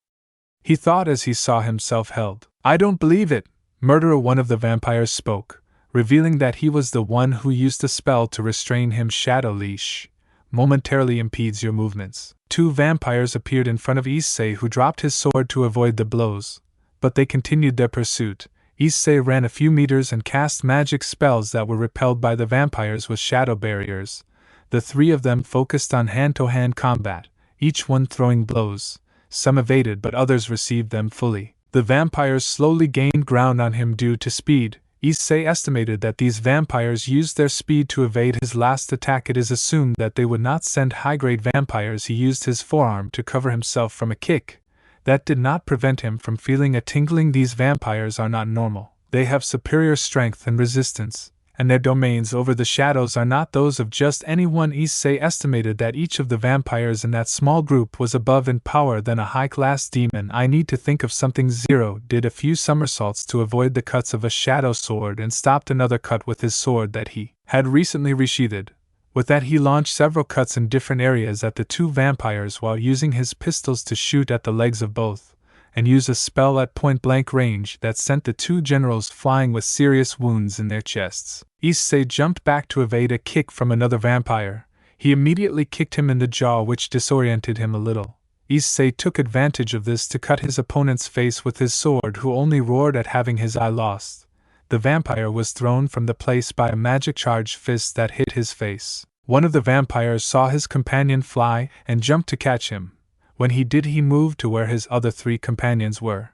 He thought as he saw himself held. I don't believe it. Murderer, one of the vampires spoke, revealing that he was the one who used the spell to restrain him. Shadow leash momentarily impedes your movements. 2 vampires appeared in front of Issei, who dropped his sword to avoid the blows, but they continued their pursuit. Issei ran a few meters and cast magic spells that were repelled by the vampires with shadow barriers. The 3 of them focused on hand-to-hand combat, each one throwing blows. Some evaded, but others received them fully. The vampires slowly gained ground on him due to speed. Issei estimated that these vampires used their speed to evade his last attack. It is assumed that they would not send high-grade vampires. He used his forearm to cover himself from a kick. That did not prevent him from feeling a tingling. These vampires are not normal. They have superior strength and resistance, and their domains over the shadows are not those of just anyone. Issei estimated that each of the vampires in that small group was above in power than a high-class demon. I need to think of something. Zero did a few somersaults to avoid the cuts of a shadow sword and stopped another cut with his sword that he had recently resheathed. With that, he launched several cuts in different areas at the 2 vampires while using his pistols to shoot at the legs of both, and used a spell at point-blank range that sent the 2 generals flying with serious wounds in their chests. Issei jumped back to evade a kick from another vampire. He immediately kicked him in the jaw, which disoriented him a little. Issei took advantage of this to cut his opponent's face with his sword, who only roared at having his eye lost. The vampire was thrown from the place by a magic-charged fist that hit his face. One of the vampires saw his companion fly and jumped to catch him. When he did, he moved to where his other 3 companions were.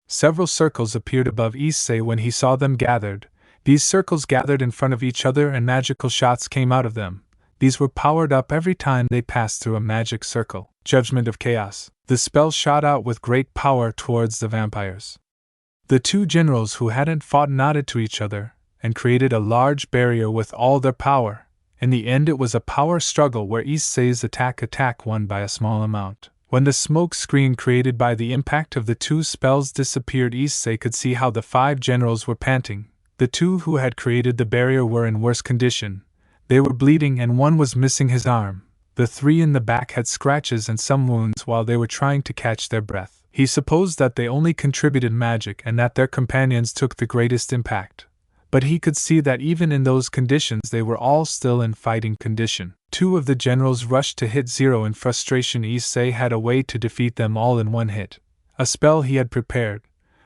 Several circles appeared above Issei when he saw them gathered. These circles gathered in front of each other and magical shots came out of them. These were powered up every time they passed through a magic circle. Judgment of Chaos. The spell shot out with great power towards the vampires. The 2 generals who hadn't fought nodded to each other and created a large barrier with all their power. In the end, it was a power struggle where Issei's attack won by a small amount. When the smoke screen created by the impact of the 2 spells disappeared, Issei could see how the 5 generals were panting. The 2 who had created the barrier were in worse condition. They were bleeding and one was missing his arm. The 3 in the back had scratches and some wounds while they were trying to catch their breath. He supposed that they only contributed magic and that their companions took the greatest impact. But he could see that even in those conditions they were all still in fighting condition. 2 of the generals rushed to hit Zero in frustration. Issei had a way to defeat them all in one hit. A spell he had prepared.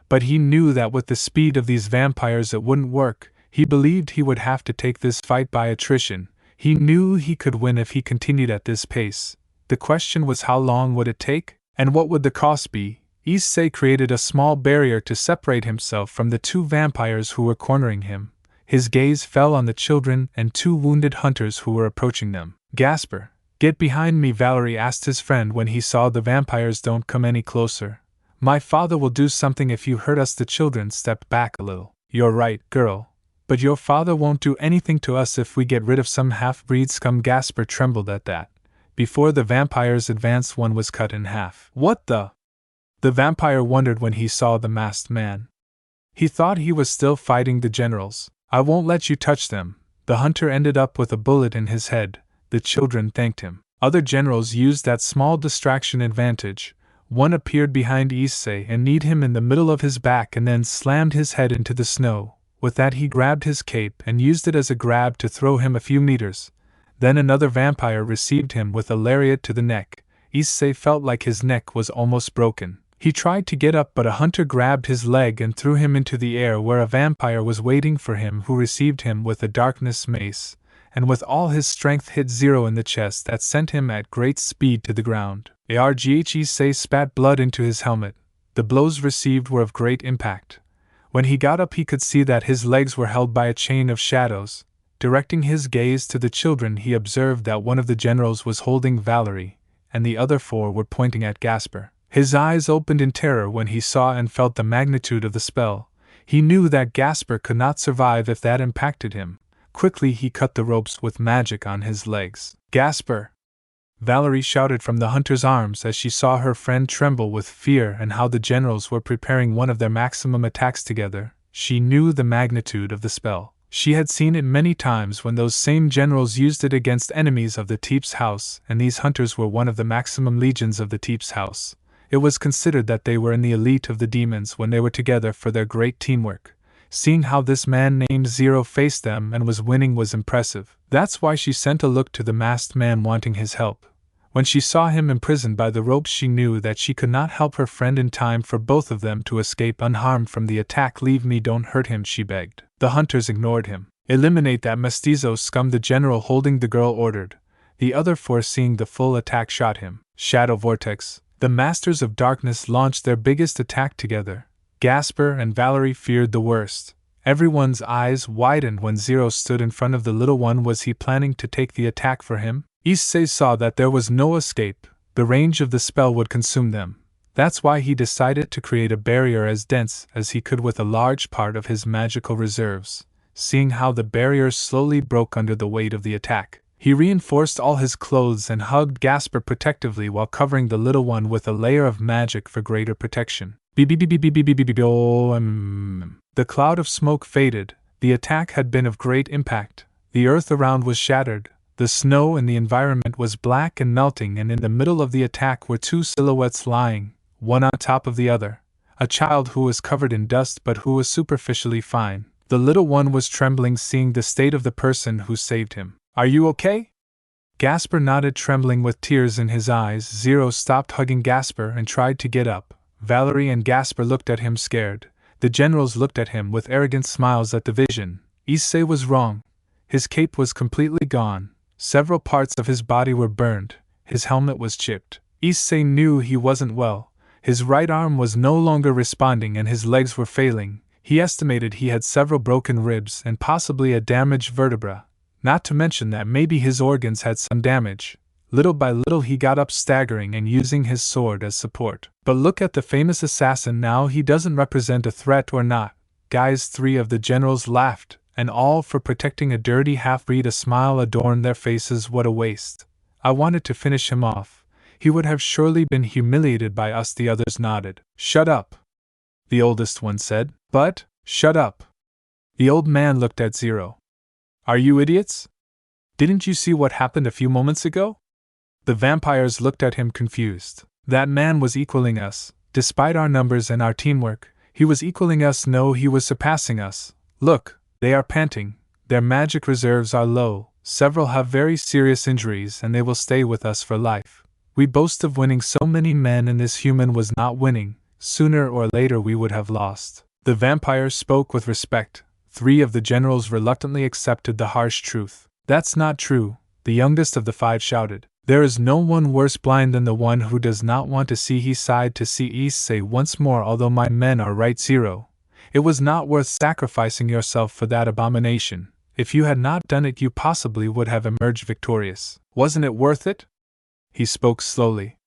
But he knew that with the speed of these vampires it wouldn't work. He believed he would have to take this fight by attrition. He knew he could win if he continued at this pace. The question was, how long would it take? And what would the cost be? Issei created a small barrier to separate himself from the 2 vampires who were cornering him. His gaze fell on the children and 2 wounded hunters who were approaching them. Gasper, get behind me, Valerie asked his friend when he saw the vampires. Don't come any closer. My father will do something if you hurt us. The children stepped back a little. You're right, girl. But your father won't do anything to us if we get rid of some half-breed scum. Gasper trembled at that. Before the vampires advanced, one was cut in half. What the? The vampire wondered when he saw the masked man. He thought he was still fighting the generals. I won't let you touch them. The hunter ended up with a bullet in his head. The children thanked him. Other generals used that small distraction advantage. One appeared behind Issei and kneed him in the middle of his back and then slammed his head into the snow. With that he grabbed his cape and used it as a grab to throw him a few meters. Then another vampire received him with a lariat to the neck. Issei felt like his neck was almost broken. He tried to get up, but a hunter grabbed his leg and threw him into the air where a vampire was waiting for him, who received him with a darkness mace, and with all his strength hit Zero in the chest that sent him at great speed to the ground. Issei spat blood into his helmet. The blows received were of great impact. When he got up he could see that his legs were held by a chain of shadows. Directing his gaze to the children, he observed that one of the generals was holding Valerie, and the other 4 were pointing at Gasper. His eyes opened in terror when he saw and felt the magnitude of the spell. He knew that Gasper could not survive if that impacted him. Quickly he cut the ropes with magic on his legs. Gasper! Valerie shouted from the hunter's arms as she saw her friend tremble with fear and how the generals were preparing one of their maximum attacks together. She knew the magnitude of the spell. She had seen it many times when those same generals used it against enemies of the Teep's house, and these hunters were one of the maximum legions of the Teep's house. It was considered that they were in the elite of the demons when they were together for their great teamwork. Seeing how this man named Zero faced them and was winning was impressive. That's why she sent a look to the masked man wanting his help. When she saw him imprisoned by the ropes, she knew that she could not help her friend in time for both of them to escape unharmed from the attack. Leave me, don't hurt him, she begged. The hunters ignored him. Eliminate that mestizo scum, the general holding the girl ordered. The other 4, seeing the full attack, shot him. Shadow Vortex. The Masters of Darkness launched their biggest attack together. Gasper and Valerie feared the worst. Everyone's eyes widened when Zero stood in front of the little one. Was he planning to take the attack for him? Issei saw that there was no escape. The range of the spell would consume them. That's why he decided to create a barrier as dense as he could with a large part of his magical reserves. Seeing how the barrier slowly broke under the weight of the attack, he reinforced all his clothes and hugged Gasper protectively while covering the little one with a layer of magic for greater protection. The cloud of smoke faded. The attack had been of great impact. The earth around was shattered. The snow in the environment was black and melting, and in the middle of the attack were 2 silhouettes lying, one on top of the other. A child who was covered in dust but who was superficially fine. The little one was trembling, seeing the state of the person who saved him. Are you okay? Gasper nodded, trembling with tears in his eyes. Zero stopped hugging Gasper and tried to get up. Valerie and Gasper looked at him scared. The generals looked at him with arrogant smiles at the vision. Issei was wrong. His cape was completely gone. Several parts of his body were burned. His helmet was chipped. Issei knew he wasn't well. His right arm was no longer responding and his legs were failing. He estimated he had several broken ribs and possibly a damaged vertebra. Not to mention that maybe his organs had some damage. Little by little he got up, staggering and using his sword as support. But look at the famous assassin now. He doesn't represent a threat or not. Guys, 3 of the generals laughed, and all for protecting a dirty half-breed. A smile adorned their faces. What a waste. I wanted to finish him off. He would have surely been humiliated by us. The others nodded. Shut up, the oldest one said. But, shut up. The old man looked at Zero. Are you idiots? Didn't you see what happened a few moments ago? The vampires looked at him confused. That man was equaling us. Despite our numbers and our teamwork, he was equaling us. No, he was surpassing us. Look, they are panting. Their magic reserves are low. Several have very serious injuries and they will stay with us for life. We boast of winning so many men and this human was not winning. Sooner or later we would have lost. The vampires spoke with respect. 3 of the generals reluctantly accepted the harsh truth. That's not true, the youngest of the 5 shouted. There is no one worse blind than the one who does not want to see. He sighed to see Issei once more. Although my men are right, Zero, it was not worth sacrificing yourself for that abomination. If you had not done it, you possibly would have emerged victorious. Wasn't it worth it? He spoke slowly.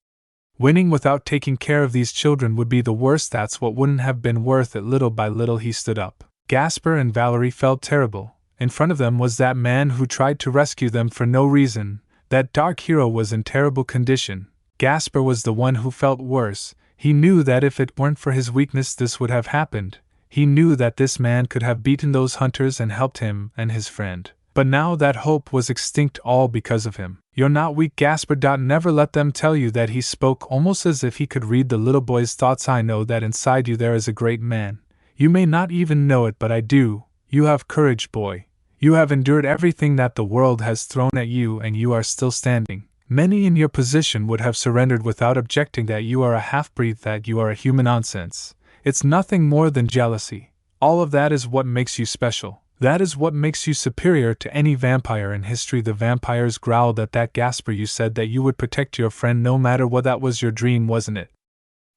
Winning without taking care of these children would be the worst. That's what wouldn't have been worth it. Little by little he stood up. Gasper and Valerie felt terrible. In front of them was that man who tried to rescue them for no reason. That dark hero was in terrible condition. Gasper was the one who felt worse. He knew that if it weren't for his weakness this would have happened. He knew that this man could have beaten those hunters and helped him and his friend. But now that hope was extinct all because of him. "You're not weak, Gasper. Never let them tell you that." He spoke almost as if he could read the little boy's thoughts. "I know that inside you there is a great man. You may not even know it, but I do. You have courage, boy. You have endured everything that the world has thrown at you and you are still standing. Many in your position would have surrendered without objecting that you are a half-breed, that you are a human. Nonsense. It's nothing more than jealousy. All of that is what makes you special. That is what makes you superior to any vampire in history." The vampires growled at that. "Gasper, you said that you would protect your friend no matter what. That was your dream, wasn't it?"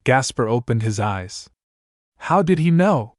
Gasper opened his eyes. "How did he know?"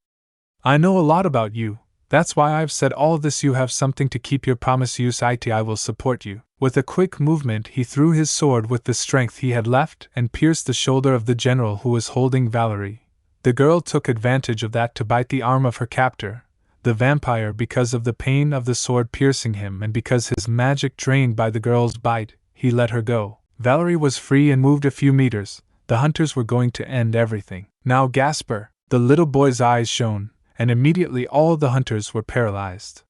"I know a lot about you. That's why I've said all this. You have something to keep your promise. I will support you." With a quick movement he threw his sword with the strength he had left and pierced the shoulder of the general who was holding Valerie. The girl took advantage of that to bite the arm of her captor. The vampire, because of the pain of the sword piercing him and because his magic drained by the girl's bite, he let her go. Valerie was free and moved a few meters. The hunters were going to end everything. "Now, Gasper!" The little boy's eyes shone, and immediately all the hunters were paralyzed.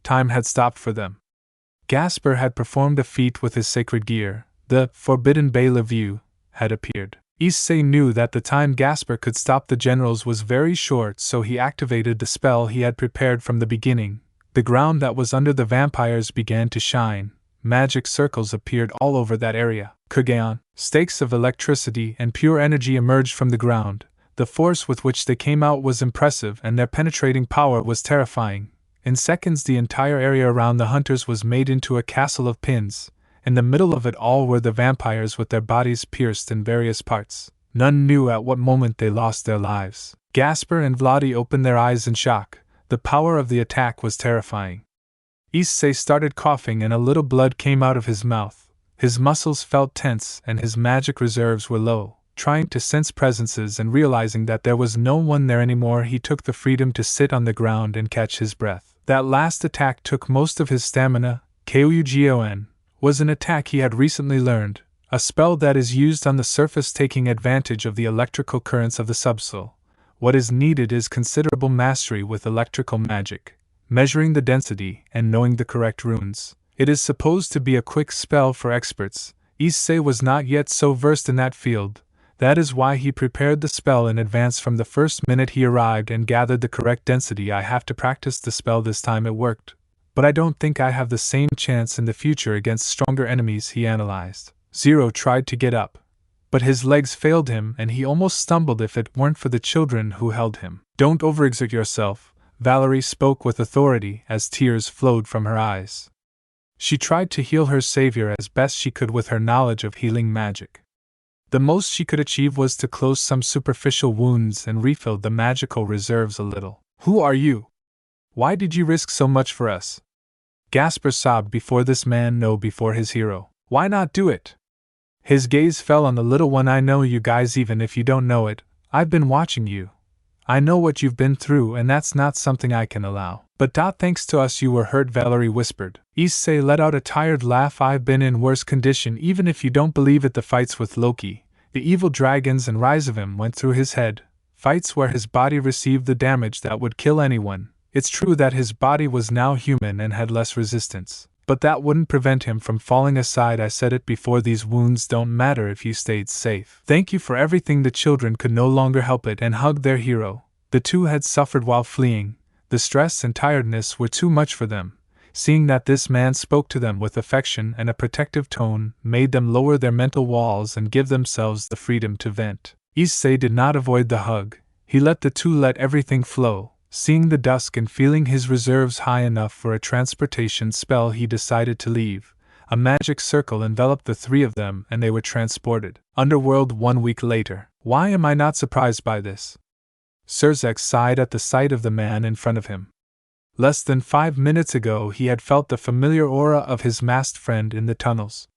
Time had stopped for them. Gasper had performed a feat with his sacred gear. The forbidden Bale of View had appeared. Issei knew that the time Gasper could stop the generals was very short, so he activated the spell he had prepared from the beginning. The ground that was under the vampires began to shine. Magic circles appeared all over that area. Kugeon, stakes of electricity and pure energy emerged from the ground. The force with which they came out was impressive and their penetrating power was terrifying. In seconds the entire area around the hunters was made into a castle of pins. In the middle of it all were the vampires with their bodies pierced in various parts. None knew at what moment they lost their lives. Gasper and Vladi opened their eyes in shock. The power of the attack was terrifying. Issei started coughing and a little blood came out of his mouth. His muscles felt tense and his magic reserves were low. Trying to sense presences and realizing that there was no one there anymore, he took the freedom to sit on the ground and catch his breath. That last attack took most of his stamina. Kyugon was an attack he had recently learned, a spell that is used on the surface taking advantage of the electrical currents of the subsoul. What is needed is considerable mastery with electrical magic, measuring the density and knowing the correct runes. It is supposed to be a quick spell for experts. Issei was not yet so versed in that field. That is why he prepared the spell in advance from the first minute he arrived and gathered the correct density. "I have to practice the spell this time. It worked. But I don't think I have the same chance in the future against stronger enemies," he analyzed. Zero tried to get up, but his legs failed him and he almost stumbled if it weren't for the children who held him. "Don't overexert yourself," Valerie spoke with authority as tears flowed from her eyes. She tried to heal her savior as best she could with her knowledge of healing magic. The most she could achieve was to close some superficial wounds and refill the magical reserves a little. "Who are you? Why did you risk so much for us?" Gasper sobbed before this man, no, before his hero. "Why not do it?" His gaze fell on the little one. "I know you guys, even if you don't know it. I've been watching you. I know what you've been through, and that's not something I can allow." "But thanks to us you were hurt," Valerie whispered. Issei let out a tired laugh. "I've been in worse condition, even if you don't believe it. The fights with Loki, the evil dragons, and rise of him went through his head. Fights where his body received the damage that would kill anyone. It's true that his body was now human and had less resistance, but that wouldn't prevent him from falling aside. I said it before, these wounds don't matter if you stayed safe. Thank you for everything." The children could no longer help it and hugged their hero. The two had suffered while fleeing. The stress and tiredness were too much for them. Seeing that this man spoke to them with affection and a protective tone made them lower their mental walls and give themselves the freedom to vent. Issei did not avoid the hug. He let the two let everything flow. Seeing the dusk and feeling his reserves high enough for a transportation spell, he decided to leave. A magic circle enveloped the three of them and they were transported. Underworld 1 week later. Why am I not surprised by this? Surzek sighed at the sight of the man in front of him. Less than 5 minutes ago he had felt the familiar aura of his masked friend in the tunnels.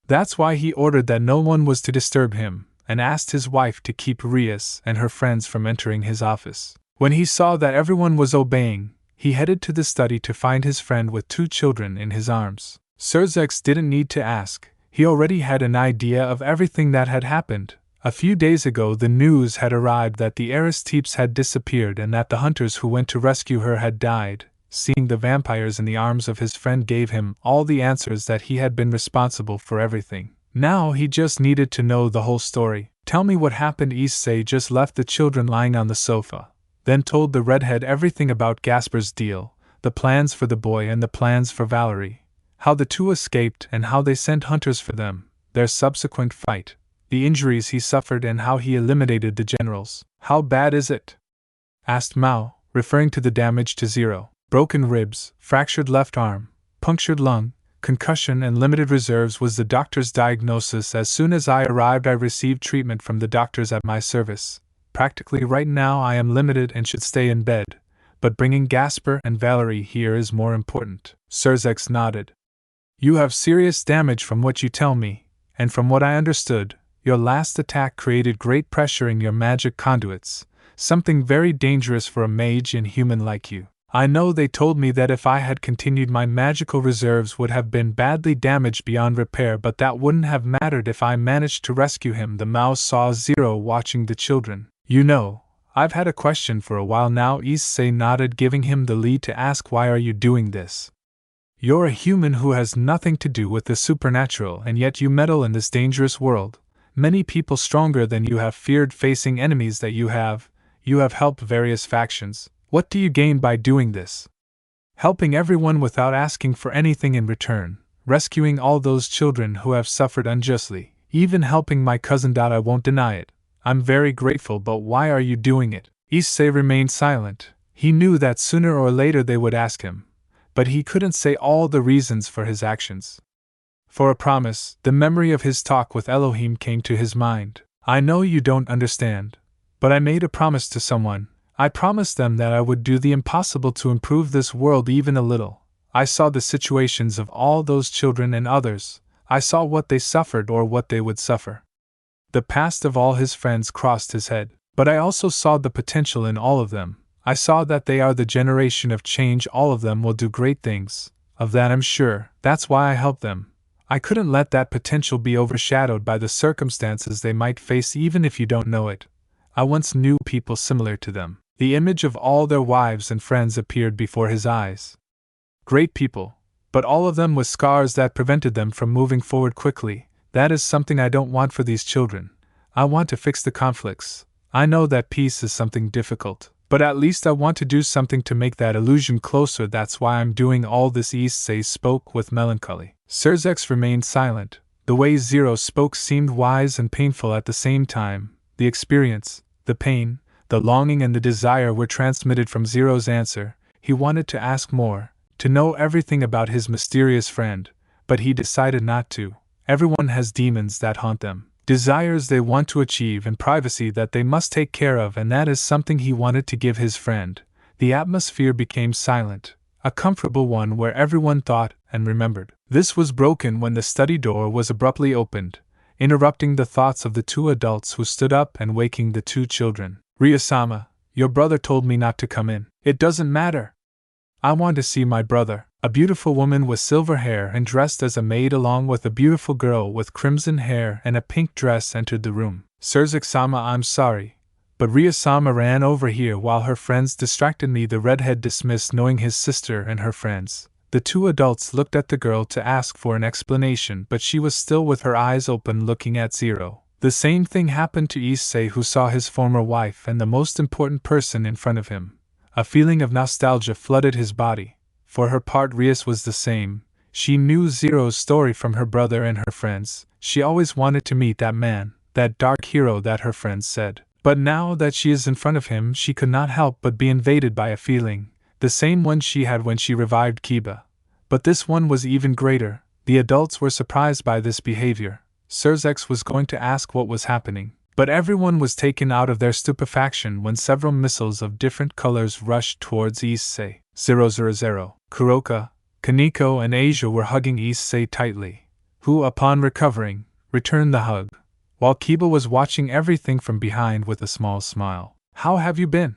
That's why he ordered that no one was to disturb him, and asked his wife to keep Rias and her friends from entering his office. When he saw that everyone was obeying, he headed to the study to find his friend with 2 children in his arms. Surzex didn't need to ask, he already had an idea of everything that had happened. A few days ago the news had arrived that the heiress Teeps had disappeared and that the hunters who went to rescue her had died. Seeing the vampires in the arms of his friend gave him all the answers that he had been responsible for everything. Now he just needed to know the whole story. Tell me what happened. Issei just left the children lying on the sofa, then told the redhead everything about Gasper's deal, the plans for the boy and the plans for Valerie, how the 2 escaped and how they sent hunters for them, their subsequent fight, the injuries he suffered and how he eliminated the generals. How bad is it? Asked Mao, referring to the damage to Zero. Broken ribs, fractured left arm, punctured lung, concussion and limited reserves was the doctor's diagnosis. As soon as I arrived I received treatment from the doctors at my service. Practically right now I am limited and should stay in bed, but bringing Gasper and Valerie here is more important. Surzex nodded. You have serious damage from what you tell me, and from what I understood, your last attack created great pressure in your magic conduits, something very dangerous for a mage and human like you. I know they told me that if I had continued my magical reserves would have been badly damaged beyond repair, but that wouldn't have mattered if I managed to rescue him. The mouse saw Zero watching the children. You know, I've had a question for a while now. Issei nodded, giving him the lead to ask, why are you doing this? You're a human who has nothing to do with the supernatural, and yet you meddle in this dangerous world. Many people stronger than you have feared facing enemies that you have helped various factions. What do you gain by doing this? Helping everyone without asking for anything in return, rescuing all those children who have suffered unjustly, even helping my cousin. I won't deny it. I'm very grateful, but why are you doing it? Issei remained silent. He knew that sooner or later they would ask him, but he couldn't say all the reasons for his actions. For a promise, the memory of his talk with Elohim came to his mind. I know you don't understand, but I made a promise to someone. I promised them that I would do the impossible to improve this world even a little. I saw the situations of all those children and others. I saw what they suffered or what they would suffer. The past of all his friends crossed his head, but I also saw the potential in all of them. I saw that they are the generation of change. All of them will do great things. Of that I'm sure. That's why I helped them. I couldn't let that potential be overshadowed by the circumstances they might face, even if you don't know it. I once knew people similar to them. The image of all their wives and friends appeared before his eyes. Great people, but all of them with scars that prevented them from moving forward quickly. That is something I don't want for these children. I want to fix the conflicts. I know that peace is something difficult, but at least I want to do something to make that illusion closer. That's why I'm doing all this. Issei spoke with melancholy. Surzex remained silent. The way Zero spoke seemed wise and painful at the same time. The experience, the pain, the longing and the desire were transmitted from Zero's answer. He wanted to ask more, to know everything about his mysterious friend, but he decided not to. Everyone has demons that haunt them, desires they want to achieve and privacy that they must take care of, and that is something he wanted to give his friend. The atmosphere became silent, a comfortable one where everyone thought and remembered. This was broken when the study door was abruptly opened, interrupting the thoughts of the 2 adults who stood up and waking the 2 children. Ryosama, your brother told me not to come in. It doesn't matter. I want to see my brother. A beautiful woman with silver hair and dressed as a maid along with a beautiful girl with crimson hair and a pink dress entered the room. Surzex-sama, I'm sorry, but Ryosama ran over here while her friends distracted me. The redhead dismissed, knowing his sister and her friends. The 2 adults looked at the girl to ask for an explanation, but she was still with her eyes open looking at Zero. The same thing happened to Issei, who saw his former wife and the most important person in front of him. A feeling of nostalgia flooded his body. For her part, Rias was the same. She knew Zero's story from her brother and her friends. She always wanted to meet that man, that dark hero that her friends said. But now that she is in front of him, she could not help but be invaded by a feeling, the same one she had when she revived Kiba. But this one was even greater. The adults were surprised by this behavior. Surzex was going to ask what was happening, but everyone was taken out of their stupefaction when several missiles of different colors rushed towards Issei. 000. Kuroka, Kaneko and Asia were hugging Issei tightly, who, upon recovering, returned the hug, while Kiba was watching everything from behind with a small smile. How have you been?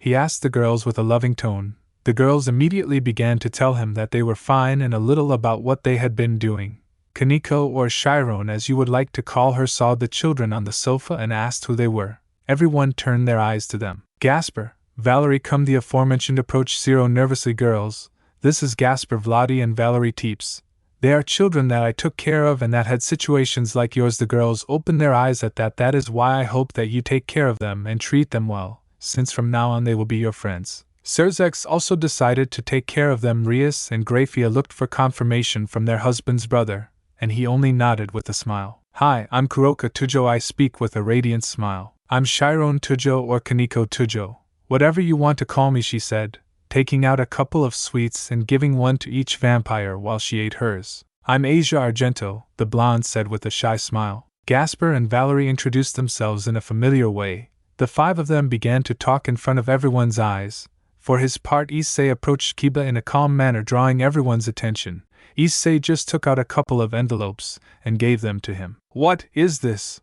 he asked the girls with a loving tone. The girls immediately began to tell him that they were fine and a little about what they had been doing. Kaneko, or Chiron as you would like to call her, saw the children on the sofa and asked who they were. Everyone turned their eyes to them. Gasper, Valerie come the aforementioned approached Zero nervously. Girls, this is Gasper Vladi and Valerie Teeps. They are children that I took care of and that had situations like yours. The girls opened their eyes at that. That is why I hope that you take care of them and treat them well, since from now on they will be your friends. Serzex also decided to take care of them. Rias and Grafia looked for confirmation from their husband's brother, and he only nodded with a smile. Hi, I'm Kuroka Tujo. I speak with a radiant smile. I'm Chiron Tujo or Kaneko Tujo. Whatever you want to call me, she said, taking out a couple of sweets and giving one to each vampire while she ate hers. I'm Asia Argento, the blonde said with a shy smile. Gasper and Valerie introduced themselves in a familiar way. The five of them began to talk in front of everyone's eyes. For his part, Issei approached Kiba in a calm manner, drawing everyone's attention. Issei just took out a couple of envelopes and gave them to him. What is this?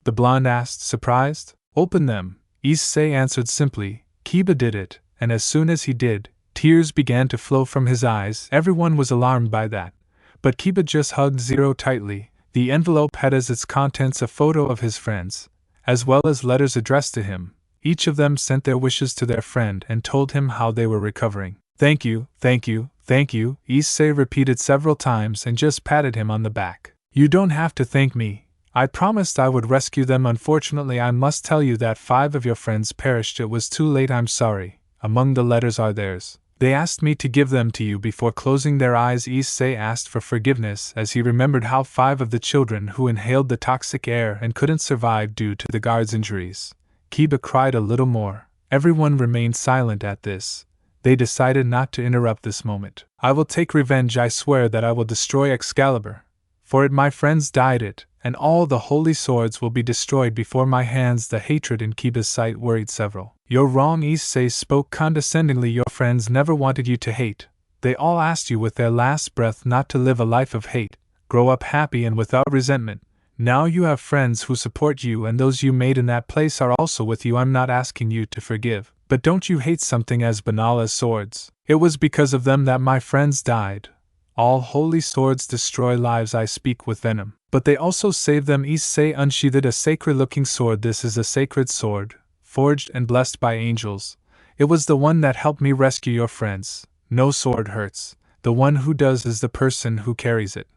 The blonde asked, surprised. Open them, Issei answered simply. Kiba did it, and as soon as he did, tears began to flow from his eyes. Everyone was alarmed by that. But Kiba just hugged Zero tightly. The envelope had as its contents a photo of his friends, as well as letters addressed to him. Each of them sent their wishes to their friend and told him how they were recovering. Thank you, thank you, thank you, Issei repeated several times and just patted him on the back. You don't have to thank me. I promised I would rescue them. Unfortunately, I must tell you that 5 of your friends perished. It was too late. I'm sorry. Among the letters are theirs. They asked me to give them to you before closing their eyes. Issei asked for forgiveness as he remembered how 5 of the children who inhaled the toxic air and couldn't survive due to the guards' injuries. Kiba cried a little more. Everyone remained silent at this. They decided not to interrupt this moment. I will take revenge. I swear that I will destroy Excalibur. For it my friends died it, and all the holy swords will be destroyed before my hands. The hatred in Kiba's sight worried several. You're wrong, Issei spoke condescendingly. Your friends never wanted you to hate. They all asked you with their last breath not to live a life of hate. Grow up happy and without resentment. Now you have friends who support you, and those you made in that place are also with you. I'm not asking you to forgive, but don't you hate something as banal as swords? It was because of them that my friends died. All holy swords destroy lives. I speak with venom. But they also save them. Issei unsheathed a sacred-looking sword. This is a sacred sword, forged and blessed by angels. It was the one that helped me rescue your friends. No sword hurts. The one who does is the person who carries it.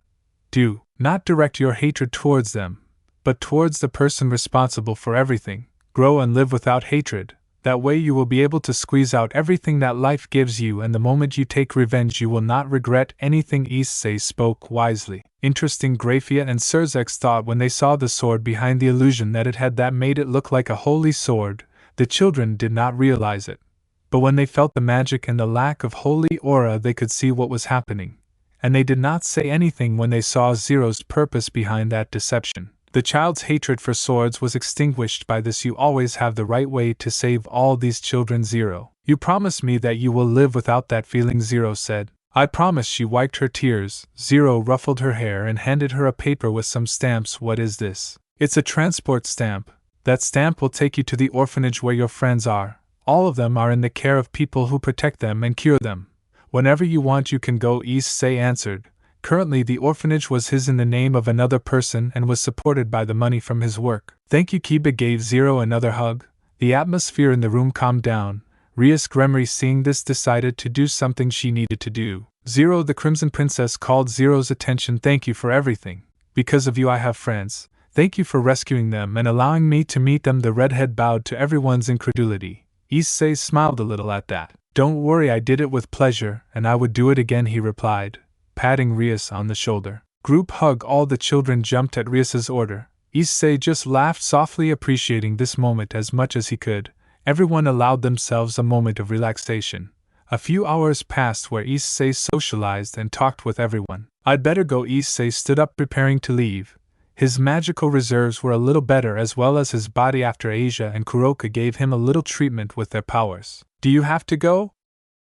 Do not direct your hatred towards them, but towards the person responsible for everything. Grow and live without hatred. That way you will be able to squeeze out everything that life gives you, and the moment you take revenge you will not regret anything. Issei spoke wisely. Interesting, Grafia and Serzex thought when they saw the sword behind the illusion that it had that made it look like a holy sword. The children did not realize it. But when they felt the magic and the lack of holy aura, they could see what was happening. And they did not say anything when they saw Zero's purpose behind that deception. The child's hatred for swords was extinguished by this. You always have the right way to save all these children, Zero. You promise me that you will live without that feeling, Zero said. I promise. She wiped her tears. Zero ruffled her hair and handed her a paper with some stamps. What is this? It's a transport stamp. That stamp will take you to the orphanage where your friends are. All of them are in the care of people who protect them and cure them. Whenever you want you can go, Issei answered. Currently the orphanage was his in the name of another person and was supported by the money from his work. Thank you. Kiba gave Zero another hug. The atmosphere in the room calmed down. Rias Gremory, seeing this, decided to do something she needed to do. Zero, the Crimson Princess, called Zero's attention. Thank you for everything. Because of you I have friends. Thank you for rescuing them and allowing me to meet them. The redhead bowed to everyone's incredulity. Issei smiled a little at that. Don't worry, I did it with pleasure, and I would do it again, he replied, patting Rias on the shoulder. Group hug. All the children jumped at Rias's order. Issei just laughed softly, appreciating this moment as much as he could. Everyone allowed themselves a moment of relaxation. A few hours passed where Issei socialized and talked with everyone. I'd better go. Issei stood up, preparing to leave. His magical reserves were a little better, as well as his body, after Asia and Kuroka gave him a little treatment with their powers. Do you have to go?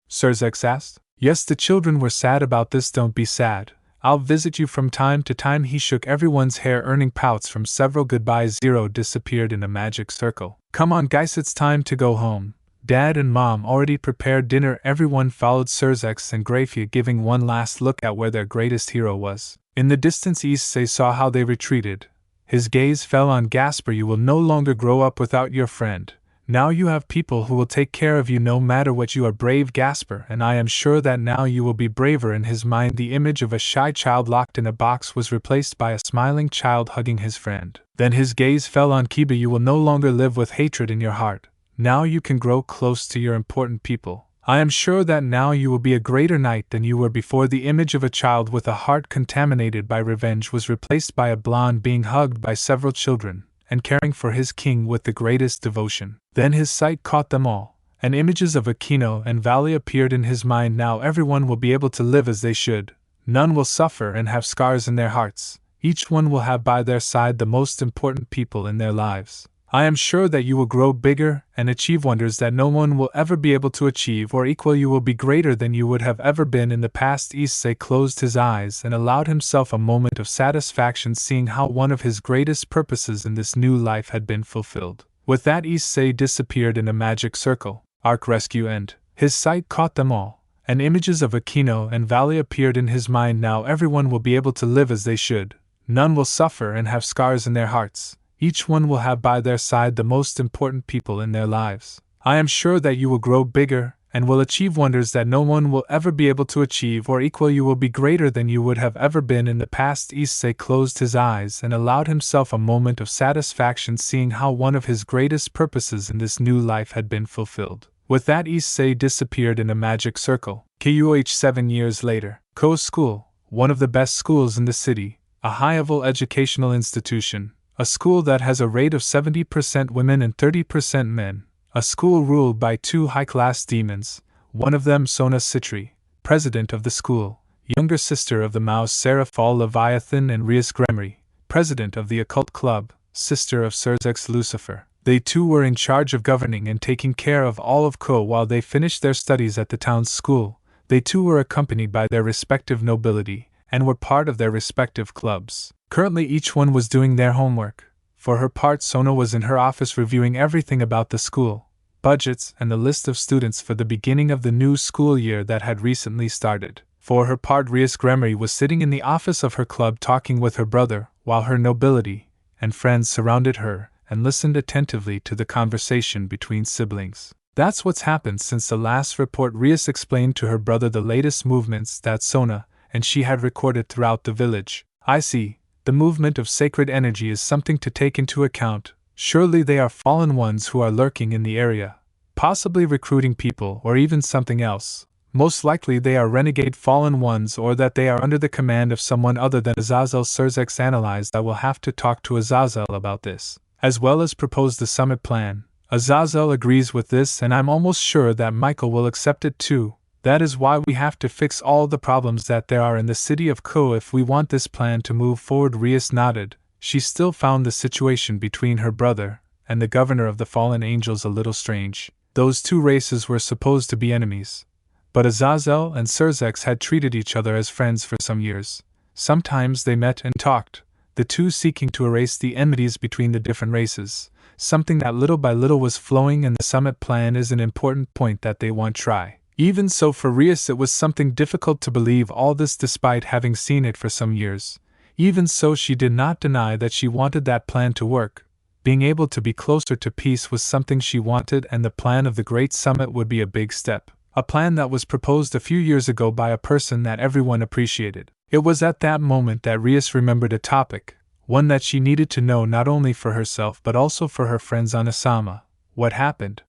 Serzex asked. Yes, the children were sad about this. Don't be sad. I'll visit you from time to time. He shook everyone's hair, earning pouts from several goodbyes. Zero disappeared in a magic circle. Come on, guys, it's time to go home. Dad and Mom already prepared dinner. Everyone followed Surzex and Grafia, giving one last look at where their greatest hero was. In the distance, Issei saw how they retreated. His gaze fell on Gasper. You will no longer grow up without your friend. Now you have people who will take care of you no matter what. You are brave, Gasper, and I am sure that now you will be braver. In his mind, the image of a shy child locked in a box was replaced by a smiling child hugging his friend. Then his gaze fell on Kiba. You will no longer live with hatred in your heart. Now you can grow close to your important people. I am sure that now you will be a greater knight than you were before. The image of a child with a heart contaminated by revenge was replaced by a blonde being hugged by several children and caring for his king with the greatest devotion. Then his sight caught them all, and images of Aquino and Valley appeared in his mind. Now everyone will be able to live as they should. None will suffer and have scars in their hearts. Each one will have by their side the most important people in their lives. I am sure that you will grow bigger and achieve wonders that no one will ever be able to achieve or equal. You will be greater than you would have ever been in the past. Issei closed his eyes and allowed himself a moment of satisfaction, seeing how one of his greatest purposes in this new life had been fulfilled. With that, Issei disappeared in a magic circle. Arc rescue end. His sight caught them all, and images of Aquino and Valley appeared in his mind. Now everyone will be able to live as they should. None will suffer and have scars in their hearts. Each one will have by their side the most important people in their lives. I am sure that you will grow bigger and will achieve wonders that no one will ever be able to achieve or equal. You will be greater than you would have ever been in the past. Issei closed his eyes and allowed himself a moment of satisfaction, seeing how one of his greatest purposes in this new life had been fulfilled. With that, Issei disappeared in a magic circle. KUH 7 years later. Ko School, one of the best schools in the city, a high-level educational institution. A school that has a rate of 70% women and 30% men. A school ruled by two high-class demons, one of them Sona Citri, president of the school, younger sister of the mouse Seraphal Leviathan, and Rias Gremory, president of the occult club, sister of Surzex Lucifer. They too were in charge of governing and taking care of all of Ko while they finished their studies at the town's school. They too were accompanied by their respective nobility, and were part of their respective clubs. Currently each one was doing their homework. For her part, Sona was in her office reviewing everything about the school, budgets, and the list of students for the beginning of the new school year that had recently started. For her part, Rias Gremory was sitting in the office of her club talking with her brother, while her nobility and friends surrounded her and listened attentively to the conversation between siblings. That's what's happened since the last report. Rias explained to her brother the latest movements that Sona and she had recorded throughout the village. I see. The movement of sacred energy is something to take into account. Surely they are fallen ones who are lurking in the area, possibly recruiting people or even something else. Most likely they are renegade fallen ones, or that they are under the command of someone other than Azazel. Surzex analyzed. I will have to talk to Azazel about this, as well as propose the summit plan. Azazel agrees with this, and I'm almost sure that Michael will accept it too. That is why we have to fix all the problems that there are in the city of Ko if we want this plan to move forward. Rias nodded. She still found the situation between her brother and the governor of the fallen angels a little strange. Those two races were supposed to be enemies, but Azazel and Surzex had treated each other as friends for some years. Sometimes they met and talked, the two seeking to erase the enmities between the different races, something that little by little was flowing, and the summit plan is an important point that they want to try. Even so, for Rias it was something difficult to believe all this despite having seen it for some years. Even so, she did not deny that she wanted that plan to work. Being able to be closer to peace was something she wanted, and the plan of the Great Summit would be a big step. A plan that was proposed a few years ago by a person that everyone appreciated. It was at that moment that Rias remembered a topic, one that she needed to know not only for herself but also for her friends on Asama. What happened?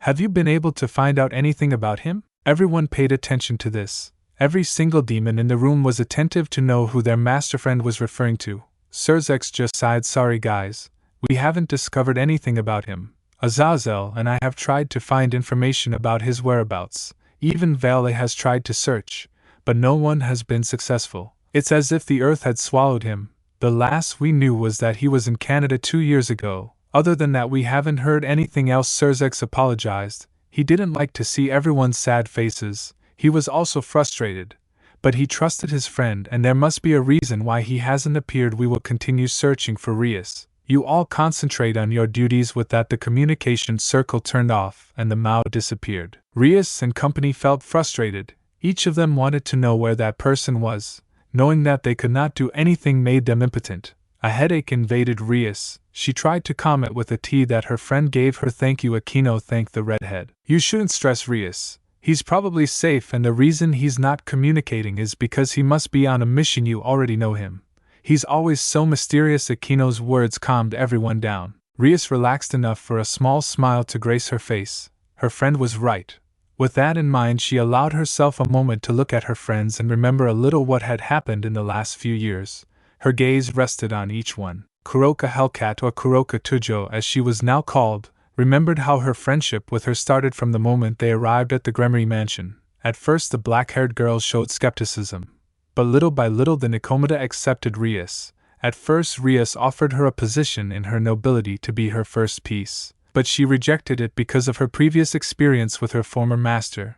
Have you been able to find out anything about him? Everyone paid attention to this. Every single demon in the room was attentive to know who their master friend was referring to. Surzex just sighed. Sorry guys, we haven't discovered anything about him. Azazel and I have tried to find information about his whereabouts. Even Vale has tried to search, but no one has been successful. It's as if the earth had swallowed him. The last we knew was that he was in Canada 2 years ago. Other than that, we haven't heard anything else. Surzex apologized. He didn't like to see everyone's sad faces. He was also frustrated. But he trusted his friend, and there must be a reason why he hasn't appeared. We will continue searching for Rias. You all concentrate on your duties." With that, the communication circle turned off and the Mao disappeared. Rias and company felt frustrated. Each of them wanted to know where that person was. Knowing that they could not do anything made them impotent. A headache invaded Rias. She tried to calm it with a tea that her friend gave her. "Thank you," Aquino thanked the redhead. "You shouldn't stress Rias. He's probably safe, and the reason he's not communicating is because he must be on a mission. You already know him. He's always so mysterious." Aquino's words calmed everyone down. Rias relaxed enough for a small smile to grace her face. Her friend was right. With that in mind, she allowed herself a moment to look at her friends and remember a little what had happened in the last few years. Her gaze rested on each one. Kuroka Hellcat, or Kuroka Tujo as she was now called, remembered how her friendship with her started from the moment they arrived at the Gremory mansion. At first the black-haired girl showed skepticism. But little by little the Nikomata accepted Rias. At first Rias offered her a position in her nobility to be her first piece. But she rejected it because of her previous experience with her former master.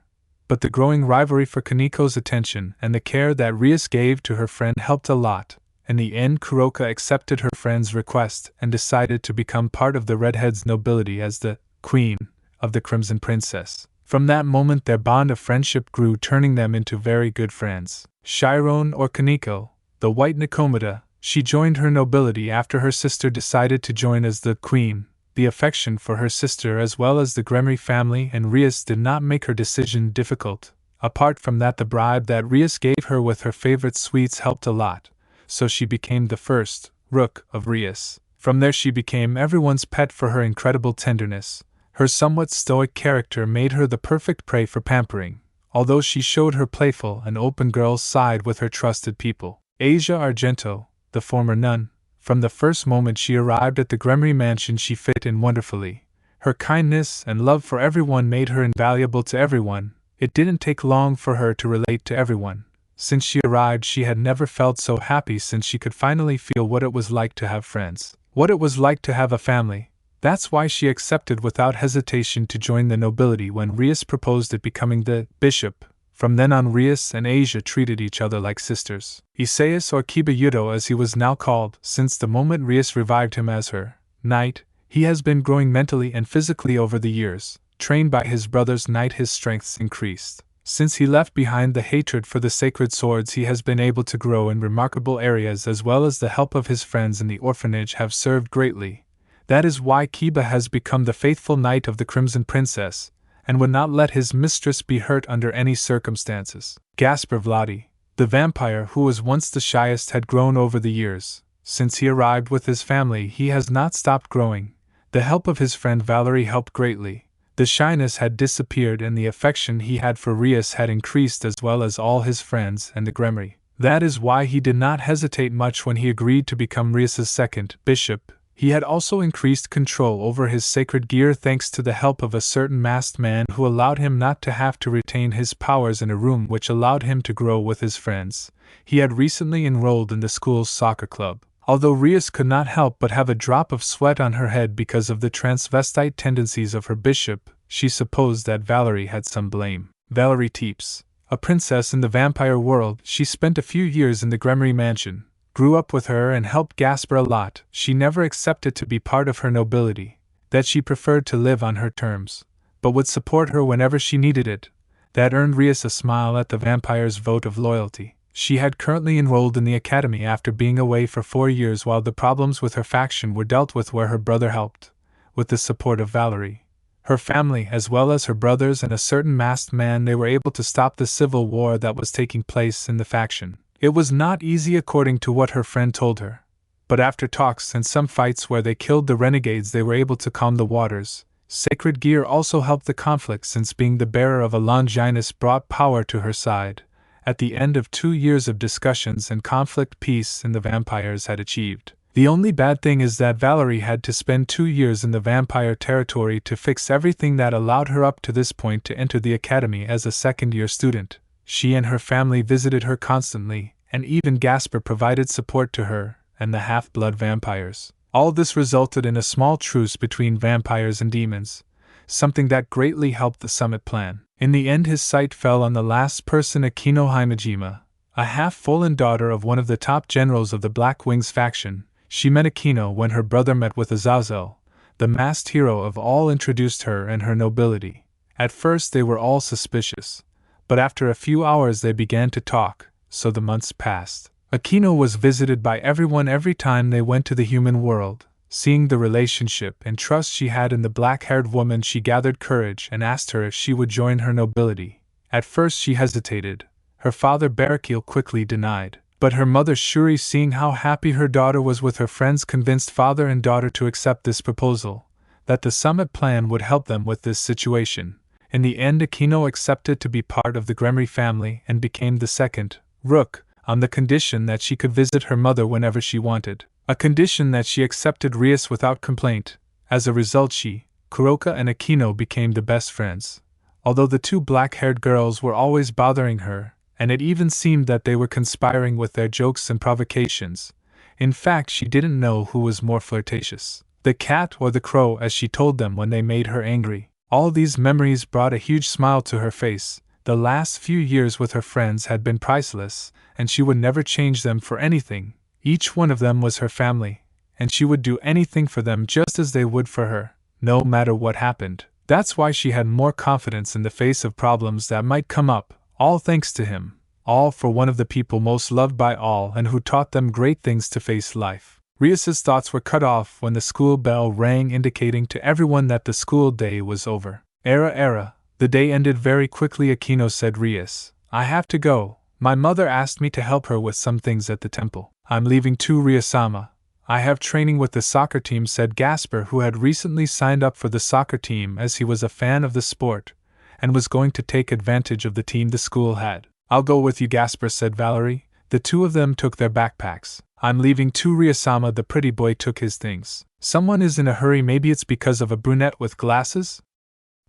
But the growing rivalry for Kaniko's attention and the care that Rias gave to her friend helped a lot. In the end, Kuroka accepted her friend's request and decided to become part of the redhead's nobility as the queen of the Crimson Princess. From that moment their bond of friendship grew, turning them into very good friends. Chiron, or Kaniko, the white Nikomata, she joined her nobility after her sister decided to join as the queen. The affection for her sister as well as the Gremory family and Rias did not make her decision difficult. Apart from that, the bribe that Rias gave her with her favorite sweets helped a lot, so she became the first rook of Rias. From there she became everyone's pet for her incredible tenderness. Her somewhat stoic character made her the perfect prey for pampering, although she showed her playful and open girl's side with her trusted people. Asia Argento, the former nun, from the first moment she arrived at the Gremory mansion she fit in wonderfully. Her kindness and love for everyone made her invaluable to everyone. It didn't take long for her to relate to everyone. Since she arrived she had never felt so happy, since she could finally feel what it was like to have friends, what it was like to have a family. That's why she accepted without hesitation to join the nobility when Rias proposed it, becoming the bishop. From then on Rias and Asia treated each other like sisters. Issei, or Kiba Yudo as he was now called, since the moment Rias revived him as her knight, he has been growing mentally and physically over the years. Trained by his brother's knight, his strengths increased. Since he left behind the hatred for the sacred swords, he has been able to grow in remarkable areas, as well as the help of his friends in the orphanage have served greatly. That is why Kiba has become the faithful knight of the Crimson Princess, and would not let his mistress be hurt under any circumstances. Gasper Vladi, the vampire who was once the shyest, had grown over the years. Since he arrived with his family, he has not stopped growing. The help of his friend Valerie helped greatly. The shyness had disappeared and the affection he had for Rias had increased, as well as all his friends and the Gremory. That is why he did not hesitate much when he agreed to become Rias's second bishop. He had also increased control over his sacred gear thanks to the help of a certain masked man who allowed him not to have to retain his powers in a room, which allowed him to grow with his friends. He had recently enrolled in the school's soccer club. Although Rias could not help but have a drop of sweat on her head because of the transvestite tendencies of her bishop, she supposed that Valerie had some blame. Valerie Teeps, a princess in the vampire world, she spent a few years in the Gremory mansion. Grew up with her and helped Gasper a lot. She never accepted to be part of her nobility, that she preferred to live on her terms, but would support her whenever she needed it. That earned Rias a smile at the vampire's vote of loyalty. She had currently enrolled in the academy after being away for 4 years while the problems with her faction were dealt with, where her brother helped, with the support of Valerie. Her family, as well as her brothers and a certain masked man, they were able to stop the civil war that was taking place in the faction. It was not easy according to what her friend told her, but after talks and some fights where they killed the renegades, they were able to calm the waters. Sacred gear also helped the conflict, since being the bearer of a Longinus brought power to her side. At the end of 2 years of discussions and conflict, peace in the vampires had achieved. The only bad thing is that Valerie had to spend 2 years in the vampire territory to fix everything that allowed her up to this point to enter the academy as a second-year student. She and her family visited her constantly, and even Gasper provided support to her and the half-blood vampires. All this resulted in a small truce between vampires and demons, something that greatly helped the summit plan. In the end, his sight fell on the last person, Akino Himejima, a half-fallen daughter of one of the top generals of the Black Wings faction. She met Akino when her brother met with Azazel, the masked hero of all, introduced her and her nobility. At first they were all suspicious, but after a few hours they began to talk, so the months passed. Akino was visited by everyone every time they went to the human world. Seeing the relationship and trust she had in the black-haired woman, she gathered courage and asked her if she would join her nobility. At first she hesitated. Her father Barakil quickly denied, but her mother Shuri, seeing how happy her daughter was with her friends, convinced father and daughter to accept this proposal, that the summit plan would help them with this situation. In the end, Akino accepted to be part of the Gremry family and became the second Rook, on the condition that she could visit her mother whenever she wanted, a condition that she accepted Rias without complaint. As a result, she, Kuroka, and Akino became the best friends. Although the two black-haired girls were always bothering her, and it even seemed that they were conspiring with their jokes and provocations, in fact she didn't know who was more flirtatious, the cat or the crow, as she told them when they made her angry. All these memories brought a huge smile to her face. The last few years with her friends had been priceless, and she would never change them for anything. Each one of them was her family, and she would do anything for them just as they would for her, no matter what happened. That's why she had more confidence in the face of problems that might come up, all thanks to him, all for one of the people most loved by all and who taught them great things to face life. Rias's thoughts were cut off when the school bell rang, indicating to everyone that the school day was over. Era. The day ended very quickly. Akino said, Rias, I have to go. My mother asked me to help her with some things at the temple. I'm leaving too, Riasama. I have training with the soccer team, said Gasper, who had recently signed up for the soccer team as he was a fan of the sport, and was going to take advantage of the team the school had. I'll go with you, Gasper, said Valerie. The two of them took their backpacks. I'm leaving too, Riasama. The pretty boy took his things. Someone is in a hurry, maybe it's because of a brunette with glasses?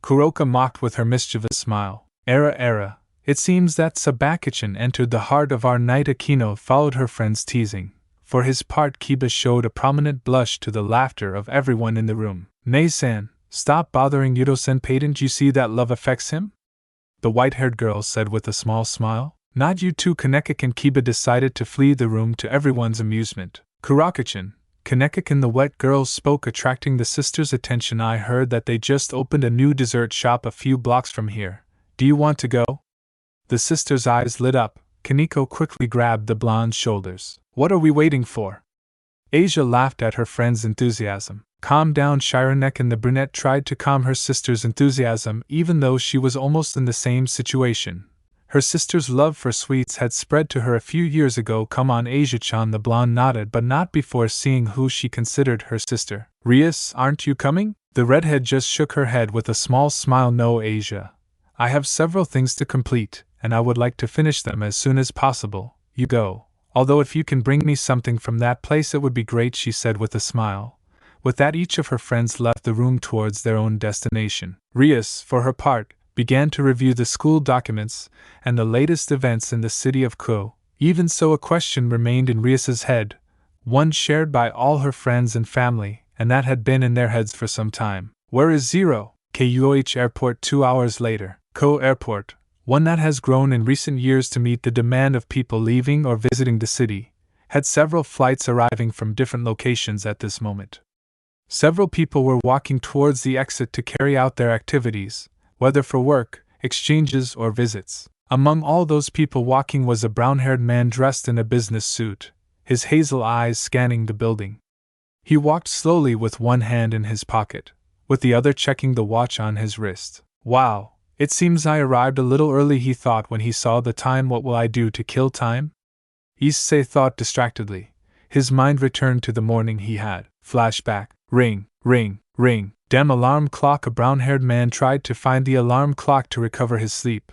Kuroka mocked with her mischievous smile. Era. It seems that Sabakichan entered the heart of our night. Akino followed her friend's teasing. For his part, Kiba showed a prominent blush to the laughter of everyone in the room. Nei-san, stop bothering Yudo-senpai, didn't you see that love affects him? The white-haired girl said with a small smile. Not you too, Kanekik, and Kiba decided to flee the room to everyone's amusement. Kuraka-chan, Kanekik, the wet girl spoke, attracting the sisters' attention. I heard that they just opened a new dessert shop a few blocks from here. Do you want to go? The sisters' eyes lit up. Kaneko quickly grabbed the blonde's shoulders. What are we waiting for? Asia laughed at her friend's enthusiasm. Calm down, Shirenek, and the brunette tried to calm her sister's enthusiasm, even though she was almost in the same situation. Her sister's love for sweets had spread to her a few years ago. Come on, Asia-chan, the blonde nodded, but not before seeing who she considered her sister. Rias, aren't you coming? The redhead just shook her head with a small smile. No, Asia. I have several things to complete, and I would like to finish them as soon as possible. You go. Although if you can bring me something from that place it would be great, she said with a smile. With that, each of her friends left the room towards their own destination. Rias, for her part, began to review the school documents and the latest events in the city of Ko. Even so, a question remained in Rias's head, one shared by all her friends and family, and that had been in their heads for some time. Where is Zero? KUOH Airport. 2 hours later. Ko Airport, one that has grown in recent years to meet the demand of people leaving or visiting the city, had several flights arriving from different locations at this moment. Several people were walking towards the exit to carry out their activities, whether for work, exchanges, or visits. Among all those people walking was a brown-haired man dressed in a business suit, his hazel eyes scanning the building. He walked slowly with one hand in his pocket, with the other checking the watch on his wrist. Wow, it seems I arrived a little early, he thought when he saw the time. What will I do to kill time? Issei thought distractedly. His mind returned to the morning he had. Flashback. Ring, ring, ring. Damn alarm clock. A brown-haired man tried to find the alarm clock to recover his sleep,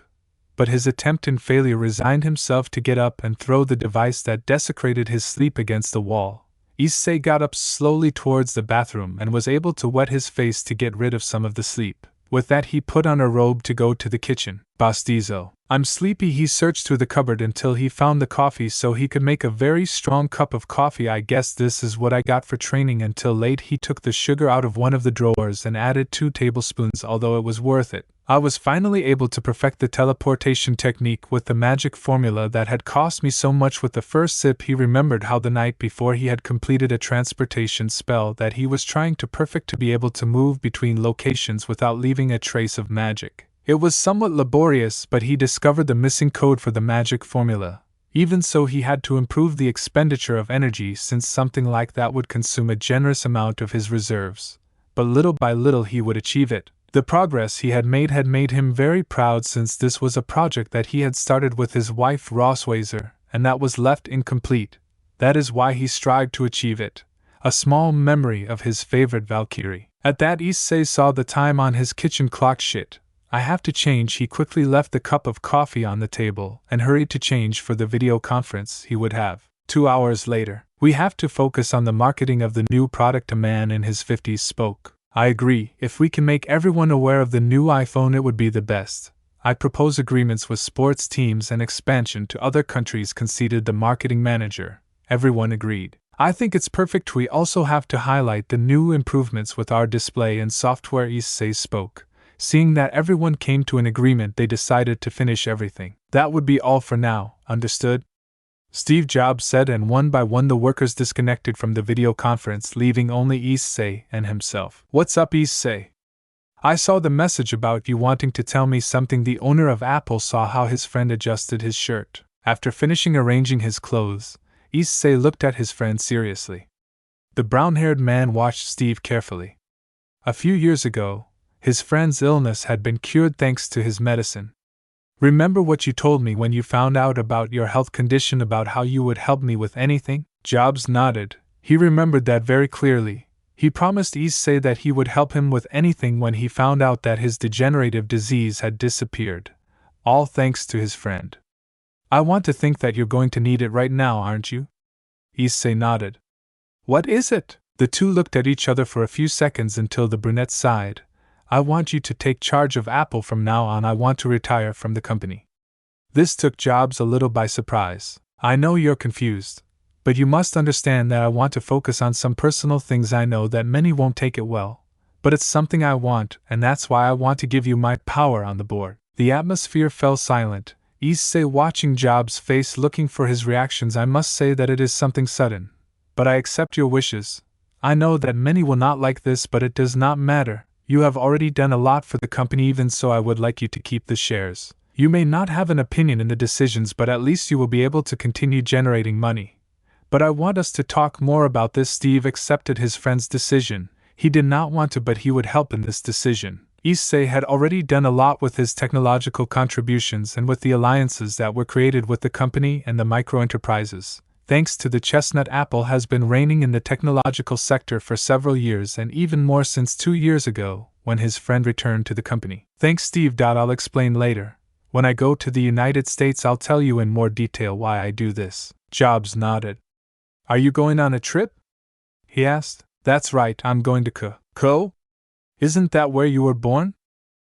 but his attempt in failure resigned himself to get up and throw the device that desecrated his sleep against the wall. Issei got up slowly towards the bathroom and was able to wet his face to get rid of some of the sleep. With that, he put on a robe to go to the kitchen. Bastizo. I'm sleepy. He searched through the cupboard until he found the coffee so he could make a very strong cup of coffee. I guess this is what I got for training until late. He took the sugar out of one of the drawers and added 2 tablespoons. Although it was worth it, I was finally able to perfect the teleportation technique with the magic formula that had cost me so much. With the first sip, he remembered how the night before he had completed a transportation spell that he was trying to perfect to be able to move between locations without leaving a trace of magic. It was somewhat laborious, but he discovered the missing code for the magic formula. Even so, he had to improve the expenditure of energy, since something like that would consume a generous amount of his reserves. But little by little he would achieve it. The progress he had made him very proud, since this was a project that he had started with his wife Rossweiser, and that was left incomplete. That is why he strived to achieve it. A small memory of his favorite Valkyrie. At that, Issei saw the time on his kitchen clock. Shit, I have to change. He quickly left the cup of coffee on the table and hurried to change for the video conference he would have. 2 hours later. We have to focus on the marketing of the new product, a man in his 50s spoke. I agree, if we can make everyone aware of the new iPhone it would be the best. I propose agreements with sports teams and expansion to other countries, conceded the marketing manager. Everyone agreed. I think it's perfect. We also have to highlight the new improvements with our display and software, Issei spoke. Seeing that everyone came to an agreement, they decided to finish everything. That would be all for now, understood? Steve Jobs said, and one by one the workers disconnected from the video conference, leaving only Issei and himself. What's up, Issei? I saw the message about you wanting to tell me something. The owner of Apple saw how his friend adjusted his shirt. After finishing arranging his clothes, Issei looked at his friend seriously. The brown-haired man watched Steve carefully. A few years ago, his friend's illness had been cured thanks to his medicine. Remember what you told me when you found out about your health condition, about how you would help me with anything? Jobs nodded. He remembered that very clearly. He promised Issei that he would help him with anything when he found out that his degenerative disease had disappeared. All thanks to his friend. I want to think that you're going to need it right now, aren't you? Issei nodded. What is it? The two looked at each other for a few seconds until the brunette sighed. I want you to take charge of Apple from now on. I want to retire from the company. This took Jobs a little by surprise. I know you're confused, but you must understand that I want to focus on some personal things. I know that many won't take it well, but it's something I want, and that's why I want to give you my power on the board. The atmosphere fell silent, Issei watching Jobs' face, looking for his reactions. I must say that it is something sudden, but I accept your wishes. I know that many will not like this, but it does not matter. You have already done a lot for the company. Even so, I would like you to keep the shares. You may not have an opinion in the decisions, but at least you will be able to continue generating money. But I want us to talk more about this. Steve accepted his friend's decision. He did not want to, but he would help in this decision. Issei had already done a lot with his technological contributions and with the alliances that were created with the company and the micro-enterprises. Thanks to the chestnut, Apple has been reigning in the technological sector for several years, and even more since 2 years ago, when his friend returned to the company. Thanks, Steve. I'll explain later. When I go to the United States, I'll tell you in more detail why I do this. Jobs nodded. Are you going on a trip? He asked. That's right, I'm going to Co? Isn't that where you were born?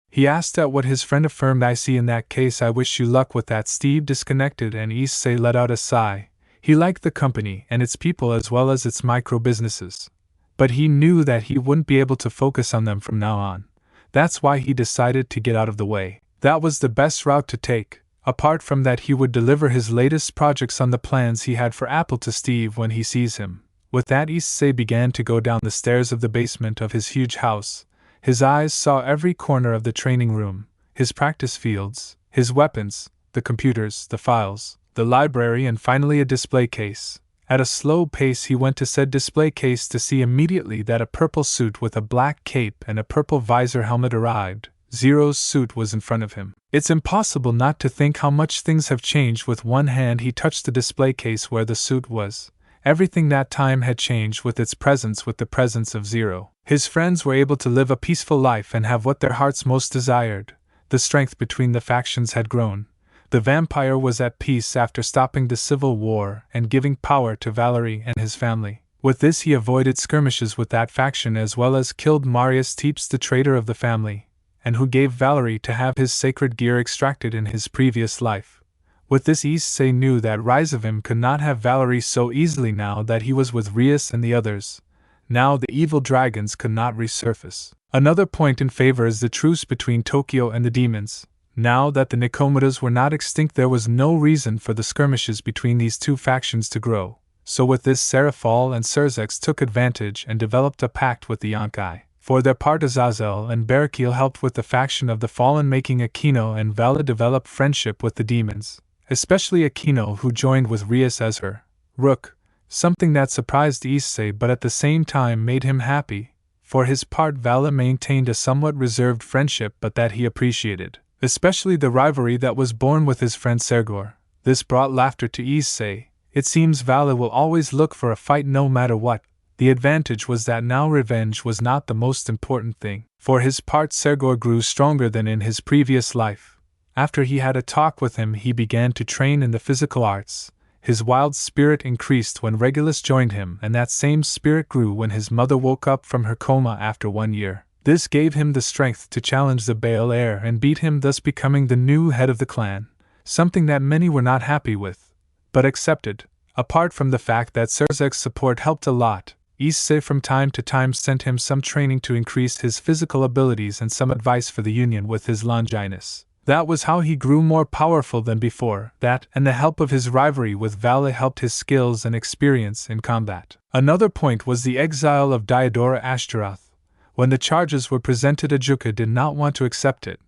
He asked, at what his friend affirmed. I see. In that case, I wish you luck with that. Steve disconnected, and Issei let out a sigh. He liked the company and its people as well as its micro-businesses. But he knew that he wouldn't be able to focus on them from now on. That's why he decided to get out of the way. That was the best route to take. Apart from that, he would deliver his latest projects on the plans he had for Apple to Steve when he sees him. With that, Issei began to go down the stairs of the basement of his huge house. His eyes saw every corner of the training room, his practice fields, his weapons, the computers, the files, the library, and finally a display case. At a slow pace he went to said display case to see immediately that a purple suit with a black cape and a purple visor helmet arrived. Zero's suit was in front of him. It's impossible not to think how much things have changed. With one hand he touched the display case where the suit was. Everything that time had changed with its presence, with the presence of Zero. His friends were able to live a peaceful life and have what their hearts most desired. The strength between the factions had grown. The vampire was at peace after stopping the civil war and giving power to Valerie and his family. With this he avoided skirmishes with that faction, as well as killed Marius Teeps, the traitor of the family, and who gave Valerie to have his sacred gear extracted in his previous life. With this, Issei knew that Rise of him could not have Valerie so easily now that he was with Rias and the others. Now the evil dragons could not resurface. Another point in favor is the truce between Tokyo and the demons. Now that the Nikomadas were not extinct, there was no reason for the skirmishes between these two factions to grow. So with this, Serafal and Surzex took advantage and developed a pact with the Yonkai. For their part, Azazel and Barakiel helped with the faction of the Fallen, making Aquino and Vala develop friendship with the demons, especially Aquino, who joined with Rias as her rook, something that surprised Issei but at the same time made him happy. For his part, Vala maintained a somewhat reserved friendship but that he appreciated, especially the rivalry that was born with his friend Sergor. This brought laughter to Issei. It seems Vala will always look for a fight no matter what. The advantage was that now revenge was not the most important thing. For his part, Sergor grew stronger than in his previous life. After he had a talk with him, he began to train in the physical arts. His wild spirit increased when Regulus joined him, and that same spirit grew when his mother woke up from her coma after 1 year. This gave him the strength to challenge the Baal heir and beat him, thus becoming the new head of the clan, something that many were not happy with, but accepted. Apart from the fact that Surzek's support helped a lot, Issei from time to time sent him some training to increase his physical abilities and some advice for the union with his Longinus. That was how he grew more powerful than before. That, and the help of his rivalry with Vala, helped his skills and experience in combat. Another point was the exile of Diodora Ashtaroth. When the charges were presented, Ajuka did not want to accept it,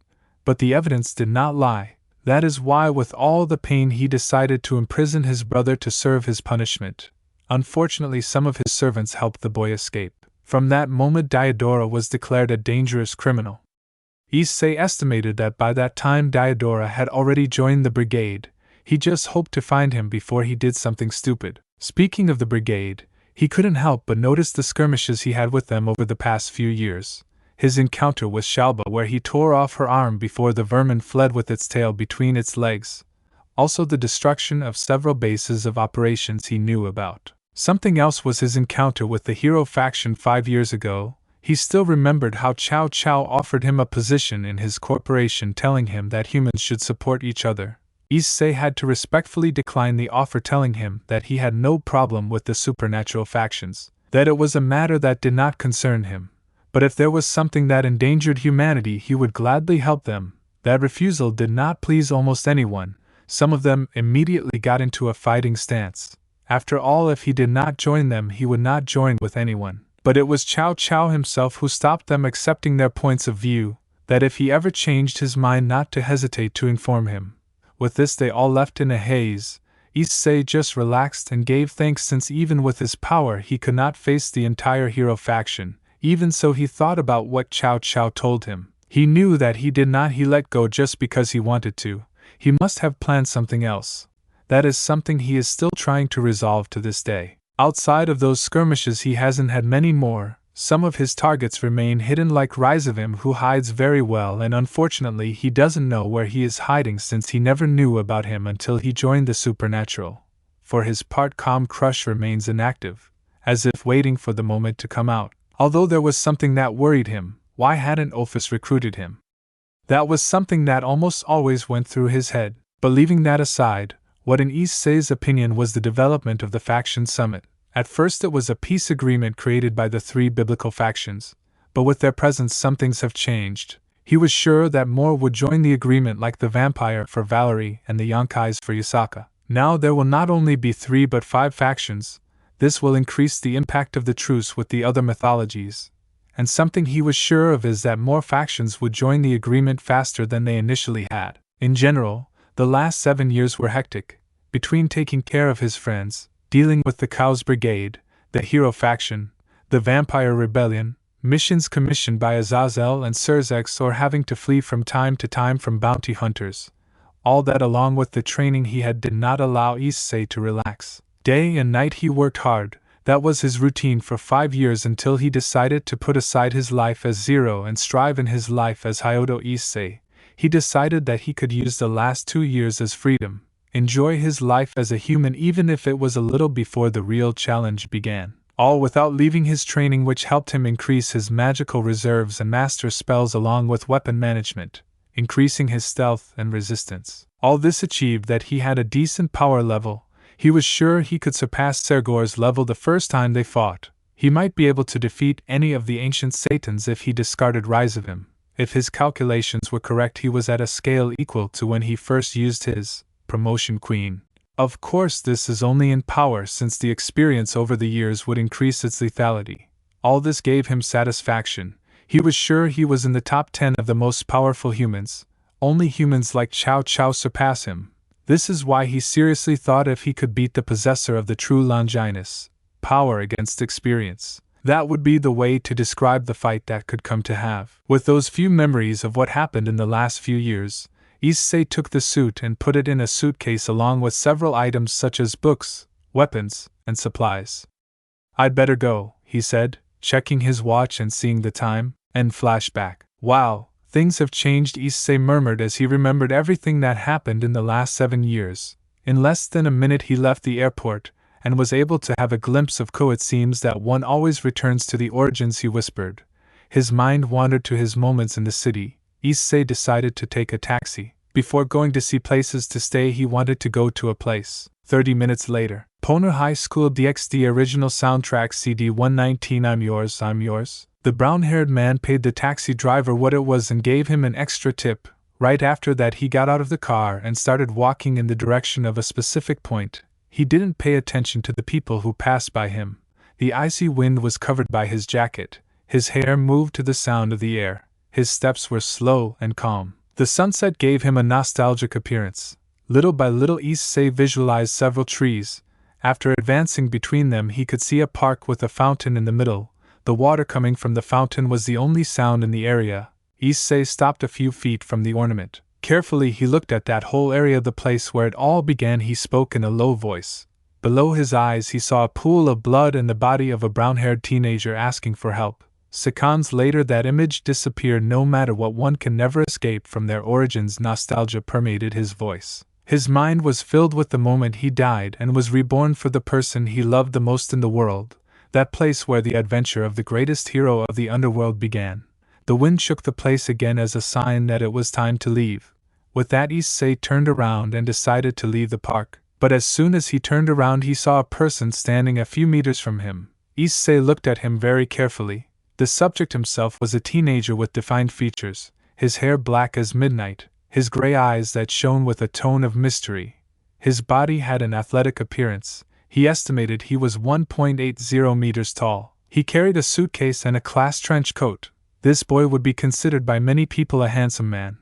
but the evidence did not lie. That is why, with all the pain, he decided to imprison his brother to serve his punishment. Unfortunately, some of his servants helped the boy escape. From that moment, Diodora was declared a dangerous criminal. Issei estimated that by that time Diodora had already joined the brigade. He just hoped to find him before he did something stupid. Speaking of the brigade, he couldn't help but notice the skirmishes he had with them over the past few years. His encounter with Shalba, where he tore off her arm before the vermin fled with its tail between its legs. Also the destruction of several bases of operations he knew about. Something else was his encounter with the hero faction 5 years ago. He still remembered how Cao Cao offered him a position in his corporation, telling him that humans should support each other. Issei had to respectfully decline the offer, telling him that he had no problem with the supernatural factions, that it was a matter that did not concern him. But if there was something that endangered humanity, he would gladly help them. That refusal did not please almost anyone. Some of them immediately got into a fighting stance. After all, if he did not join them, he would not join with anyone. But it was Cao Cao himself who stopped them accepting their points of view, that if he ever changed his mind, not to hesitate to inform him. With this, they all left in a haze. Issei just relaxed and gave thanks, since even with his power he could not face the entire hero faction. Even so, he thought about what Cao Cao told him. He knew that he let go just because he wanted to. He must have planned something else. That is something he is still trying to resolve to this day. Outside of those skirmishes, he hasn't had many more. Some of his targets remain hidden, like Rizavim, who hides very well, and unfortunately he doesn't know where he is hiding, since he never knew about him until he joined the supernatural. For his part, Calm Crush remains inactive, as if waiting for the moment to come out. Although there was something that worried him: why hadn't Ophis recruited him? That was something that almost always went through his head. But leaving that aside, what in Issei's opinion was the development of the faction summit. At first it was a peace agreement created by the 3 biblical factions, but with their presence some things have changed. He was sure that more would join the agreement, like the vampire for Valerie and the Yonkais for Yasaka. Now there will not only be 3 but 5 factions. This will increase the impact of the truce with the other mythologies. And something he was sure of is that more factions would join the agreement faster than they initially had. In general, the last 7 years were hectic. Between taking care of his friends, dealing with the Cows Brigade, the Hero faction, the Vampire Rebellion, missions commissioned by Azazel and Surzex, or having to flee from time to time from bounty hunters, all that along with the training he had did not allow Issei to relax. Day and night he worked hard. That was his routine for 5 years, until he decided to put aside his life as Zero and strive in his life as Hyodo Issei. He decided that he could use the last 2 years as freedom. Enjoy his life as a human, even if it was a little before the real challenge began. All without leaving his training, which helped him increase his magical reserves and master spells along with weapon management, increasing his stealth and resistance. All this achieved that he had a decent power level. He was sure he could surpass Sergor's level the first time they fought. He might be able to defeat any of the ancient Satans if he discarded Rise of him. If his calculations were correct, he was at a scale equal to when he first used his promotion queen. Of course, this is only in power, since the experience over the years would increase its lethality. All this gave him satisfaction. He was sure he was in the top 10 of the most powerful humans. Only humans like Cao Cao surpass him. This is why he seriously thought if he could beat the possessor of the true Longinus power against experience, that would be the way to describe the fight that could come to have. With those few memories of what happened in the last few years, Issei took the suit and put it in a suitcase along with several items such as books, weapons, and supplies. "I'd better go," he said, checking his watch and seeing the time, and flashback. "Wow, things have changed," Issei murmured as he remembered everything that happened in the last 7 years. In less than a minute he left the airport, and was able to have a glimpse of Ko. "It seems that one always returns to the origins," he whispered. His mind wandered to his moments in the city. Issei decided to take a taxi. Before going to see places to stay, he wanted to go to a place. 30 minutes later. Poner High School DxD original soundtrack CD 119. I'm yours, I'm yours. The brown-haired man paid the taxi driver what it was and gave him an extra tip. Right after that he got out of the car and started walking in the direction of a specific point. He didn't pay attention to the people who passed by him. The icy wind was covered by his jacket. His hair moved to the sound of the air. His steps were slow and calm. The sunset gave him a nostalgic appearance. Little by little Issei visualized several trees. After advancing between them he could see a park with a fountain in the middle. The water coming from the fountain was the only sound in the area. Issei stopped a few feet from the ornament. Carefully he looked at that whole area of the place where it all began. He spoke in a low voice. Below his eyes he saw a pool of blood and the body of a brown-haired teenager asking for help. Seconds later that image disappeared. No matter what, one can never escape from their origins. Nostalgia permeated his voice. His mind was filled with the moment he died and was reborn for the person he loved the most in the world, that place where the adventure of the greatest hero of the underworld began. The wind shook the place again as a sign that it was time to leave. With that, Issei turned around and decided to leave the park. But as soon as he turned around he saw a person standing a few meters from him. Issei looked at him very carefully. The subject himself was a teenager with defined features, his hair black as midnight, his gray eyes that shone with a tone of mystery. His body had an athletic appearance. He estimated he was 1.80 meters tall. He carried a suitcase and a class trench coat. This boy would be considered by many people a handsome man.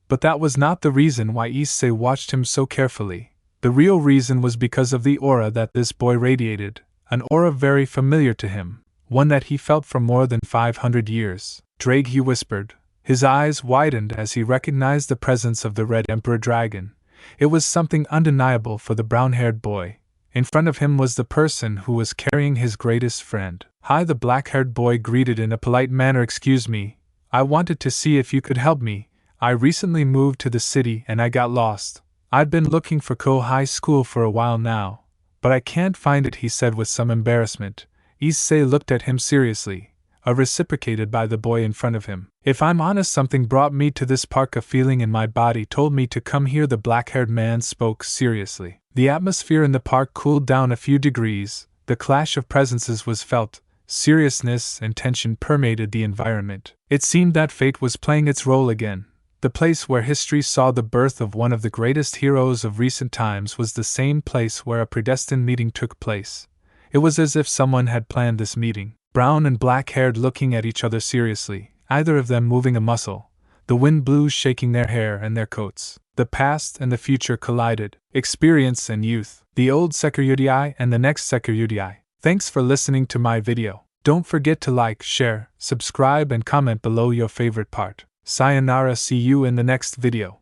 But that was not the reason why Issei watched him so carefully. The real reason was because of the aura that this boy radiated, an aura very familiar to him, one that he felt for more than 500 years. "Drake," he whispered. His eyes widened as he recognized the presence of the Red Emperor Dragon. It was something undeniable for the brown-haired boy. In front of him was the person who was carrying his greatest friend. "Hi," the black-haired boy greeted in a polite manner. "Excuse me, I wanted to see if you could help me. I recently moved to the city and I got lost. I'd been looking for Ko High School for a while now, but I can't find it," he said with some embarrassment. Issei looked at him seriously, reciprocated by the boy in front of him. "If I'm honest, something brought me to this park. A feeling in my body told me to come here." The black-haired man spoke seriously. The atmosphere in the park cooled down a few degrees. The clash of presences was felt. Seriousness and tension permeated the environment. It seemed that fate was playing its role again. The place where history saw the birth of one of the greatest heroes of recent times was the same place where a predestined meeting took place. It was as if someone had planned this meeting. Brown and black-haired looking at each other seriously, either of them moving a muscle. The wind blew, shaking their hair and their coats. The past and the future collided. Experience and youth. The old Sekyudai and the next Sekyudai. Thanks for listening to my video. Don't forget to like, share, subscribe and comment below your favorite part. Sayonara, see you in the next video.